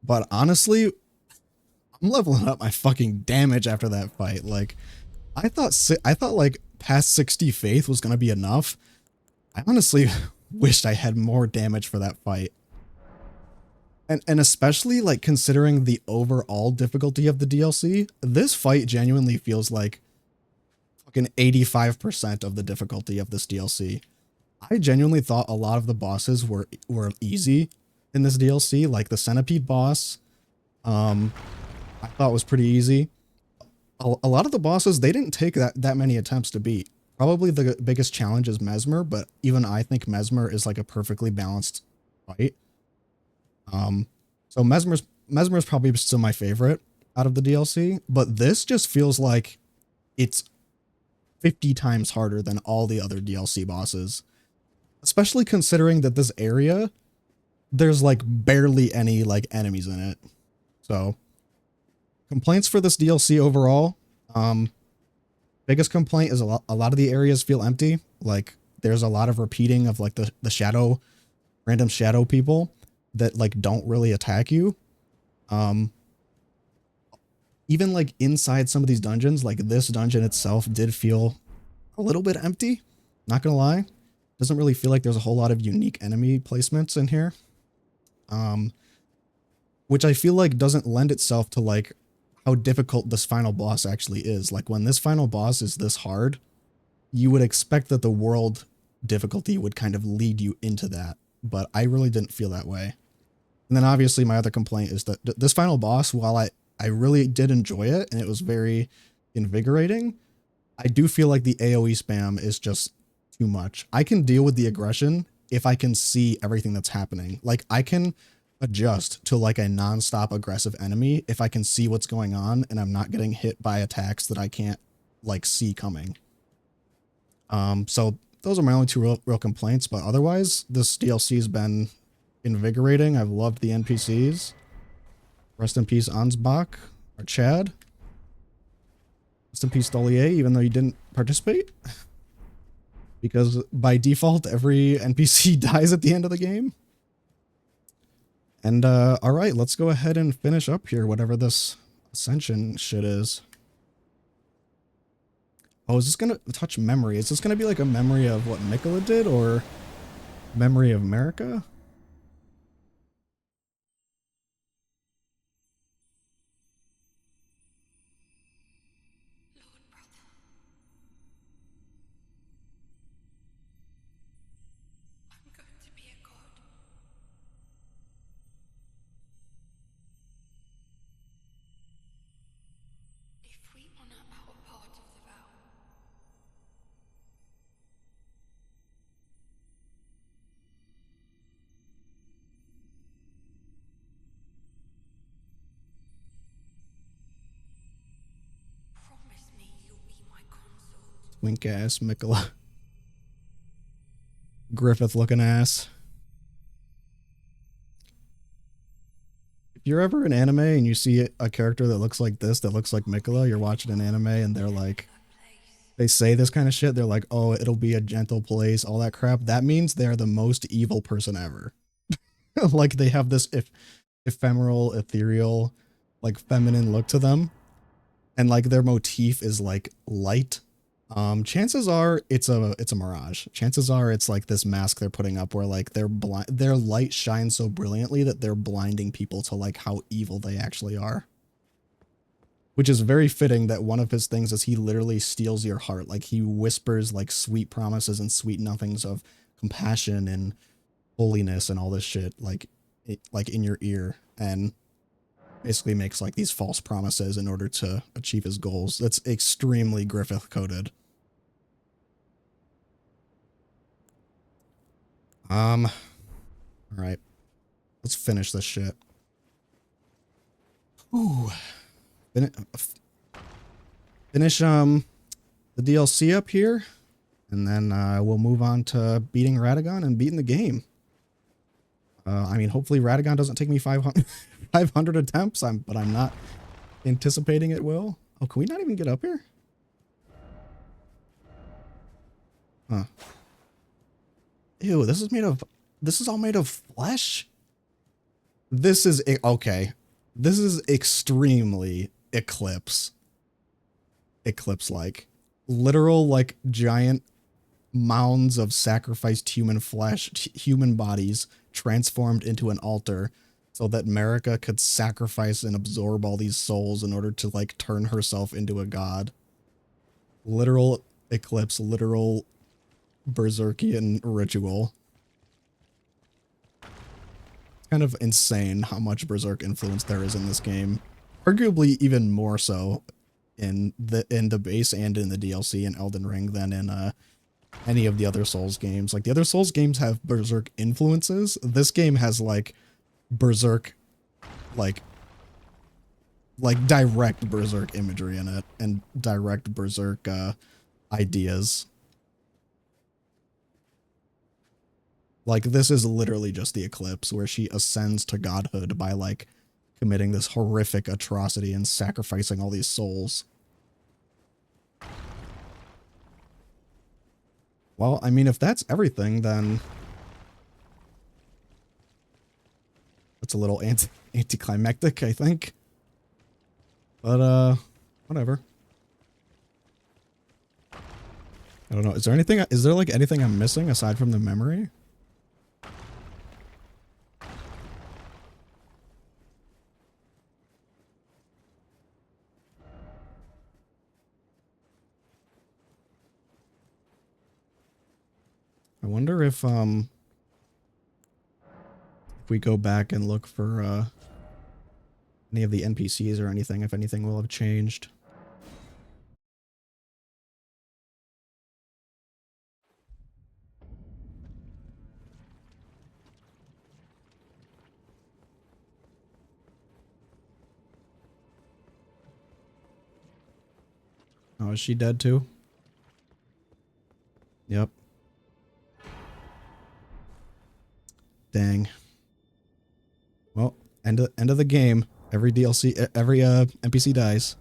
But honestly, I'm leveling up my fucking damage after that fight. Like, I thought like past 60 faith was gonna be enough. I honestly wished I had more damage for that fight. And especially like considering the overall difficulty of the DLC, this fight genuinely feels like fucking 85% of the difficulty of this DLC. I genuinely thought a lot of the bosses were easy in this DLC, like the centipede boss. I thought was pretty easy. A lot of the bosses, they didn't take that many attempts to beat. Probably the biggest challenge is Mesmer, but even I think Mesmer is like a perfectly balanced fight. So Mesmer's probably still my favorite out of the DLC, but this just feels like it's 50 times harder than all the other DLC bosses. Especially considering that this area, there's like barely any like enemies in it. So complaints for this DLC overall. Biggest complaint is a lot of the areas feel empty. Like there's a lot of repeating of like the random shadow people that like don't really attack you. Even like inside some of these dungeons, like this dungeon itself did feel a little bit empty. Not gonna lie. Doesn't really feel like there's a whole lot of unique enemy placements in here. Which I feel like doesn't lend itself to like how difficult this final boss actually is. Like when this final boss is this hard, you would expect that the world difficulty would kind of lead you into that, but I really didn't feel that way. And then obviously my other complaint is that this final boss, while I really did enjoy it and it was very invigorating, I do feel like the AoE spam is just too much. I can deal with the aggression if I can see everything that's happening. Like I can adjust to like a non-stop aggressive enemy if I can see what's going on and I'm not getting hit by attacks that I can't like see coming. So those are my only two real complaints, but otherwise this DLC has been invigorating. I've loved the NPCs. Rest in peace Ansbach or Chad. Rest in peace Dolier, even though you didn't participate. Because by default every NPC dies at the end of the game. And all right, let's go ahead and finish up here, whatever this Ascension shit is. Oh, is this gonna touch memory? Is this gonna be like a memory of what Mikola did, or memory of America? Lord brother, I'm going to be a god. Twink ass Mikola. Griffith looking ass. If you're ever in anime and you see a character that looks like this, that looks like Mikola, you're watching an anime and they're like, they say this kind of shit. They're like, oh, it'll be a gentle place, all that crap. That means they're the most evil person ever. Like they have this ephemeral, ethereal, like feminine look to them. And like their motif is like light. Chances are it's a mirage. Chances are it's like this mask they're putting up where like their light shines so brilliantly that they're blinding people to like how evil they actually are. Which is very fitting that one of his things is he literally steals your heart. Like he whispers like sweet promises and sweet nothings of compassion and holiness and all this shit like in your ear, and basically makes like these false promises in order to achieve his goals. That's extremely Griffith coded. All right, let's finish this shit. Ooh, finish the DLC up here, and then we'll move on to beating Radahn and beating the game. I mean, hopefully Radahn doesn't take me 500 attempts, but I'm not anticipating it will. Oh, can we not even get up here? Huh. Ew, this is all made of flesh? This is, okay. This is extremely Eclipse-like. Literal, like, giant mounds of sacrificed human flesh, human bodies transformed into an altar so that Marika could sacrifice and absorb all these souls in order to, like, turn herself into a god. Literal Eclipse, literal Berserkian ritual. It's kind of insane how much Berserk influence there is in this game. Arguably even more so in the base and in the DLC in Elden Ring than in any of the other Souls games. Like the other Souls games have Berserk influences. This game has like Berserk, like direct Berserk imagery in it and direct Berserk ideas. Like this is literally just the Eclipse where she ascends to godhood by like committing this horrific atrocity and sacrificing all these souls. Well, I mean, if that's everything, then that's a little anticlimactic, I think. But, whatever. I don't know. Is there like anything I'm missing aside from the memory? I wonder if we go back and look for any of the NPCs or anything, if anything will have changed. Oh, is she dead too? Yep. Dang. Well, end of the game. Every DLC, every NPC dies.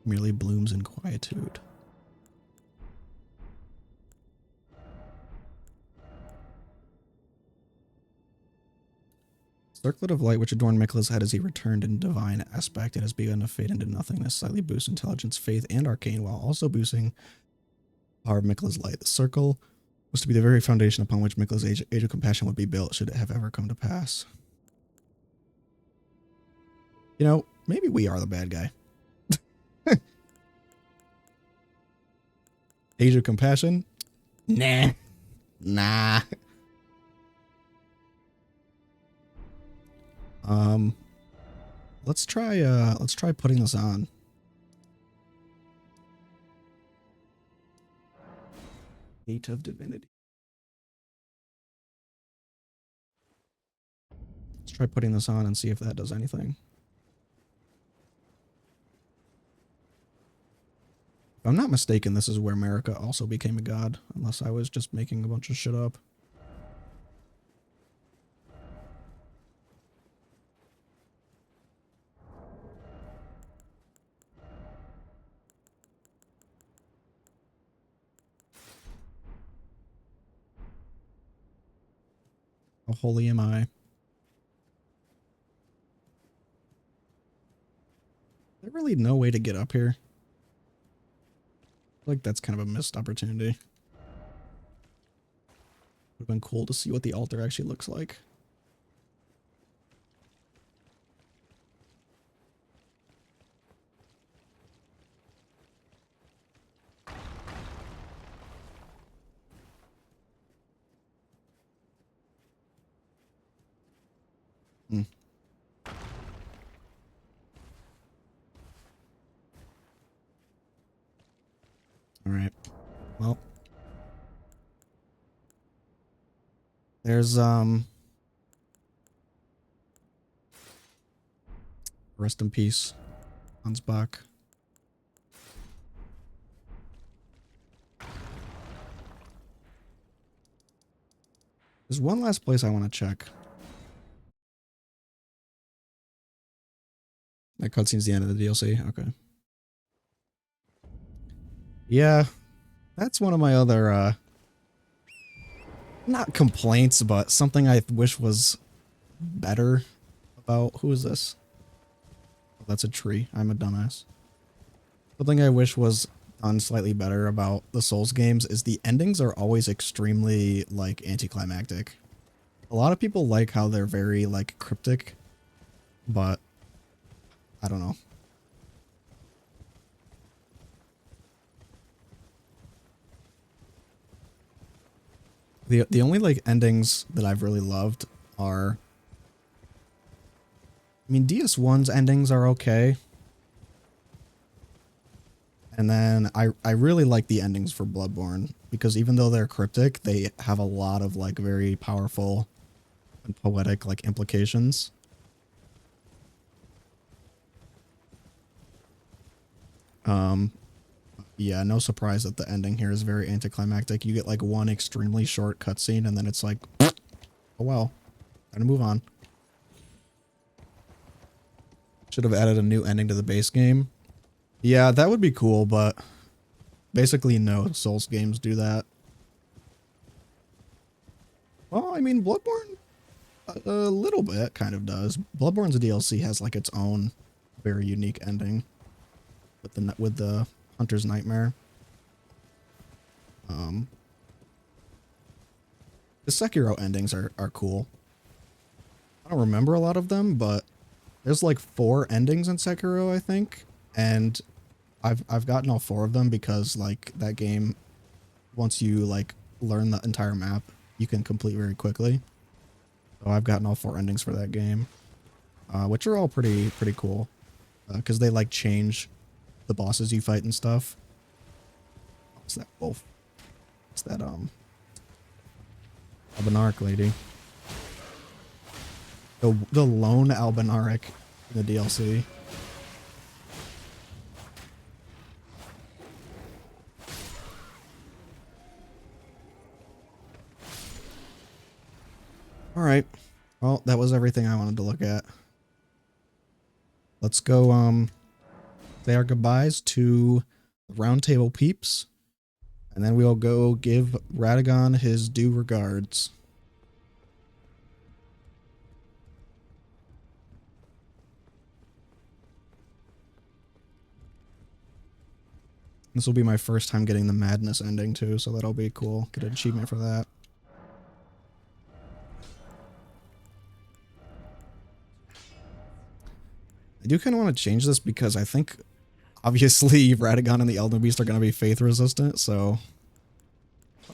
Merely blooms in quietude. Circlet of light which adorned Mikola's head as he returned in divine aspect and has begun to fade into nothingness, slightly boosts intelligence, faith, and arcane, while also boosting the power of Mikola's light. The circle was to be the very foundation upon which Mikola's age of compassion would be built, should it have ever come to pass. You know, maybe we are the bad guy. Age of compassion? Nah. Nah. Let's try putting this on. Gate of Divinity. Let's try putting this on and see if that does anything. If I'm not mistaken, this is where America also became a god, unless I was just making a bunch of shit up. How holy am I? There's really no way to get up here. I feel like that's kind of a missed opportunity. Would have been cool to see what the altar actually looks like. Hmm. All right. Well, there's rest in peace, Ansbach. There's one last place I want to check. That cutscene's the end of the DLC. Okay. Yeah, that's one of my other not complaints, but something I wish was better about. Who is this? Oh, that's a tree. I'm a dumbass. Something I wish was done slightly better about the Souls games is the endings are always extremely, like, anticlimactic. A lot of people like how they're very, like, cryptic, but I don't know. The only, like, endings that I've really loved are... I mean, DS1's endings are okay. And then I really like the endings for Bloodborne, because even though they're cryptic, they have a lot of, like, very powerful and poetic, like, implications. Yeah, no surprise that the ending here is very anticlimactic. You get, like, one extremely short cutscene, and then it's like, oh well, gotta move on. Should have added a new ending to the base game. Yeah, that would be cool, but basically no Souls games do that. Well, I mean, Bloodborne a little bit kind of does. Bloodborne's DLC has, like, its own very unique ending with the Hunter's Nightmare. The Sekiro endings are cool. I don't remember a lot of them, but there's like 4 endings in Sekiro, I think, and I've gotten all 4 of them because, like, that game, once you, like, learn the entire map, you can complete very quickly. So I've gotten all 4 endings for that game, which are all pretty cool, because they, like, change the bosses you fight and stuff. What's that wolf? What's that Albinaric lady? The lone Albinaric in the DLC. All right. Well, that was everything I wanted to look at. Let's go say our goodbyes to the Round Table peeps, and then we'll go give Radahn his due regards. This will be my first time getting the Madness ending too, so that'll be cool. Get an achievement for that. I do kind of want to change this because I think, obviously, Radahn and the Elden Beast are going to be faith resistant, so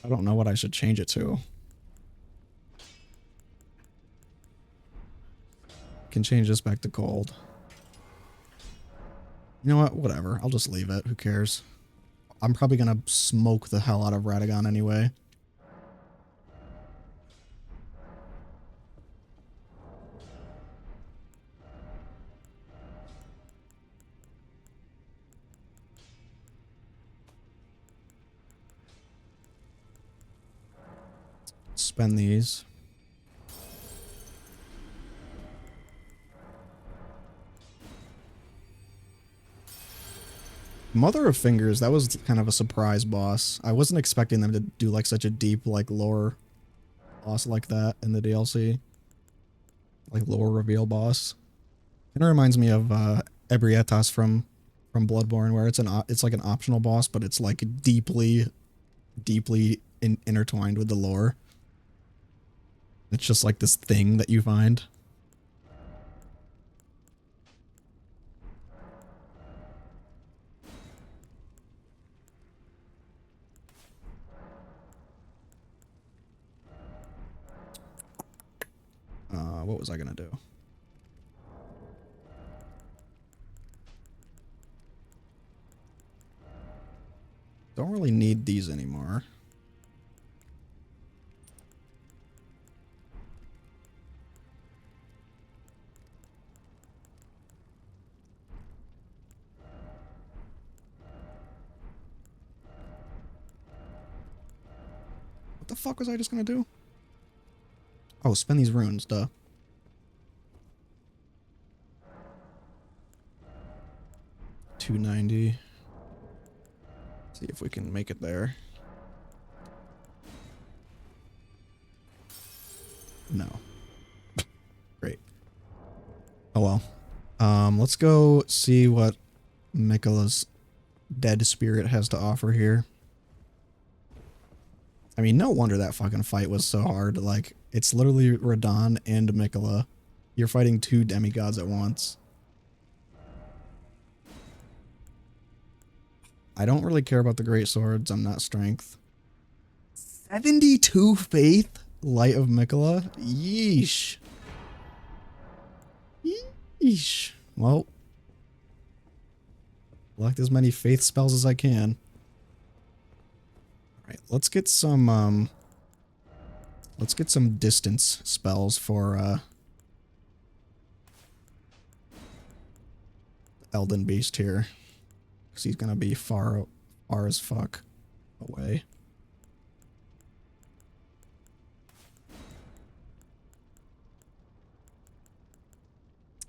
I don't know what I should change it to. Can change this back to gold. You know what? Whatever. I'll just leave it. Who cares? I'm probably going to smoke the hell out of Radahn anyway. spend these. Mother of Fingers, that was kind of a surprise boss. I wasn't expecting them to do like such a deep like lore boss like that in the DLC. Like lore reveal boss. It reminds me of Ebrietas from Bloodborne, where it's like an optional boss, but it's like deeply intertwined with the lore. It's just like this thing that you find. What was I gonna do? Don't really need these anymore. What the fuck was I just gonna do? Oh, spend these runes, duh. $290. See if we can make it there. No. Great. Oh well. Let's go see what Miquella's dead spirit has to offer here. I mean, no wonder that fucking fight was so hard. Like, it's literally Radahn and Miquella. You're fighting two demigods at once. I don't really care about the great swords. I'm not strength. 72 faith? Light of Miquella? Yeesh. Yeesh. Well, collect as many faith spells as I can. Alright, let's get some distance spells for Elden Beast here. Because he's gonna be far as fuck away.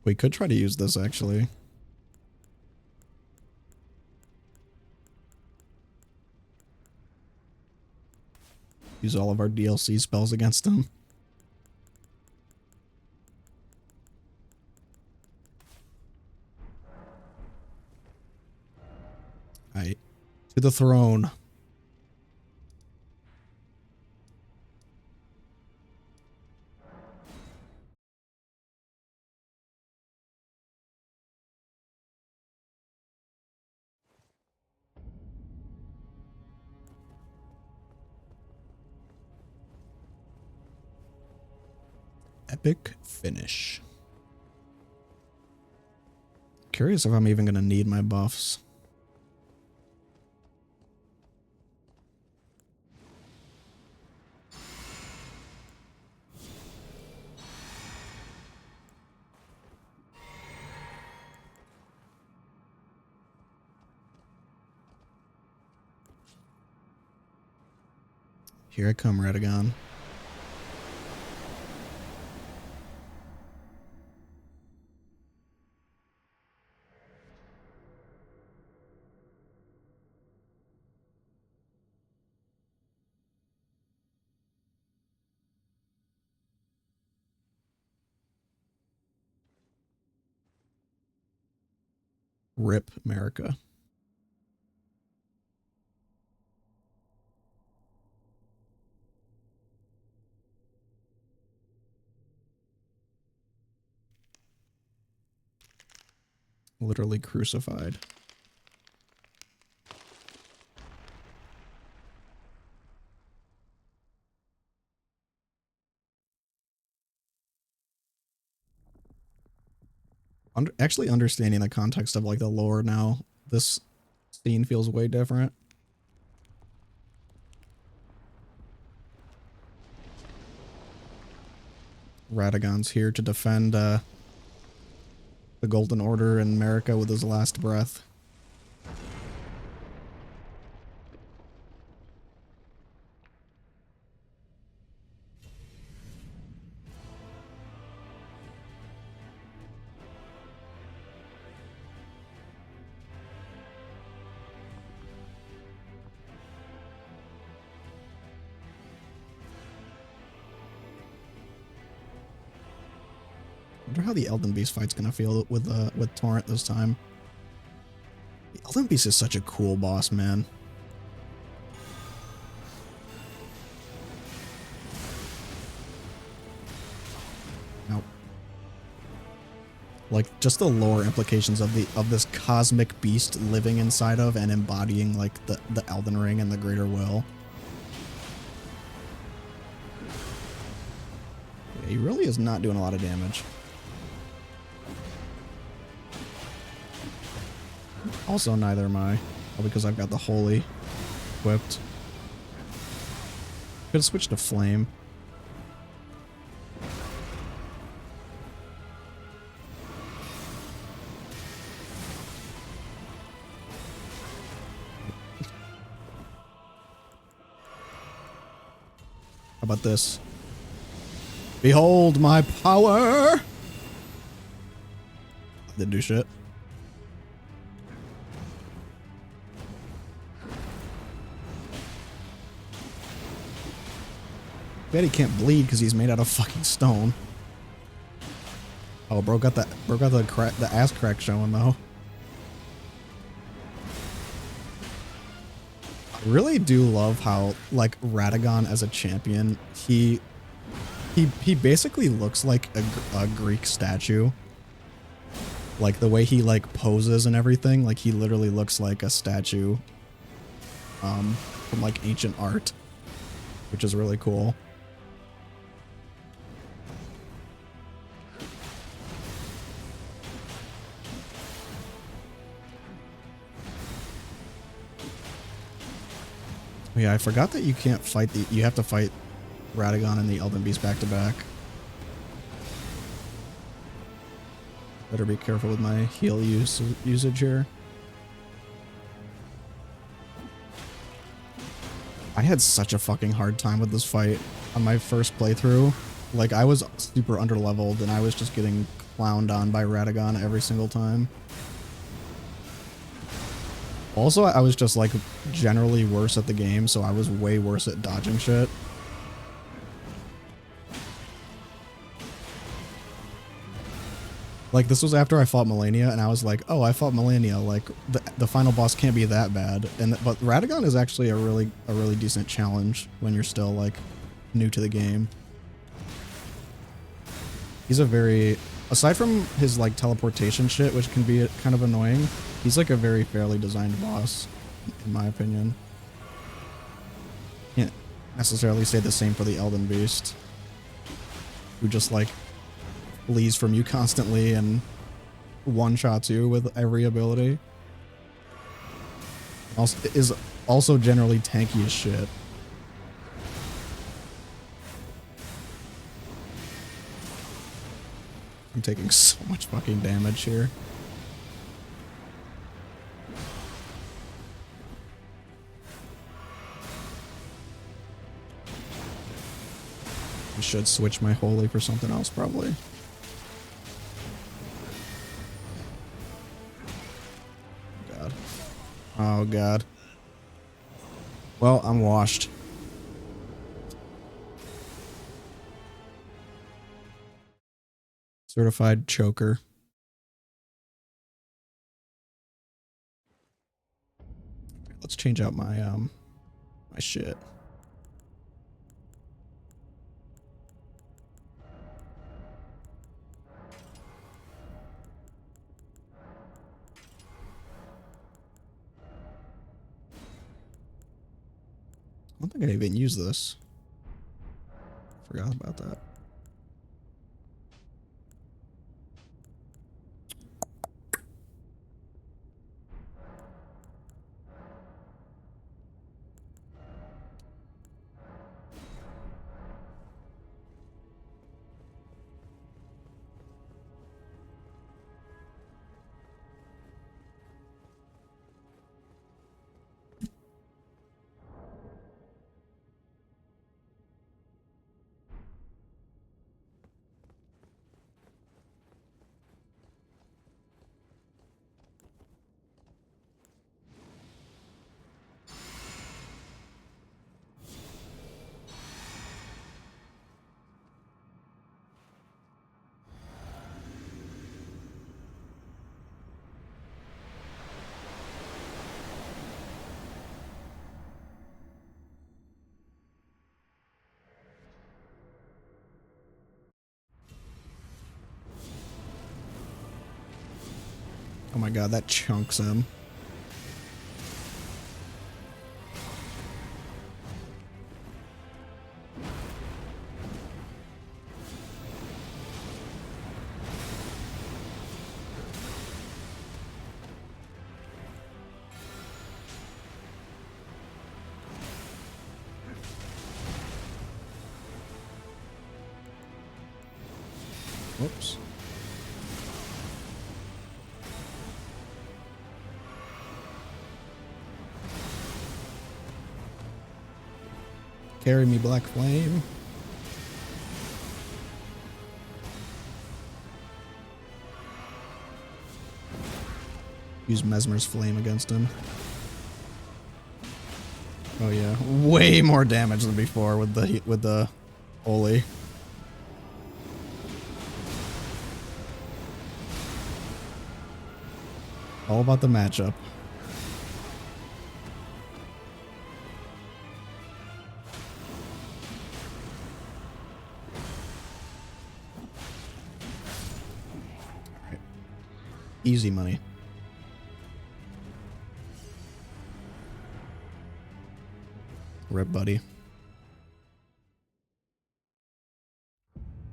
We could try to use this actually. Use all of our DLC spells against him. Alright. To the throne. Epic finish. Curious if I'm even gonna need my buffs. Here I come, Radahn. Rip America. Literally crucified. Actually understanding the context of like the lore now, this scene feels way different. Radagon's here to defend the Golden Order in America with his last breath. wonder how the Elden Beast fight's gonna feel with Torrent this time. The Elden Beast is such a cool boss, man. Nope. Like just the lore implications of this cosmic beast living inside of and embodying like the Elden Ring and the Greater Will. Yeah, he really is not doing a lot of damage. Also, neither am I. Oh, because I've got the Holy equipped. Could have switched to Flame. How about this? Behold my power! Didn't do shit. Bet he can't bleed because he's made out of fucking stone. Oh, bro got the ass crack showing though. I really do love how like Radahn as a champion, he basically looks like a Greek statue. Like the way he like poses and everything, like he literally looks like a statue from like ancient art, which is really cool. Yeah, I forgot that you can't fight you have to fight Radahn and the Elden Beast back to back. Better be careful with my heal usage here. I had such a fucking hard time with this fight on my first playthrough. Like, I was super underleveled and I was just getting clowned on by Radahn every single time. Also, I was just like generally worse at the game, so I was way worse at dodging shit. Like, this was after I fought Melania, and I was like, oh, I fought Melania, like, the final boss can't be that bad. But Radahn is actually a really decent challenge when you're still, like, new to the game. He's a very, aside from his, like, teleportation shit, which can be kind of annoying, he's, like, a very fairly designed boss, in my opinion. Can't necessarily say the same for the Elden Beast, who just, like, flees from you constantly and one-shots you with every ability. Also, is also generally tanky as shit. I'm taking so much fucking damage here. I should switch my holy for something else, probably. God. Oh, God. Well, I'm washed. Certified choker. Let's change out my my shit. I don't think I even used this. Forgot about that. Oh my god, that chunks him. Whoops. Carry me, Black Flame. Use Mesmer's Flame against him. Oh yeah, way more damage than before with the Holy. All about the matchup. All right. Easy money. Rip, buddy.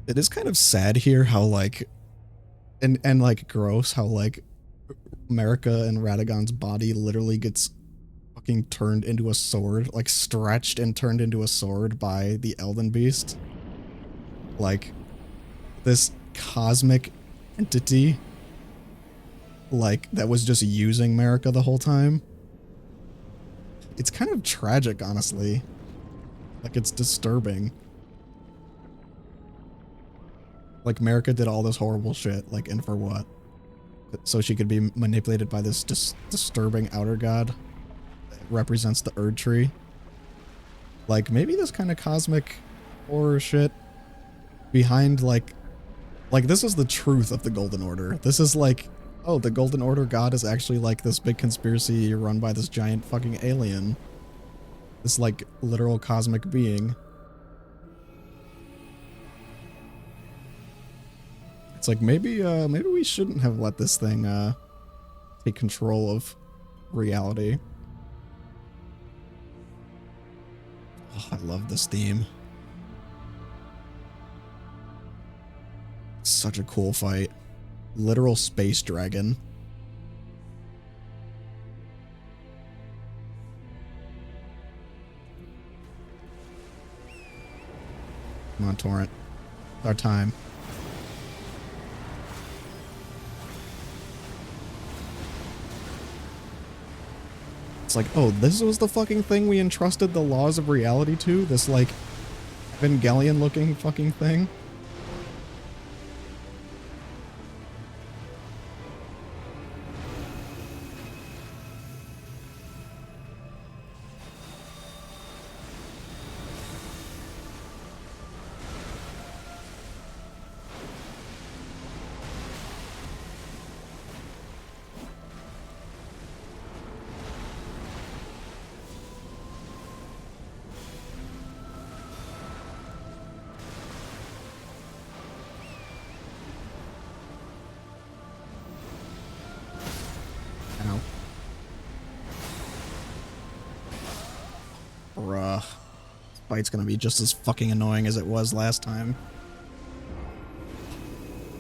It is kind of sad here how like and like gross how like America and Radagon's body literally gets fucking turned into a sword, like stretched and turned into a sword by the Elden Beast. Like this cosmic entity like that was just using America the whole time. It's kind of tragic, honestly. Like it's disturbing. Like America did all this horrible shit, like, and for what? So she could be manipulated by this disturbing outer god that represents the Erd Tree. Like, maybe this kind of cosmic horror shit behind, like this is the truth of the Golden Order. This is like, oh, the Golden Order god is actually like this big conspiracy run by this giant fucking alien. This, like, literal cosmic being. It's like, maybe we shouldn't have let this thing, take control of reality. Oh, I love this theme. Such a cool fight. Literal space dragon. Come on, Torrent. It's our time. It's like, oh, this was the fucking thing we entrusted the laws of reality to? This, like, Evangelion-looking fucking thing? Bruh. This fight's gonna be just as fucking annoying as it was last time.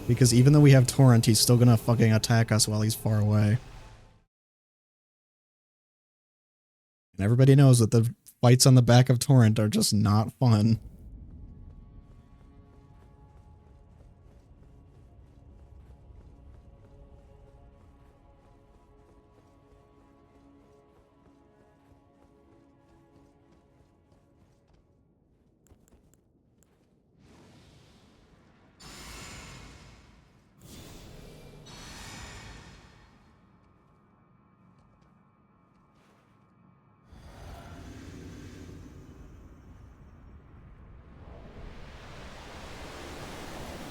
Because even though we have Torrent, he's still gonna fucking attack us while he's far away. And everybody knows that the fights on the back of Torrent are just not fun.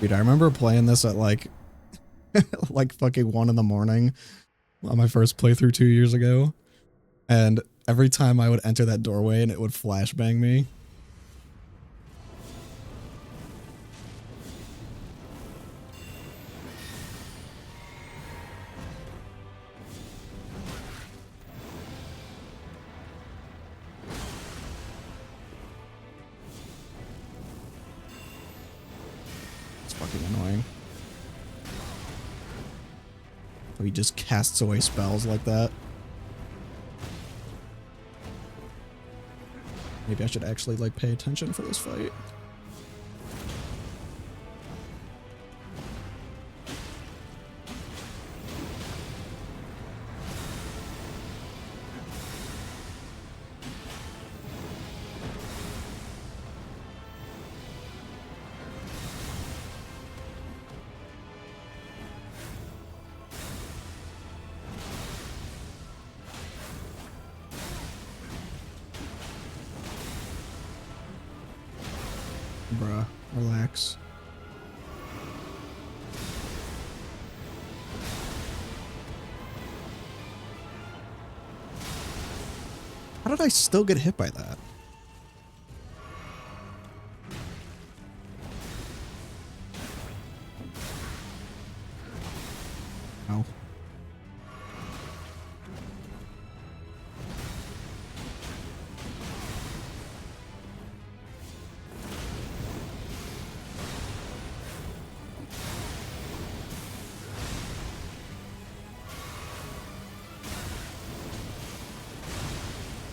Dude, I remember playing this at like, like fucking 1 in the morning on my first playthrough 2 years ago. And every time I would enter that doorway and it would flashbang me. Oh, he just casts away spells like that. Maybe I should actually, like, pay attention for this fight. Bruh, relax. How did I still get hit by that? Ow.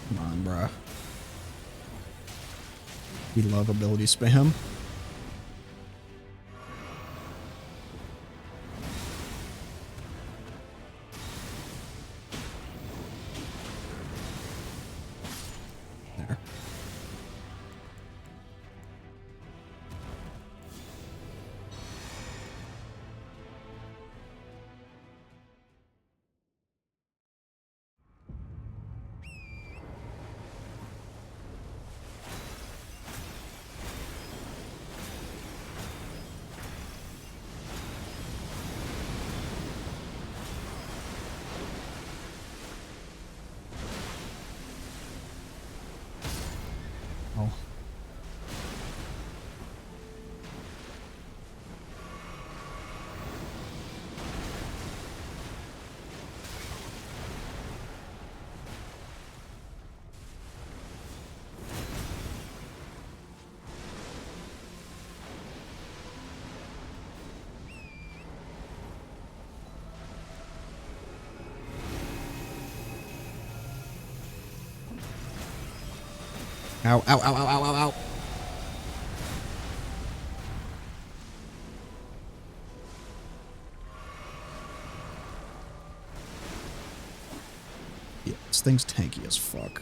Come on, bruh. We love ability spam. There. Oh. Ow, ow, ow, ow, ow, ow, ow. Yeah, this thing's tanky as fuck.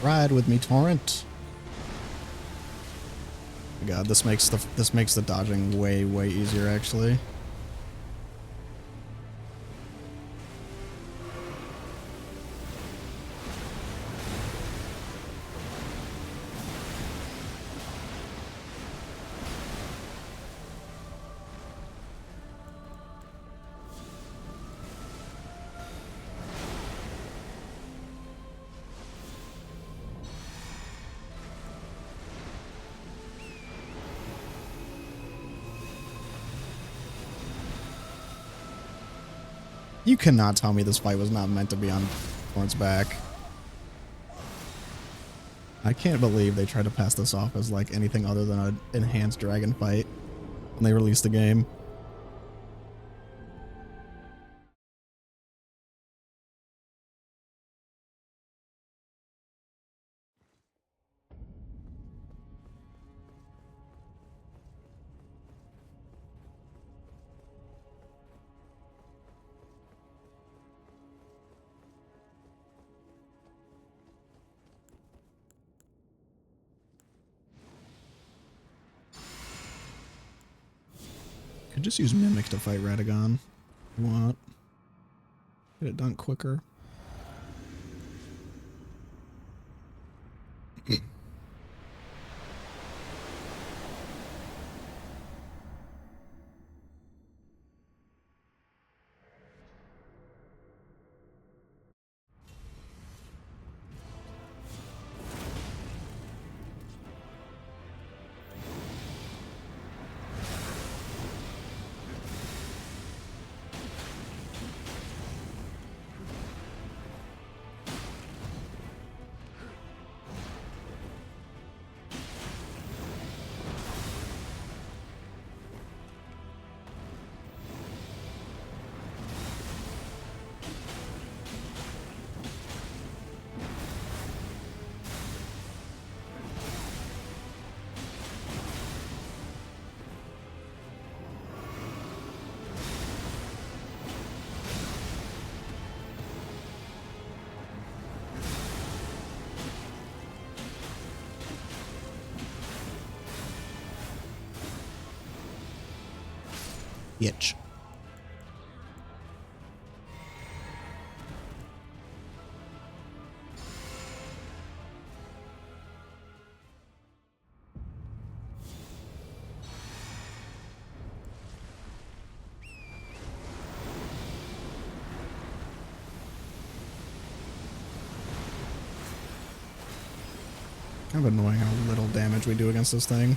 Ride with me, Torrent. God, this makes the dodging way easier actually. You cannot tell me this fight was not meant to be on Torrent's back. I can't believe they tried to pass this off as like anything other than an enhanced dragon fight when they released the game. Could just use Mimic to fight Radahn. If you want? Get it done quicker. Bitch. Kind of annoying how little damage we do against this thing.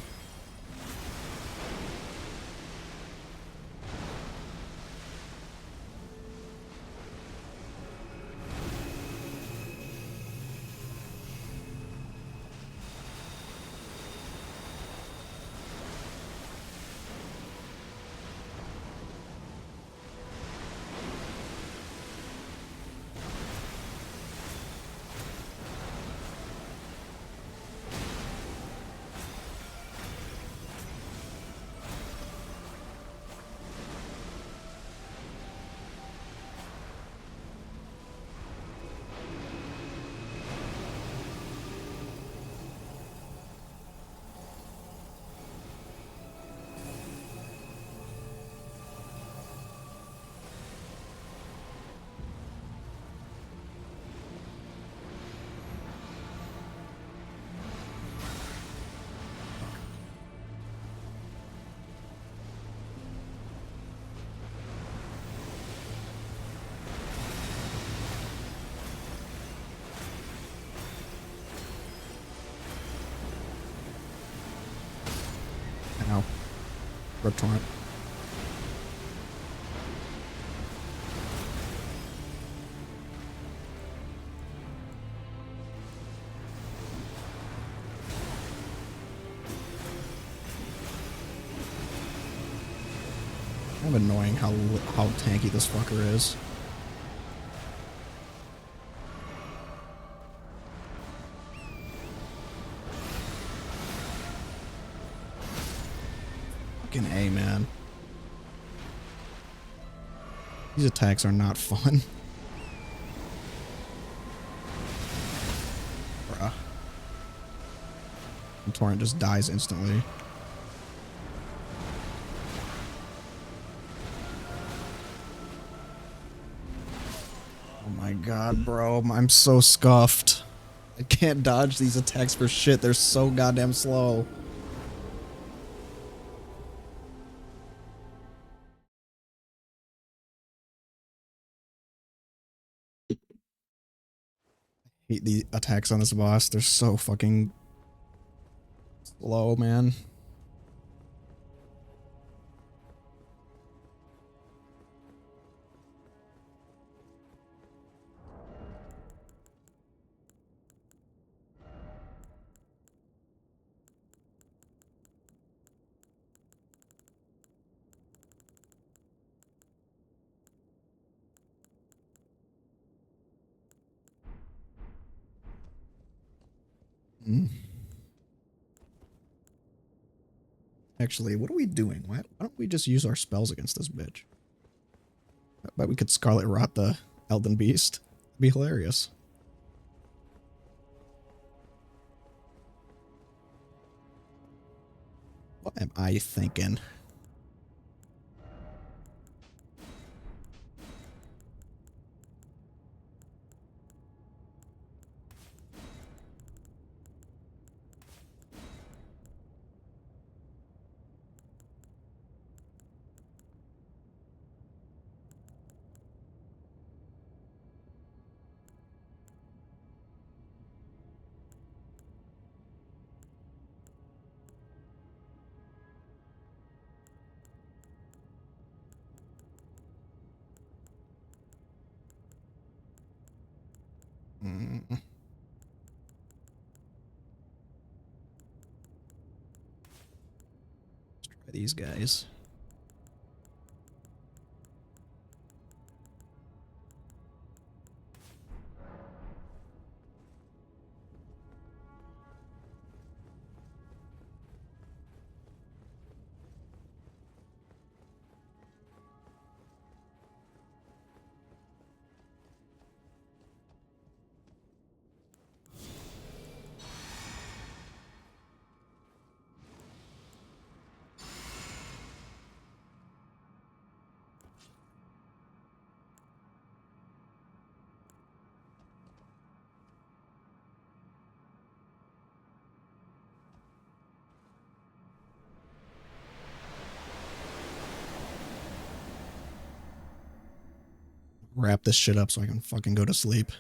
Ow. Rip torrent. Kind of annoying how tanky this fucker is. Fucking A, man. These attacks are not fun. Bruh. And Torrent just dies instantly. Oh my god, bro. I'm so scuffed. I can't dodge these attacks for shit. They're so goddamn slow. Hate the attacks on this boss. They're so fucking slow, man. Mm. Actually, what are we doing? Why don't we just use our spells against this bitch? I bet we could Scarlet Rot the Elden Beast. It'd be hilarious. What am I thinking? Mm. Let's try these guys. Wrap this shit up so I can fucking go to sleep.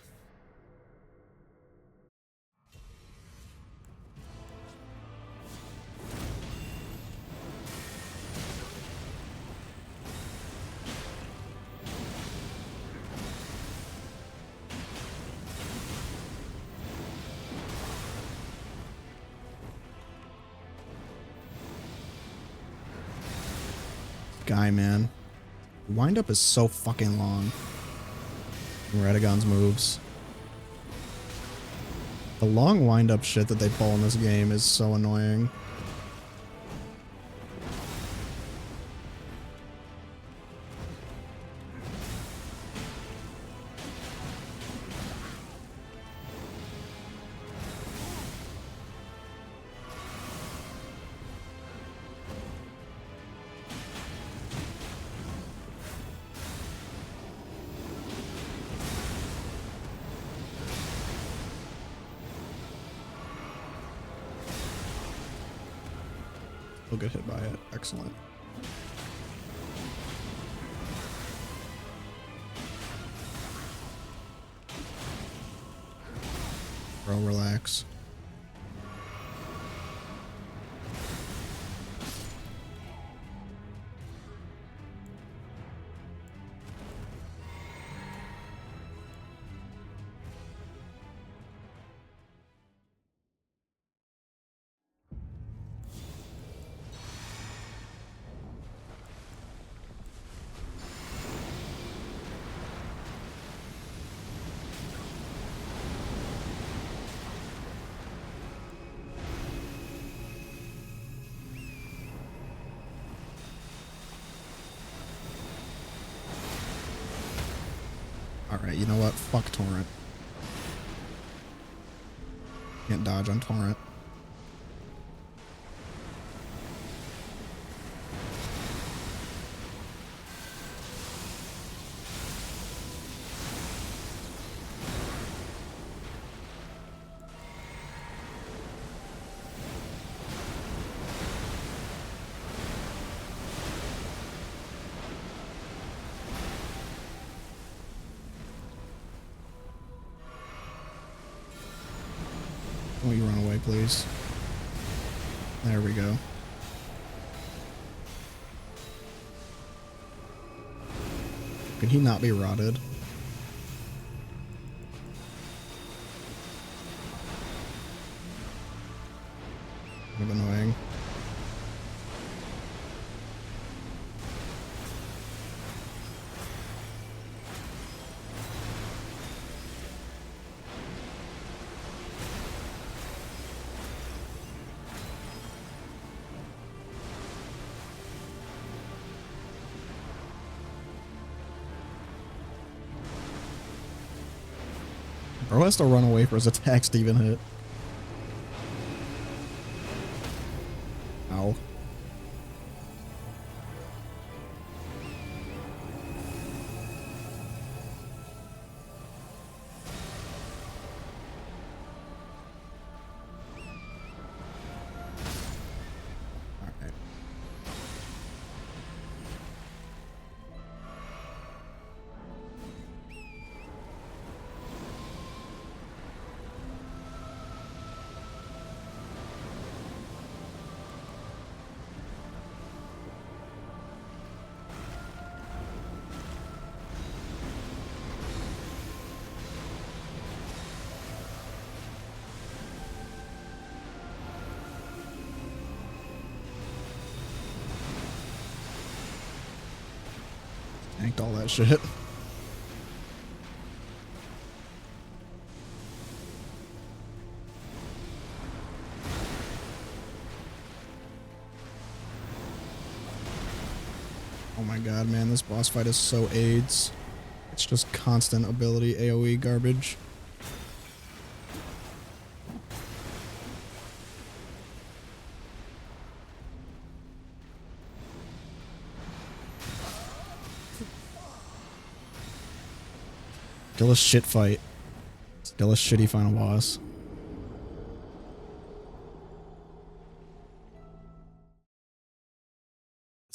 Guy, man. Wind-up is so fucking long. Radagon's moves. The long wind-up shit that they pull in this game is so annoying. We'll get hit by it. Excellent. Bro, relax. Alright, you know what? Fuck Torrent. Can't dodge on Torrent. Will you run away, please? There we go. Can he not be rotted? Kind of annoying. Bro has to run away for his attacks to even hit. Ow. Alright. Tanked all that shit. Oh my god, man, this boss fight is so AIDS. It's just constant ability AoE garbage. Still a shit fight. Still a shitty final boss.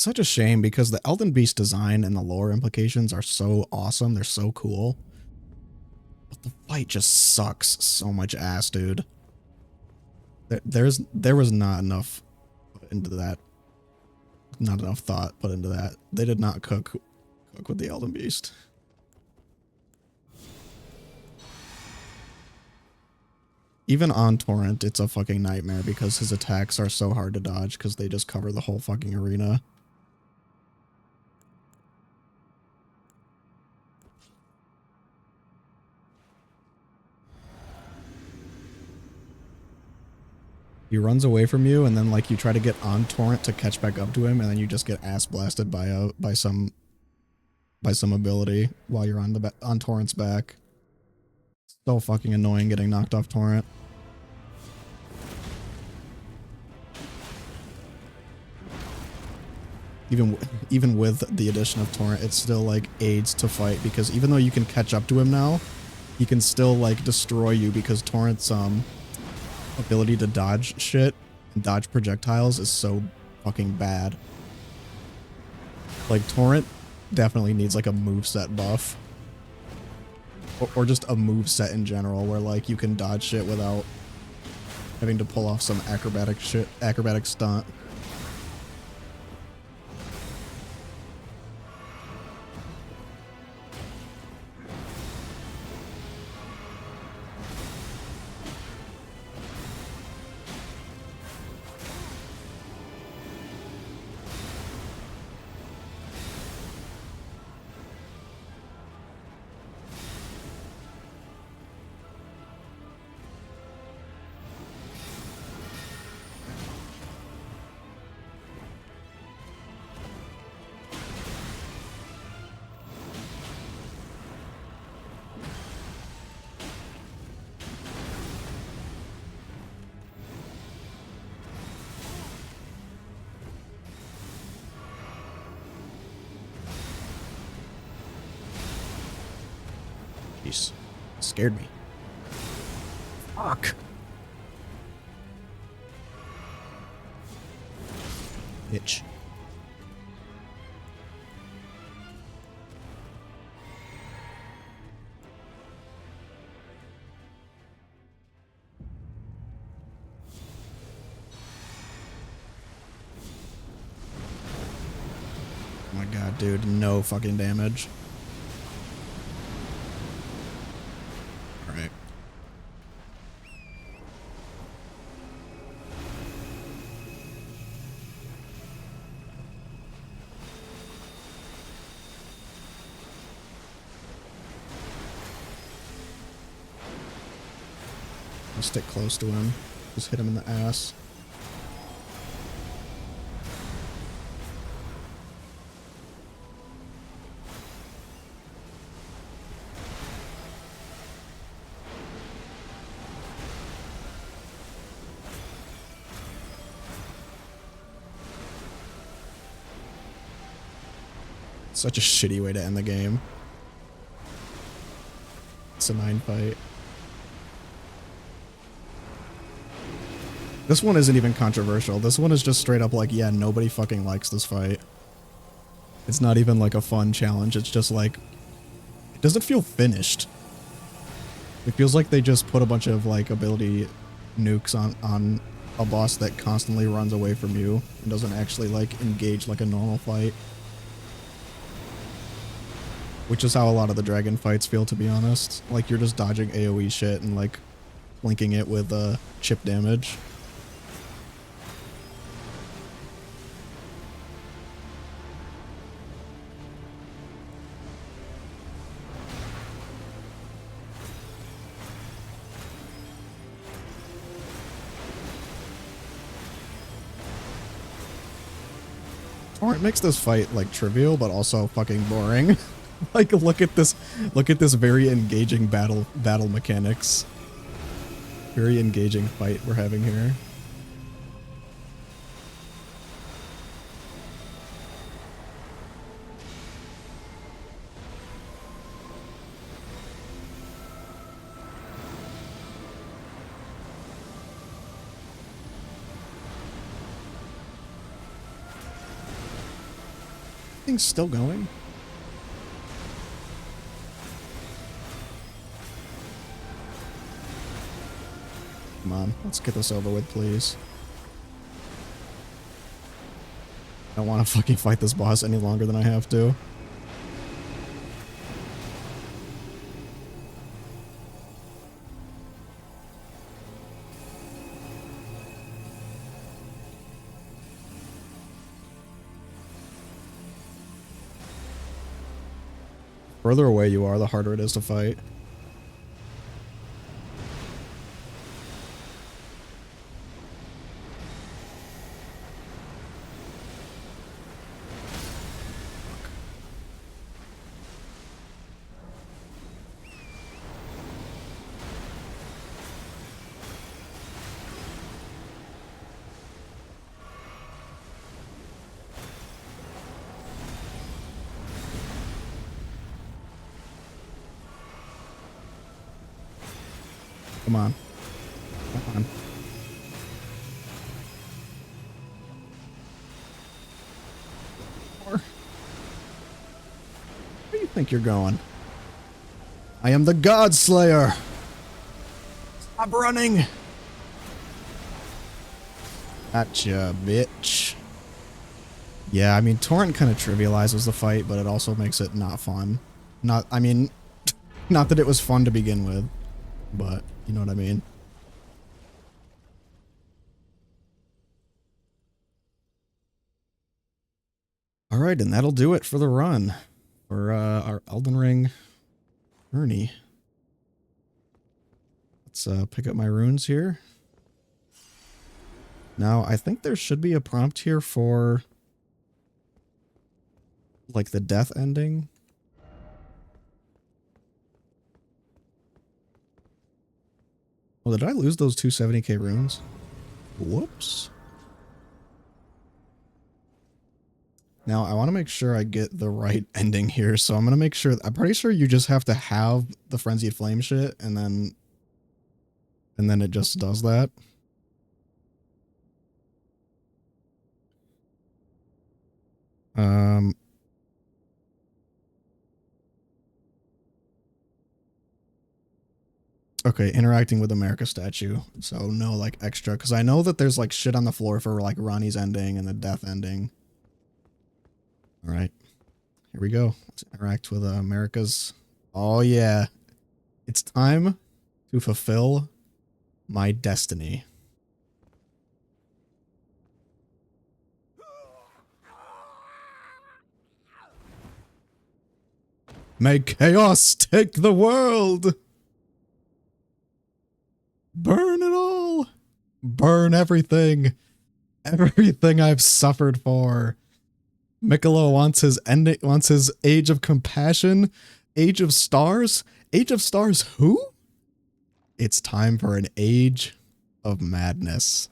such a shame because the Elden Beast design and the lore implications are so awesome. They're so cool. But the fight just sucks so much ass, dude. There was not enough put into that. Not enough thought put into that. They did not cook with the Elden Beast. Even on Torrent, it's a fucking nightmare because his attacks are so hard to dodge because they just cover the whole fucking arena. He runs away from you, and then like you try to get on Torrent to catch back up to him, and then you just get ass blasted by some ability while you're on Torrent's back. So fucking annoying getting knocked off Torrent. Even with the addition of Torrent, it still like aids to fight because even though you can catch up to him now, he can still like destroy you because Torrent's ability to dodge shit and dodge projectiles is so fucking bad. Like Torrent definitely needs like a moveset buff. Or just a moveset in general where like you can dodge shit without having to pull off some acrobatic stunt. Jeez. Scared me. Fuck. Bitch. Oh my god, dude. No fucking damage. Alright. I'll stick close to him. Just hit him in the ass. Such a shitty way to end the game. It's a 9 fight. This one isn't even controversial. This one is just straight up like, yeah, nobody fucking likes this fight. It's not even like a fun challenge. It's just like, it doesn't feel finished. It feels like they just put a bunch of like ability nukes on a boss that constantly runs away from you and doesn't actually like engage like a normal fight. Which is how a lot of the dragon fights feel, to be honest. Like you're just dodging AoE shit and like linking it with chip damage. Torrent makes this fight like trivial, but also fucking boring. Like look at this very engaging battle mechanics. Very engaging fight we're having here. Thing's still going? Come on, let's get this over with, please. I don't want to fucking fight this boss any longer than I have to. The further away you are, the harder it is to fight. Come on. Come on. Where do you think you're going? I am the God Slayer! Stop running! Gotcha, bitch. Yeah, I mean, Torrent kind of trivializes the fight, but it also makes it not fun. I mean, not that it was fun to begin with, but you know what I mean. Alright, and that'll do it for the run. For our Elden Ring journey. Let's pick up my runes here. Now, I think there should be a prompt here for like the death ending. Well, did I lose those 270k runes? Whoops. Now, I want to make sure I get the right ending here, so I'm going to make sure... I'm pretty sure you just have to have the Frenzied Flame shit, and then it just does that. Okay, interacting with America statue. So no, like, extra. Because I know that there's, like, shit on the floor for, like, Ronnie's ending and the death ending. Alright. Here we go. Let's interact with America's... Oh, yeah. It's time to fulfill my destiny. May chaos take the world! Burn it all! Burn everything! Everything I've suffered for! Mikkolo wants his ending, wants his Age of Compassion? Age of Stars? Age of Stars who? It's time for an Age of Madness.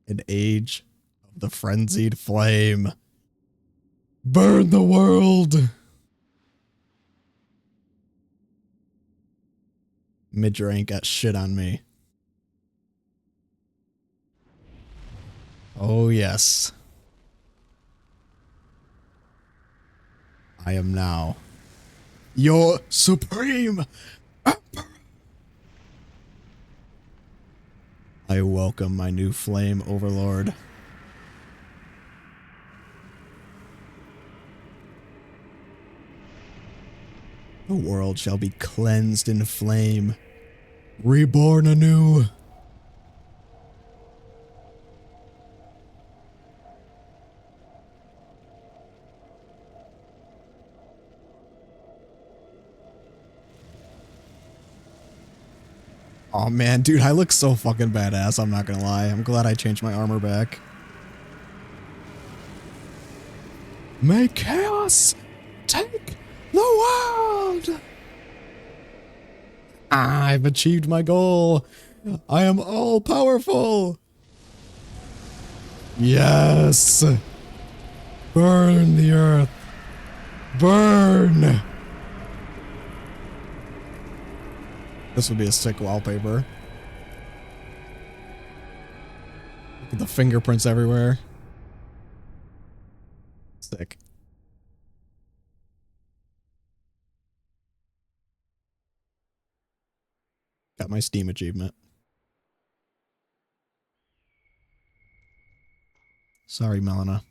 An Age of the Frenzied Flame. Burn the world! Midger ain't got shit on me. Oh yes. I am now your supreme emperor. I welcome my new flame overlord. The world shall be cleansed in flame, reborn anew. Oh man, dude, I look so fucking badass, I'm not gonna lie. I'm glad I changed my armor back. May chaos take the world! I've achieved my goal. I am all powerful. Yes. Burn the earth. Burn. This would be a sick wallpaper. Look at the fingerprints everywhere. Sick. Got my Steam achievement. Sorry, Melina.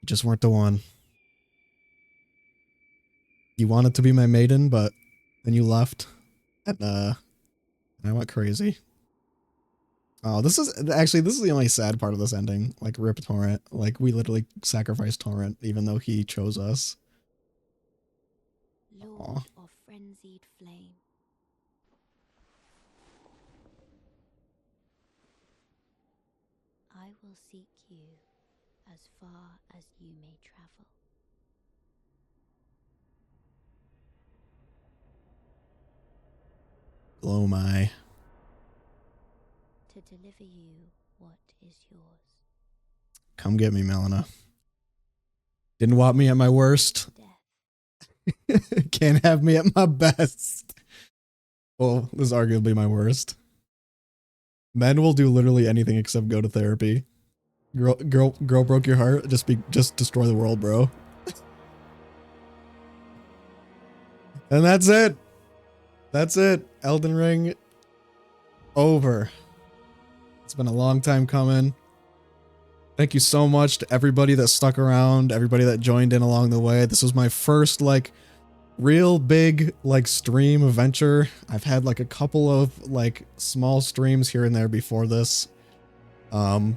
You just weren't the one. You wanted to be my maiden, but then you left. And I went crazy. Oh, this is the only sad part of this ending. Like, rip Torrent. Like, we literally sacrificed Torrent, even though he chose us. Lord of frenzied flame. I will seek you as far as you may travel. Glow my. To deliver you what is yours. Come get me, Melina. Didn't want me at my worst. Death. Can't have me at my best. Well, this is arguably my worst. Men will do literally anything except go to therapy. Girl broke your heart. Just destroy the world, bro. And that's it. That's it. Elden Ring over. It's been a long time coming. Thank you so much to everybody that stuck around, everybody that joined in along the way. This was my first like real big like stream venture. I've had like a couple of like small streams here and there before this. Can't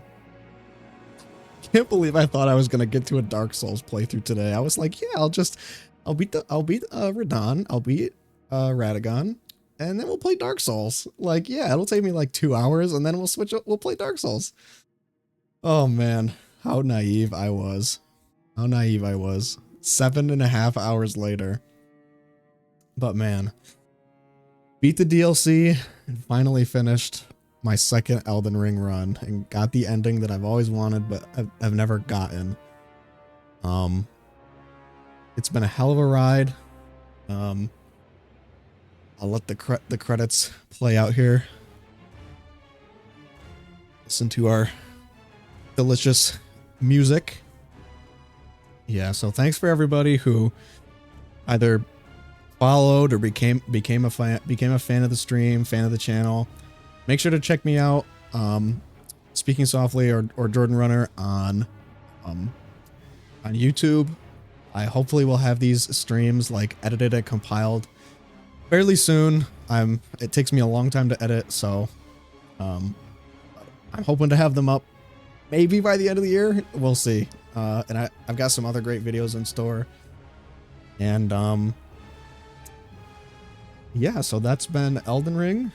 believe I thought I was gonna get to a Dark Souls playthrough today. I was like, yeah, I'll beat Radahn, I'll beat Radahn, and then we'll play Dark Souls. Like, yeah, it'll take me like 2 hours, and then we'll play Dark Souls. Oh man, how naive I was. How naive I was. 7.5 hours later. But man, beat the DLC and finally finished my second Elden Ring run and got the ending that I've always wanted, but I've never gotten. It's been a hell of a ride. I'll let the credits play out here. Listen to our delicious music. Yeah, so thanks for everybody who either followed or became a fan of the stream, fan of the channel. Make sure to check me out, Speaking Softly or Jordan Runner on YouTube. I hopefully will have these streams like edited and compiled fairly soon. It takes me a long time to edit, so I'm hoping to have them up maybe by the end of the year. We'll see. And I've got some other great videos in store. And yeah, so that's been Elden Ring.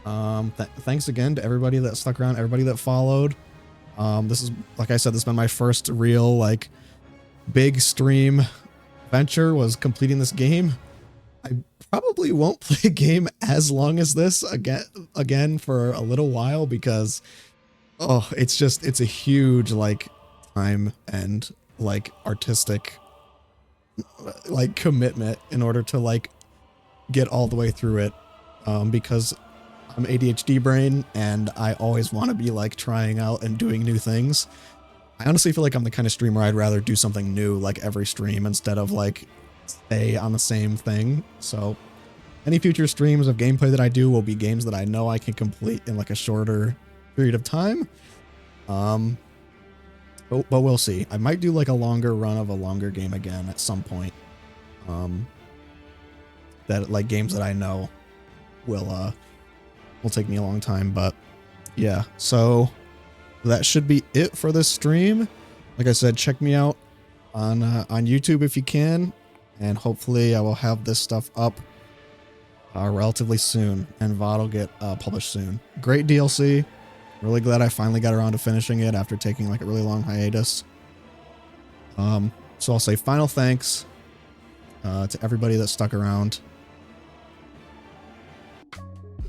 Thanks again to everybody that stuck around, everybody that followed. This is, like I said, this has been my first real like big stream venture, was completing this game. I probably won't play a game as long as this again for a little while, because it's a huge like time and like artistic like commitment in order to like get all the way through it, because I'm ADHD brain and I always want to be like trying out and doing new things. I honestly feel like I'm the kind of streamer I'd rather do something new like every stream instead of like stay on the same thing. So any future streams of gameplay that I do will be games that I know I can complete in like a shorter period of time. But we'll see. I might do like a longer run of a longer game again at some point. That like games that I know will take me a long time, but yeah. So that should be it for this stream. Like I said, check me out on YouTube if you can, and hopefully I will have this stuff up relatively soon, and VOD will get published soon. Great DLC. Really glad I finally got around to finishing it after taking like a really long hiatus. So I'll say final thanks to everybody that stuck around.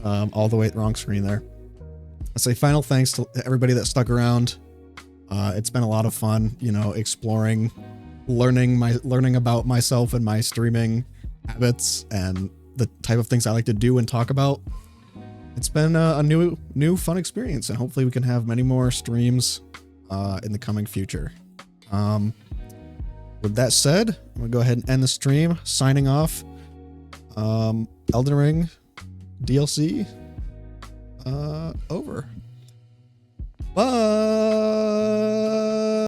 All the way, wrong screen there. I'll say final thanks to everybody that stuck around. It's been a lot of fun, you know, exploring, learning about myself and my streaming habits and the type of things I like to do and talk about. It's been a new fun experience, and hopefully we can have many more streams in the coming future. With that said, I'm gonna go ahead and end the stream. Signing off. Elden Ring DLC over. Bye.